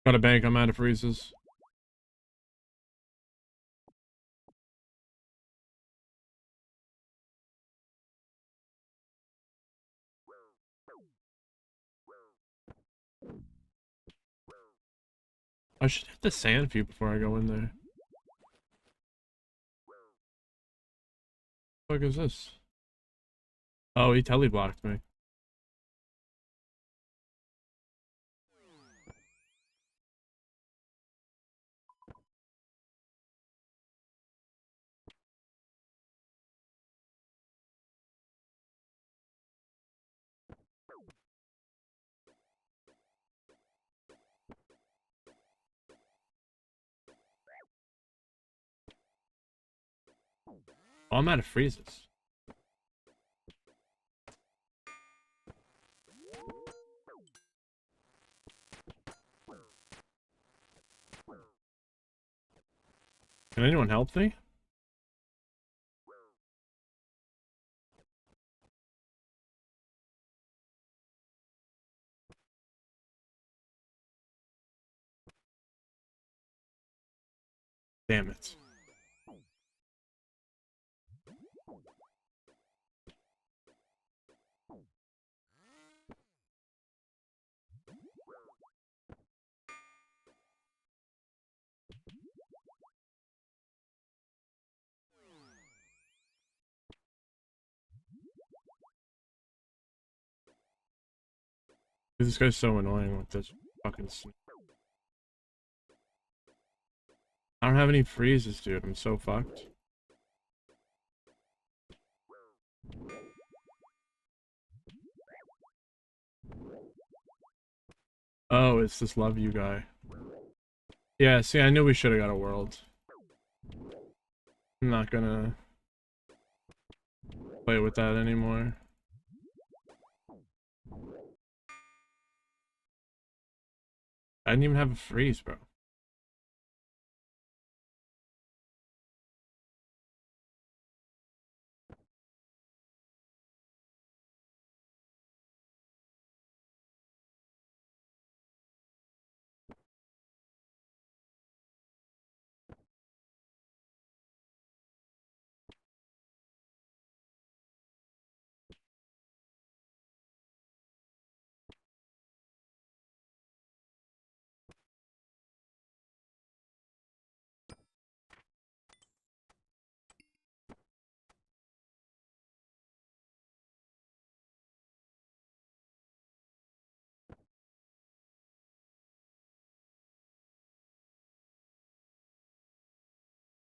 Got a bank, I'm out of freezes. I should hit the sand view before I go in there. What the fuck is this? Oh, he teleblocked me. Oh, I'm out of freezes. Can anyone help me? Damn it. This guy's so annoying with this fucking snake. I don't have any freezes, dude. I'm so fucked. Oh, it's this love you guy. Yeah, see, I knew we should have got a world. I'm not gonna play with that anymore. I didn't even have a freeze, bro.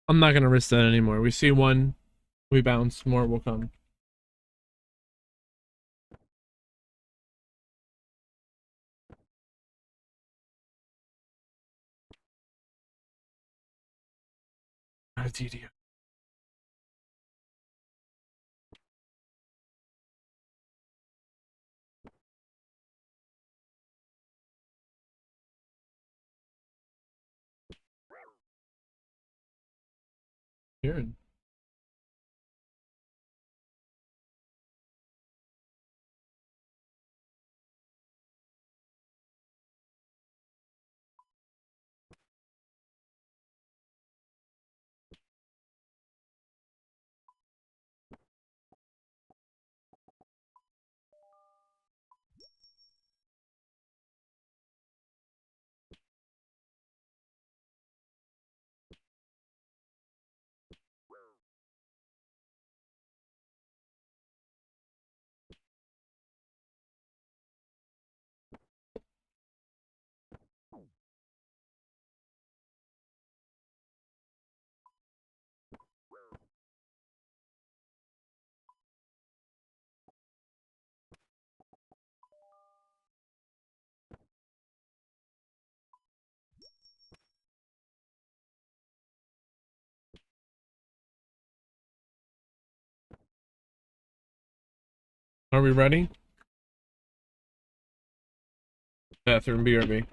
I'm not gonna risk that anymore. We see one, we bounce, more will come. Here. Are we ready? Bathroom, BRB.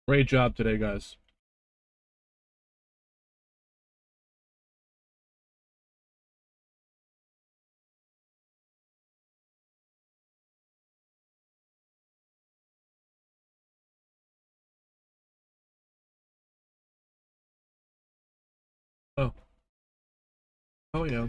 Great job today, guys. Oh. Oh yeah.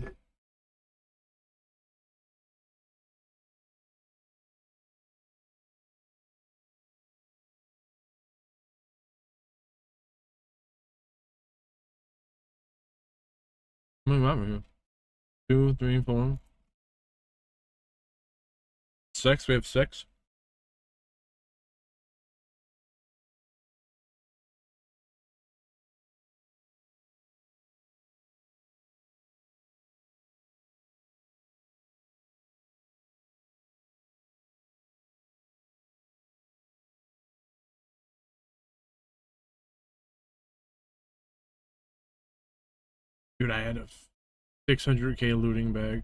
How many are here? 2, 3, 4. 6. We have 6. Dude, I had a 600k looting bag.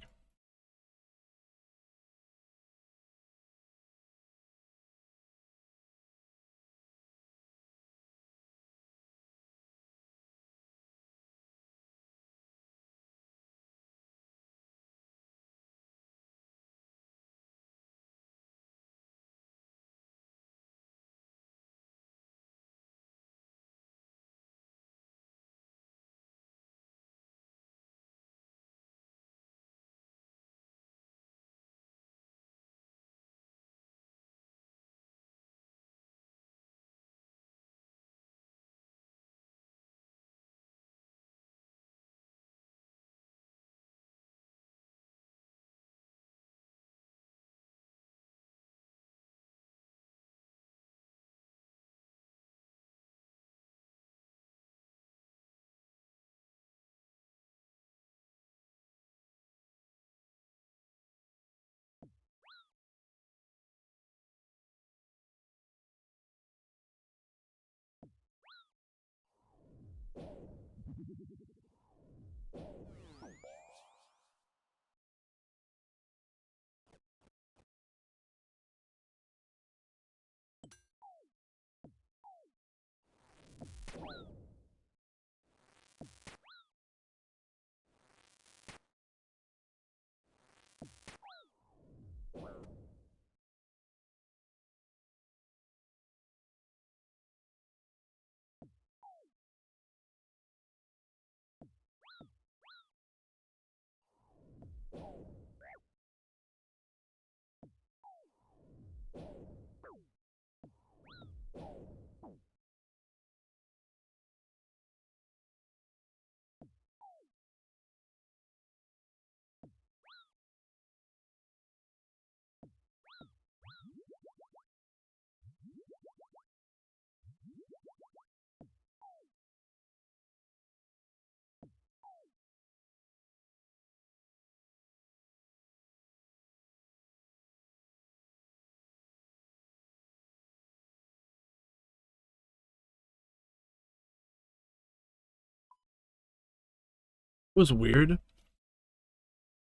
Was weird.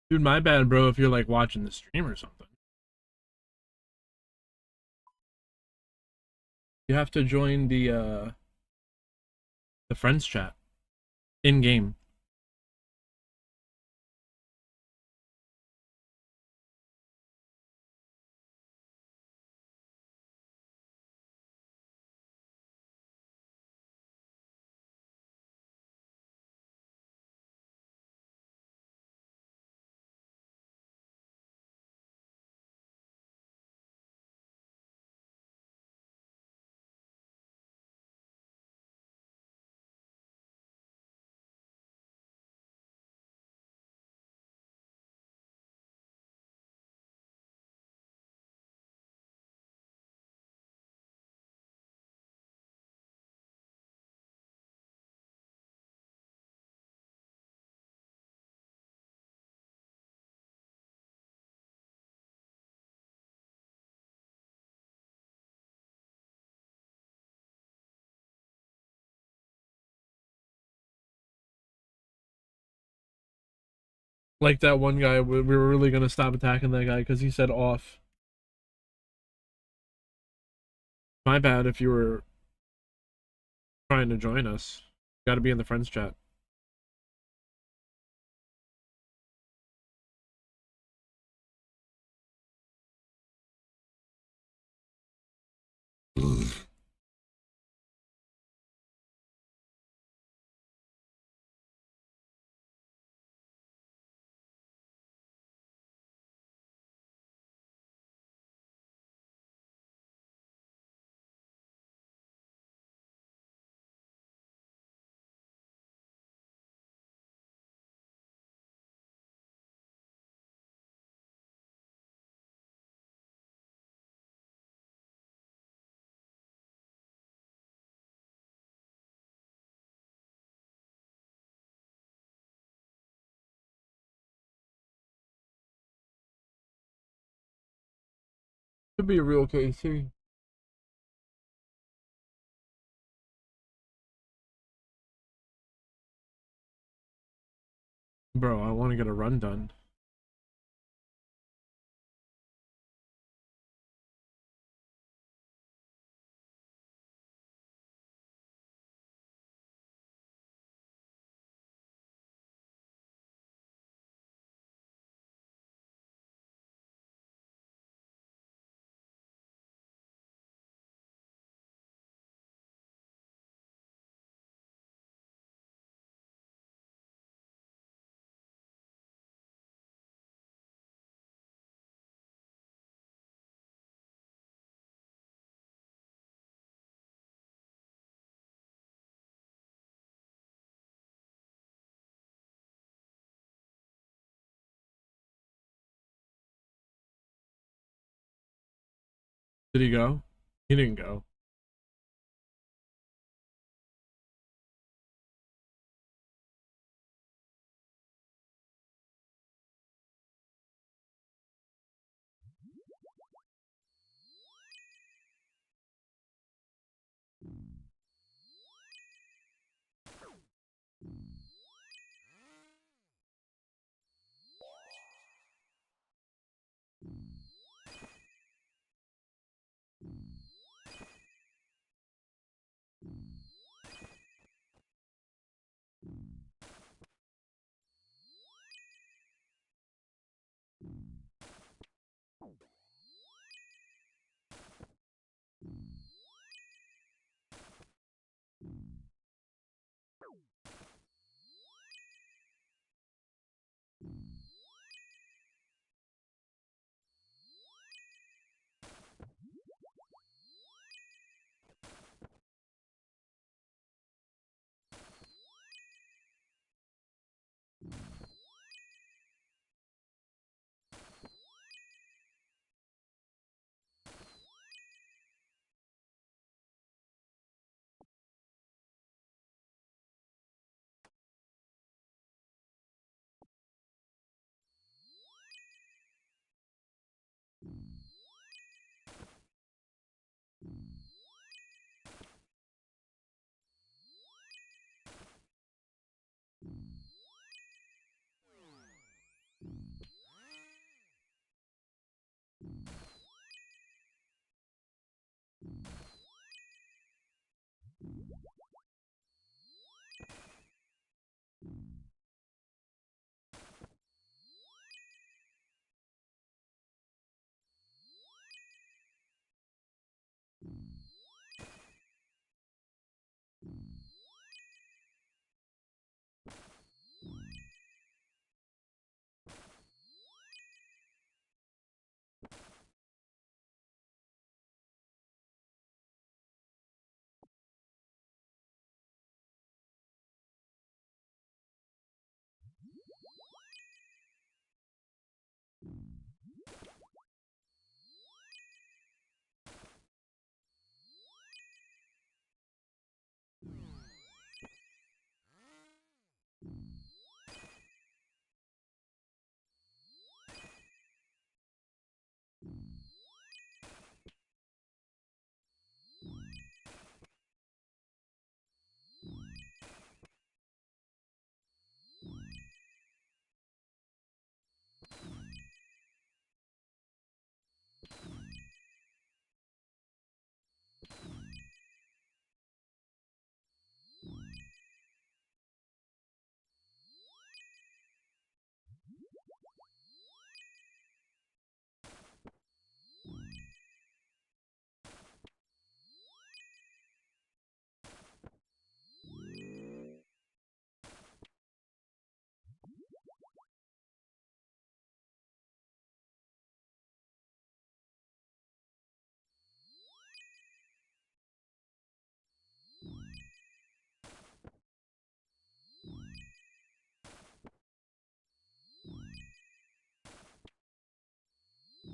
Dude, my bad, bro, if you're like watching the stream or something. You have to join the friends chat in game. Like that one guy, we were really gonna stop attacking that guy because he said off. My bad if you were trying to join us. Got to be in the friends chat. Could be a real case here. Bro, I want to get a run done. Did he go? He didn't go.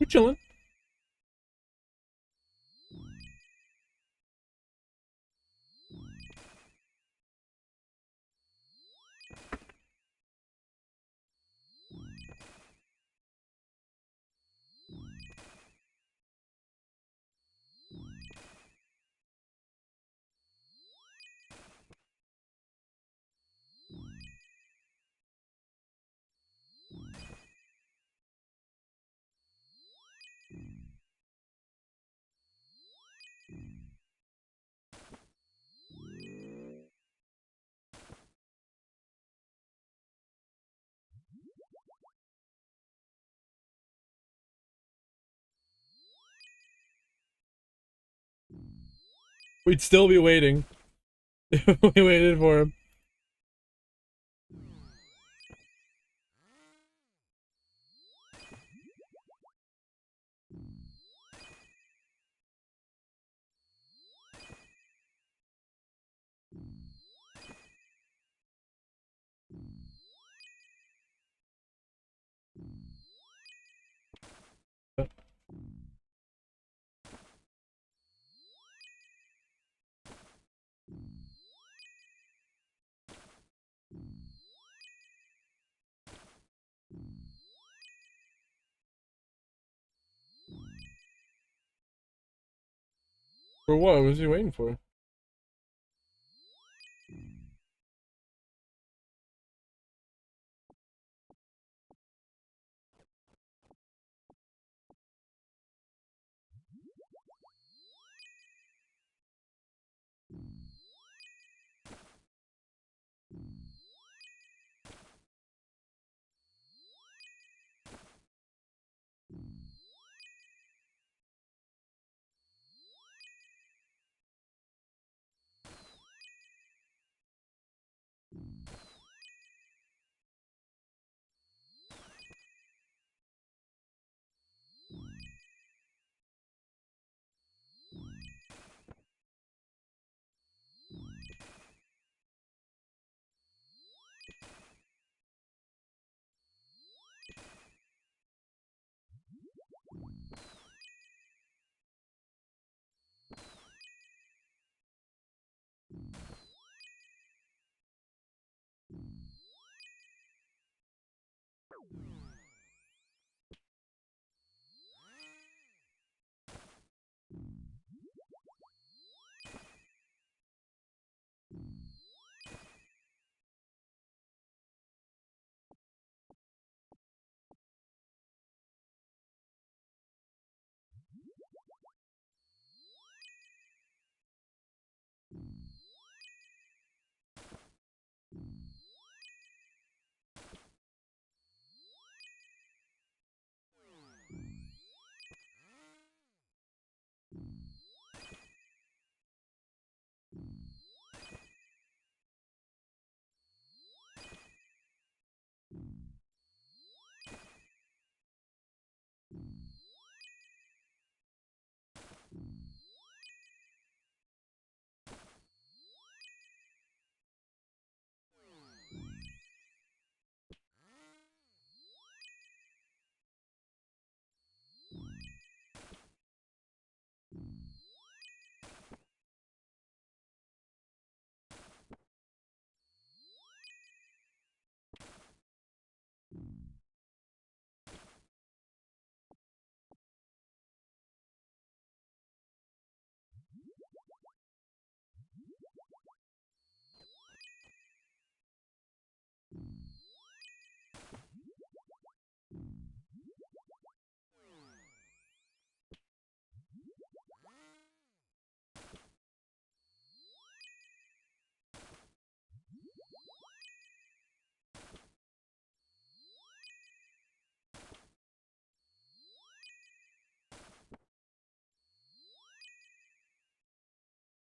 We're chilling. We'd still be waiting. We waited for him. For what? What was he waiting for?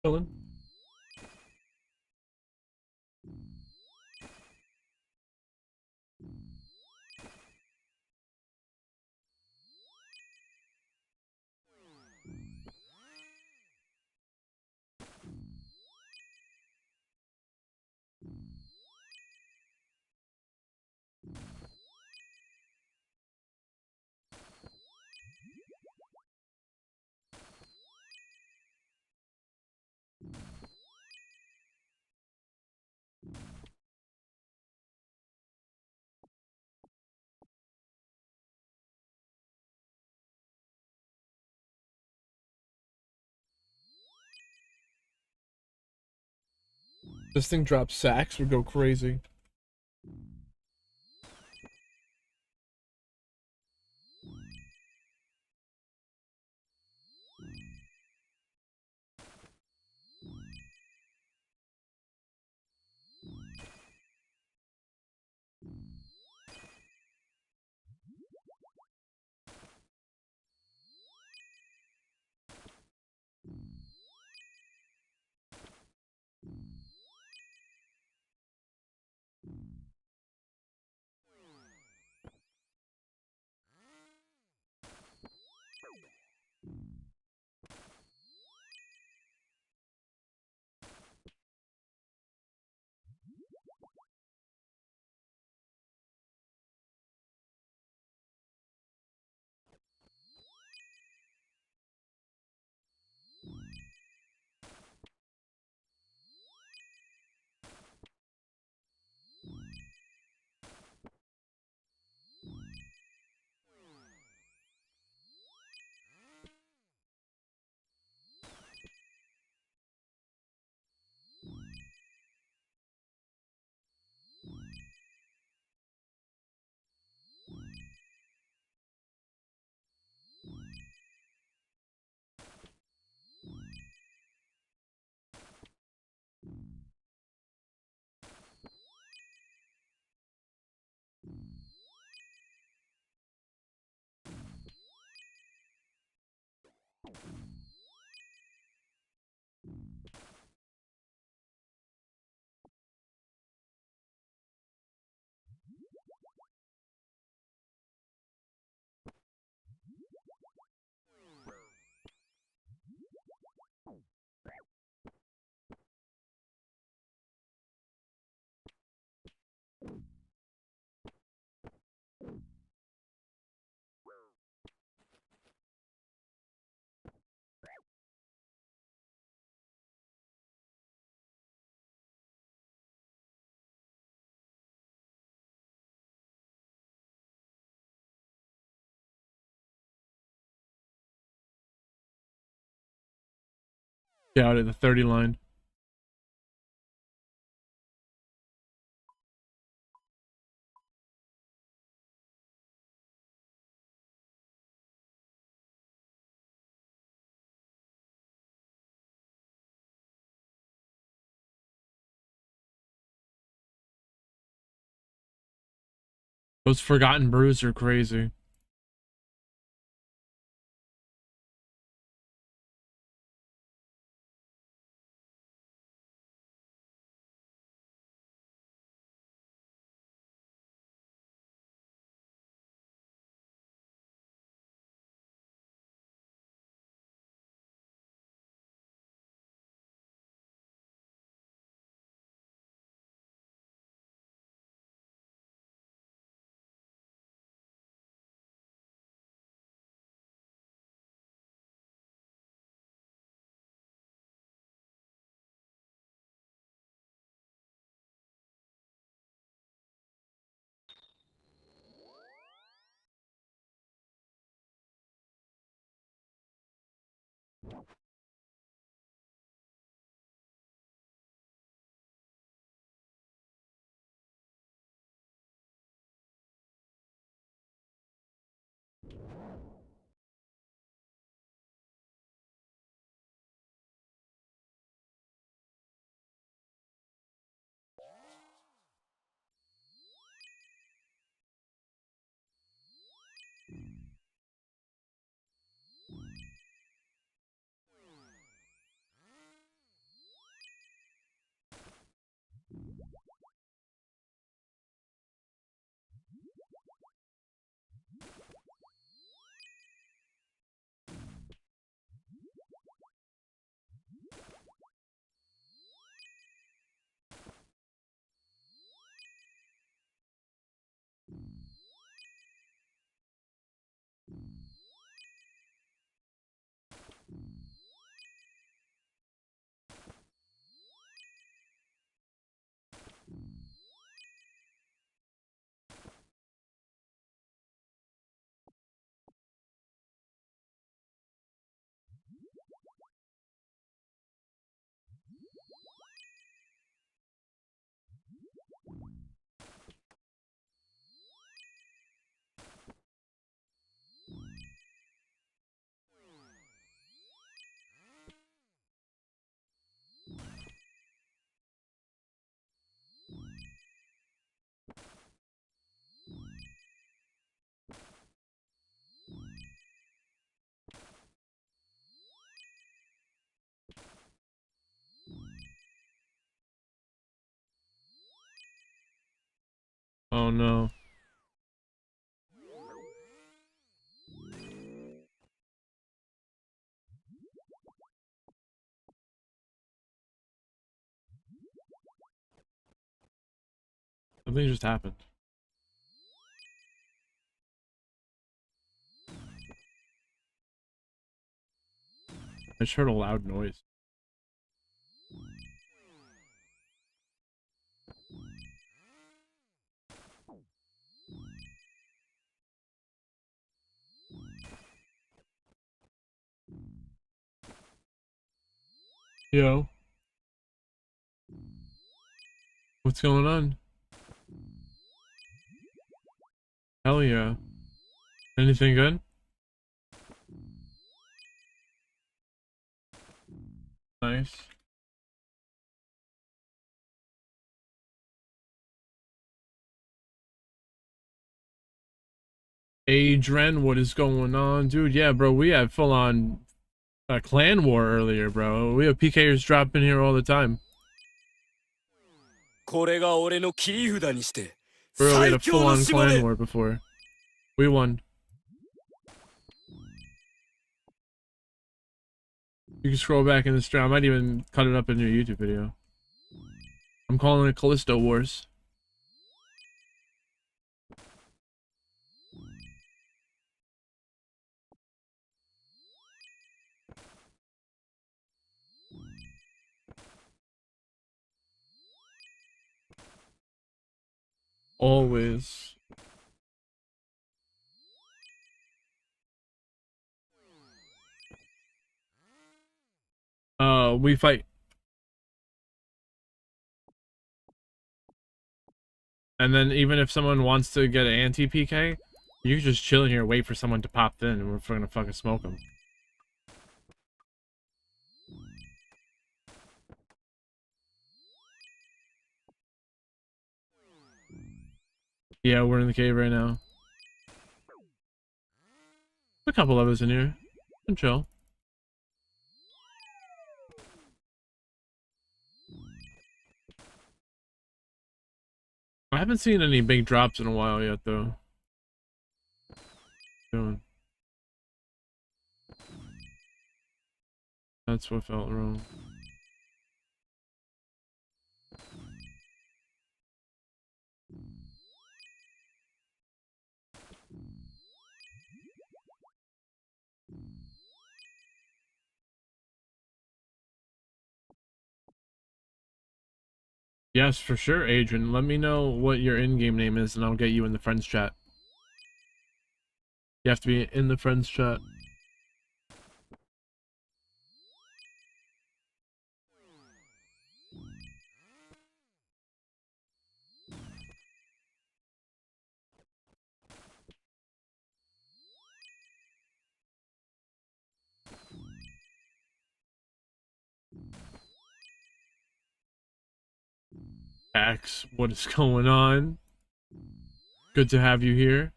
Chilling. This thing drops sacks would go crazy. Yeah, out at the 30 line. Those Forgotten Brews are crazy. Oh no. Something just happened. I just heard a loud noise. Yo. What's going on? Hell yeah. Anything good? Nice. Adren, what is going on? Dude, yeah, bro, we had full on clan war earlier, bro. We have PKers dropping here all the time. これが俺の切り札にして Bro, we had a 最強 full の on 下で clan war before. We won. You can scroll back in the stream. I might even cut it up in your YouTube video. I'm calling it Callisto Wars. Always. We fight. And then even if someone wants to get an anti-PK, you can just chill in here, wait for someone to pop in, and we're gonna fucking smoke them. Yeah, we're in the cave right now. A couple of us in here. And chill. I haven't seen any big drops in a while yet, though. Doing. That's what felt wrong. Yes, for sure, Adrian. Let me know what your in-game name is, and I'll get you in the friends chat. You have to be in the friends chat. Axe, what is going on? Good to have you here.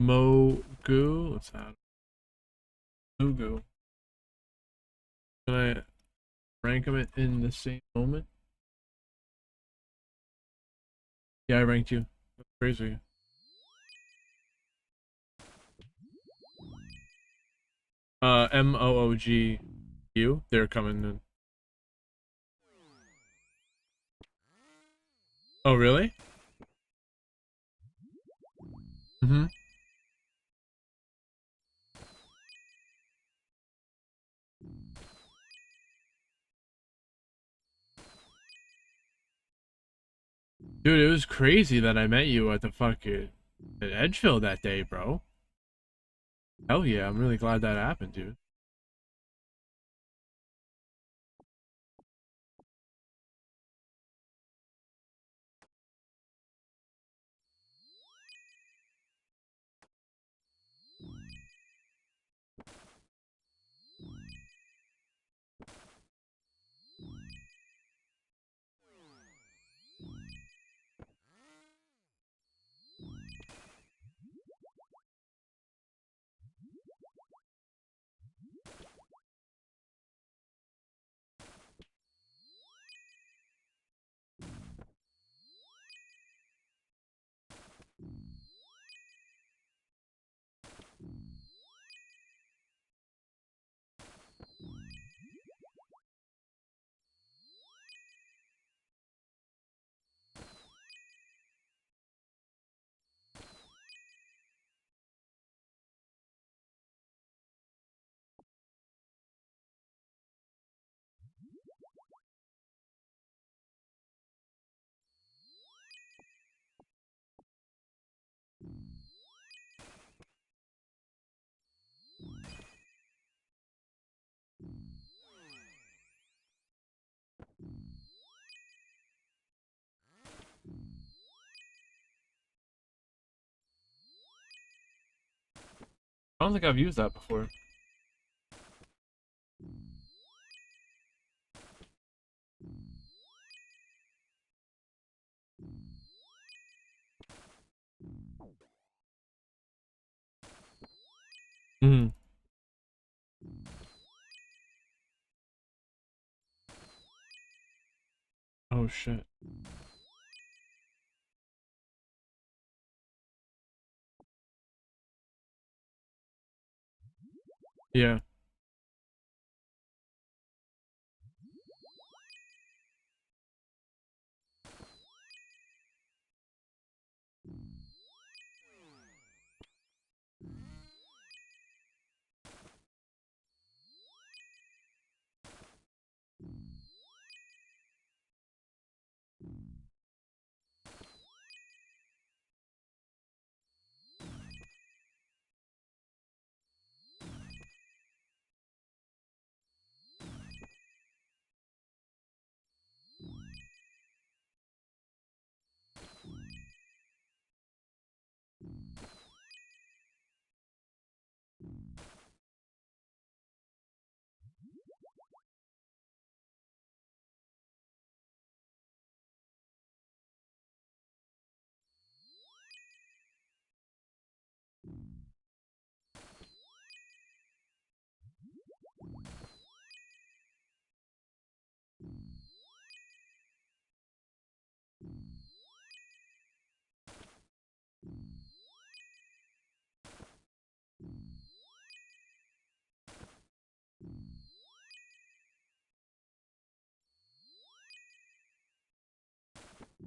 Mogu, what's that? Mugu. Can I rank them in the same moment? Yeah, I ranked you. That's crazy. MOOGU. They're coming in. Oh, really? Mm-hmm. Dude, it was crazy that I met you at the fucking at Edgefield that day, bro. Hell yeah, I'm really glad that happened, dude. I don't think I've used that before. Hmm. Oh shit. Yeah.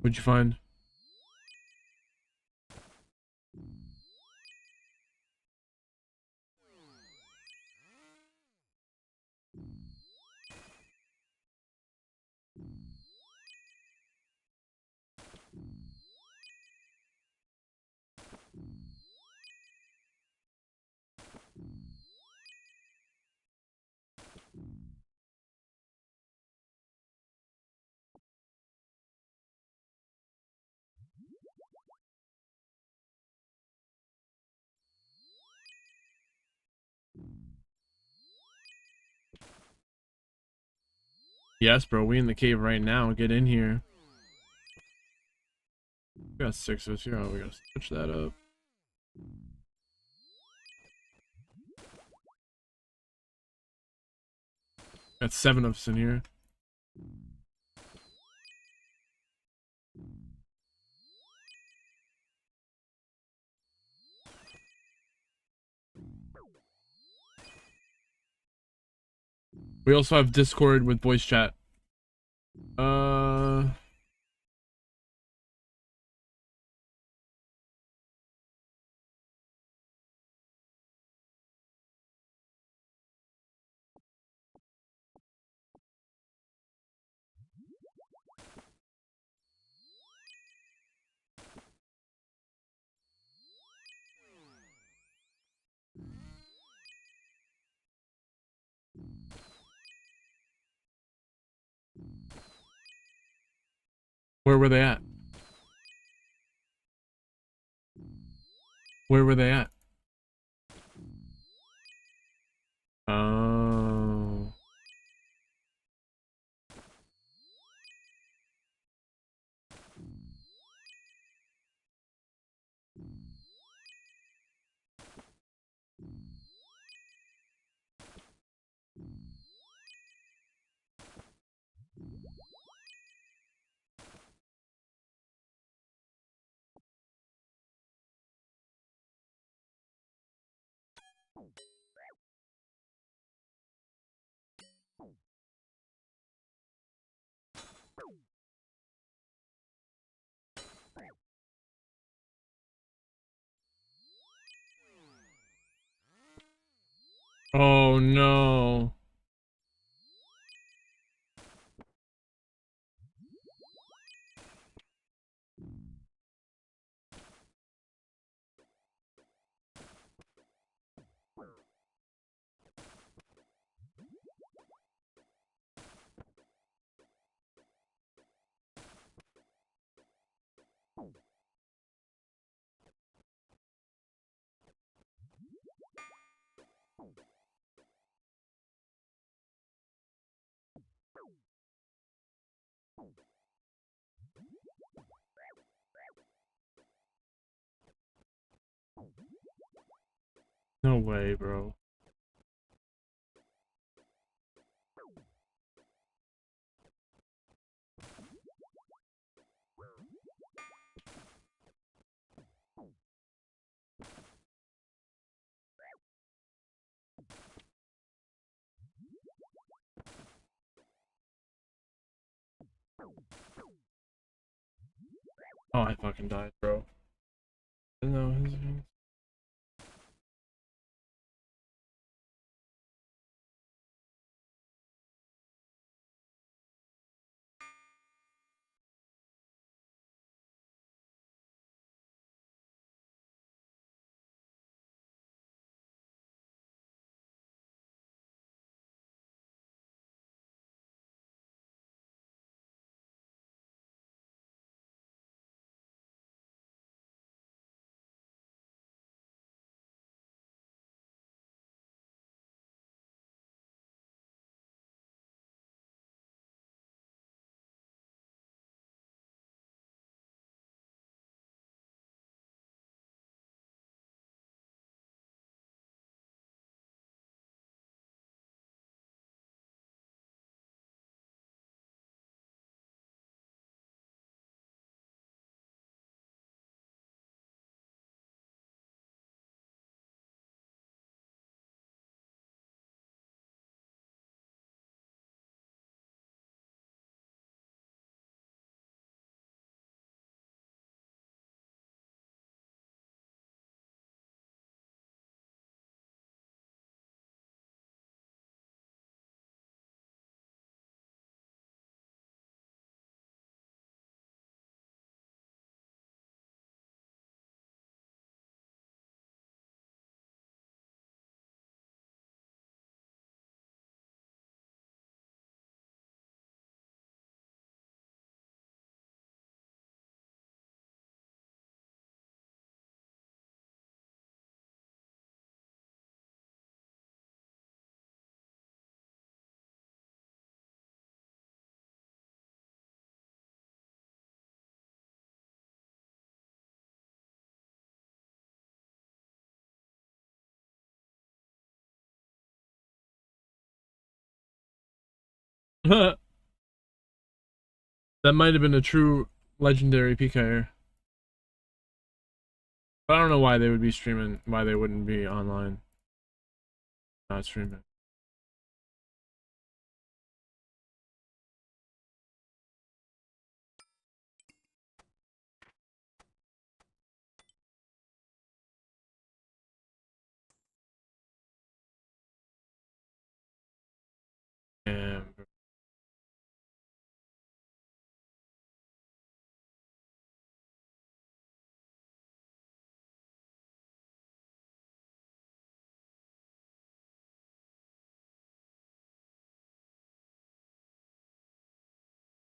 What'd you find? Yes, bro. We in the cave right now. Get in here. We got 6 of us here. Oh, we gotta switch that up. Got 7 of us in here. We also have Discord with voice chat. Where were they at? Where were they at? Oh. Oh no. No way, bro. Oh, I fucking died, bro. No, that might have been a true legendary PKer. But I don't know why they would be streaming, why they wouldn't be online. Not streaming. And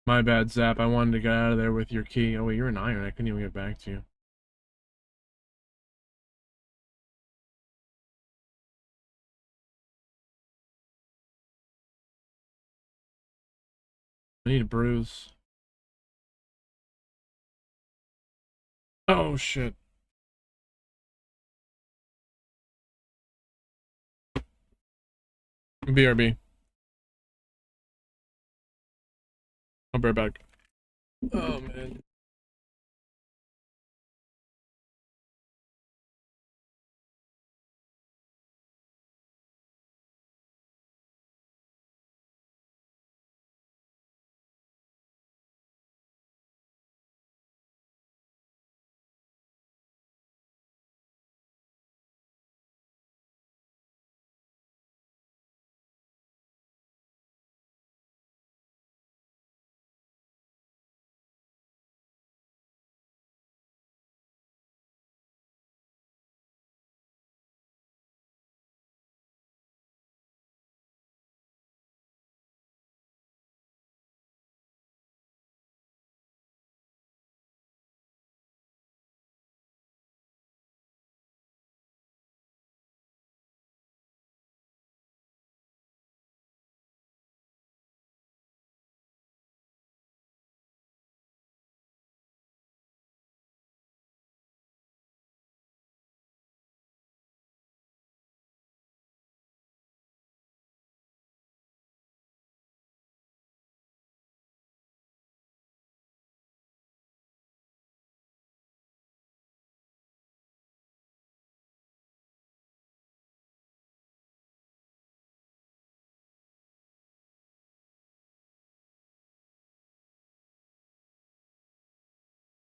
my bad, Zap. I wanted to get out of there with your key. Oh wait, you're an iron. I couldn't even get back to you. I need a bruise. Oh shit. BRB. I'll be right back. Oh man.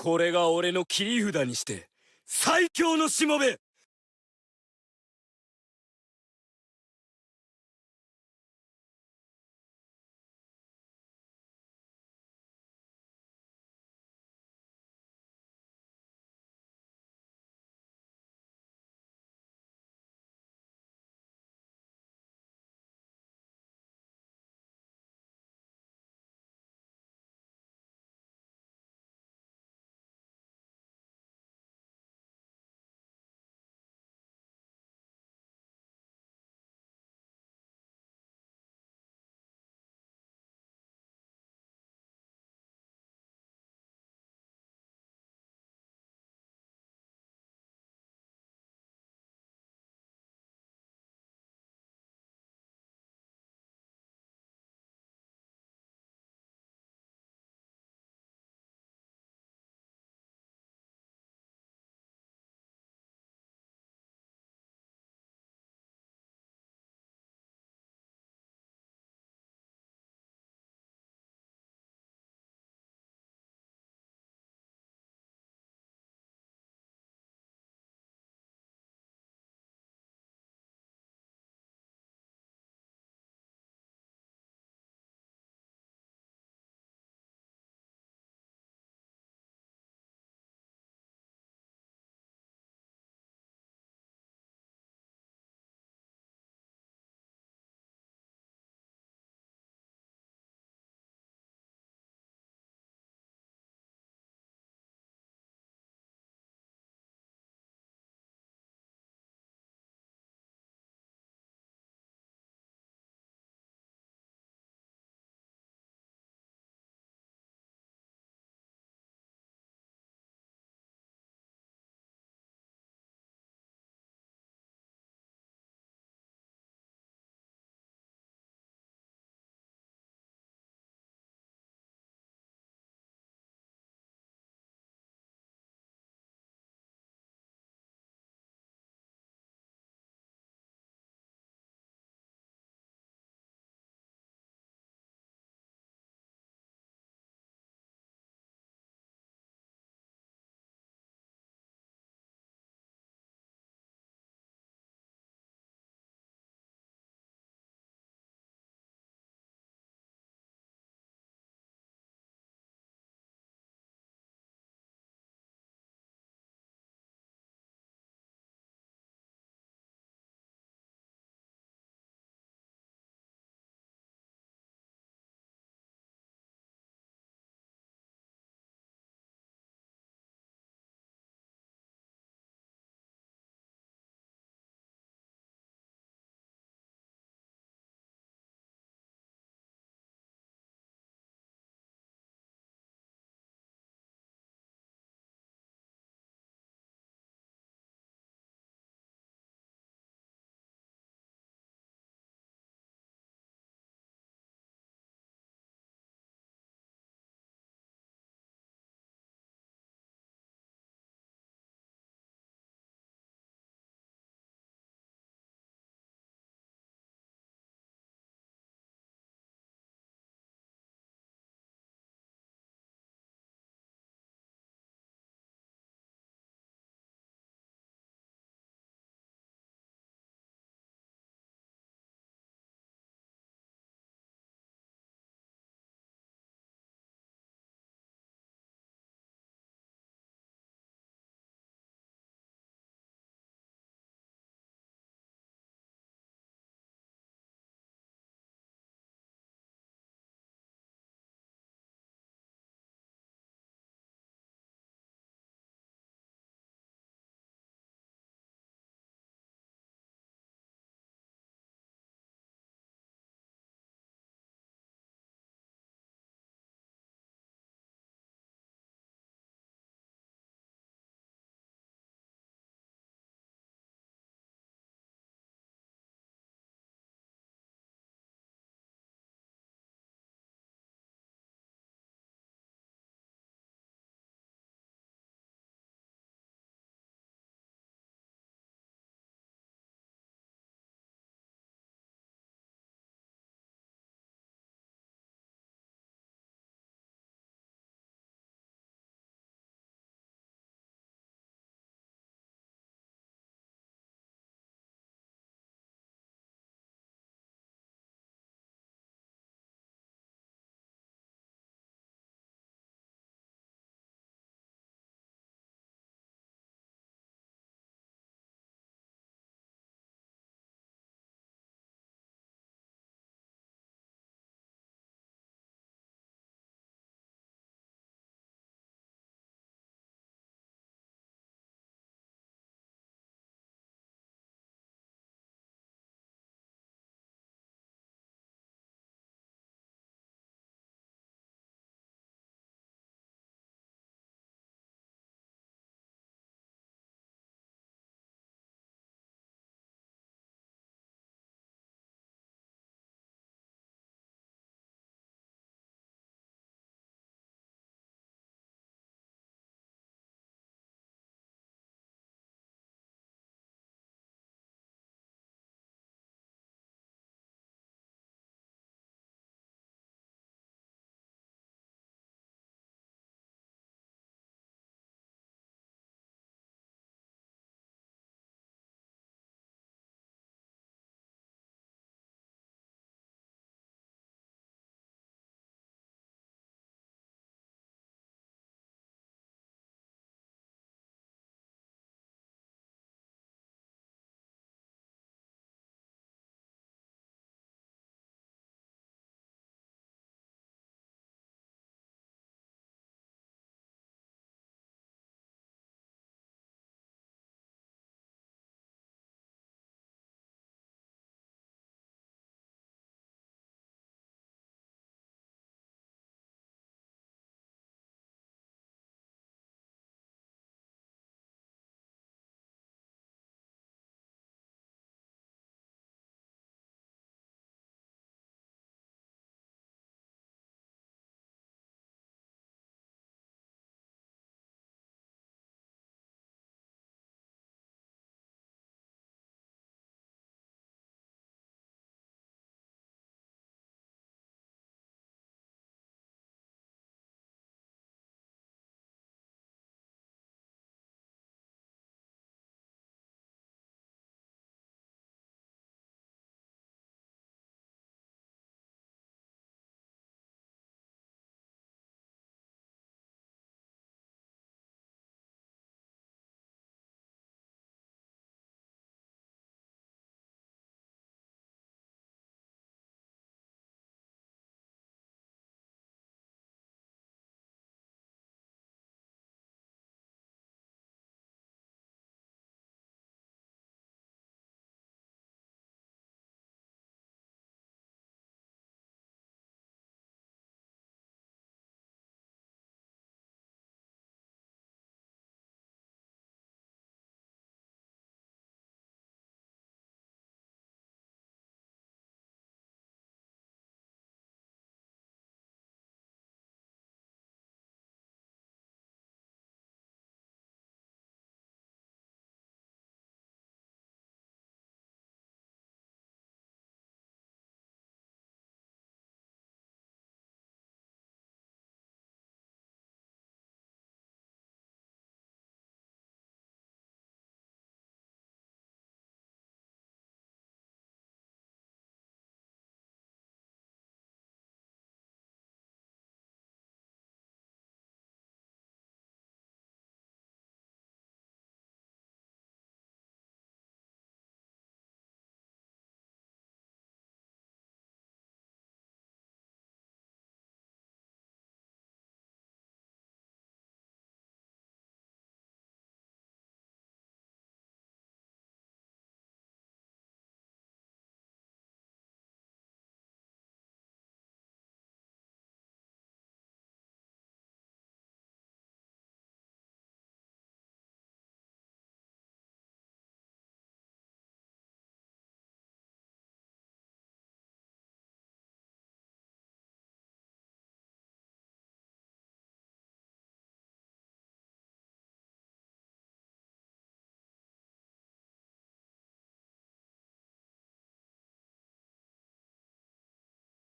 これが俺の切り札にして最強のしもべ。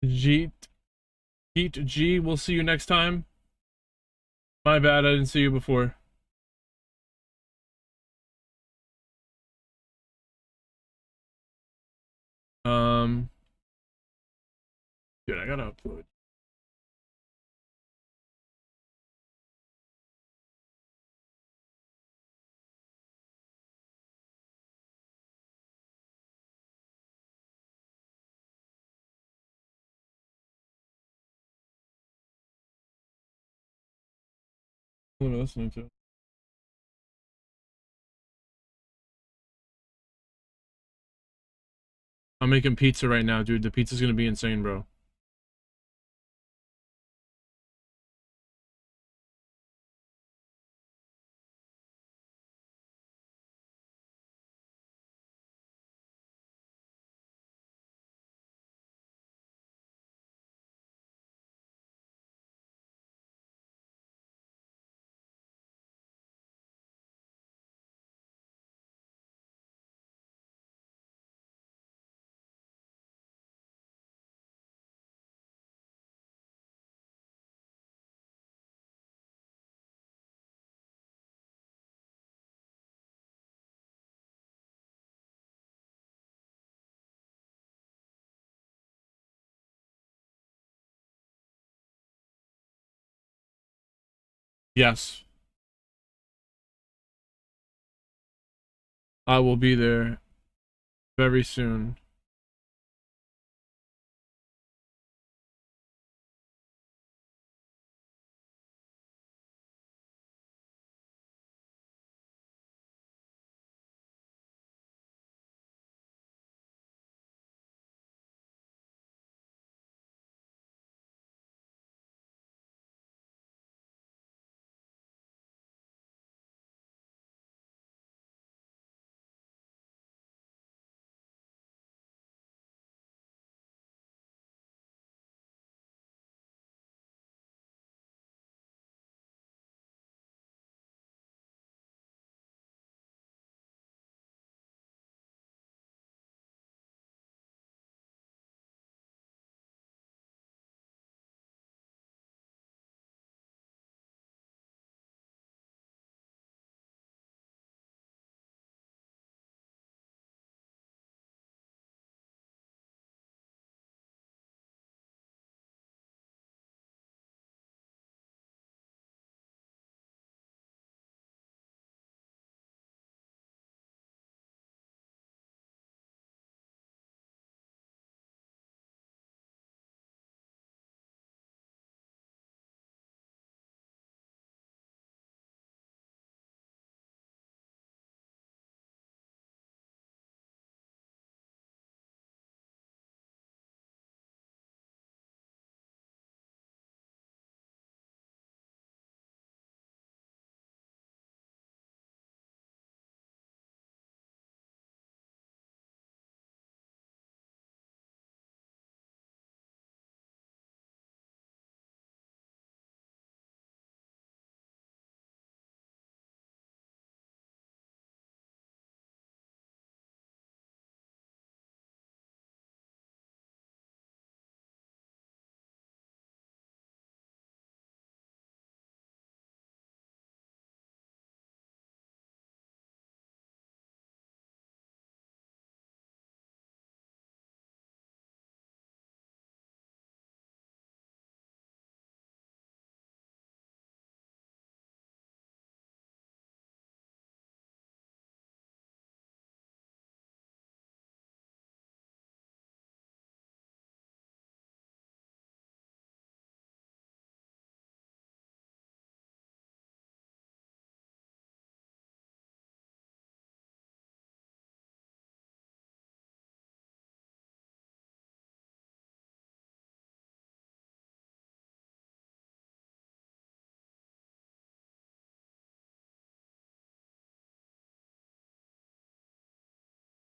Jeet G, we'll see you next time. My bad, I didn't see you before. Dude, I gotta upload. What am I listening to? I'm making pizza right now, dude. The pizza's gonna be insane, bro. Yes. I will be there very soon.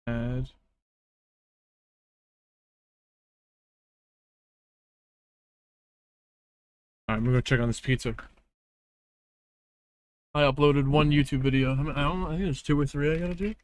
Add. Alright, I'm gonna go check on this pizza. I uploaded one YouTube video. I don't know, I think there's 2 or 3 I gotta do.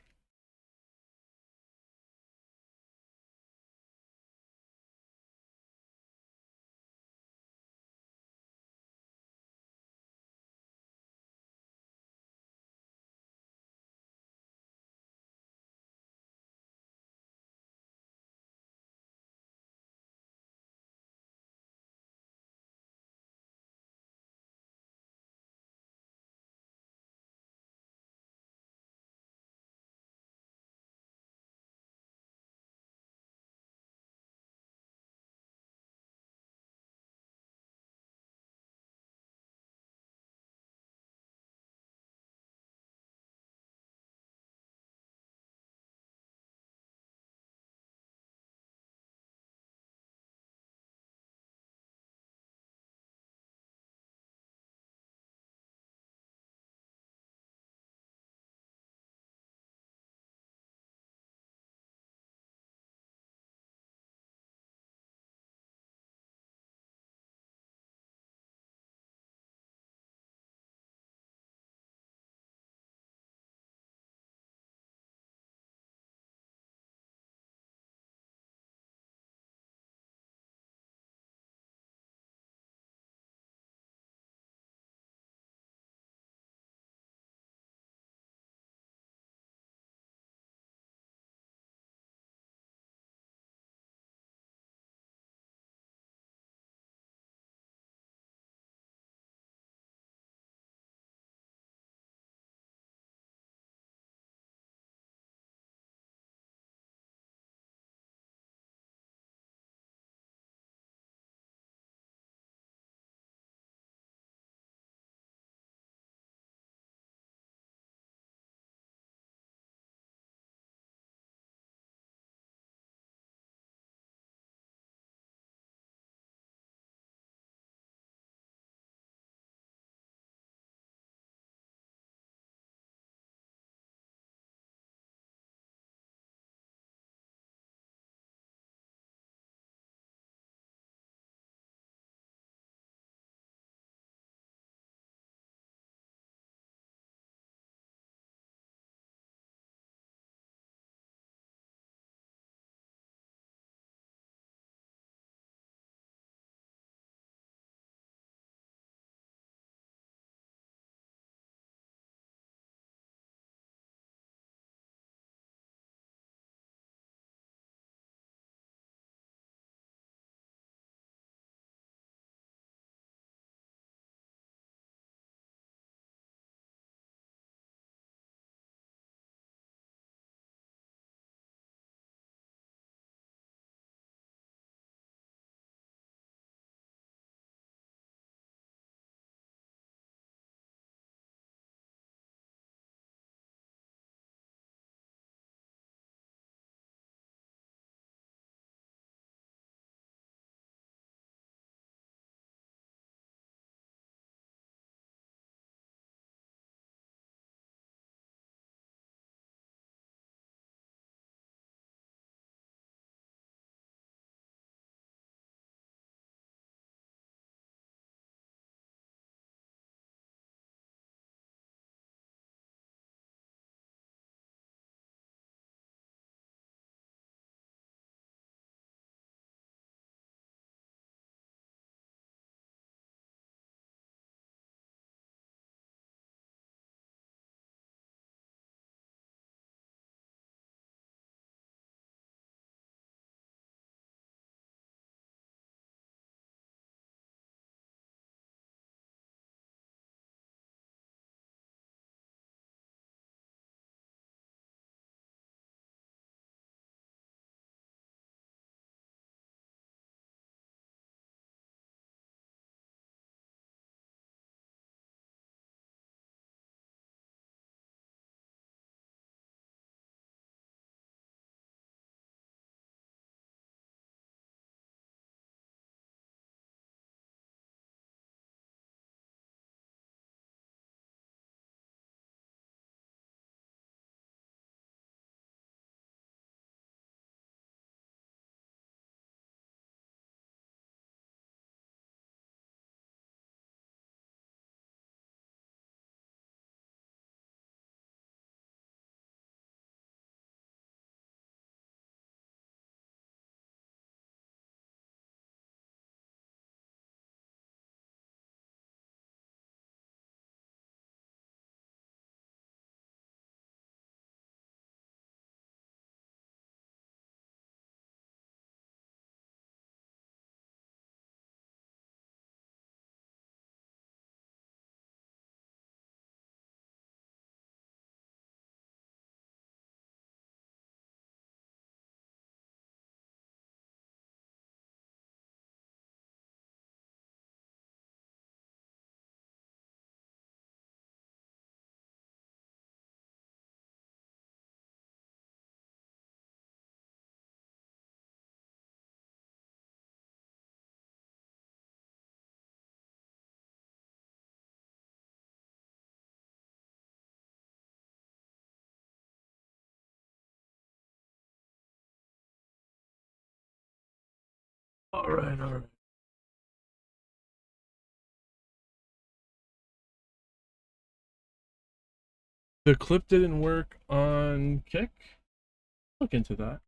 All right, all right. The clip didn't work on Kick? Look into that.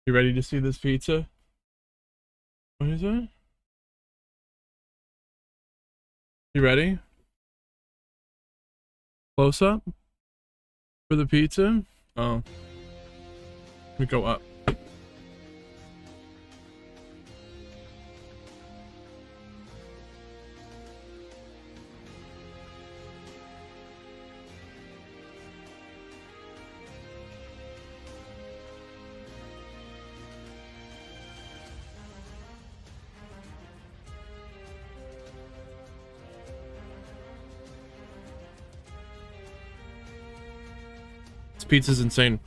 You ready to see this pizza? What is that? You ready? Close up for the pizza? Oh. Let me go up. This pizza's insane.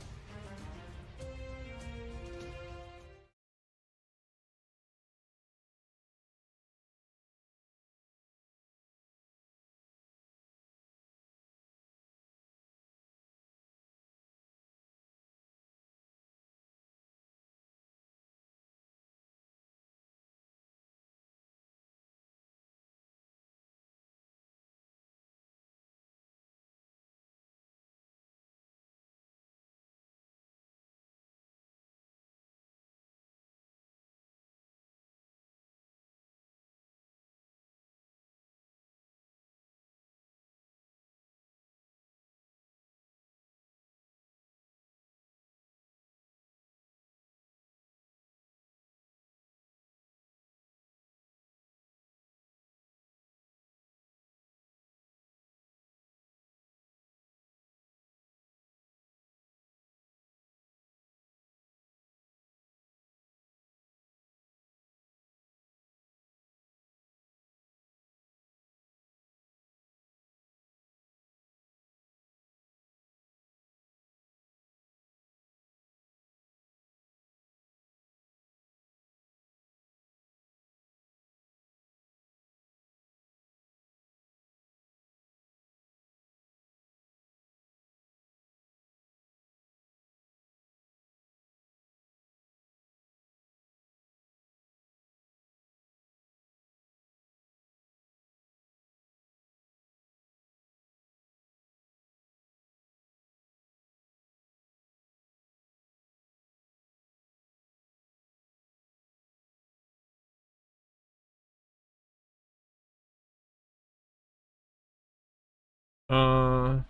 Uh,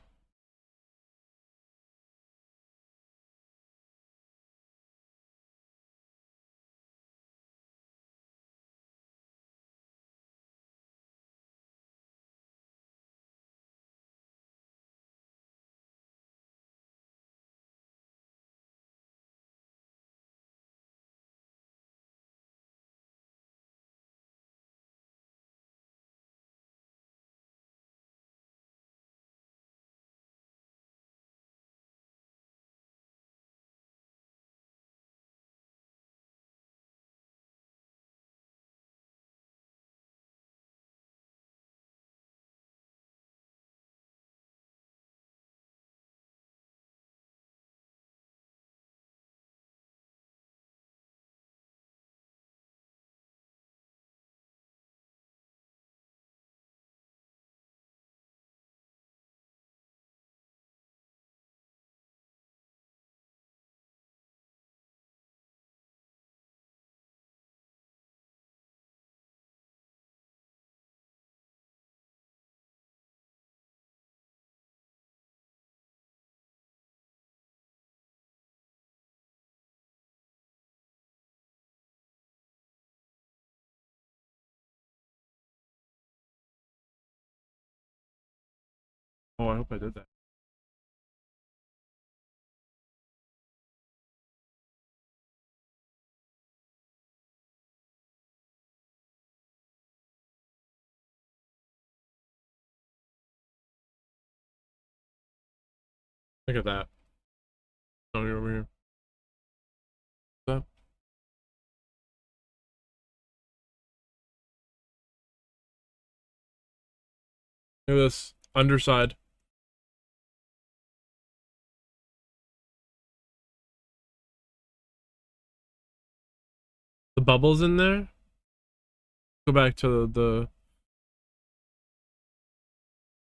oh, I hope I did that. Look at that. Oh, you're over here. What's up? Look at this underside. bubbles in there. Go back to the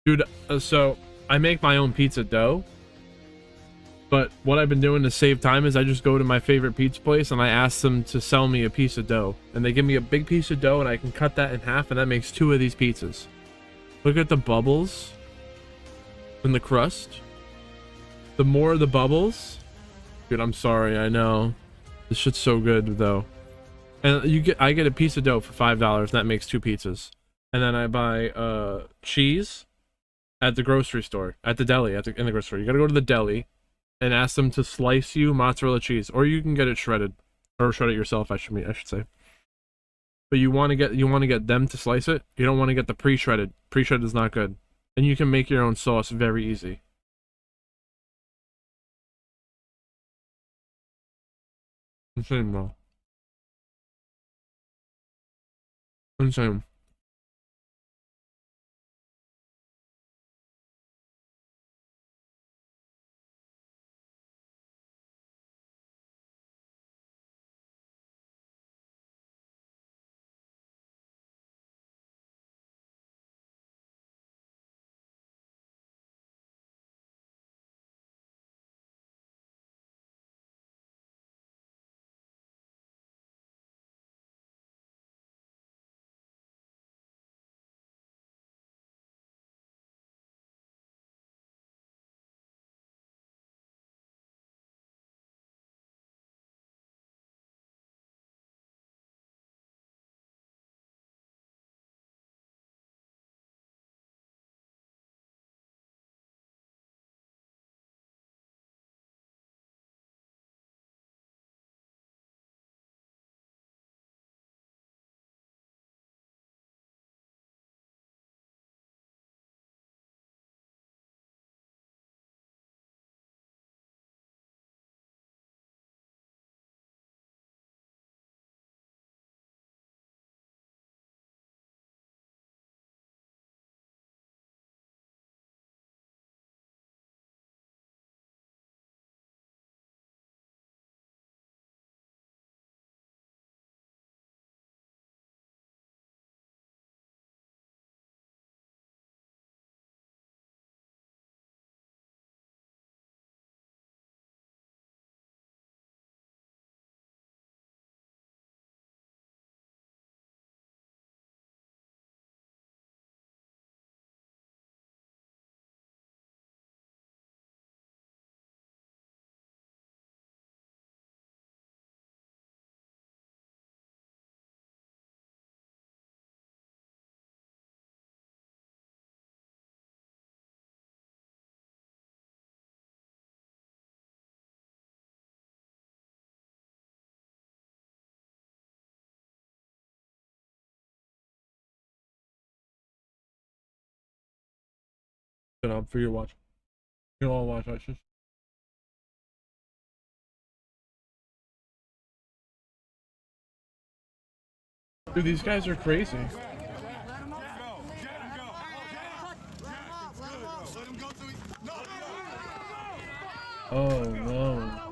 dude. So I make my own pizza dough, but what I've been doing to save time is I just go to my favorite pizza place and I ask them to sell me a piece of dough, and they give me a big piece of dough and I can cut that in half, and that makes 2 of these pizzas. Look at the bubbles in the crust. The more the bubbles, dude, I'm sorry, I know this shit's so good though. And I get a piece of dough for $5, and that makes 2 pizzas. And then I buy cheese at the grocery store, at the deli, in the grocery store. You gotta go to the deli and ask them to slice you mozzarella cheese, or you can get it shredded, or shred it yourself. I should say. But you want to get them to slice it. You don't want to get the pre-shredded. Pre-shredded is not good, and you can make your own sauce very easy. Insane, bro. Insane. Shut up for your watch. You all watch watches. Dude, these guys are crazy. Oh no.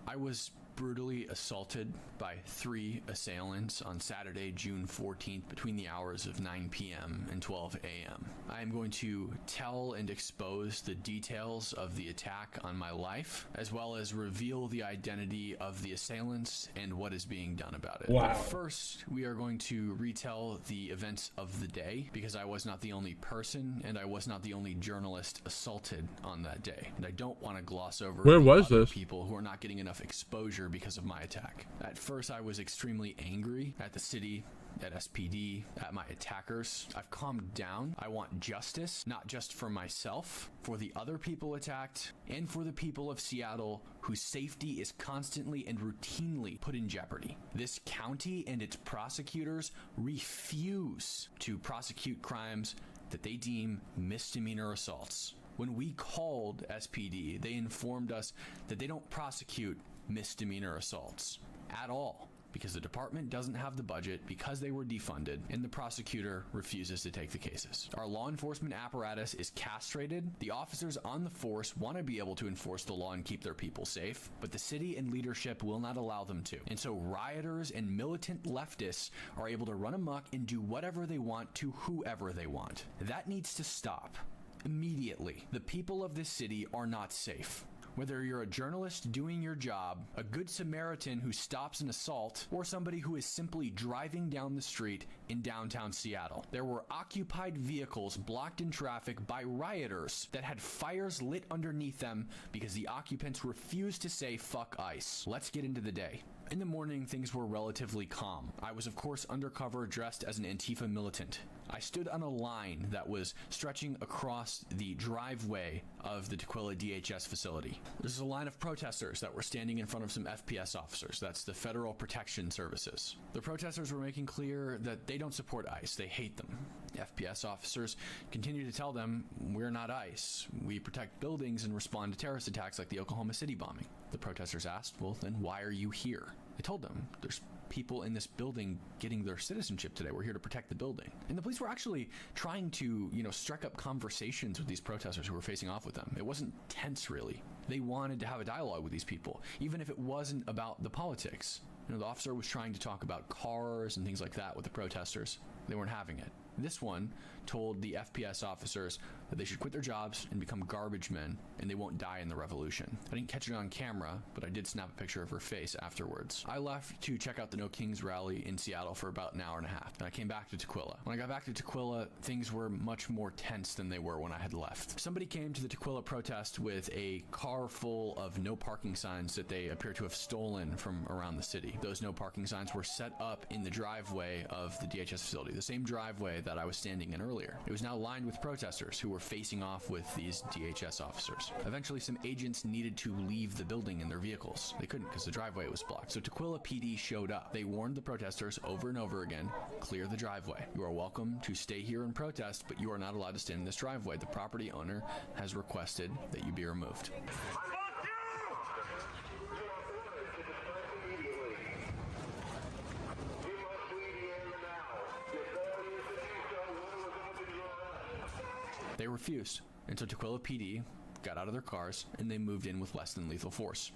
I was brutally assaulted by 3 assailants on Saturday, June 14th, between the hours of 9 p.m. and 12 a.m. I am going to tell and expose the details of the attack on my life, as well as reveal the identity of the assailants and what is being done about it. Wow. But first, we are going to retell the events of the day, because I was not the only person, and I was not the only journalist assaulted on that day. And I don't want to gloss over Where the was other this? people who are not getting enough exposure because of my attack. At first, I was extremely angry at the city, at SPD, at my attackers. I've calmed down. I want justice, not just for myself, for the other people attacked, and for the people of Seattle whose safety is constantly and routinely put in jeopardy. This county and its prosecutors refuse to prosecute crimes that they deem misdemeanor assaults. When we called SPD, they informed us that they don't prosecute misdemeanor assaults at all. because the department doesn't have the budget, because they were defunded, and the prosecutor refuses to take the cases. Our law enforcement apparatus is castrated. The officers on the force want to be able to enforce the law and keep their people safe, but the city and leadership will not allow them to. And so rioters and militant leftists are able to run amok and do whatever they want to whoever they want. That needs to stop. Immediately. The people of this city are not safe. Whether you're a journalist doing your job, a good Samaritan who stops an assault, or somebody who is simply driving down the street in downtown Seattle. There were occupied vehicles blocked in traffic by rioters that had fires lit underneath them because the occupants refused to say fuck ICE. Let's get into the day. In the morning, things were relatively calm. I was, of course, undercover dressed as an Antifa militant. I stood on a line that was stretching across the driveway of the Tukwila DHS facility. This is a line of protesters that were standing in front of some FPS officers. That's the Federal Protection Services. The protesters were making clear that they don't support ICE. They hate them. FPS officers continue to tell them, we're not ICE. We protect buildings and respond to terrorist attacks like the Oklahoma City bombing. The protesters asked, well, then why are you here? I told them, there's people in this building getting their citizenship today. We're here to protect the building. And the police were actually trying to, strike up conversations with these protesters who were facing off with them. It wasn't tense, really. They wanted to have a dialogue with these people, even if it wasn't about the politics. The officer was trying to talk about cars and things like that with the protesters. They weren't having it. This one told the FPS officers that they should quit their jobs and become garbage men, and they won't die in the revolution. I didn't catch it on camera, but I did snap a picture of her face afterwards. I left to check out the No Kings rally in Seattle for about an hour and a half, and I came back to Tukwila. When I got back to Tukwila, things were much more tense than they were when I had left. Somebody came to the Tukwila protest with a car full of no parking signs that they appear to have stolen from around the city. Those no parking signs were set up in the driveway of the DHS facility, the same driveway that I was standing in earlier. It was now lined with protesters who were facing off with these DHS officers. Eventually, some agents needed to leave the building in their vehicles. They couldn't because the driveway was blocked. So Tukwila PD showed up. They warned the protesters over and over again, clear the driveway. You are welcome to stay here and protest, but you are not allowed to stand in this driveway. The property owner has requested that you be removed. They refused, and so Tukwila PD got out of their cars and they moved in with less than lethal force.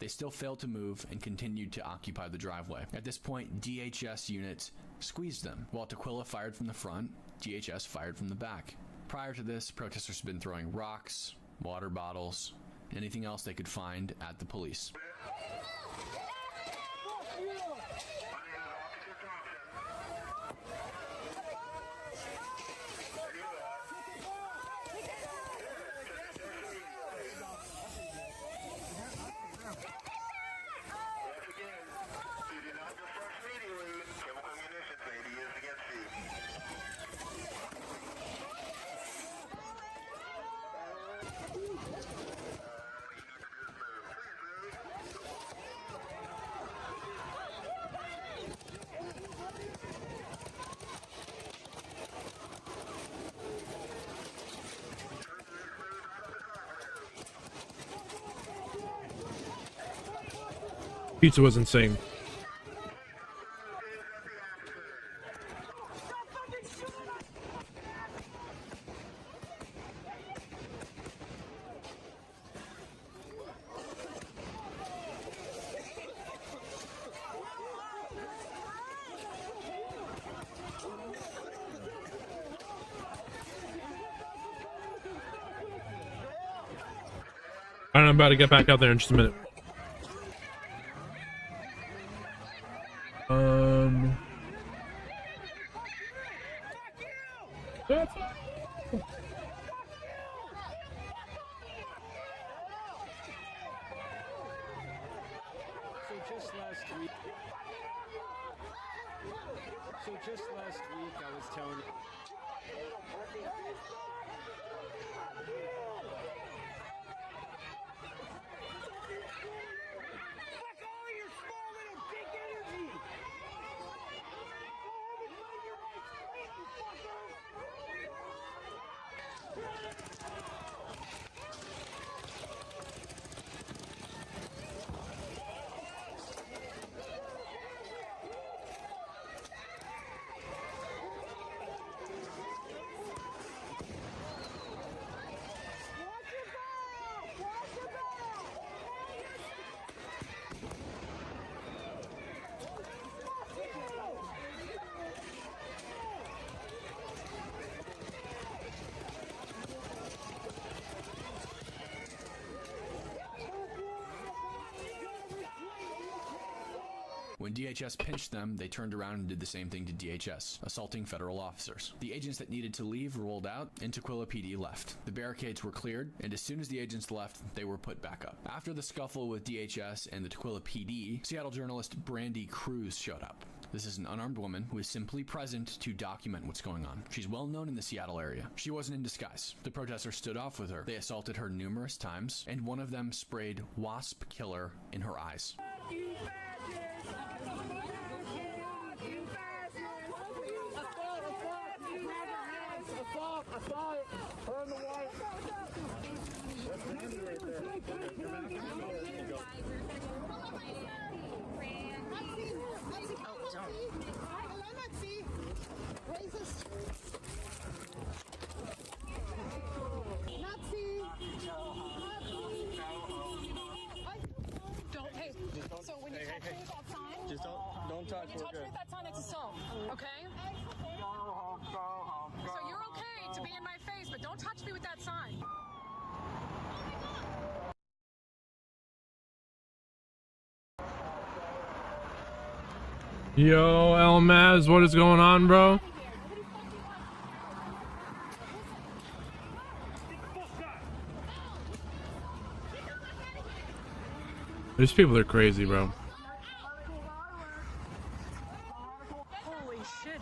They still failed to move and continued to occupy the driveway. At this point, DHS units squeezed them. While Tukwila fired from the front, DHS fired from the back. Prior to this, protesters had been throwing rocks, water bottles, anything else they could find at the police. Pizza was insane. Alright, I'm about to get back out there in just a minute. So just last week I was telling When DHS pinched them, they turned around and did the same thing to DHS, assaulting federal officers. The agents that needed to leave rolled out, and Tukwila PD left. The barricades were cleared, and as soon as the agents left, they were put back up. After the scuffle with DHS and the Tukwila PD, Seattle journalist Brandy Cruz showed up. This is an unarmed woman who is simply present to document what's going on. She's well known in the Seattle area. She wasn't in disguise. The protesters stood off with her. They assaulted her numerous times, and one of them sprayed wasp killer in her eyes. So when you touch me with that sign, just don't touch. When you touch me with that sign, it's assault. Okay? Go home. So you're okay to be in my face, but don't touch me with that sign. Yo, Elmaz, what is going on, bro? These people are crazy, bro. Holy shit.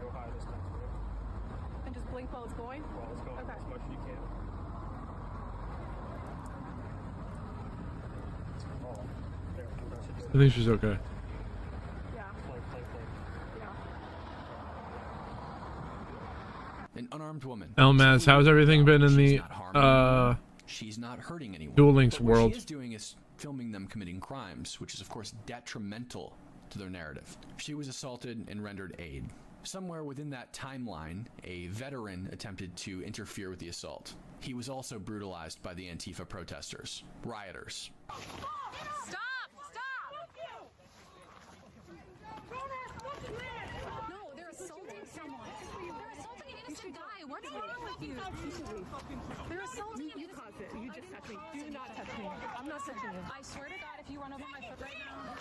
Go high this time. And just blink while it's going? Well, let's go Okay. as much as you can. Oh, there. I think she's okay. Yeah. Yeah. An unarmed woman. Elmaz, how's everything been in the She's not hurting anyone. Duel Links But what world? she is doing is filming them committing crimes, which is of course detrimental to their narrative. She was assaulted and rendered aid. Somewhere within that timeline, a veteran attempted to interfere with the assault. He was also brutalized by the Antifa protesters, rioters. Stop! No, they're assaulting someone. They're assaulting an innocent guy. What's wrong with you? They're assaulting an innocent guy. You just touched me. Do not touch me. I'm not touching you. I swear to God, if you run over my foot right now.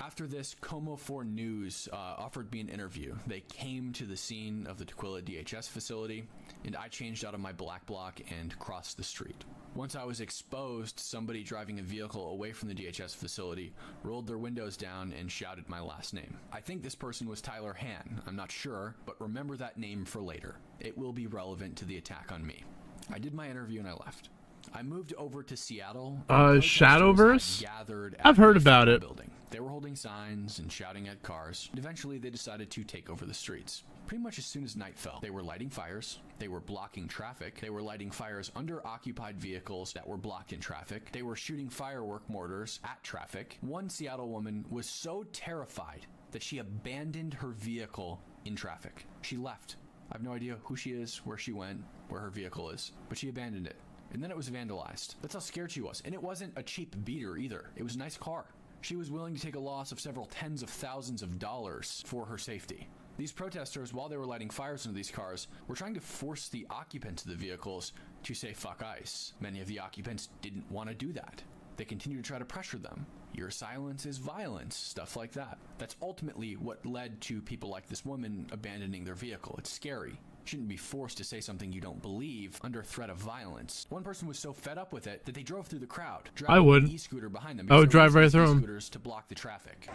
After this, Como 4 News offered me an interview. They came to the scene of the Tukwila DHS facility, and I changed out of my black bloc and crossed the street. Once I was exposed, somebody driving a vehicle away from the DHS facility rolled their windows down and shouted my last name. I think this person was Tyler Han. I'm not sure, but remember that name for later. It will be relevant to the attack on me. I did my interview and I left. I moved over to Seattle. Shadowverse? Gathered I've heard the about Federal it. Building. They were holding signs and shouting at cars. And eventually, they decided to take over the streets. Pretty much as soon as night fell, they were lighting fires. They were blocking traffic. They were lighting fires under occupied vehicles that were blocked in traffic. They were shooting firework mortars at traffic. One Seattle woman was so terrified that she abandoned her vehicle in traffic. She left. I have no idea who she is, where she went, where her vehicle is, but she abandoned it. And then it was vandalized. That's how scared she was. And it wasn't a cheap beater either. It was a nice car. She was willing to take a loss of several tens of thousands of dollars for her safety. These protesters, while they were lighting fires into these cars, were trying to force the occupants of the vehicles to say fuck ICE. Many of the occupants didn't want to do that. They continued to try to pressure them. Your silence is violence, stuff like that. That's ultimately what led to people like this woman abandoning their vehicle. It's scary. You shouldn't be forced to say something you don't believe under threat of violence. One person was so fed up with it that they drove through the crowd. I would. An e-scooter behind them. I would because drive there right was through 'em. e-scooters to block the traffic.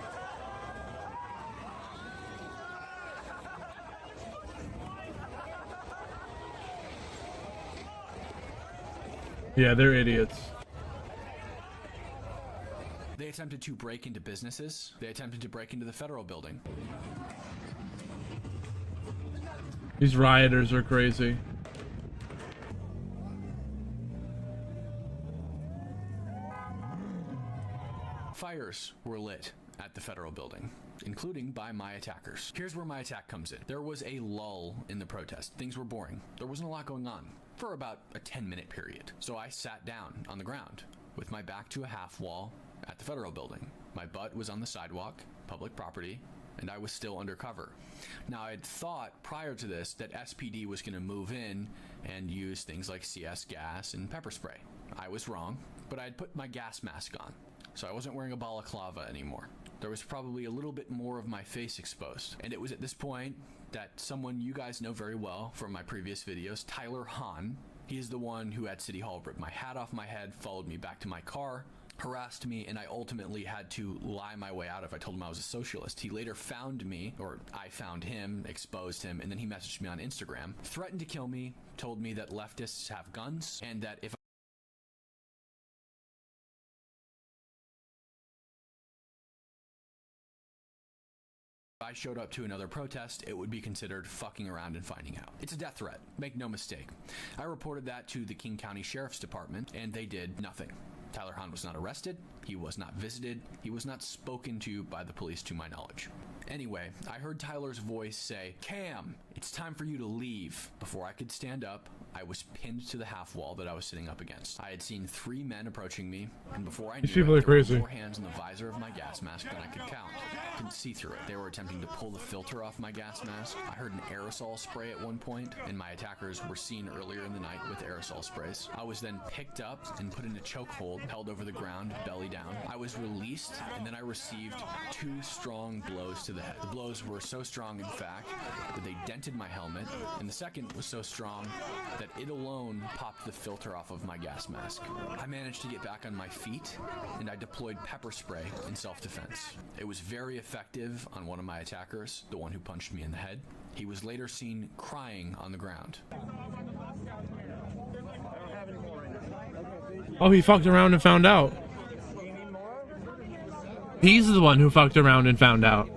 Yeah, they're idiots. They attempted to break into businesses. They attempted to break into the federal building. These rioters are crazy. Fires were lit at the federal building, including by my attackers. Here's where my attack comes in. There was a lull in the protest. Things were boring. There wasn't a lot going on for about a 10-minute period. So I sat down on the ground with my back to a half wall at the federal building. My butt was on the sidewalk, public property, and I was still undercover. Now, I had thought prior to this that SPD was going to move in and use things like CS gas and pepper spray. I was wrong, but I had put my gas mask on, so I wasn't wearing a balaclava anymore. There was probably a little bit more of my face exposed, and it was at this point that someone you guys know very well from my previous videos, Tyler Hahn, he is the one who at City Hall ripped my hat off my head, followed me back to my car, harassed me, and I ultimately had to lie my way out if I told him I was a socialist. He later found me, or I found him, exposed him, and then he messaged me on Instagram, threatened to kill me, told me that leftists have guns, and that if I showed up to another protest, it would be considered fucking around and finding out. It's a death threat, make no mistake. I reported that to the King County Sheriff's Department, and they did nothing. Tyler Hahn was not arrested, he was not visited, he was not spoken to by the police to my knowledge. Anyway, I heard Tyler's voice say, "Cam, it's time for you to leave." Before I could stand up, I was pinned to the half wall that I was sitting up against. I had seen 3 men approaching me, and before I knew it, there were more hands in the visor of my gas mask than I could count. I couldn't see through it. They were attempting to pull the filter off my gas mask. I heard an aerosol spray at one point, and my attackers were seen earlier in the night with aerosol sprays. I was then picked up and put in a chokehold, held over the ground, belly down. I was released, and then I received 2 strong blows to the head. The blows were so strong, in fact, that they dented my helmet, and the second was so strong that it alone popped the filter off of my gas mask. I managed to get back on my feet, and I deployed pepper spray in self-defense. It was very effective on one of my attackers, the one who punched me in the head. He was later seen crying on the ground. Oh, he fucked around and found out. He's the one who fucked around and found out.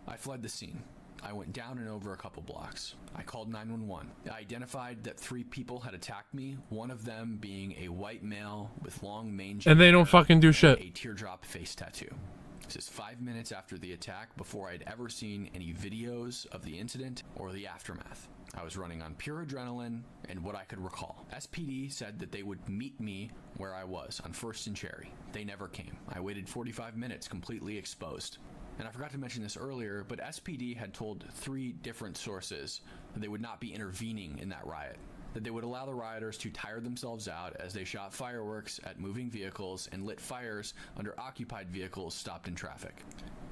I fled the scene. I went down and over a couple blocks. I called 911. I identified that 3 people had attacked me, one of them being a white male with long mangy And they don't fucking do shit. a teardrop face tattoo. This is 5 minutes after the attack, before I'd ever seen any videos of the incident or the aftermath. I was running on pure adrenaline and what I could recall. SPD said that they would meet me where I was, on 1st and Cherry. They never came. I waited 45 minutes completely exposed. And I forgot to mention this earlier, but SPD had told 3 different sources that they would not be intervening in that riot, that they would allow the rioters to tire themselves out as they shot fireworks at moving vehicles and lit fires under occupied vehicles stopped in traffic.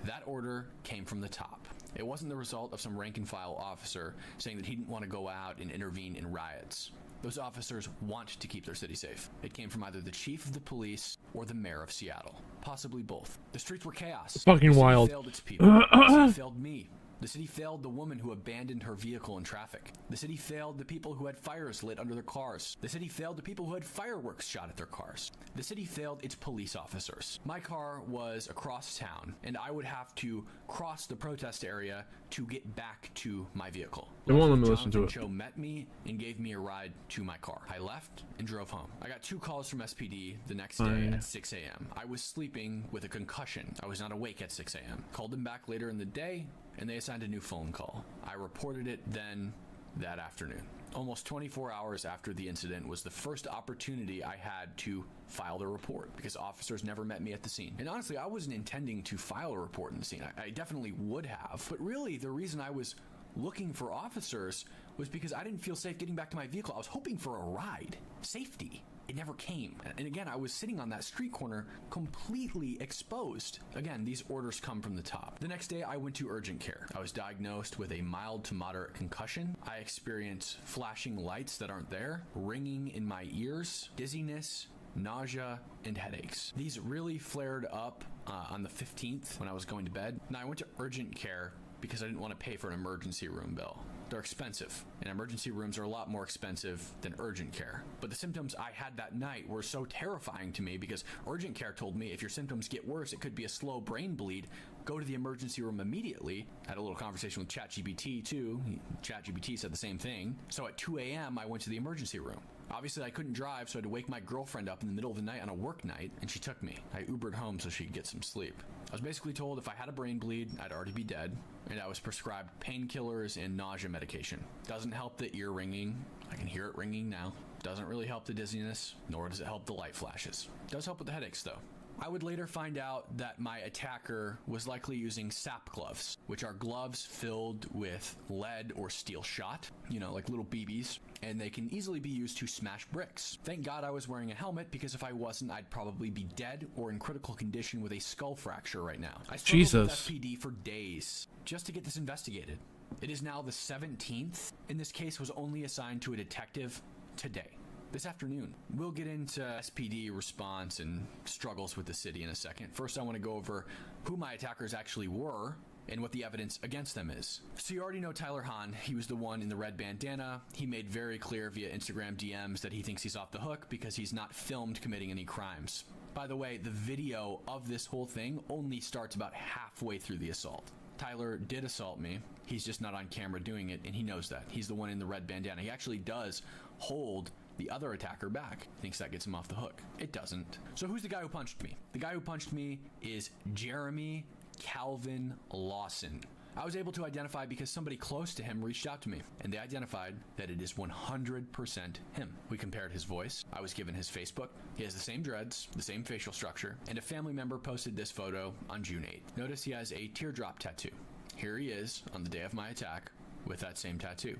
That order came from the top. It wasn't the result of some rank-and-file officer saying that he didn't want to go out and intervene in riots. Those officers want to keep their city safe. It came from either the chief of the police or the mayor of Seattle. Possibly both. The streets were chaos. Fucking the city wild. failed its people. The city failed me. The city failed the woman who abandoned her vehicle in traffic. The city failed the people who had fires lit under their cars. The city failed the people who had fireworks shot at their cars. The city failed its police officers. My car was across town, and I would have to cross the protest area to get back to my vehicle. They won't let me listen to it. Joe met me and gave me a ride to my car. I left and drove home. I got 2 calls from SPD the next day at 6 a.m. I was sleeping with a concussion. I was not awake at 6 a.m. Called them back later in the day, and they assigned a new phone call. I reported it then that afternoon. Almost 24 hours after the incident was the first opportunity I had to file the report, because officers never met me at the scene. And honestly, I wasn't intending to file a report in the scene. I definitely would have, but really the reason I was looking for officers was because I didn't feel safe getting back to my vehicle. I was hoping for a ride. Safety. It never came. And again, I was sitting on that street corner completely exposed. Again, these orders come from the top. The next day, I went to urgent care. I was diagnosed with a mild to moderate concussion. I experienced flashing lights that aren't there, ringing in my ears, dizziness, nausea, and headaches. These really flared up on the 15th when I was going to bed. Now, I went to urgent care because I didn't want to pay for an emergency room bill. They're expensive, and emergency rooms are a lot more expensive than urgent care. But the symptoms I had that night were so terrifying to me because urgent care told me if your symptoms get worse, it could be a slow brain bleed. Go to the emergency room immediately. I had a little conversation with ChatGPT too. ChatGPT said the same thing. So at 2 a.m., I went to the emergency room. Obviously, I couldn't drive, so I had to wake my girlfriend up in the middle of the night on a work night, and she took me. I Ubered home so she could get some sleep. I was basically told if I had a brain bleed, I'd already be dead. and I was prescribed painkillers and nausea medication. Doesn't help the ear ringing. I can hear it ringing now. Doesn't really help the dizziness, nor does it help the light flashes. Does help with the headaches though. I would later find out that my attacker was likely using sap gloves, which are gloves filled with lead or steel shot, you know, like little BBs, and they can easily be used to smash bricks. Thank God I was wearing a helmet, because if I wasn't, I'd probably be dead or in critical condition with a skull fracture right now. I struggled with SPD for days just to get this investigated. It is now the 17th, and this case was only assigned to a detective today. This afternoon. We'll get into SPD response and struggles with the city in a second. First, I want to go over who my attackers actually were and what the evidence against them is. So you already know Tyler Hahn. He was the one in the red bandana. He made very clear via Instagram DMs that he thinks he's off the hook because he's not filmed committing any crimes. By the way, the video of this whole thing only starts about halfway through the assault. Tyler did assault me. He's just not on camera doing it, and he knows that. He's the one in the red bandana. He actually does hold the other attacker back. Thinks that gets him off the hook. It doesn't. So who's the guy who punched me? The guy who punched me is Jeremy Calvin Lawson. I was able to identify because somebody close to him reached out to me, and they identified that it is 100% him. We compared his voice. I was given his Facebook. He has the same dreads, the same facial structure, and a family member posted this photo on June 8th. Notice he has a teardrop tattoo. Here he is on the day of my attack with that same tattoo.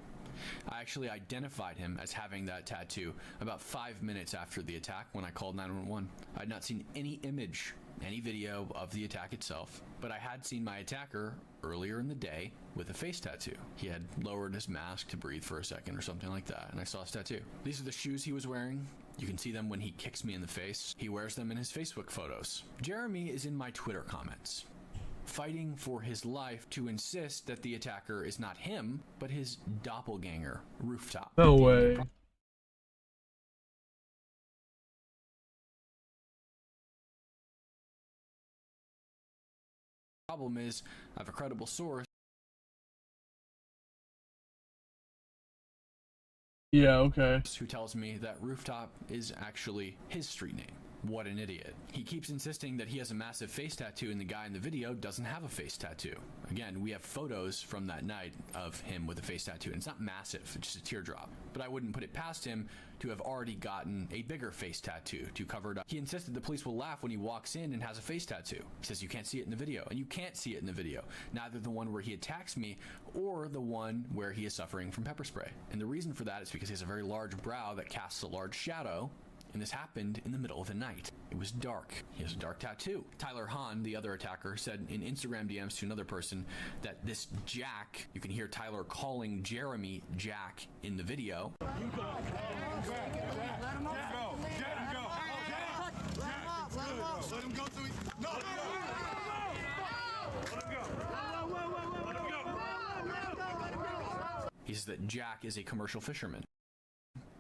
I actually identified him as having that tattoo about 5 minutes after the attack when I called 911. I had not seen any image, any video of the attack itself, but I had seen my attacker earlier in the day with a face tattoo. He had lowered his mask to breathe for a second or something like that, and I saw his tattoo. These are the shoes he was wearing. You can see them when he kicks me in the face. He wears them in his Facebook photos. Jeremy is in my Twitter comments, fighting for his life to insist that the attacker is not him, but his doppelganger, Rooftop. No way. Problem is, I have a credible source. Yeah, okay. Who tells me that Rooftop is actually his street name. What an idiot. He keeps insisting that he has a massive face tattoo and the guy in the video doesn't have a face tattoo. Again, we have photos from that night of him with a face tattoo, and it's not massive, it's just a teardrop. But I wouldn't put it past him to have already gotten a bigger face tattoo to cover it up. He insisted the police will laugh when he walks in and has a face tattoo. He says you can't see it in the video, and you can't see it in the video. Neither the one where he attacks me or the one where he is suffering from pepper spray. And the reason for that is because he has a very large brow that casts a large shadow. And this happened in the middle of the night. It was dark. He has a dark tattoo. Tyler Hahn, the other attacker, said in Instagram DMs to another person that this Jack, you can hear Tyler calling Jeremy Jack in the video. Let him go. Let him go. No. He says that Jack is a commercial fisherman,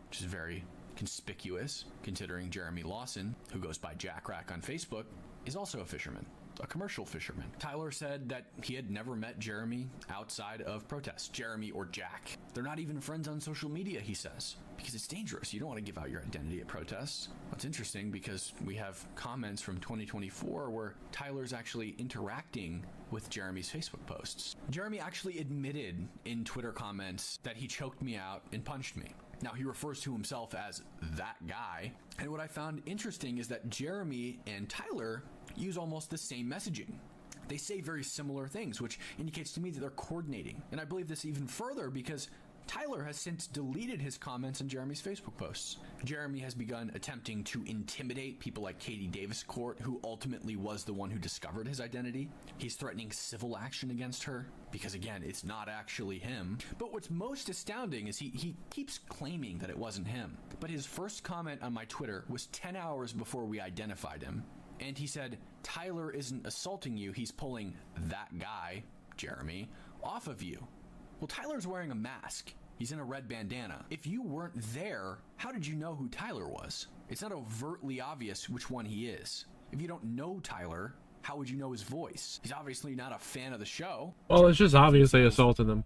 which is very conspicuous considering Jeremy Lawson, who goes by Jack Rack on Facebook, is also a fisherman, a commercial fisherman. Tyler said that he had never met Jeremy outside of protests, Jeremy or Jack. They're not even friends on social media, he says, because it's dangerous. You don't want to give out your identity at protests. That's interesting because we have comments from 2024 where Tyler's actually interacting with Jeremy's Facebook posts. Jeremy actually admitted in Twitter comments that he choked me out and punched me. Now, he refers to himself as that guy. And what I found interesting is that Jeremy and Tyler use almost the same messaging. They say very similar things, which indicates to me that they're coordinating. And I believe this even further because Tyler has since deleted his comments on Jeremy's Facebook posts. Jeremy has begun attempting to intimidate people like Katie Davis Court, who ultimately was the one who discovered his identity. He's threatening civil action against her because, again, it's not actually him. But what's most astounding is he keeps claiming that it wasn't him. But his first comment on my Twitter was 10 hours before we identified him. And he said, Tyler isn't assaulting you, he's pulling that guy, Jeremy, off of you. Well, Tyler's wearing a mask. He's in a red bandana. If you weren't there, how did you know who Tyler was? It's not overtly obvious which one he is. If you don't know Tyler, how would you know his voice? He's obviously not a fan of the show. Well, it's just obvious they assaulted him.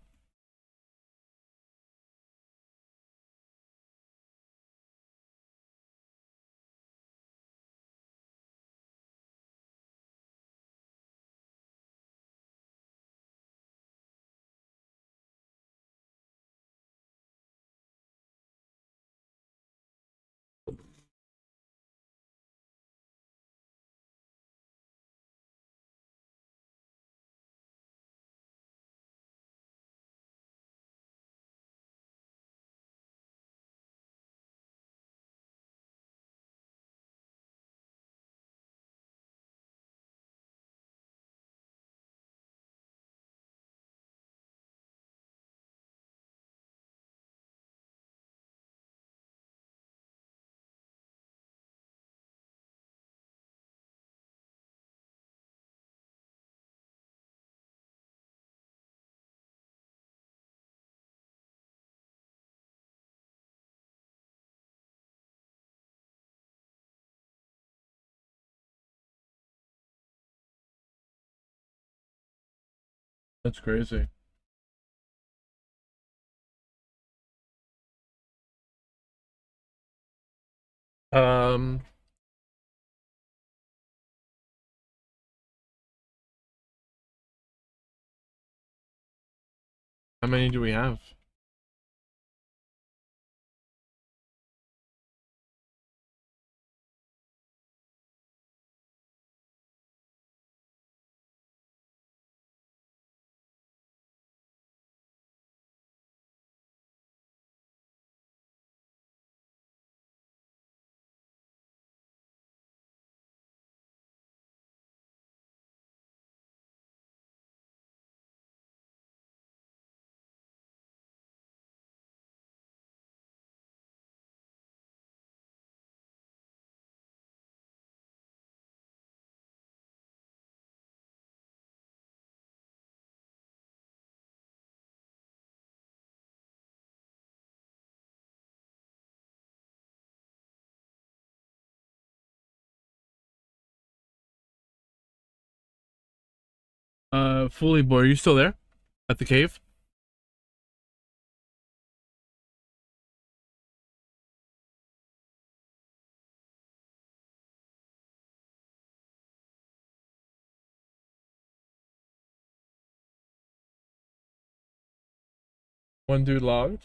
That's crazy. Um, how many do we have? Fully boy, are you still there? At the cave? One dude logged?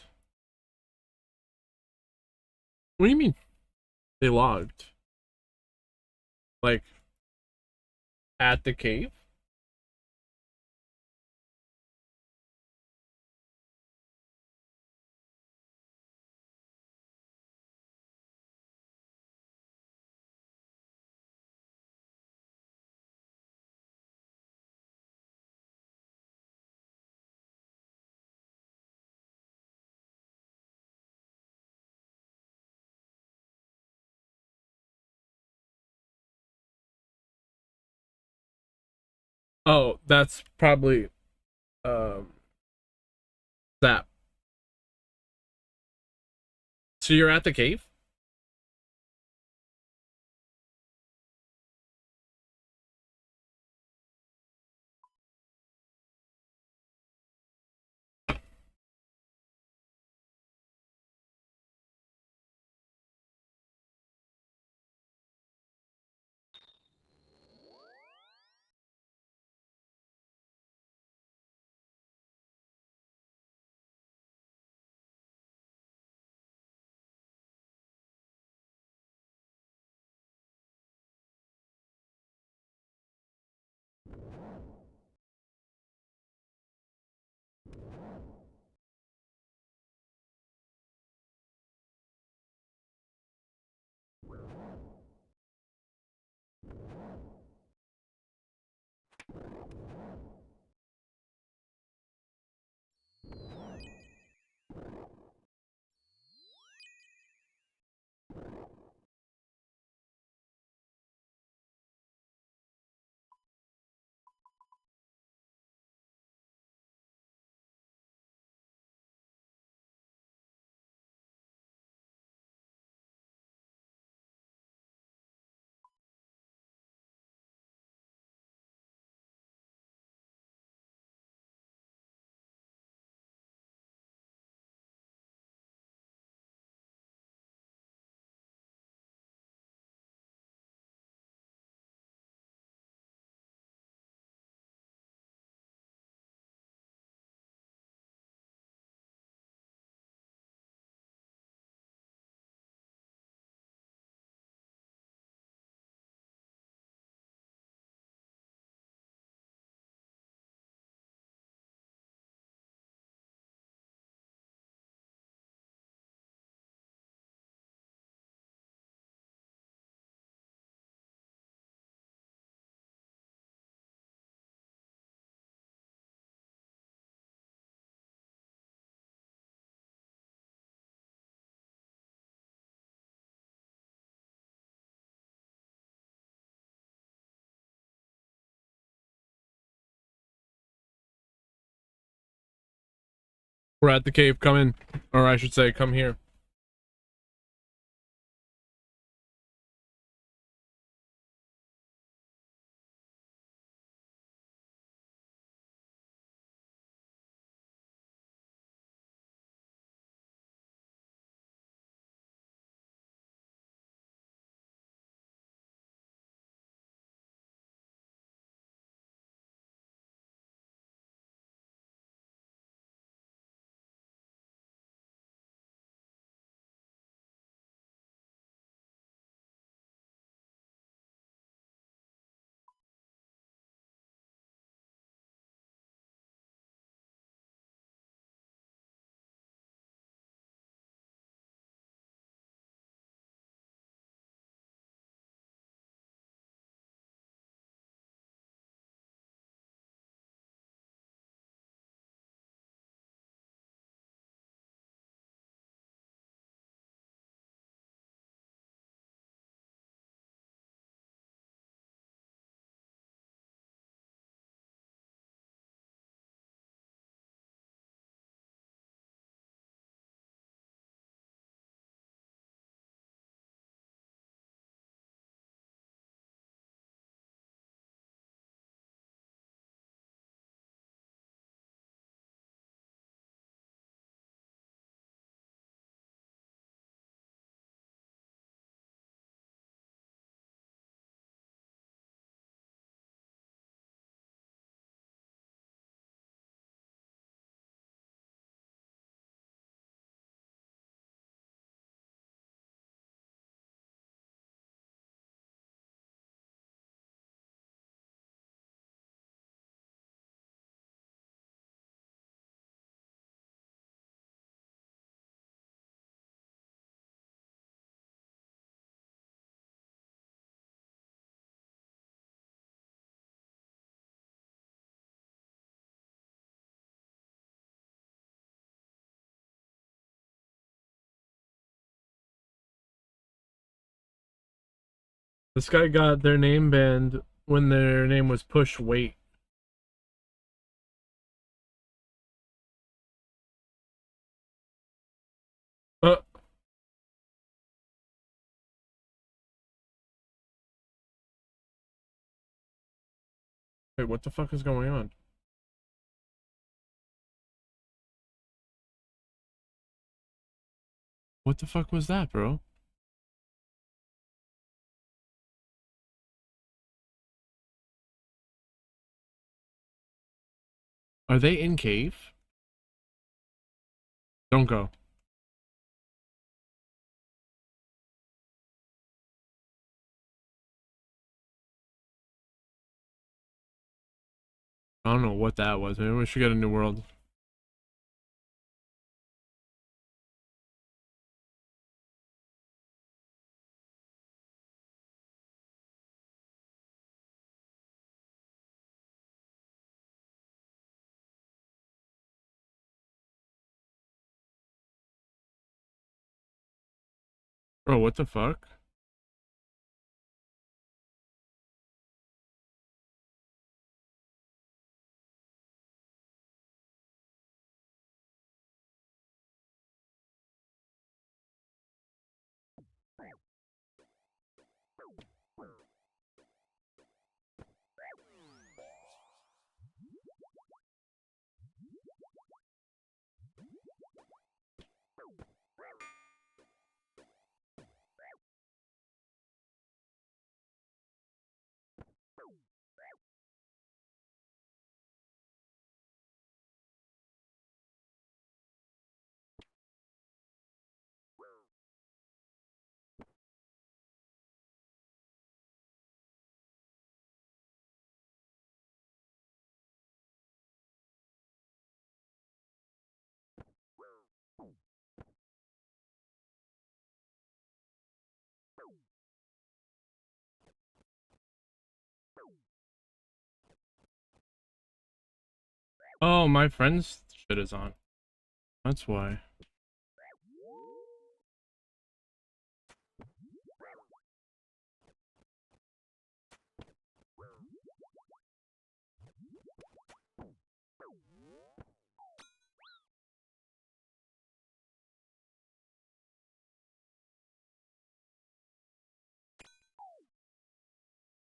What do you mean? They logged? Like, at the cave? Oh, that's probably, um, that. So you're at the cave? We're at the cave, come in. Or I should say, come here. This guy got their name banned when their name was Push Weight. Uh. Wait, what the fuck is going on? What the fuck was that, bro? Are they in cave? Don't go. I don't know what that was. Maybe we should get a new world. Bro, what the fuck? Oh, my friend's shit is on. That's why.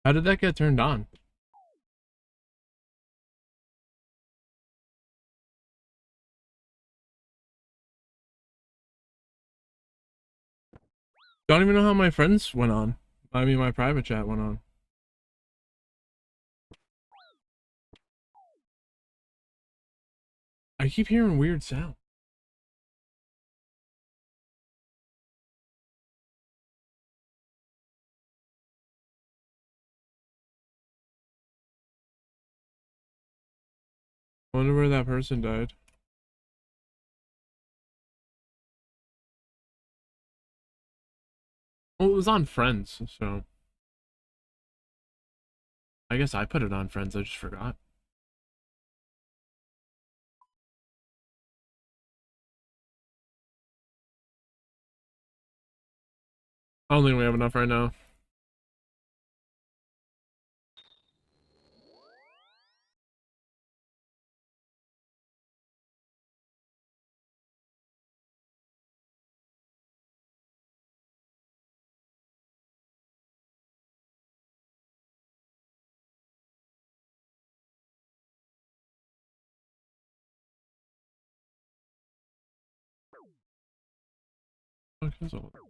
How did that get turned on? Don't even know how my friends went on. I mean, my private chat went on. I keep hearing weird sound. I wonder where that person died. Well, it was on Friends, so I guess I put it on Friends. I just forgot. I don't think we have enough right now. What is all that?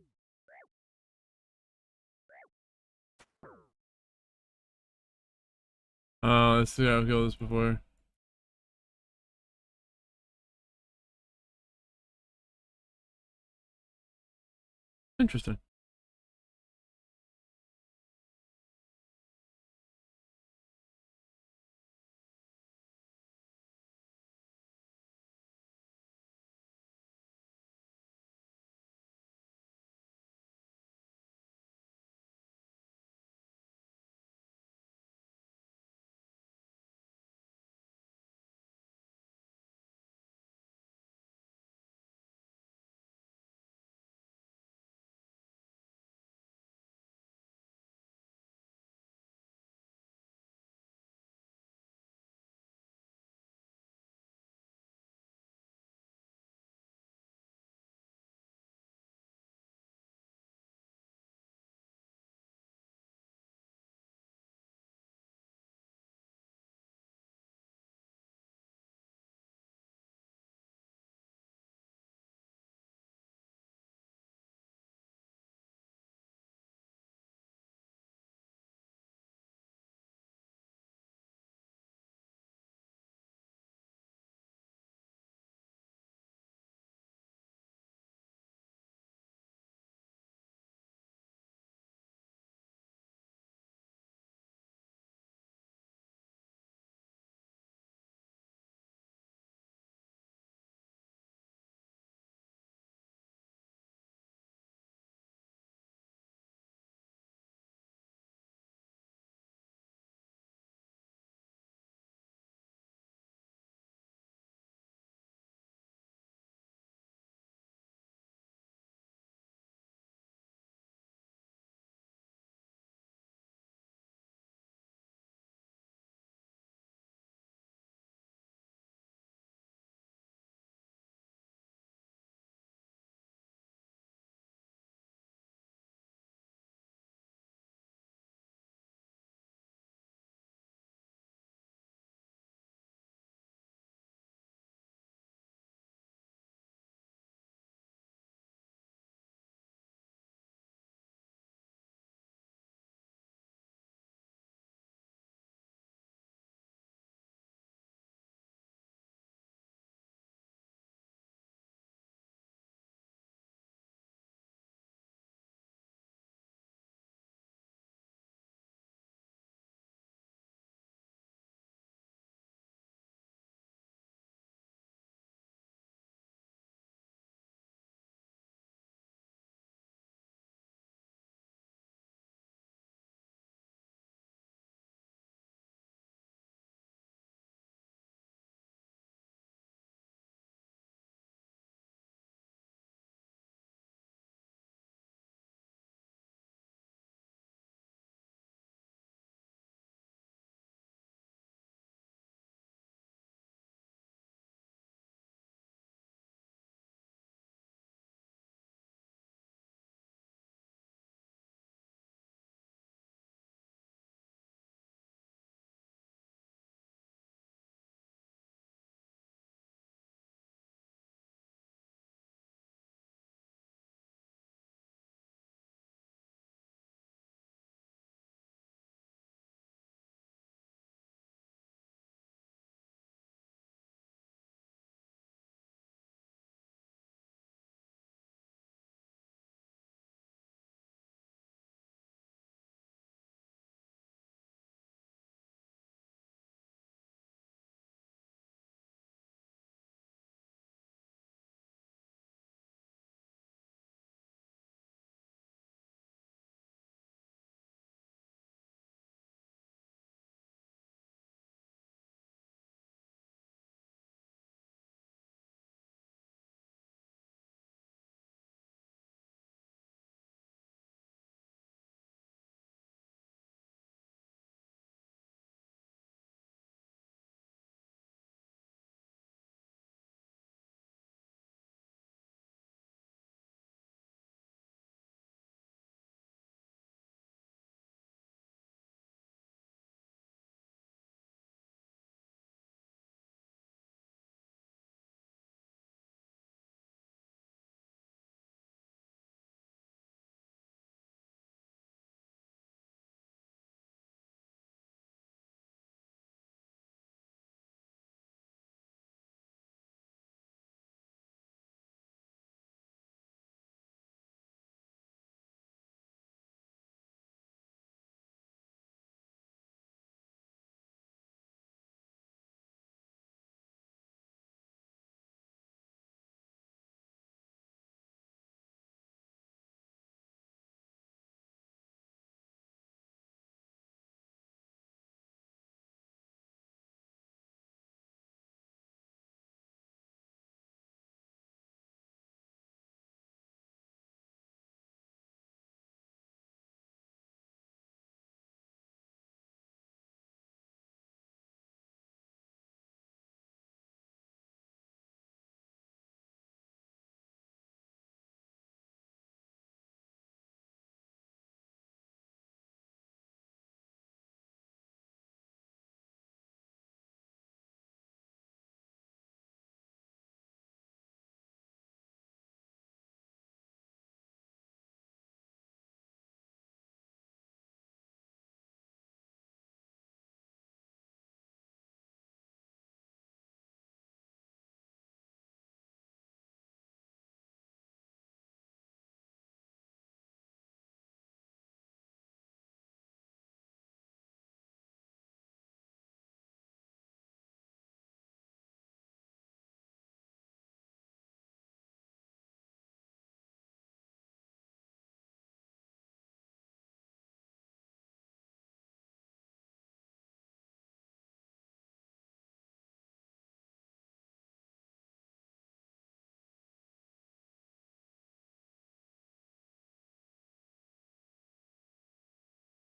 Let's see how I killed this before. Interesting.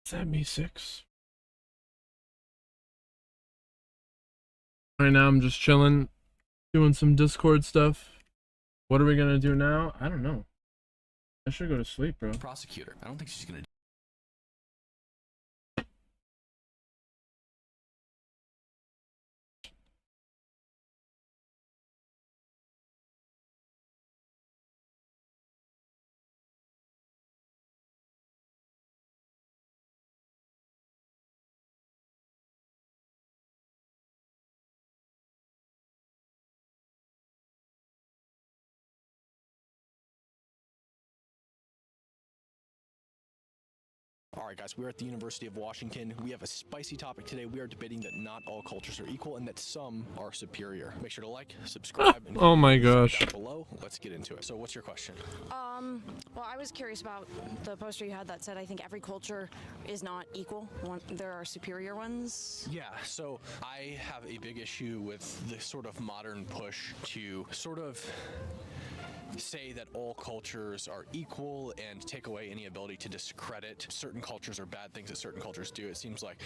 76. Right now I'm just chilling, doing some Discord stuff. What are we gonna do now? I don't know. I should go to sleep, bro. Prosecutor. I don't think she's gonna. All right, guys, we're at the University of Washington. We have a spicy topic today. We are debating that not all cultures are equal and that some are superior. Make sure to like, subscribe, and oh my gosh. down below. Let's get into it. So, what's your question? Well, I was curious about the poster you had that said, I think every culture is not equal. There are superior ones. Yeah, so I have a big issue with the sort of modern push to sort of say that all cultures are equal and take away any ability to discredit certain cultures or bad things that certain cultures do. It seems like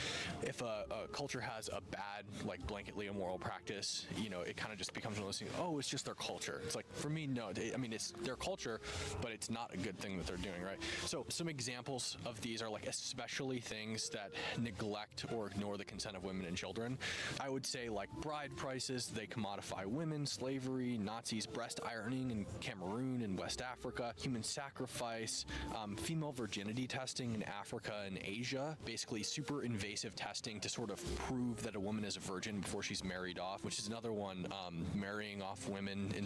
if a culture has a bad, like blanketly immoral practice, you know, it kind of just becomes one of those things, oh, it's just their culture. It's like, for me, no, I mean, it's their culture, but it's not a good thing that they're doing, right? So some examples of these are like especially things that neglect or ignore the consent of women and children. I would say like bride prices, they commodify women, slavery, Nazis, breast ironing, and Cameroon and West Africa, human sacrifice, female virginity testing in Africa and Asia, basically super invasive testing to sort of prove that a woman is a virgin before she's married off, which is another one, marrying off women and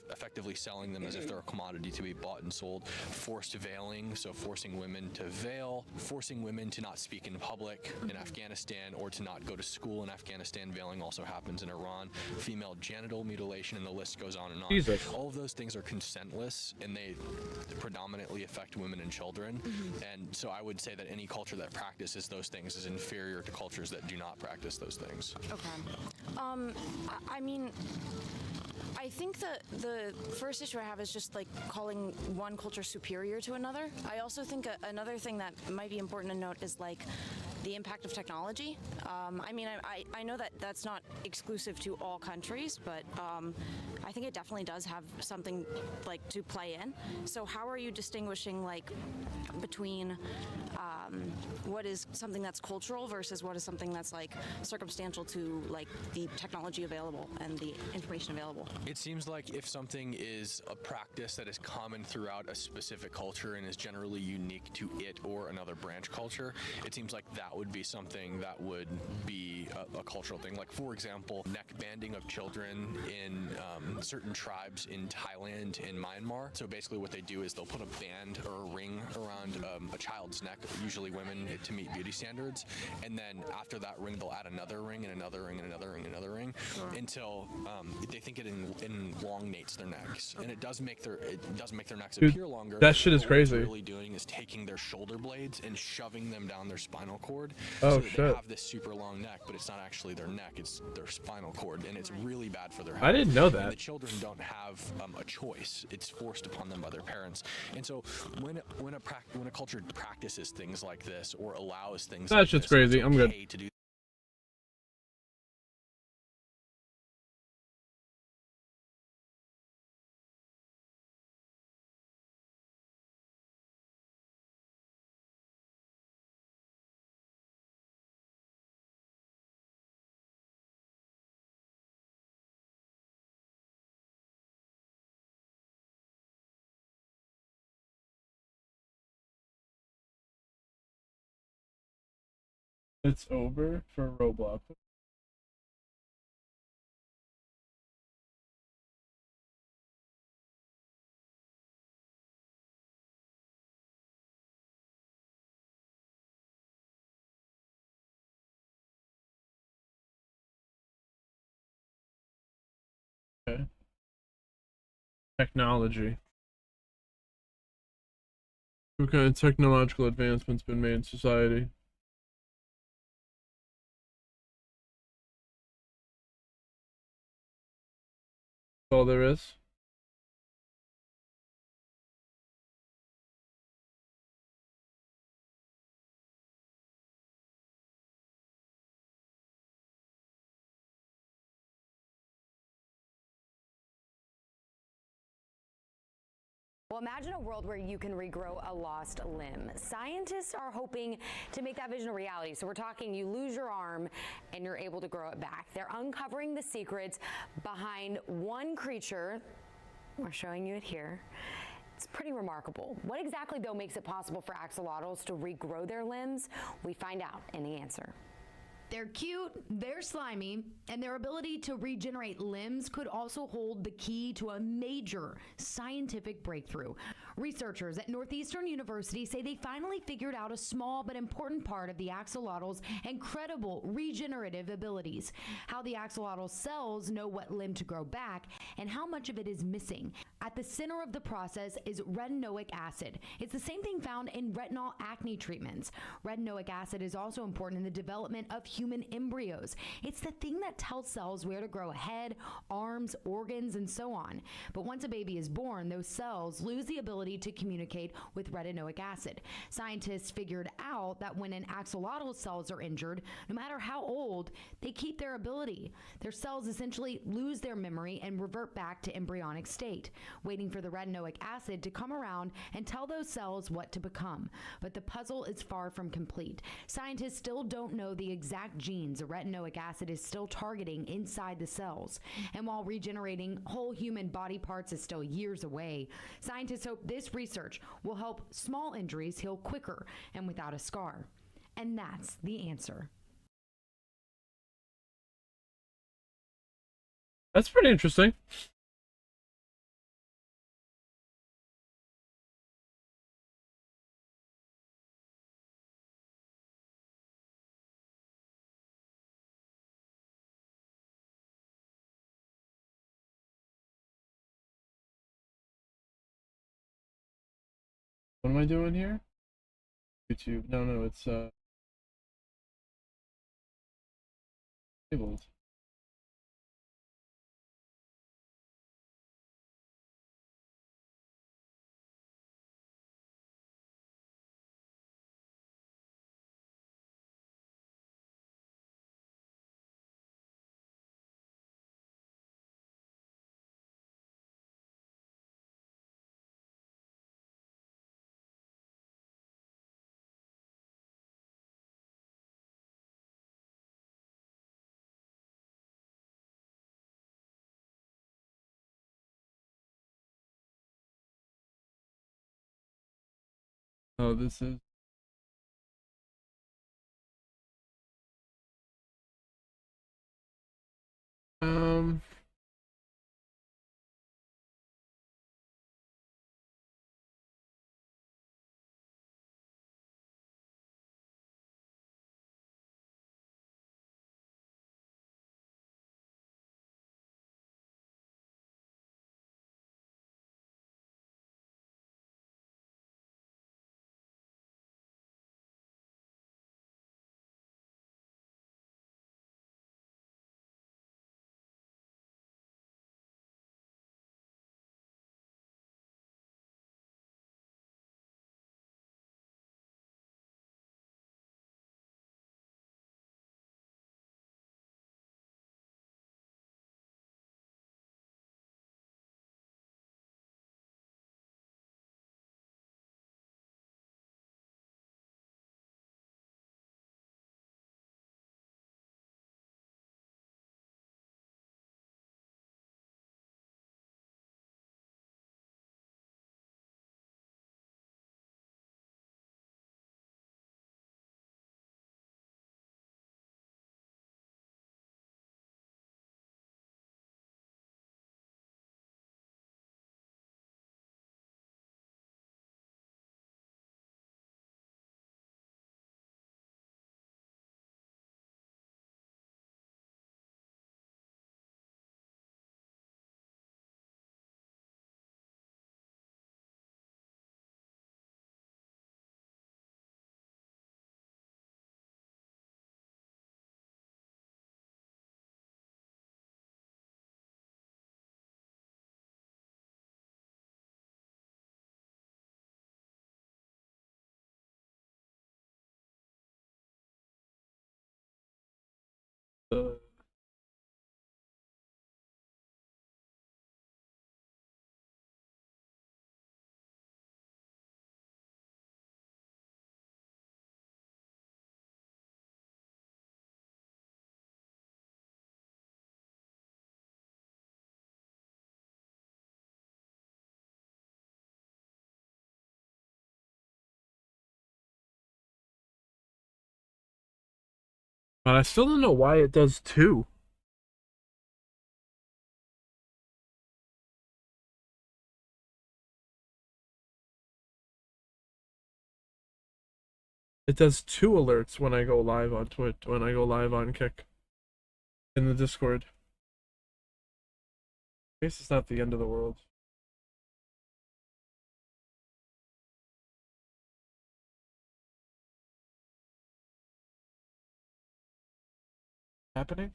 effectively selling them as if they're a commodity to be bought and sold, forced veiling, so forcing women to veil, forcing women to not speak in public in Afghanistan or to not go to school in Afghanistan. Veiling also happens in Iran, female genital mutilation, and the list goes on and on. Jesus. All of those things are consentless and they predominantly affect women and children. And so I would say that any culture that practices those things is inferior to cultures that do not practice those things. Okay. I mean, I think the first issue I have is just like calling one culture superior to another. I also think another thing that might be important to note is like the impact of technology. I mean, I know that that's not exclusive to all countries, but I think it definitely does have something like to play in. So how are you distinguishing like between what is something that's cultural versus what is something that's like circumstantial to like the technology available and the information available? It seems like if something is a practice that is common throughout a specific culture and is generally unique to it or another branch culture, it seems like that would be something that would be a cultural thing. Like, for example, neck banding of children in certain tribes in Thailand and Myanmar. So basically what they do is they'll put a band or a ring around a child's neck, usually women, to meet beauty standards. And then after that ring, they'll add another ring and another ring and another ring and another ring until they think it elongates their necks. And it does make their necks Dude, appear longer. that shit is crazy. What it's really doing is taking their shoulder blades and shoving them down their spinal cord. Oh, so that shit. they have this super long neck, but it's not actually their neck, it's their spinal cord, and it's really bad for their health. I didn't know that. And the children don't have a choice. It's forced upon them by their parents. And so when a culture practices things like this or allows things That like shit's this, crazy. it's I'm good. okay to do. It's over for Roblox. Okay. Technology. What kind of technological advancements been made in society? That's all there is. Well, imagine a world where you can regrow a lost limb. Scientists are hoping to make that vision a reality. So we're talking you lose your arm and you're able to grow it back. They're uncovering the secrets behind one creature. We're showing you it here. It's pretty remarkable. What exactly, though, makes it possible for axolotls to regrow their limbs? We find out in the answer. They're cute, they're slimy, and their ability to regenerate limbs could also hold the key to a major scientific breakthrough. Researchers at Northeastern University say they finally figured out a small but important part of the axolotl's incredible regenerative abilities, how the axolotl cells know what limb to grow back, and how much of it is missing. At the center of the process is retinoic acid. It's the same thing found in retinol acne treatments. Retinoic acid is also important in the development of human embryos. It's the thing that tells cells where to grow a head, arms, organs, and so on. But once a baby is born, those cells lose the ability to communicate with retinoic acid. Scientists figured out that when an axolotl cells are injured, no matter how old, they keep their ability. Their cells essentially lose their memory and revert back to embryonic state, waiting for the retinoic acid to come around and tell those cells what to become. But the puzzle is far from complete. Scientists still don't know the exact genes the retinoic acid is still targeting inside the cells. And while regenerating whole human body parts is still years away, scientists hope this research will help small injuries heal quicker and without a scar. And that's the answer. That's pretty interesting. What am I doing here? YouTube. No, it's labeled. Oh, this is um But I still don't know why it does 2. It does 2 alerts when I go live on Twitch, when I go live on Kick in the Discord. I guess it's not the end of the world. Happening?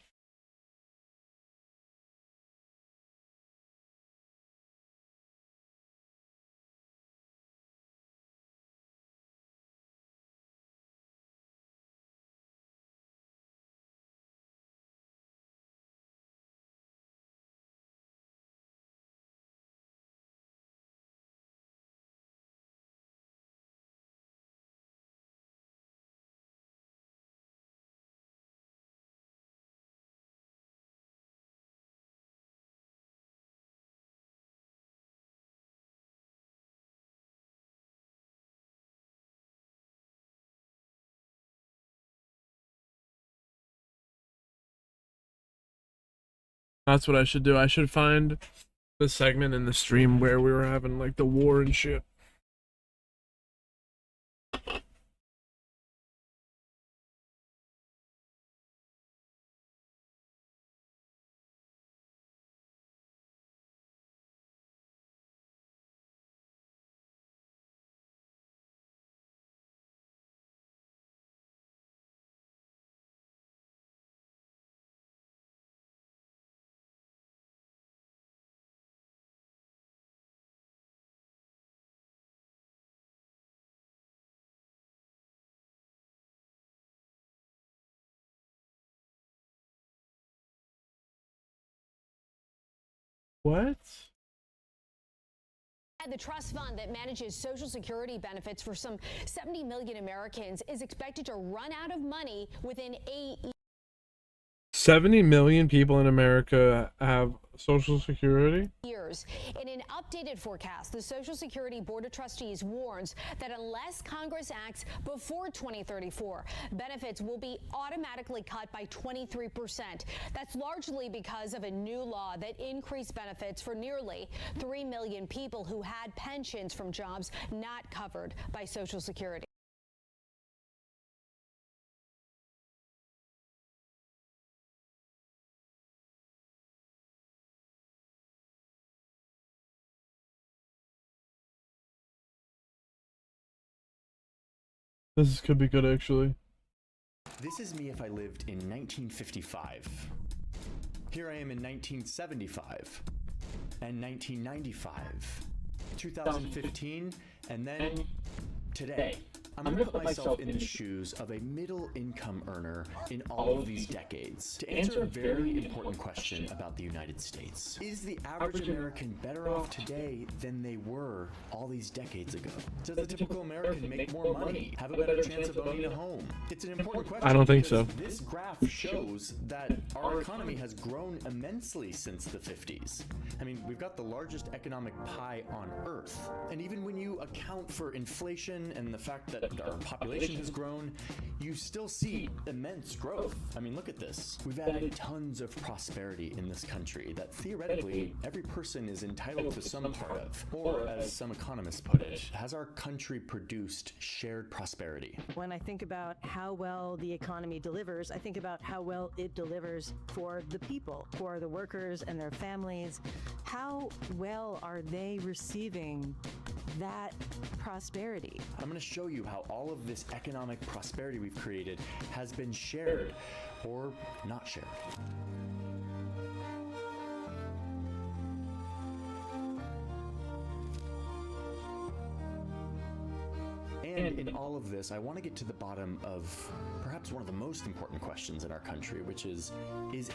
That's what I should do. I should find the segment in the stream where we were having like the war and shit. What? The trust fund that manages Social Security benefits for some 70 million Americans is expected to run out of money within 8 years. 70 million people in America have Social Security? In an updated forecast, the Social Security Board of Trustees warns that unless Congress acts before 2034, benefits will be automatically cut by 23%. That's largely because of a new law that increased benefits for nearly 3 million people who had pensions from jobs not covered by Social Security. This could be good, actually. This is me if I lived in 1955. Here I am in 1975 and 1995, 2015, and then today. I'm going to put myself in the shoes of a middle-income earner in all of these decades to answer a very important question about the United States. Is the average American better off today than they were all these decades ago? Does the typical American make more money, have a better chance of owning a home? It's an important question. I don't think so. This graph shows that our economy has grown immensely since the 50s. I mean, we've got the largest economic pie on Earth. And even when you account for inflation and the fact that our population has grown, you still see immense growth. I mean, look at this. We've added tons of prosperity in this country that theoretically every person is entitled to some part of. Or, as some economists put it, has our country produced shared prosperity? When I think about how well the economy delivers, I think about how well it delivers for the people, for the workers and their families. How well are they receiving that prosperity? I'm going to show you how all of this economic prosperity we've created has been shared or not shared. And in all of this, I want to get to the bottom of perhaps one of the most important questions in our country, which is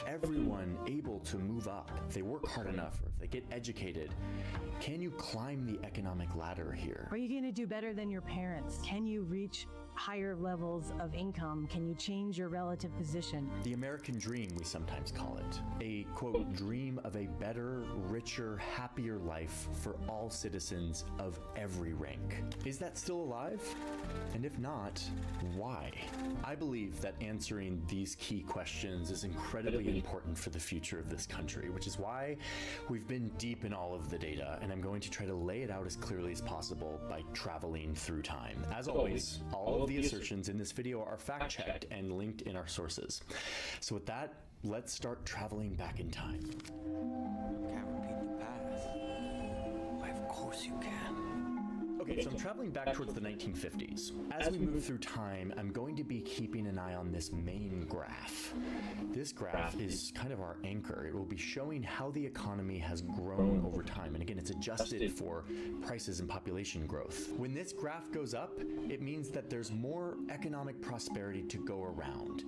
everyone able to move up? If they work hard enough, or if they get educated, can you climb the economic ladder here? Are you going to do better than your parents? Can you reach higher levels of income, can you change your relative position? The American dream, we sometimes call it. A, quote, dream of a better, richer, happier life for all citizens of every rank. Is that still alive? And if not, why? I believe that answering these key questions is incredibly important for the future of this country, which is why we've been deep in all of the data, and I'm going to try to lay it out as clearly as possible by traveling through time. As always, all of the assertions in this video are fact-checked and linked in our sources. So with that, let's start traveling back in time. Can't repeat the past. Why, of course you can. Okay, so I'm traveling back towards the 1950s. As we move through time, I'm going to be keeping an eye on this main graph. This graph is kind of our anchor. It will be showing how the economy has grown over time. And again, it's adjusted for prices and population growth. When this graph goes up, it means that there's more economic prosperity to go around.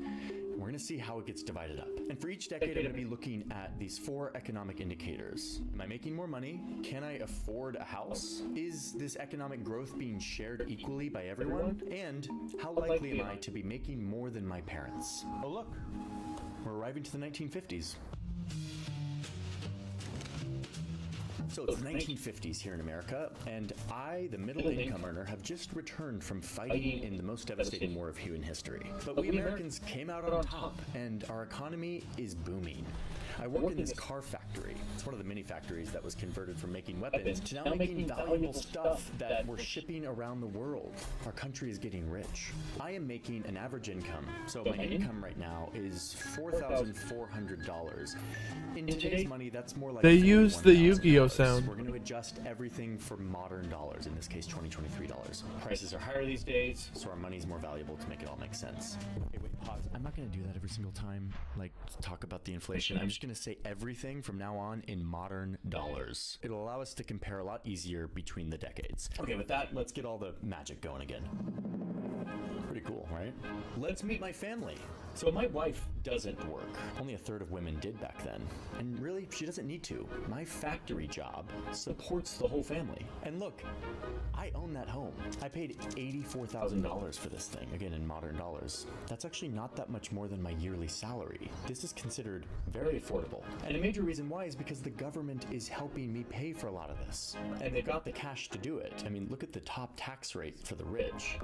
We're going to see how it gets divided up. And for each decade, I'm going to be looking at these 4 economic indicators. Am I making more money? Can I afford a house? Is this economic growth being shared equally by everyone? And how likely am I to be making more than my parents? Oh look, we're arriving to the 1950s. So it's the 1950s here in America, and I, the middle income earner, have just returned from fighting in the most devastating war of human history. But we Americans came out on top, and our economy is booming. I work in this car factory. It's one of the many factories that was converted from making weapons to now making valuable stuff that we're shipping around the world. Our country is getting rich. I am making an average income. So my income right now is $4,400. In today's money, that's more like They use the Yu-Gi-Oh sound. We're going to adjust everything for modern dollars, in this case, 2023 dollars. Prices are higher these days, so our money's more valuable to make it all make sense. Okay, wait, pause. I'm not going to do that every single time, like talk about the inflation. I'm just going to say everything from now on in modern dollars. It'll allow us to compare a lot easier between the decades. Okay, with that, let's get all the magic going again. Pretty cool, right? Let's meet my family. So my wife doesn't work. Only a third of women did back then. And really, she doesn't need to. My factory job supports the whole family. And look, I own that home. I paid $84,000 for this thing, again in modern dollars. That's actually not that much more than my yearly salary. This is considered very affordable. And a major reason why is because the government is helping me pay for a lot of this. And they've got the cash to do it. I mean, look at the top tax rate for the rich.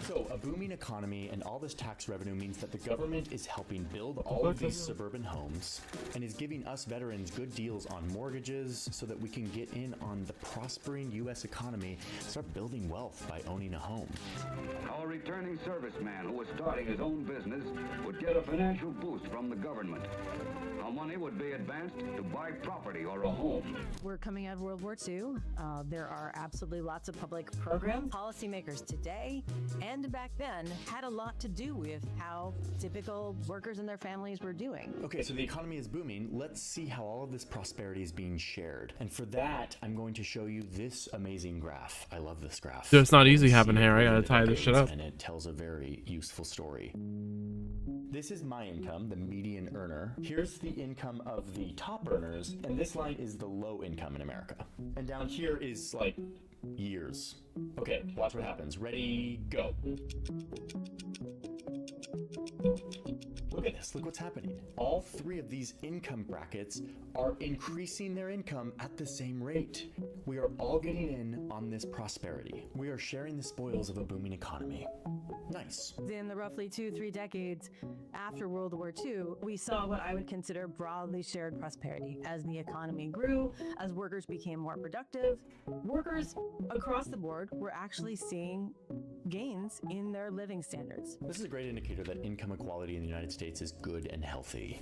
So a booming economy and all this tax revenue means that the government is helping build all of these suburban homes and is giving us veterans good deals on mortgages so that we can get in on the prospering U.S. economy, start building wealth by owning a home. Our returning serviceman who was starting his own business would get a financial boost from the government. Our money would be advanced to buy property or a home. We're coming out of World War II. There are absolutely lots of public programs. Policymakers today and back then had a lot to do with how typical workers and their families were doing. Okay, so the economy is booming. Let's see how all of this prosperity is being shared. And for that, I'm going to show you this amazing graph. I love this graph. Dude, it's not easy having hair. I gotta tie this shit up. And it tells a very useful story. This is my income, the median earner. Here's the income of the top earners, and this line is the low income in America. And down here is like years. Okay, watch what happens. Ready, go. Look at this, look what's happening. All 3 of these income brackets are increasing their income at the same rate. We are all getting in on this prosperity. We are sharing the spoils of a booming economy. Nice. In the roughly 2-3 decades after World War II, we saw what I would consider broadly shared prosperity. As the economy grew, as workers became more productive, workers across the board were actually seeing gains in their living standards. This is a great indicator that income equality in the United States is good and healthy.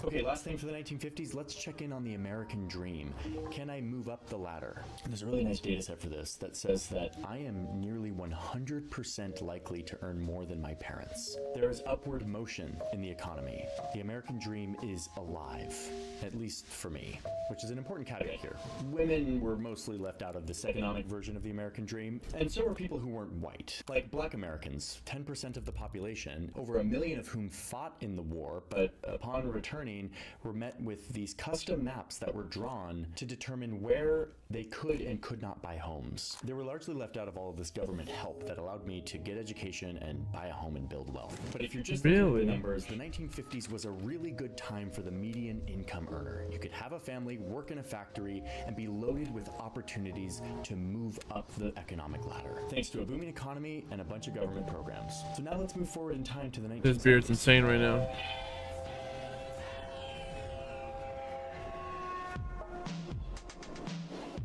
Okay, last thing for the 1950s, let's check in on the American dream. Can I move up the ladder? And there's a really nice data set for this that says that I am nearly 100% likely to earn more than my parents. There is upward motion in the economy. The American dream is alive, at least for me, which is an important caveat here. Women were mostly left out of this economic version of the American dream, and so were people who weren't white. Like Black Americans, 10% of the population, over 1 million of whom fought in the war, but upon return returning were met with these custom maps that were drawn to determine where they could and could not buy homes. They were largely left out of all of this government help that allowed me to get education and buy a home and build wealth. But if you're just looking at the numbers, the 1950s was a really good time for the median income earner. You could have a family, work in a factory, and be loaded with opportunities to move up the economic ladder, thanks to a booming economy and a bunch of government programs. So now let's move forward in time to the 1970s. This beard's insane right now.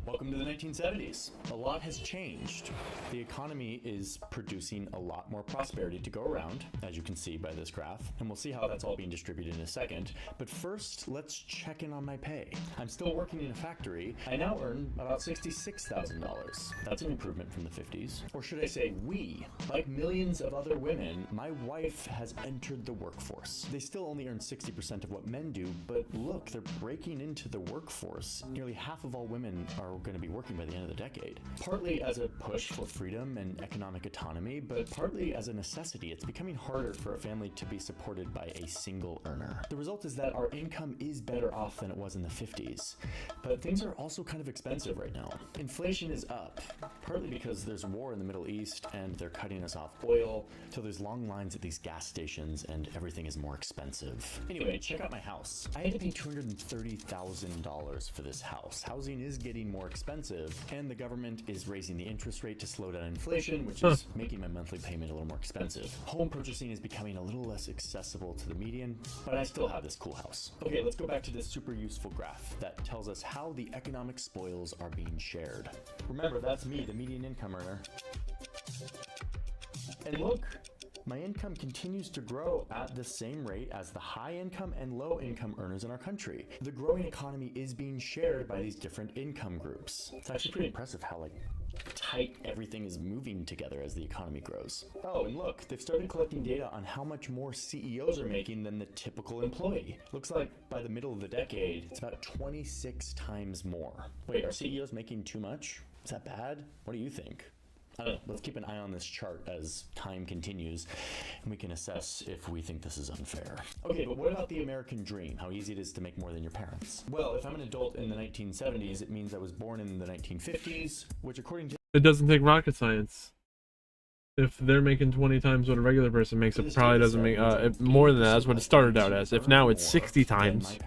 Welcome to the 1970s. A lot has changed. The economy is producing a lot more prosperity to go around, as you can see by this graph, and we'll see how that's all being distributed in a second. But first, let's check in on my pay. I'm still working in a factory. I now earn about $66,000. That's an improvement from the 50s. Or should I say we? Like millions of other women, my wife has entered the workforce. They still only earn 60% of what men do, but look, they're breaking into the workforce. Nearly half of all women are going to be working by the end of the decade. Partly as a push for freedom and economic autonomy, but partly as a necessity. It's becoming harder for a family to be supported by a single earner. The result is that our income is better off than it was in the 50s, but things are also kind of expensive right now. Inflation is up, partly because there's war in the Middle East and they're cutting us off oil, so there's long lines at these gas stations and everything is more expensive. Anyway, check out my house. I had to pay $230,000 for this house. Housing is getting more expensive, and the government is raising the interest rate to slow down inflation, which is making my monthly payment a little more expensive. Home purchasing is becoming a little less accessible to the median, but I still have this cool house. Okay, let's go back to this super useful graph that tells us how the economic spoils are being shared. Remember, that's me, the median income earner. And look, my income continues to grow at the same rate as the high income and low income earners in our country. The growing economy is being shared by these different income groups. It's actually pretty impressive how tight everything is moving together as the economy grows. Oh, and look, they've started collecting data on how much more CEOs are making than the typical employee. Looks like by the middle of the decade, it's about 26 times more. Wait, are CEOs making too much? Is that bad? What do you think? I don't know. Let's keep an eye on this chart as time continues, and we can assess if we think this is unfair. Okay, but what about the American dream? How easy it is to make more than your parents? Well, if I'm an adult in the 1970s, it means I was born in the 1950s, which according to... It doesn't take rocket science. If they're making 20 times what a regular person makes, it probably doesn't make more than that. That's what it started out as. If now it's 60 times.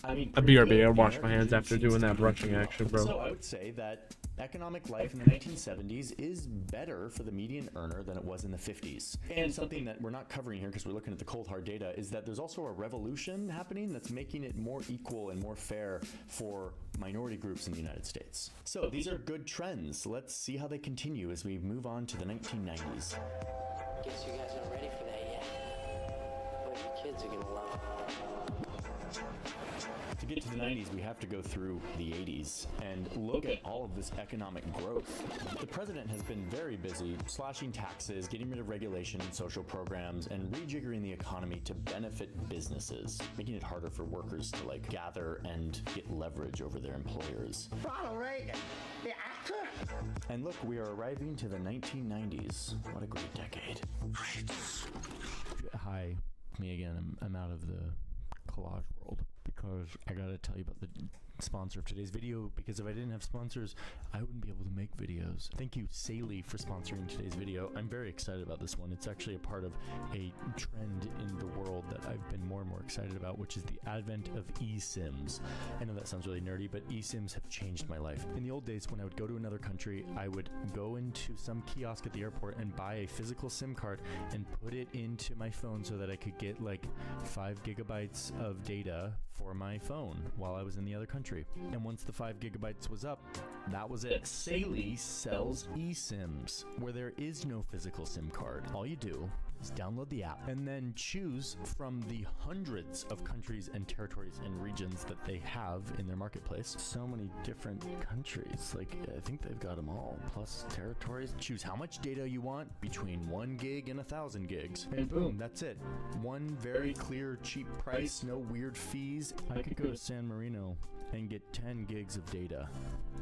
I mean, BRB, I wash my hands after doing that brushing action, bro. So I would say that economic life in the 1970s is better for the median earner than it was in the 50s. And something that we're not covering here because we're looking at the cold hard data is that there's also a revolution happening that's making it more equal and more fair for minority groups in the United States. So these are good trends. Let's see how they continue as we move on to the 1990s. Guess you guys aren't ready for that yet. But your kids are gonna love it. To get to the 90s, we have to go through the 80s and look at all of this economic growth. The president has been very busy slashing taxes, getting rid of regulation and social programs, and rejiggering the economy to benefit businesses, making it harder for workers to gather and get leverage over their employers. Ronald Reagan, the actor? And look, we are arriving to the 1990s. What a great decade. Hi, me again. I'm out of the collage world because I gotta tell you about the sponsor of today's video, because if I didn't have sponsors, I wouldn't be able to make videos. Thank you, Saley, for sponsoring today's video. I'm very excited about this one. It's actually a part of a trend in the world that I've been more and more excited about, which is the advent of eSIMs. I know that sounds really nerdy, but eSIMs have changed my life. In the old days, when I would go to another country, I would go into some kiosk at the airport and buy a physical SIM card and put it into my phone so that I could get 5 gigabytes of data for my phone while I was in the other country. And once the 5 gigabytes was up, that was it. Saley sells eSIMs, where there is no physical SIM card. All you do is download the app and then choose from the hundreds of countries and territories and regions that they have in their marketplace. So many different countries. I think they've got them all. Plus territories. Choose how much data you want between 1 gig and 1,000 gigs. And boom, that's it. One very clear, cheap price, no weird fees. I could go to San Marino and get 10 gigs of data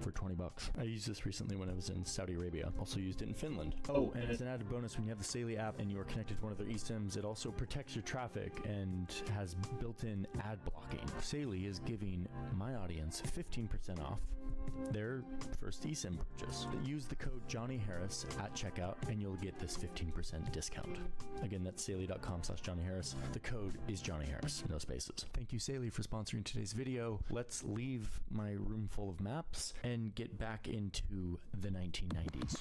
for 20 bucks. I used this recently when I was in Saudi Arabia. Also used it in Finland. Oh, and as an added bonus, when you have the Saley app and you are connected to one of their eSIMs, it also protects your traffic and has built-in ad blocking. Saley is giving my audience 15% off their first eSIM purchase. Use the code Johnny Harris at checkout and you'll get this 15% discount. Again, that's Saley.com/Johnny Harris. The code is Johnny Harris, no spaces. Thank you, Saley, for sponsoring today's video. Let's leave my room full of maps and get back into the 1990s.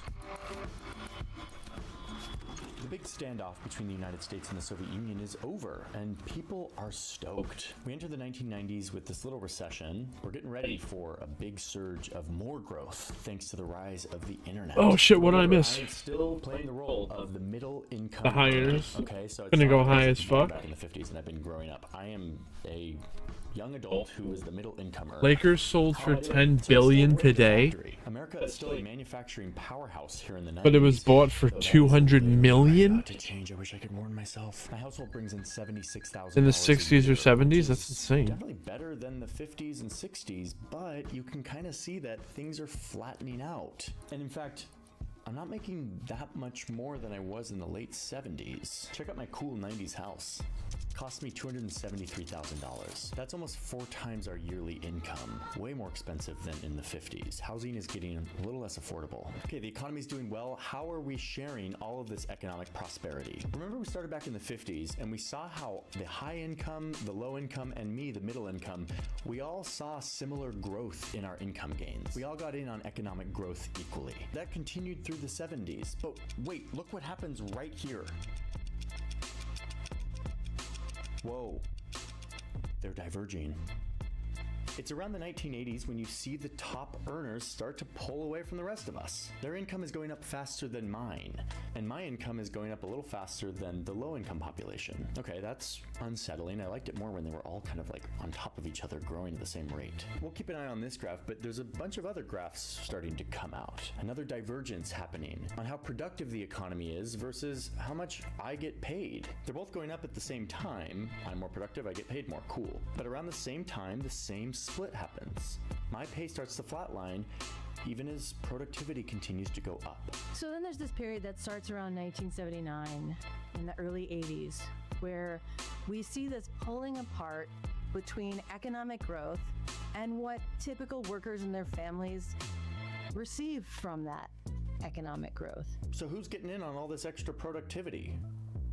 The big standoff between the United States and the Soviet Union is over, and people are stoked. We enter the 1990s with this little recession. We're getting ready for a big surge of more growth thanks to the rise of the internet. Oh shit, what did I miss? I'm still playing the role of the middle income. The high earners. Okay, so Gonna go high as fuck. Back in the 50s, and I've been growing up. I am a young adult who is the middle incomer. Lakers sold for $10 billion today. America is still a manufacturing powerhouse here in the 90s. But it was bought for $200 million? To change, I wish I could warn myself. My household brings in $76,000 In the 60s or 70s? That's insane. Definitely better than the 50s and 60s, but you can kind of see that things are flattening out. And in fact, I'm not making that much more than I was in the late 70s. Check out my cool 90s house. Cost me $273,000. That's almost 4 times our yearly income. Way more expensive than in the 50s. Housing is getting a little less affordable. Okay, the economy's doing well. How are we sharing all of this economic prosperity? Remember, we started back in the 50s and we saw how the high income, the low income, and me, the middle income, we all saw similar growth in our income gains. We all got in on economic growth equally. That continued through the 70s. But wait, look what happens right here. Whoa, they're diverging. It's around the 1980s when you see the top earners start to pull away from the rest of us. Their income is going up faster than mine, and my income is going up a little faster than the low-income population. Okay, that's unsettling. I liked it more when they were all kind of like on top of each other, growing at the same rate. We'll keep an eye on this graph, but there's a bunch of other graphs starting to come out. Another divergence happening on how productive the economy is versus how much I get paid. They're both going up at the same time. I'm more productive, I get paid more, cool. But around the same time, the same split happens. My pay starts to flatline even as productivity continues to go up. So then there's this period that starts around 1979 in the early 80s where we see this pulling apart between economic growth and what typical workers and their families receive from that economic growth. So who's getting in on all this extra productivity?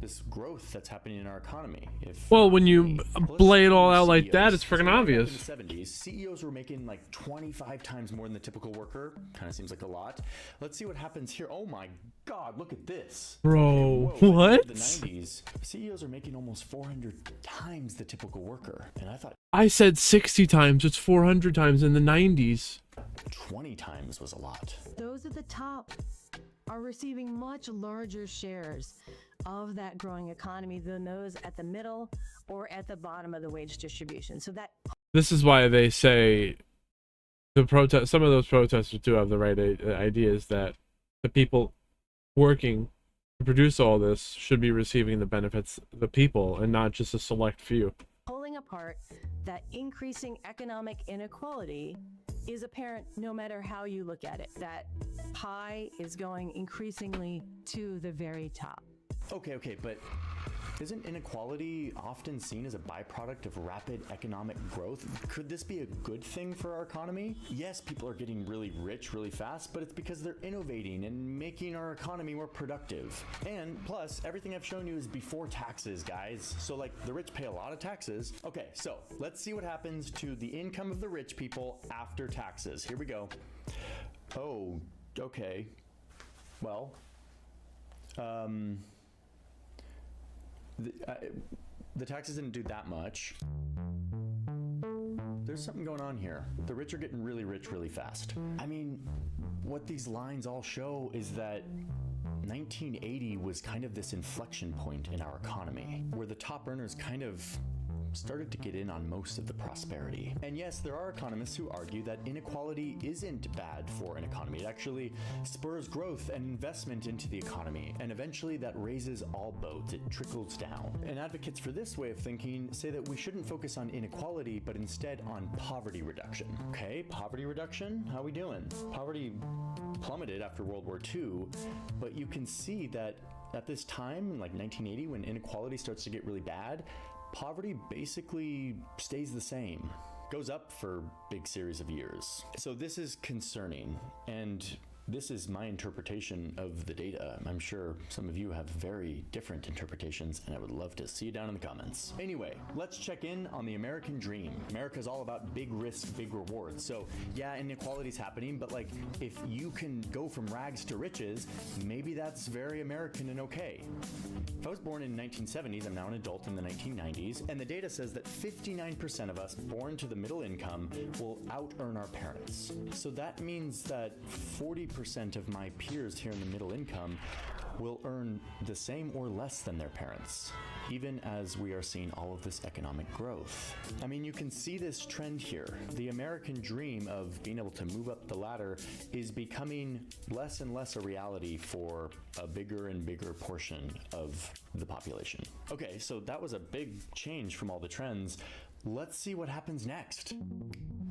This growth that's happening in our economy. Well, when you lay it all out like that, it's freaking obvious. In the 70s, CEOs were making like 25 times more than the typical worker. Kind of seems like a lot. Let's see what happens here. Oh my God, look at this. Bro, what? In the 90s, CEOs are making almost 400 times the typical worker. And I thought I said 60 times, it's 400 times in the 90s. 20 times was a lot. Those at the top are receiving much larger shares of that growing economy than those at the middle or at the bottom of the wage distribution. So that This is why they say the protest. Some of those protesters do have the right ideas that the people working to produce all this should be receiving the benefits, the people, and not just a select few. pulling apart that increasing economic inequality is apparent no matter how you look at it. That pie is going increasingly to the very top. Okay, but isn't inequality often seen as a byproduct of rapid economic growth? Could this be a good thing for our economy? Yes, people are getting really rich really fast, but it's because they're innovating and making our economy more productive. And plus, everything I've shown you is before taxes, guys. So like, the rich pay a lot of taxes. Okay, so let's see what happens to the income of the rich people after taxes. Here we go. Oh, okay. Well, the taxes didn't do that much. There's something going on here. The rich are getting really rich really fast. I mean, what these lines all show is that 1980 was kind of this inflection point in our economy where the top earners kind of started to get in on most of the prosperity. And yes, there are economists who argue that inequality isn't bad for an economy. It actually spurs growth and investment into the economy, and eventually that raises all boats. It trickles down. And advocates for this way of thinking say that we shouldn't focus on inequality, but instead on poverty reduction. Okay, poverty reduction? How we doing? Poverty plummeted after World War II, but you can see that at this time, in like 1980, when inequality starts to get really bad, poverty basically stays the same. Goes up for a big series of years. So this is concerning, and this is my interpretation of the data. I'm sure some of you have very different interpretations, and I would love to see you down in the comments. Anyway, let's check in on the American dream. America's all about big risk, big rewards. So yeah, inequality's happening, but like if you can go from rags to riches, maybe that's very American and okay. If I was born in the 1970s, I'm now an adult in the 1990s, and the data says that 59% of us born to the middle income will out-earn our parents. So that means that 40% of my peers here in the middle income will earn the same or less than their parents, even as we are seeing all of this economic growth. I mean, you can see this trend here. The American dream of being able to move up the ladder is becoming less and less a reality for a bigger and bigger portion of the population. Okay, so that was a big change from all the trends. Let's see what happens next.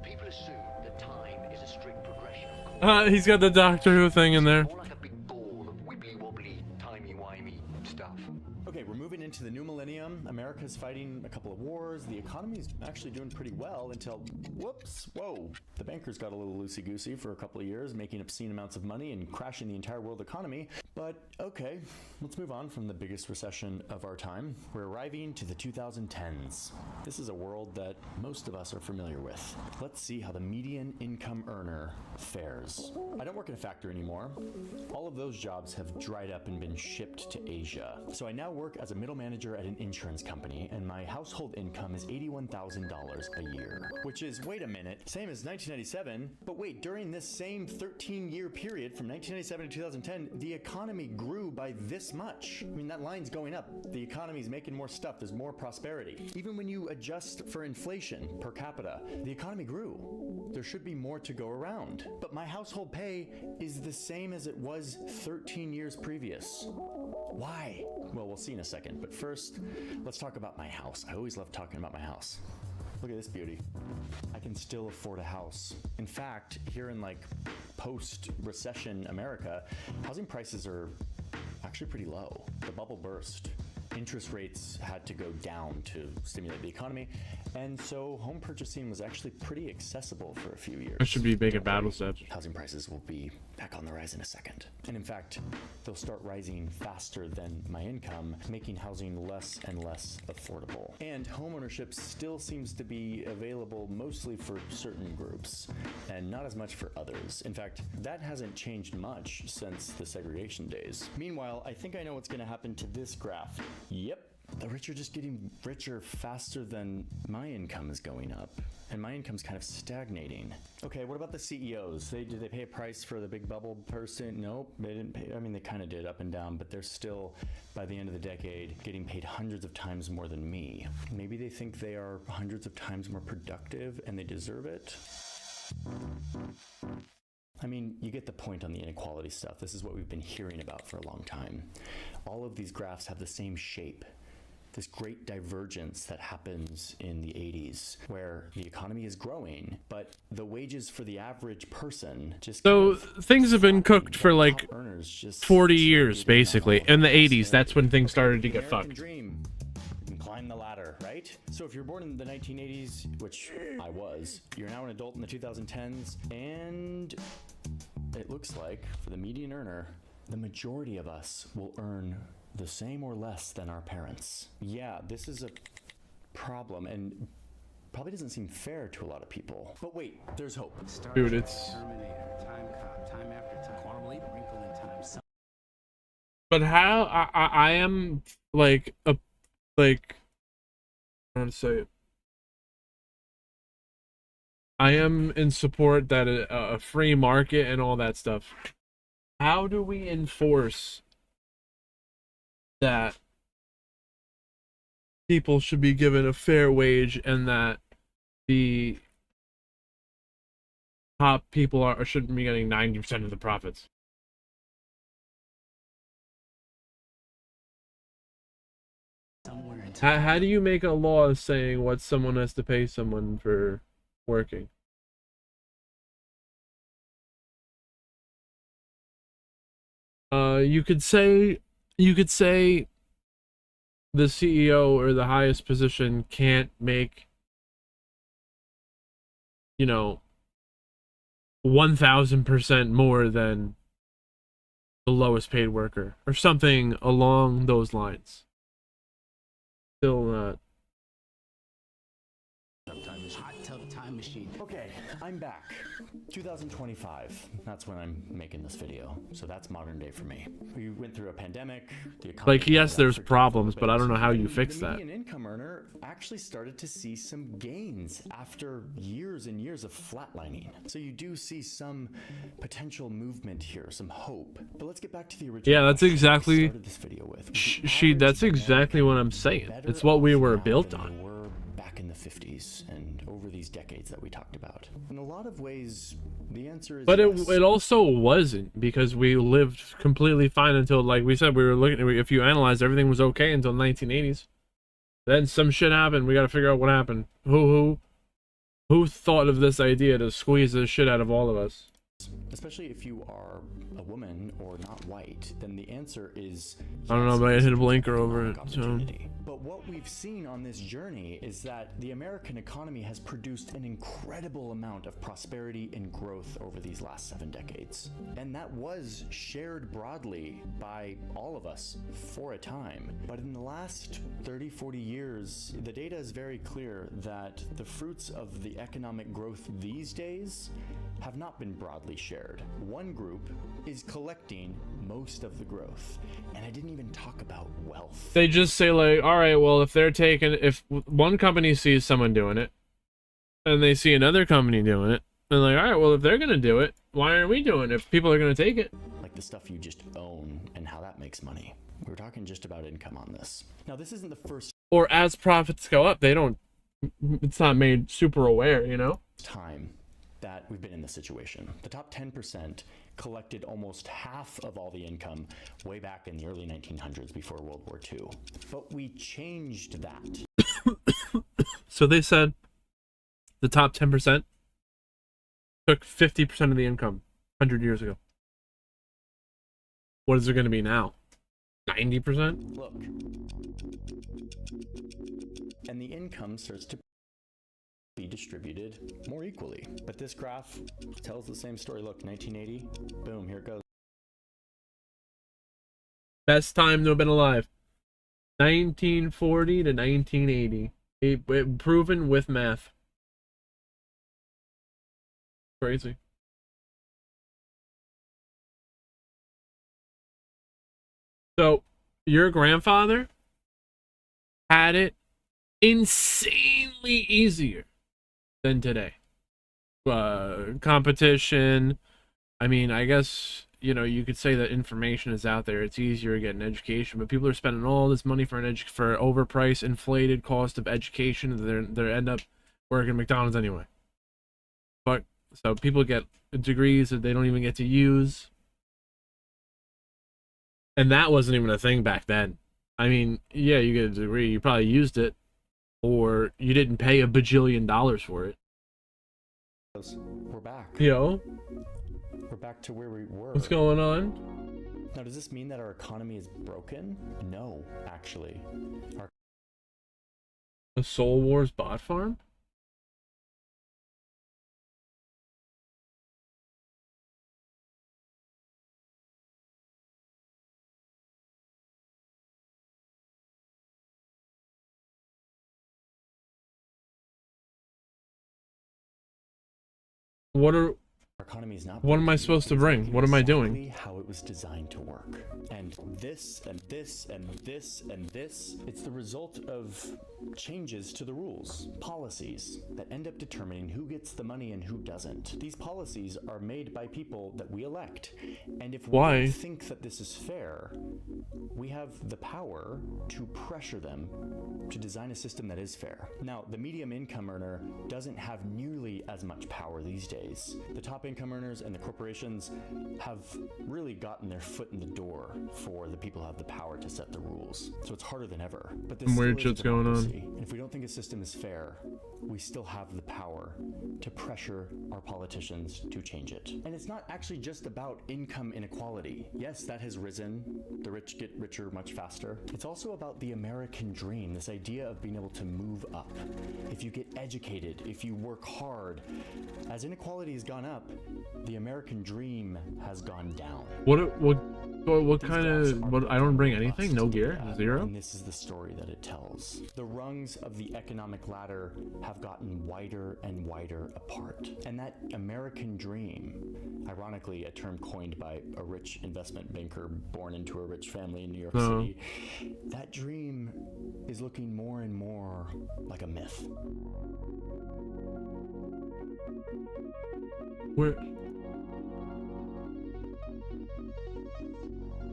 People assume that time is a strict progression. He's got the Doctor Who thing in there. More like a big ball of wibbly-wobbly, timey-wimey stuff. Okay, we're moving into the new millennium. America's fighting a couple of wars. The economy's actually doing pretty well until, whoops, whoa. The bankers got a little loosey-goosey for a couple of years, making obscene amounts of money and crashing the entire world economy. But okay, let's move on from the biggest recession of our time. We're arriving to the 2010s. This is a world that most of us are familiar with. Let's see how the median income earner fares. I don't work in a factory anymore. All of those jobs have dried up and been shipped to Asia. So I now work as a middle manager at an insurance company, and my household income is $81,000 a year, which is, wait a minute, same as 1997, but wait, during this same 13-year period from 1997 to 2010, the economy grew by this much. I mean, that line's going up. The economy's making more stuff. There's more prosperity. Even when you adjust for inflation per capita, the economy grew. There should be more to go around. But my household pay is the same as it was 13 years previous. Why? Well, we'll see in a second, but first, let's talk about my house. I always love talking about my house. Look at this beauty. I can still afford a house. In fact, here in like post-recession America, housing prices are actually pretty low. The bubble burst. Interest rates had to go down to stimulate the economy, and so home purchasing was actually pretty accessible for a few years. I should be big at battle steps. Housing prices will be back on the rise in a second. And in fact, they'll start rising faster than my income, making housing less and less affordable. And homeownership still seems to be available mostly for certain groups, and not as much for others. In fact, that hasn't changed much since the segregation days. Meanwhile, I think I know what's going to happen to this graph. Yep. The rich are just getting richer faster than my income is going up, and my income's kind of stagnating. Okay, what about the CEOs? Did they pay a price for the big bubble person? Nope, they didn't pay. I mean, they kind of did up and down, but they're still, by the end of the decade, getting paid hundreds of times more than me. Maybe they think they are hundreds of times more productive and they deserve it. I mean, you get the point on the inequality stuff. This is what we've been hearing about for a long time. All of these graphs have the same shape. This great divergence that happens in the 80s, where the economy is growing, but the wages for the average person just so things have been cooked for like 40 years, basically. In the 80s, that's when things started to get fucked. Dream. You can climb the ladder, right? So if you're born in the 1980s, which I was, you're now an adult in the 2010s, and it looks like for the median earner, the majority of us will earn the same or less than our parents. Yeah, this is a problem, and probably doesn't seem fair to a lot of people. But wait, there's hope. Dude, it's... Time after time. Quantum leap, wrinkle in time. But how... I am, like, I don't know how to say it. I am in support that a free market and all that stuff. How do we enforce that people should be given a fair wage and that the top people shouldn't be getting 90% of the profits. How do you make a law saying what someone has to pay someone for working? You could say the CEO or the highest position can't make, 1,000% more than the lowest paid worker or something along those lines. Still not. Hot tub time machine. Okay, I'm back. 2025. That's when I'm making this video. So that's modern day for me. We went through a pandemic. The economy Yes, there's problems, but I don't know how you fix that. The median income earner actually started to see some gains after years and years of flatlining. So you do see some potential movement here, some hope. But let's get back to the original. Yeah, that's exactly. This video with. That's exactly what I'm saying. It's what we were built on. Back in the 50s and over these decades that we talked about. In a lot of ways, the answer is But yes. it also wasn't, because we lived completely fine until, like we said, we were looking. If you analyze, everything was okay until 1980s. Then some shit happened. We got to figure out what happened. Who thought of this idea to squeeze this shit out of all of us? Especially if you are a woman or not white, then the answer is I don't know, but I hit a blinker over it. So. But what we've seen on this journey is that the American economy has produced an incredible amount of prosperity and growth over these last 7 decades. And that was shared broadly by all of us for a time. But in the last 30, 40 years, the data is very clear that the fruits of the economic growth these days have not been broadly shared. One group is collecting most of the growth. And I didn't even talk about wealth. They just say, like, all right, well, if one company sees someone doing it and they see another company doing it, they're like, all right, well, if they're going to do it, why aren't we doing it if people are going to take it? Like the stuff you just own and how that makes money. We're talking just about income on this. Now, this isn't the first Or as profits go up, it's not made super aware, time that we've been in this situation. The top 10% collected almost half of all the income way back in the early 1900s before World War II. But we changed that. So they said the top 10% took 50% of the income 100 years ago. What is it going to be now? 90%? Look. And the income starts to be distributed more equally. But this graph tells the same story. Look, 1980, boom, here it goes. Best time to have been alive. 1940 to 1980. Proven with math. Crazy. So, your grandfather had it insanely easier than today. Competition. I mean, I guess, you could say that information is out there. It's easier to get an education, but people are spending all this money for for overpriced, inflated cost of education. They end up working at McDonald's anyway. But so people get degrees that they don't even get to use. And that wasn't even a thing back then. I mean, yeah, you get a degree, you probably used it, or you didn't pay $1 bajillion for it. We're back. Yo. We're back to where we were. What's going on? Now, does this mean that our economy is broken? No, actually. A Soul Wars bot farm? What are... Our economy is not. What am I supposed to bring? What am I doing? Exactly how it was designed to work. And this and this and this and this, it's the result of changes to the rules, policies that end up determining who gets the money and who doesn't. These policies are made by people that we elect. And if we don't think that this is fair, we have the power to pressure them to design a system that is fair. Now, the medium income earner doesn't have nearly as much power these days. The top income earners and the corporations have really gotten their foot in the door for the people who have the power to set the rules. So it's harder than ever. But this weird still is shit's going on. And if we don't think a system is fair, we still have the power to pressure our politicians to change it. And it's not actually just about income inequality. Yes, that has risen. The rich get richer much faster. It's also about the American dream, this idea of being able to move up. If you get educated, if you work hard, as inequality has gone up, the American dream has gone down. What kind of, I don't bring anything? No gear? Zero? And this is the story that it tells. The rungs of the economic ladder have gotten wider and wider apart. And that American dream, ironically a term coined by a rich investment banker born into a rich family in New York City, that dream is looking more and more like a myth. Where?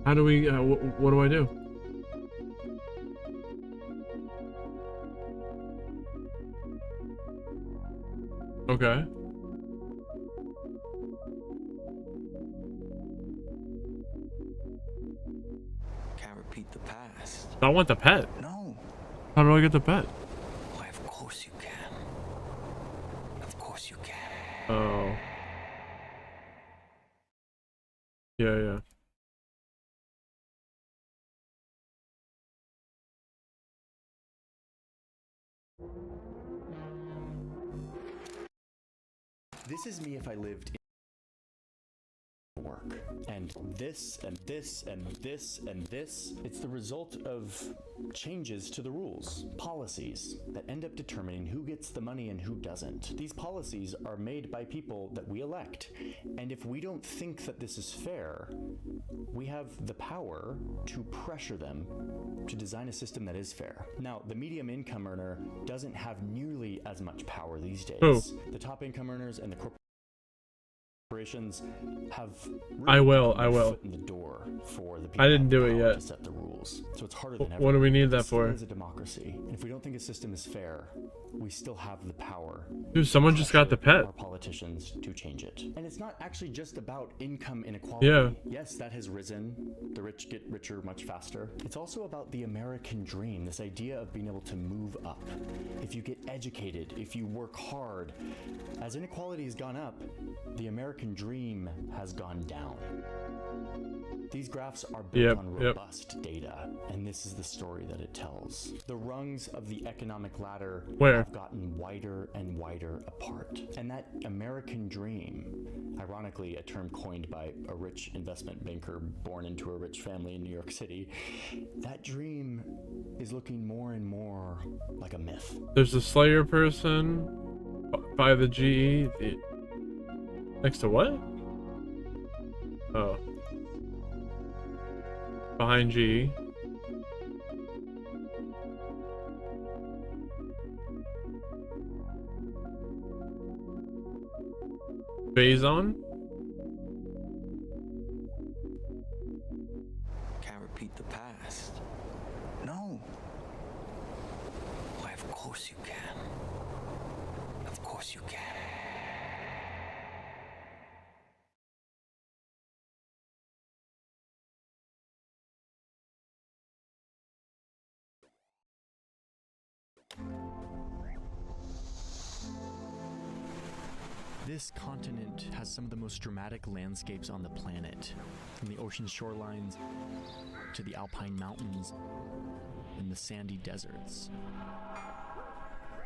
How do we, what do I do? Okay. Can't repeat the past. I want the pet. No. How do I get the pet? Why, of course you can. Of course you can. Oh. Yeah. This is me if I lived in work. And this and this and this and this, it's the result of changes to the rules, policies that end up determining who gets the money and who doesn't. These policies are made by people that we elect. And if we don't think that this is fair, we have the power to pressure them to design a system that is fair. Now, the medium income earner doesn't have nearly as much power these days. The top income earners and the corporations have I will. in the door for the I didn't do it yet. to set the rules. So it's harder than ever. What do we need that for? As a democracy, and if we don't think a system is fair, we still have the power. Dude, someone just got the pet. Our politicians to change it. And it's not actually just about income inequality. Yeah. Yes, that has risen. The rich get richer much faster. It's also about the American dream, this idea of being able to move up. If you get educated, if you work hard, as inequality has gone up, the American dream has gone down. These graphs are built on robust data, and this is the story that it tells. The rungs of the economic ladder have gotten wider and wider apart. And that American dream, ironically a term coined by a rich investment banker born into a rich family in New York City, that dream is looking more and more like a myth. There's a Slayer person by the GE. Next to what? Oh. Behind GE. Bazon? Can't repeat the past. No. Why, of course you can. Of course you can. This continent has some of the most dramatic landscapes on the planet, from the ocean shorelines to the alpine mountains and the sandy deserts.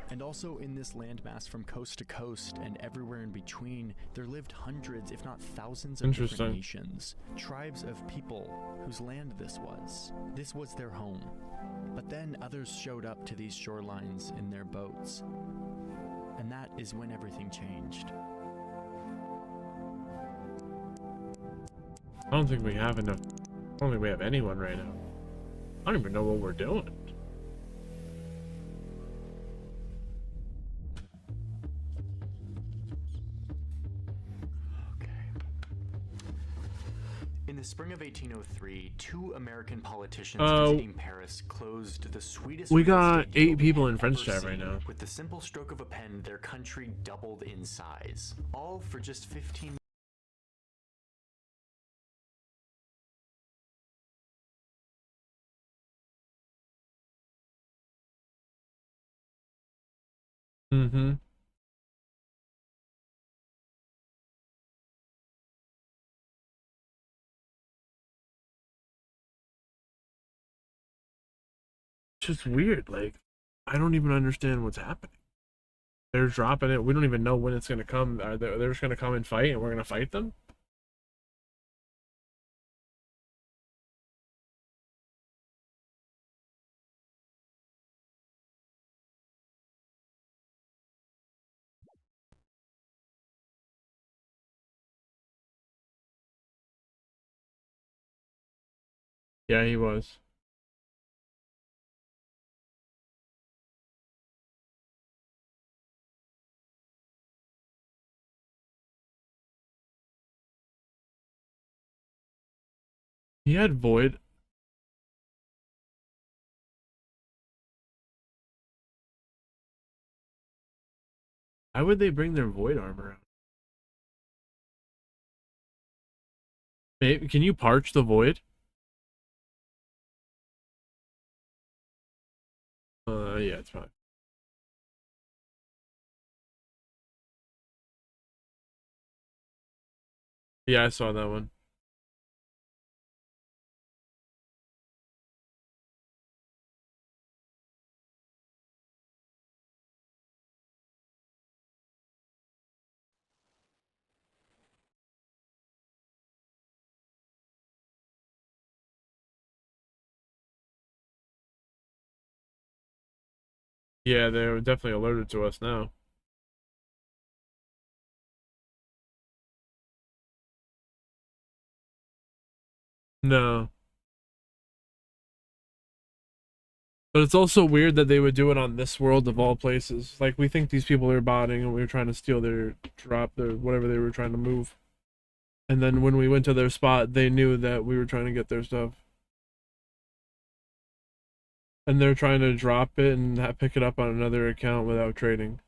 And also in this landmass from coast to coast and everywhere in between, there lived hundreds, if not thousands of different nations, tribes of people whose land this was. This was their home. But then others showed up to these shorelines in their boats. And that is when everything changed. I don't think we have enough. I don't think we have anyone right now. I don't even know what we're doing. In the spring of 1803, two American politicians visiting Paris closed the sweetest we real got estate deal 8 people they in had French ever chat right seen. now. With the simple stroke of a pen, their country doubled in size. All for just 15 Mm-hmm. It's just weird. Like, I don't even understand what's happening. They're dropping it. We don't even know when it's gonna come. They're just gonna come and fight, and we're gonna fight them? Yeah, he was. He had Void. Why would they bring their Void armor out? Maybe, can you parch the Void? Yeah, it's fine. Yeah, I saw that one. Yeah, they were definitely alerted to us now. No. But it's also weird that they would do it on this world of all places. Like, we think these people are botting and we were trying to steal their drop, their whatever they were trying to move. And then when we went to their spot, they knew that we were trying to get their stuff. And they're trying to drop it and pick it up on another account without trading.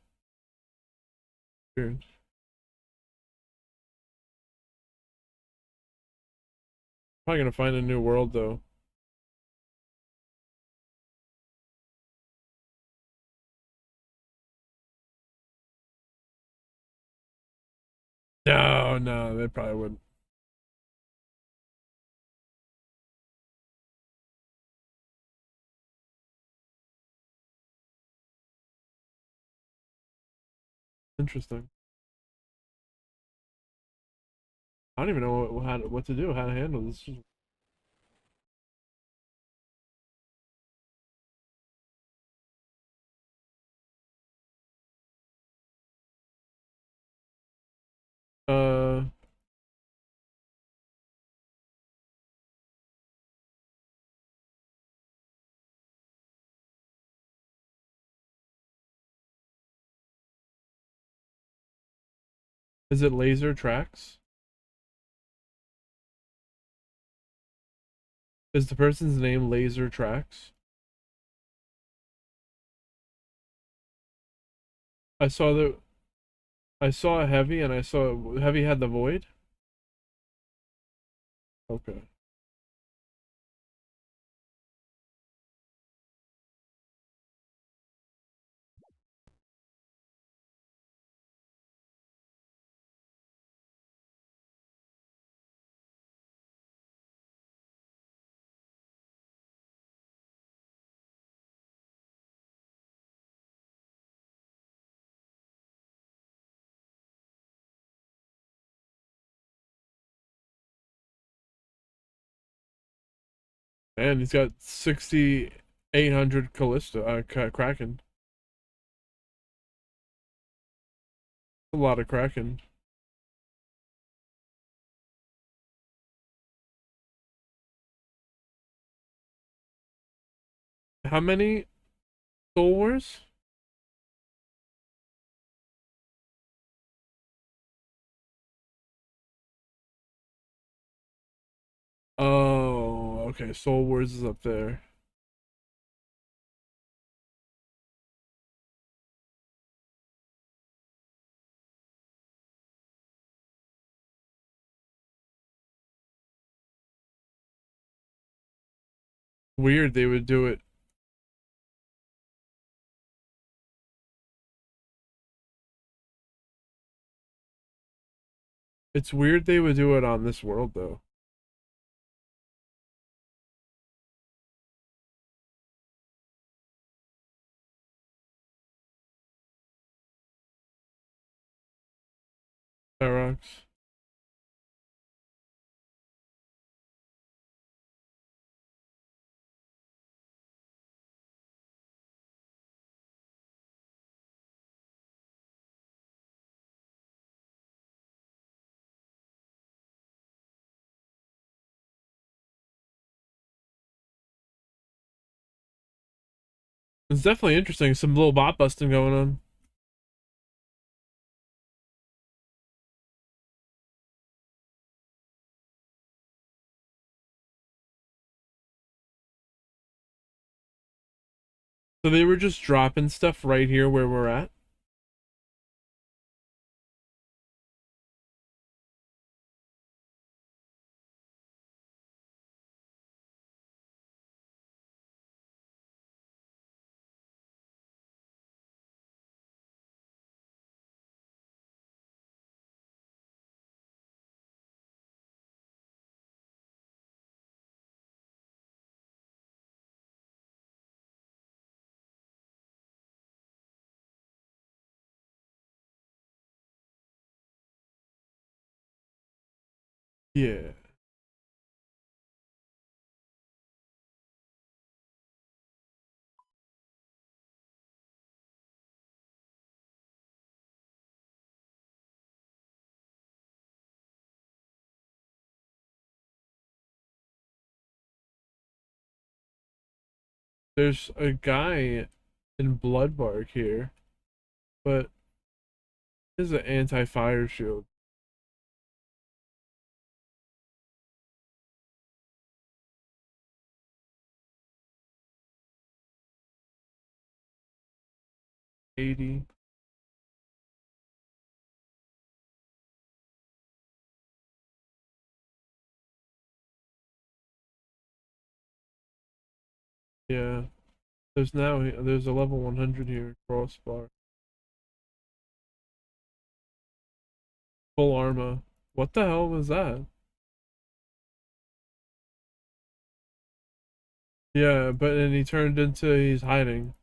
Weird. Probably gonna find a new world though. No, no, they probably wouldn't. Interesting. I don't even know what to do, how to handle this. Uh, is it laser tracks? Is the person's name Laser Tracks? I saw a Heavy and I saw Heavy had the Void. Okay. And he's got 6,800 Callisto, Kraken. A lot of Kraken. How many Soul Wars? Oh, okay. Soul Wars is up there. Weird they would do it. It's weird they would do it on this world though. Ferox. It's definitely interesting. Some little bot busting going on. So they were just dropping stuff right here where we're at. Yeah. There's a guy in Bloodbark here, but this is an anti-fire shield. $80. Yeah. There's a level 100 here, crossbar. Full armor. What the hell was that? Yeah, but then he turned into he's hiding.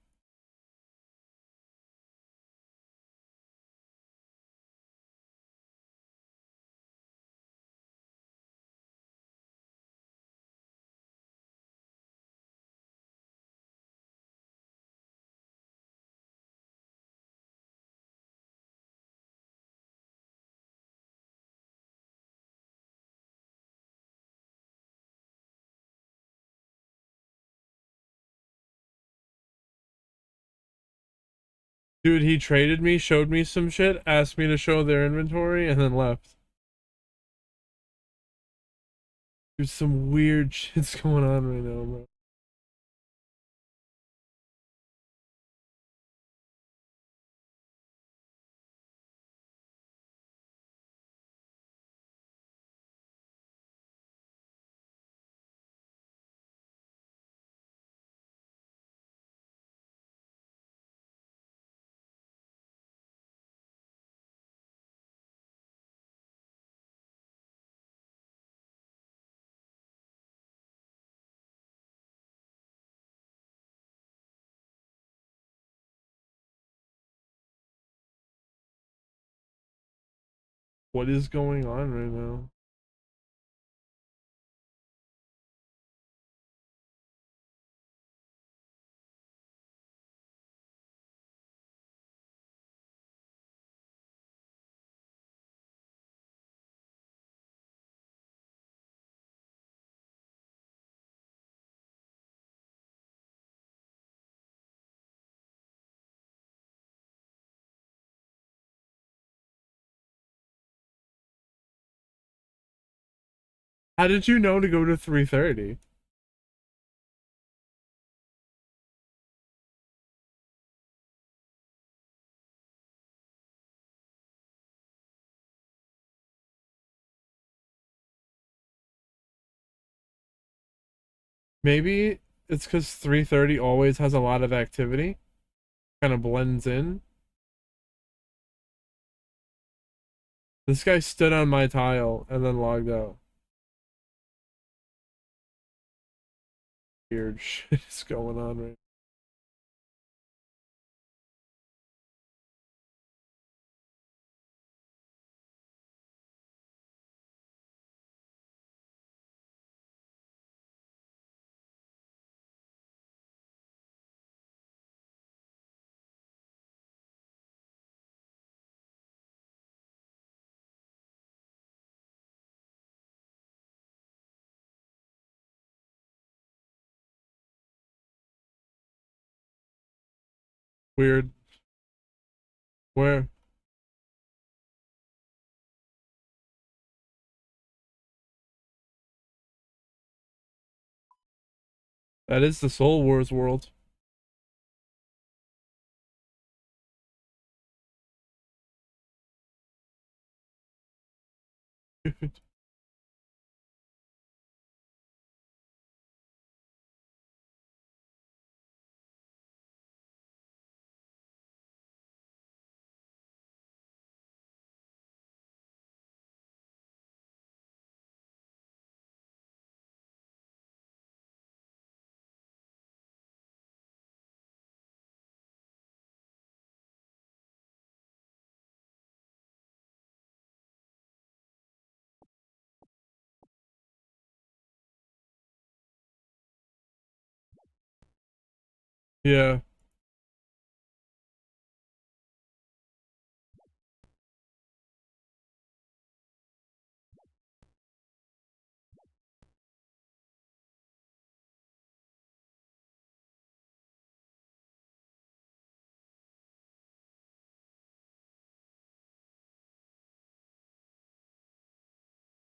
Dude, he traded me, showed me some shit, asked me to show their inventory, and then left. There's some weird shit's going on right now, bro. What is going on right now? How did you know to go to 3:30? Maybe it's because 3:30 always has a lot of activity. Kind of blends in. This guy stood on my tile and then logged out. Weird shit is going on right now. Weird. Where? That is the Soul Wars world. Yeah.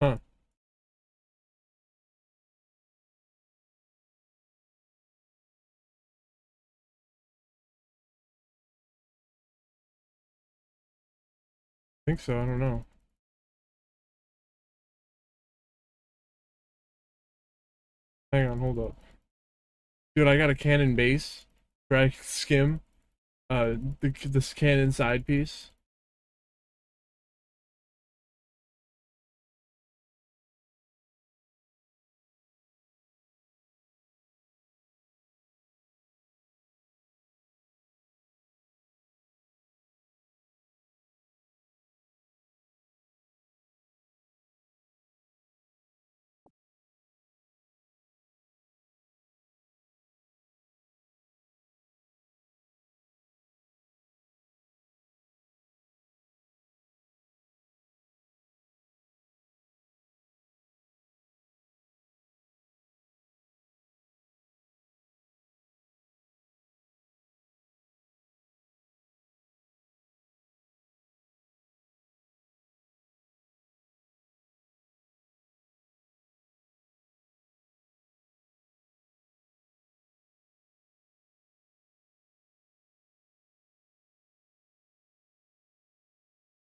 Huh. I think so, I don't know. Hang on, hold up. Dude, I got a cannon base. Drag skim. This cannon side piece.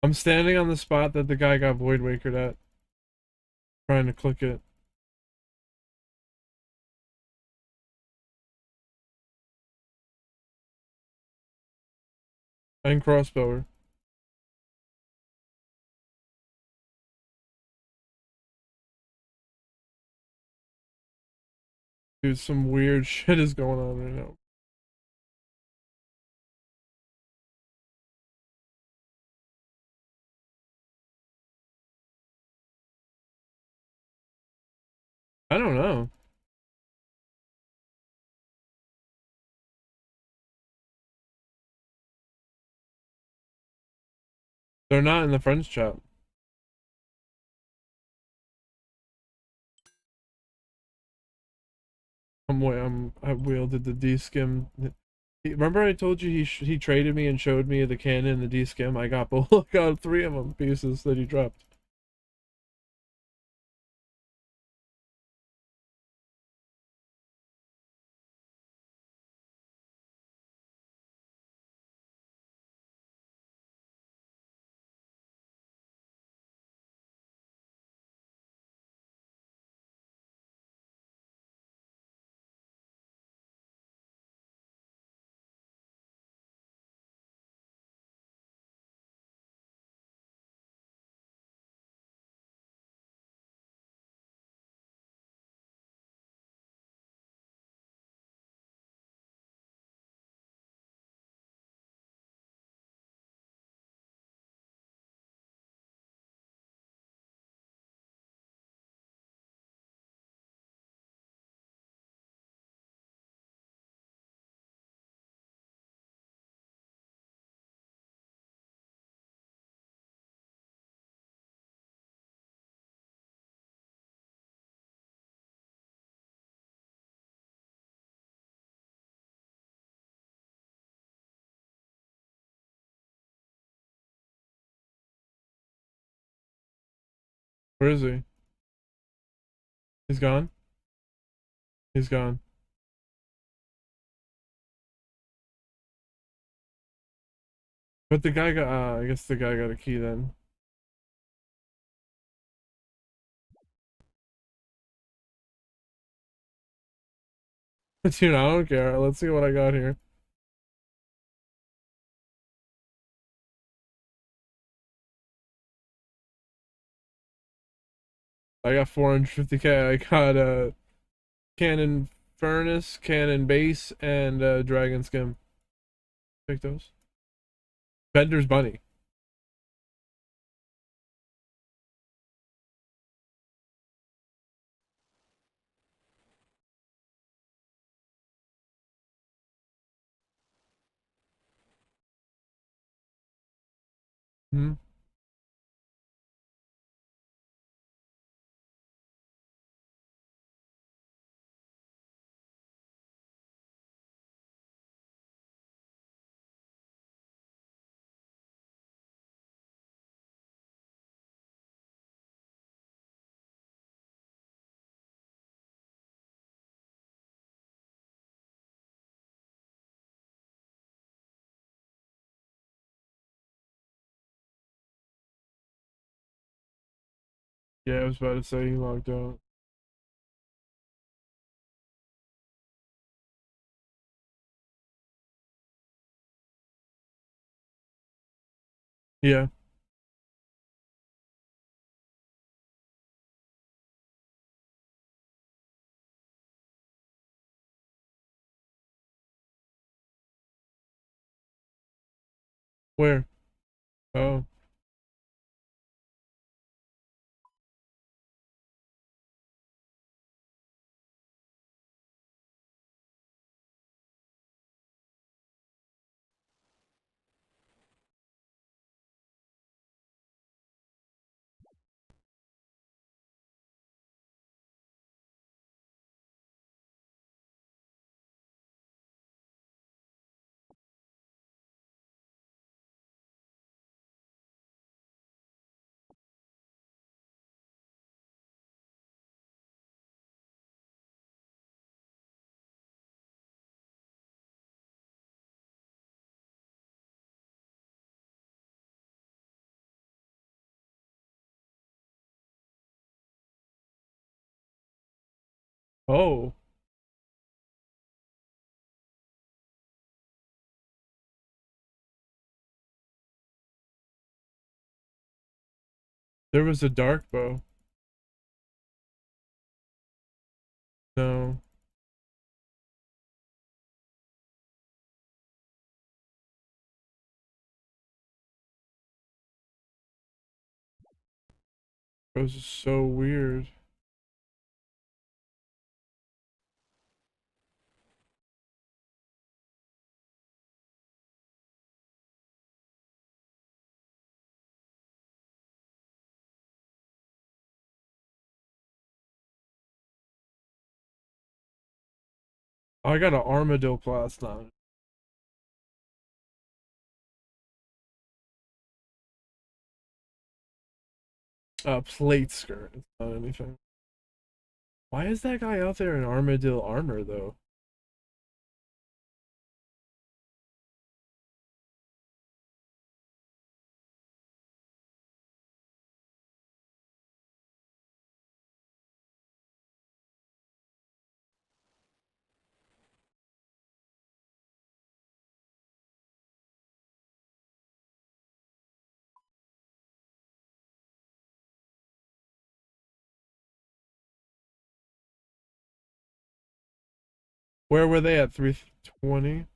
I'm standing on the spot that the guy got Void Wakered at. Trying to click it. And crossbower. Dude, some weird shit is going on right now. I don't know. They're not in the friends chat. I wielded the D-skim. Remember I told you he traded me and showed me the cannon and the D-skim? I got both. I got 3 of them pieces that he dropped. Where is he? He's gone? He's gone. But the guy got, I guess the guy got a key then. Dude, I don't care. Let's see what I got here. I got 450k. I got cannon furnace, cannon base, and dragon skim. Take those. Bender's bunny. Hmm. Yeah, I was about to say he logged out. Yeah. Where? Oh. Oh. There was a dark bow. No. It was just so weird. I got an armadillo class now. Plate skirt. It's not anything. Why is that guy out there in armadillo armor though? Where were they at 320?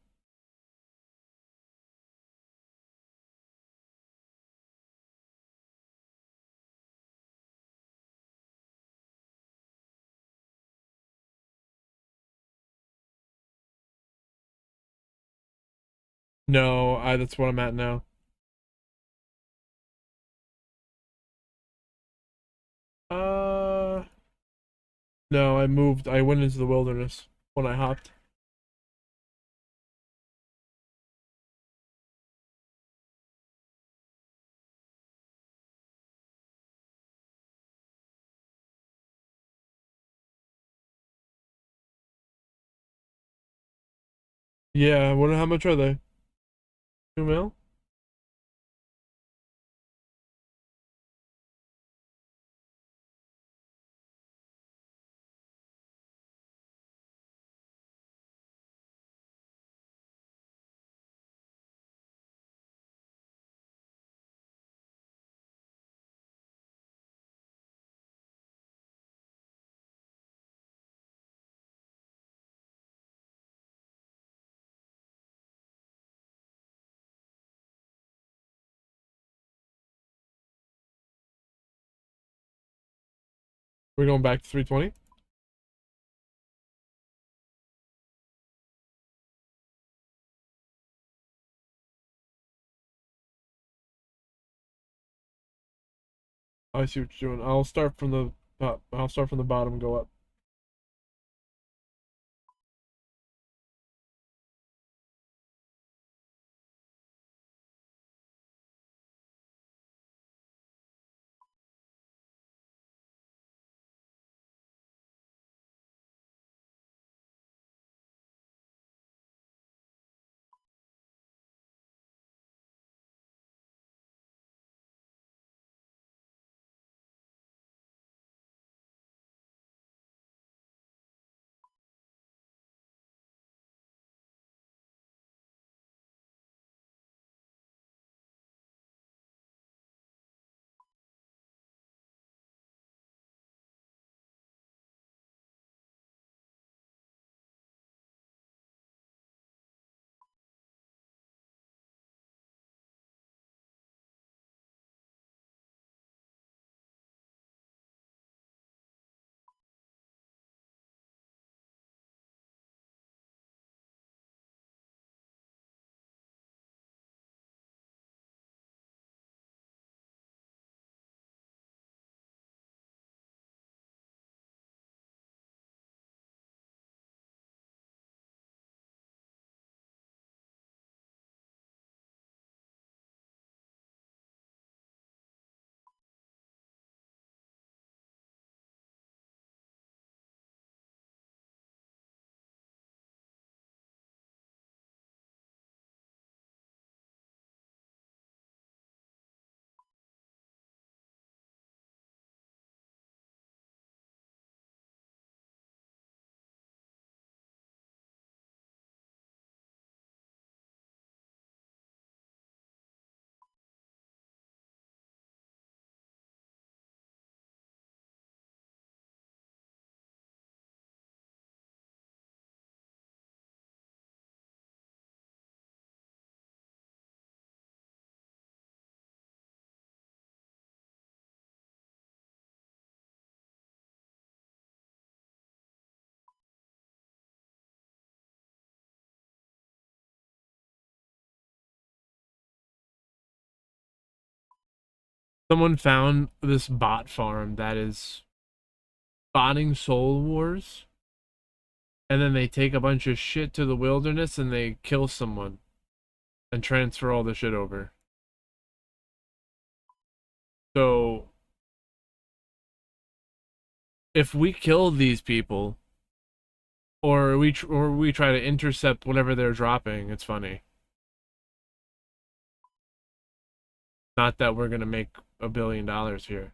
No, that's what I'm at now. No, I moved. I went into the wilderness when I hopped. Yeah, I wonder how much are they? 2 mil? We're going back to 320? I see what you're doing. I'll start from the top. I'll start from the bottom and go up. Someone found this bot farm that is spawning soul wars, and then they take a bunch of shit to the wilderness and they kill someone and transfer all the shit over. So if we kill these people, or we try to intercept whatever they're dropping, it's funny. Not that we're gonna make $1 billion here.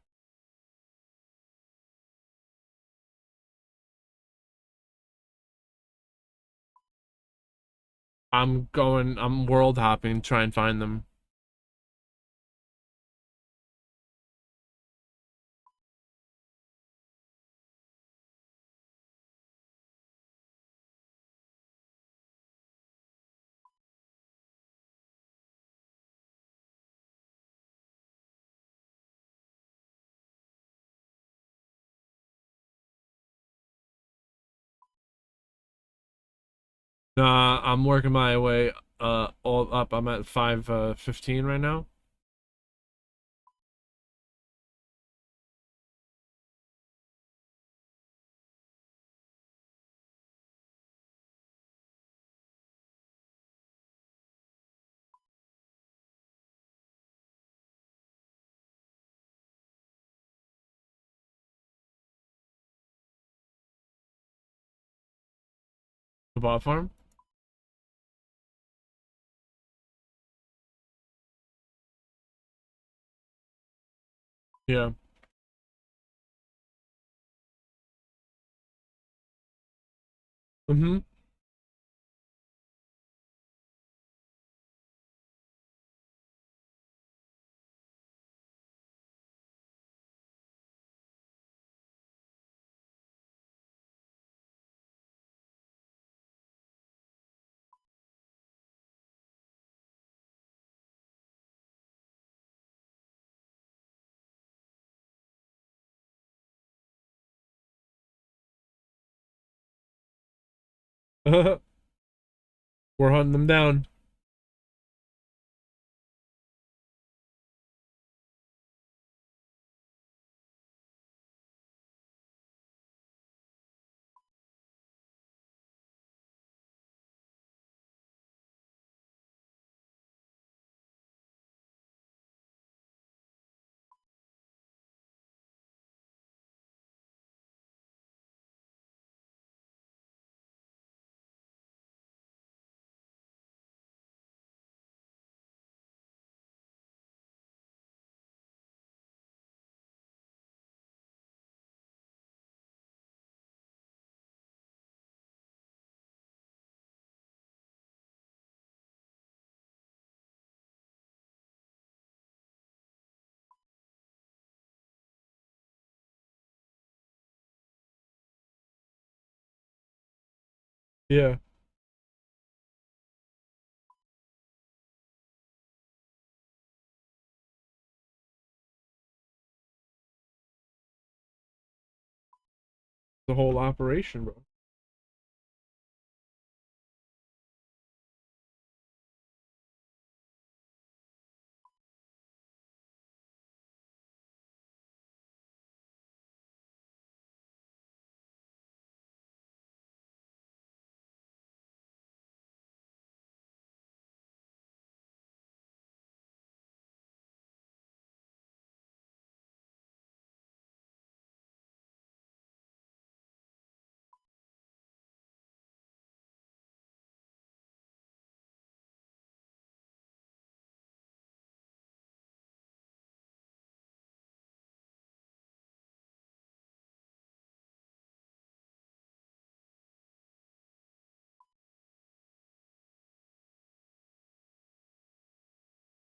I'm world hopping, try and find them. Nah, I'm working my way all up. I'm at 515 right now. The bot farm? Yeah. Mm-hmm. We're hunting them down. Yeah. The whole operation, bro.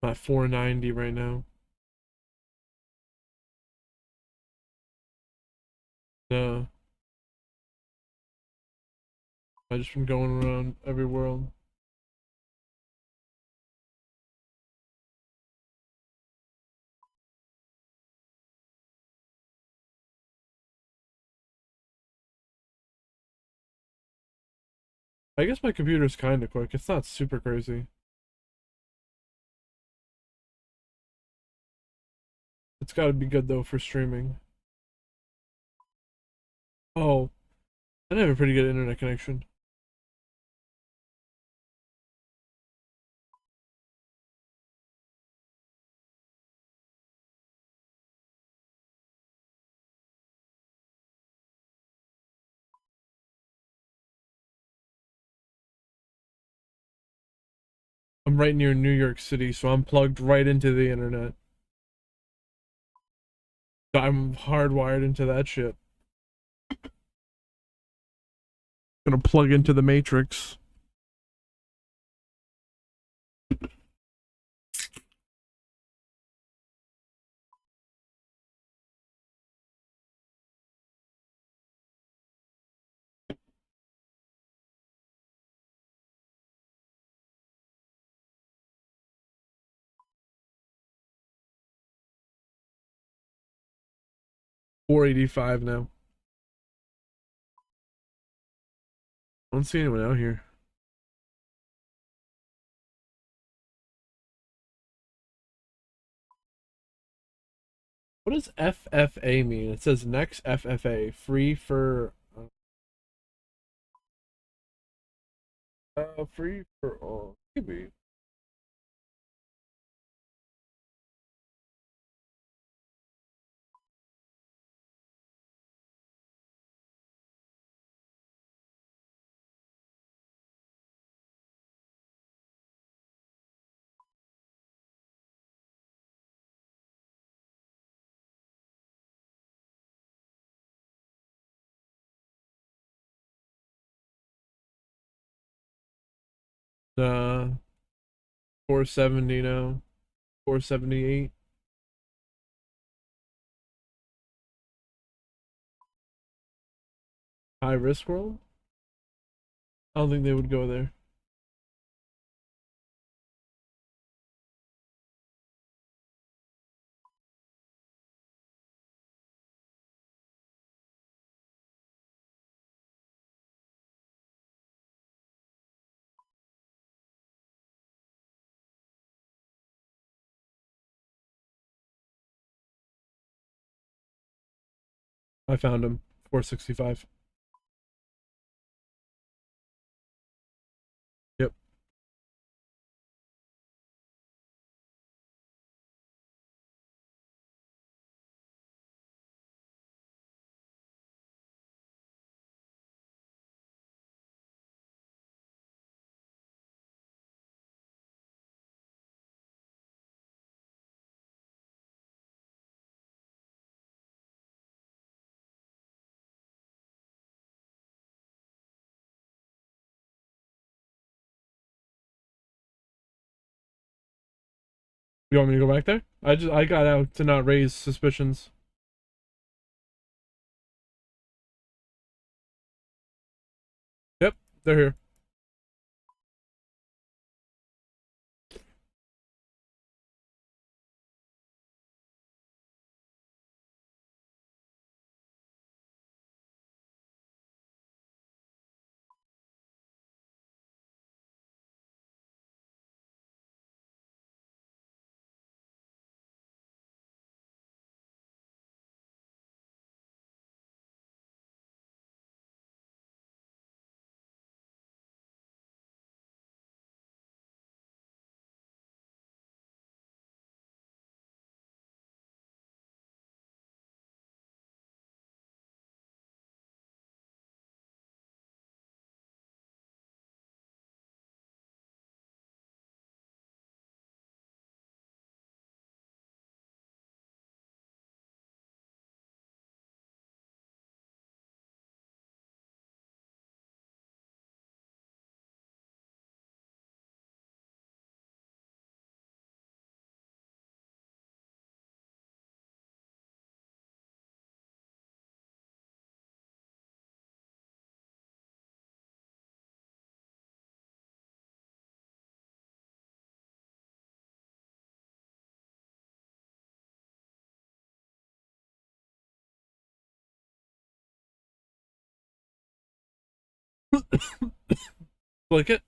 I'm at 490 right now. No. I just been going around every world. I guess my computer's kind of quick. It's not super crazy. It's got to be good though for streaming. Oh, I have a pretty good internet connection. I'm right near New York City, so I'm plugged right into the internet. I'm hardwired into that shit. Gonna plug into the Matrix. $485 now. I don't see anyone out here. What does FFA mean? It says next FFA, free for free for all. Maybe. Uh, 470 now. 478. High risk world? I don't think they would go there. I found him. 465. Yep. You want me to go back there? I got out to not raise suspicions. Yep, they're here. Click it.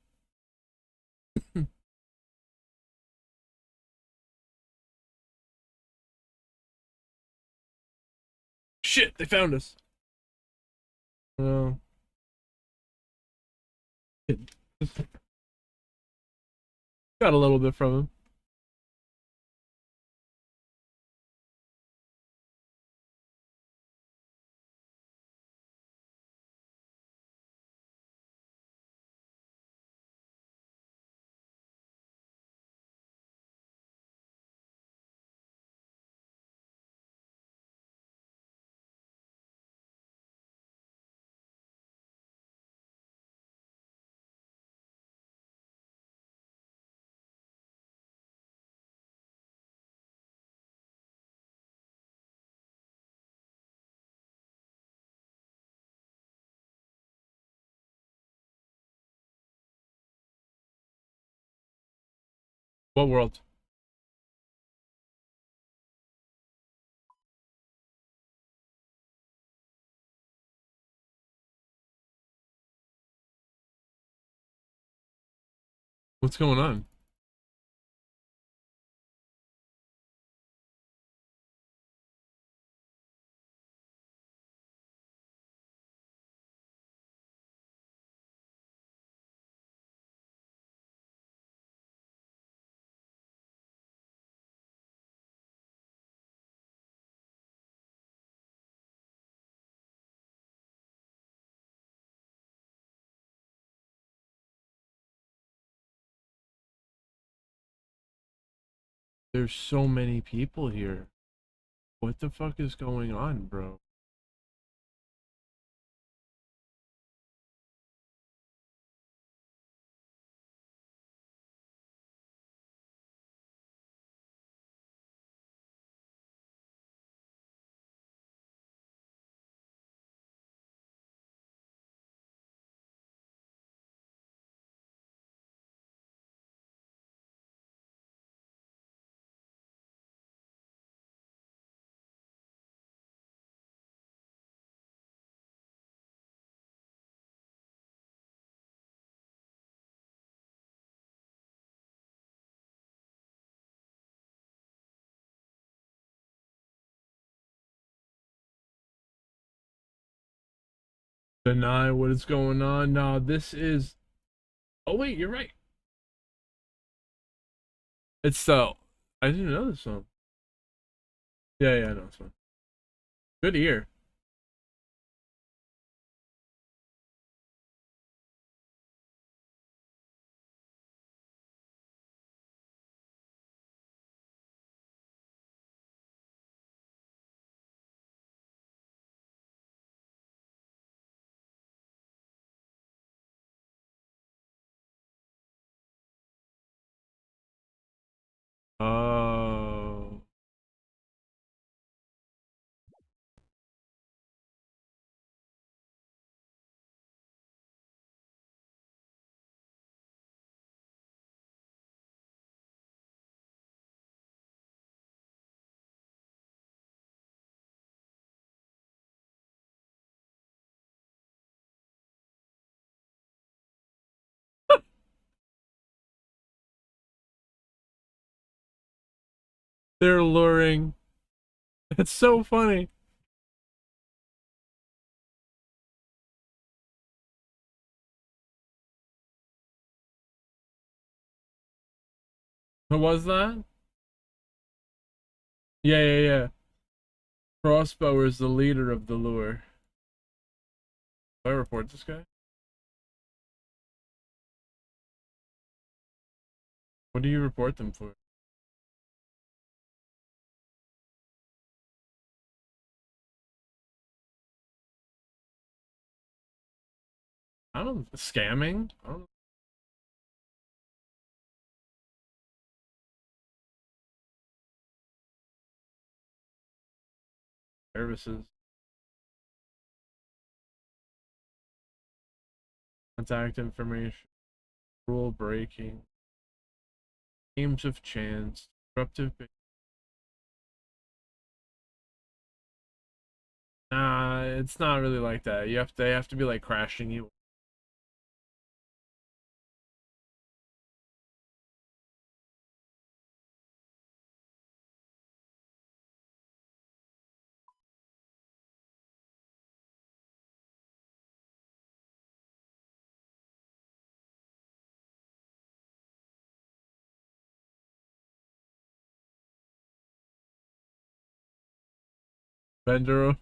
Shit, they found us. Oh. Got a little bit from him. What world? What's going on? There's so many people here. What the fuck is going on, bro? Deny what is going on. No, this is. Oh wait, you're right. It's I didn't know this song. Yeah, I know this one. Good ear. Oh. They're luring. It's so funny. What was that? Yeah. Crossbow is the leader of the lure. Do I report this guy? What do you report them for? I don't scamming. I don't. Services. Contact information. Rule breaking. Games of chance. Disruptive. Nah, it's not really like that. They have to be like crashing you. Vendor.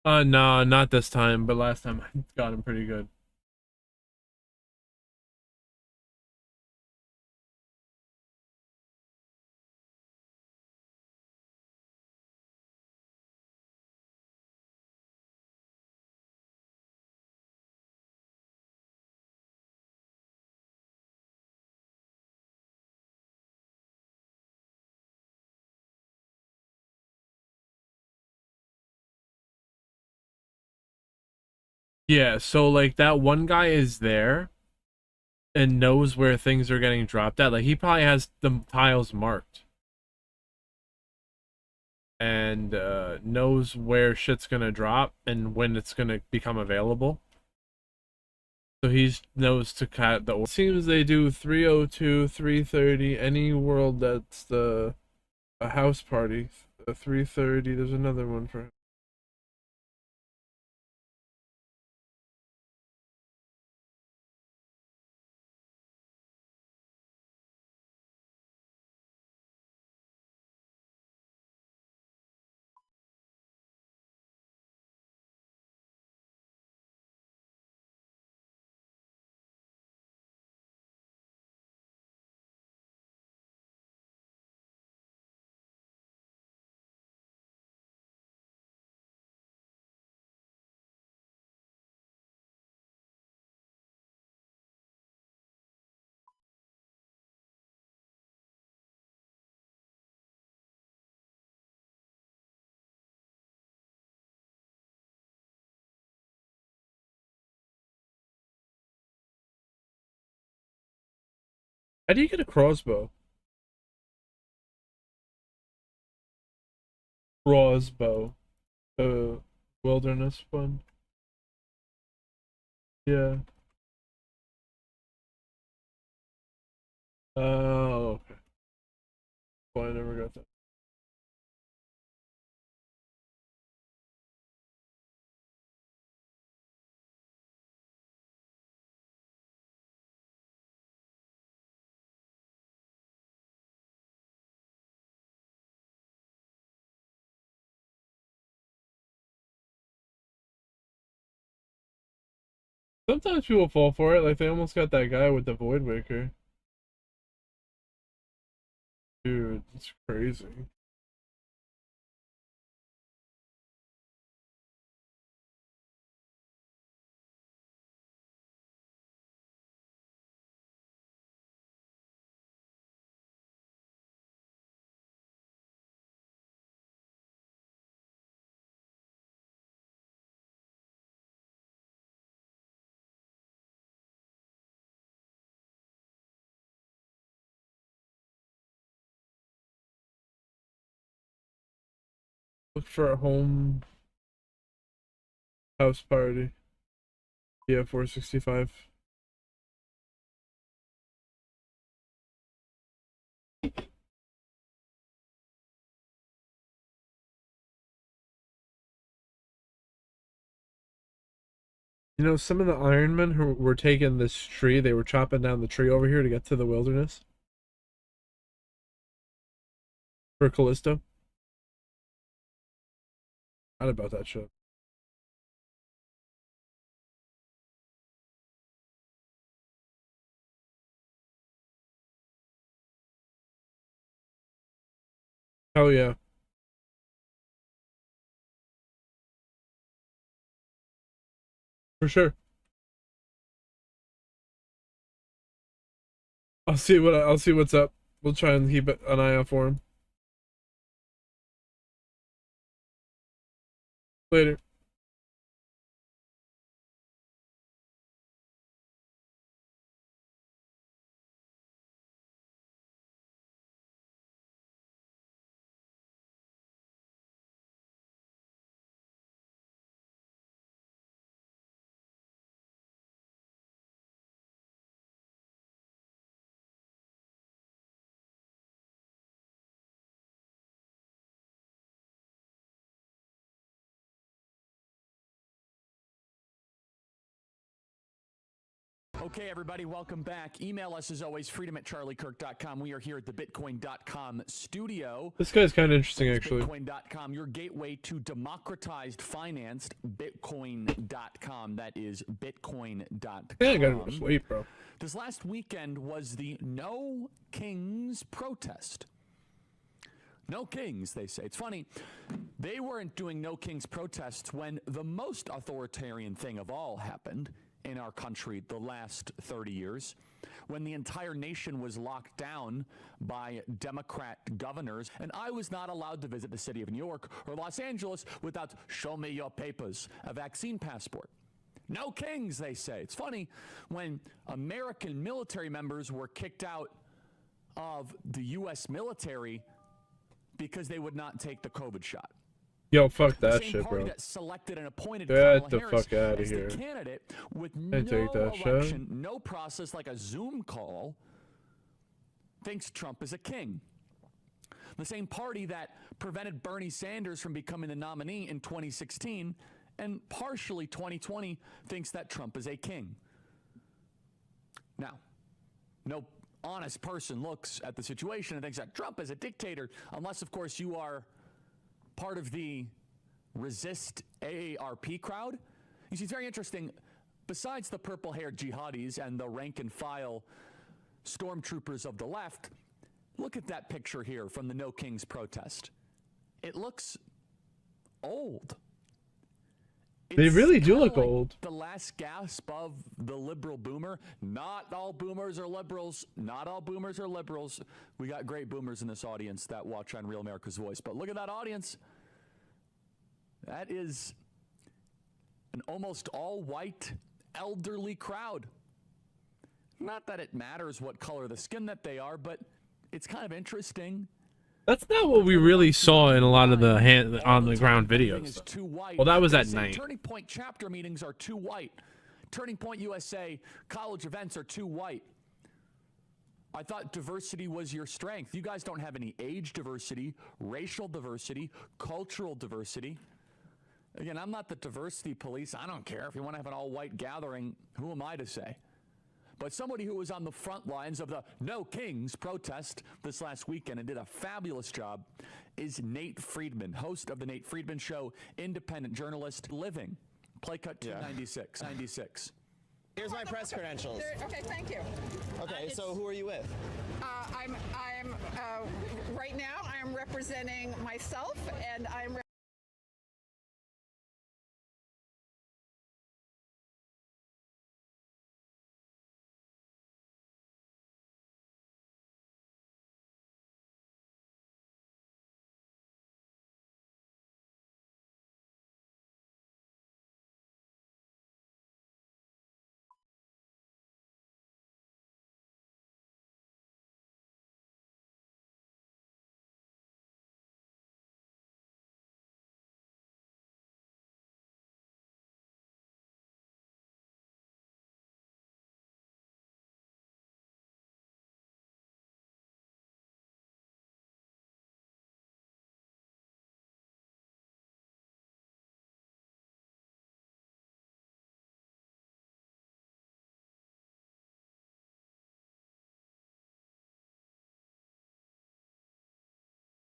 No, not this time, but last time I got him pretty good. Yeah, so like that one guy is there and knows where things are getting dropped at. Like he probably has the tiles marked and knows where shit's gonna drop and when it's gonna become available. So he knows to cut the. It seems they do 302, 330, any world that's a house party. 330. There's another one for. How do you get a crossbow? Crossbow. Wilderness fund. Yeah. Oh, okay. Well, I never got that. Sometimes people fall for it, like they almost got that guy with the Void Waker. Dude, it's crazy. Look for a home house party. Yeah, 465. You know, some of the Iron Men who were taking this tree, they were chopping down the tree over here to get to the wilderness. For Callisto. Not about that shit. Oh yeah. For sure. I'll see what's up. We'll try and keep an eye out for him. Later. Okay, everybody, welcome back. Email us as always, freedom@charliekirk.com. We are here at the Bitcoin.com studio. This guy's kind of interesting, actually. Bitcoin.com, your gateway to democratized financed Bitcoin.com. That is Bitcoin.com. Yeah, I gotta go to sleep, bro. This last weekend was the No Kings protest. No Kings, they say. It's funny. They weren't doing No Kings protests when the most authoritarian thing of all happened in our country the last 30 years, when the entire nation was locked down by Democrat governors, and I was not allowed to visit the city of New York or Los Angeles without show me your papers, a vaccine passport. No Kings, they say. It's funny, when American military members were kicked out of the U.S. military because they would not take the COVID shot. Yo, fuck The that same shit, party bro. that selected and appointed Get Kamala the Harris fuck out of as here. the candidate with I no take that shot. election, no process, like a Zoom call, thinks Trump is a king. The same party that prevented Bernie Sanders from becoming the nominee in 2016 and partially 2020 thinks that Trump is a king. Now, no honest person looks at the situation and thinks that Trump is a dictator, unless, of course, you are part of the resist AARP crowd. You see, it's very interesting. Besides the purple-haired jihadis and the rank-and-file stormtroopers of the left, look at that picture here from the No Kings protest. It looks old. They really do kinda look like old. The last gasp of the liberal boomer. Not all boomers are liberals. Not all boomers are liberals. We got great boomers in this audience that watch on Real America's Voice. But look at that audience. That is an almost all-white, elderly crowd. Not that it matters what color the skin that they are, but it's kind of interesting. That's not what we really saw in a lot of the on the ground videos. Well, that was at night. Turning Point chapter meetings are too white. Turning Point USA college events are too white. I thought diversity was your strength. You guys don't have any age diversity, racial diversity, cultural diversity. Again, I'm not the diversity police. I don't care. If you want to have an all-white gathering, who am I to say? But somebody who was on the front lines of the No Kings protest this last weekend and did a fabulous job is Nate Friedman, host of The Nate Friedman Show, independent journalist, living. Play cut 296. 96. Here's my press credentials. Okay, thank you. Okay, so who are you with? I'm right now I'm representing myself, and I'm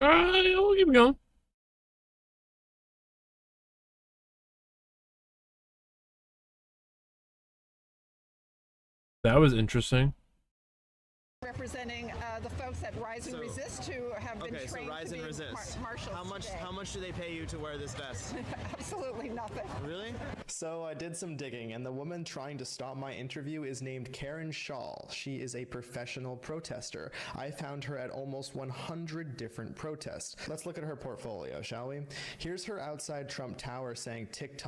We'll keep going. That was interesting. representing the folks at Rise and Resist who have been trained so Rise to and be Resist. marshals. How much do they pay you to wear this vest? Absolutely nothing. Really? So I did some digging, and the woman trying to stop my interview is named Karen Shaw. She is a professional protester. I found her at almost 100 different protests. Let's look at her portfolio, shall we? Here's her outside Trump Tower saying TikTok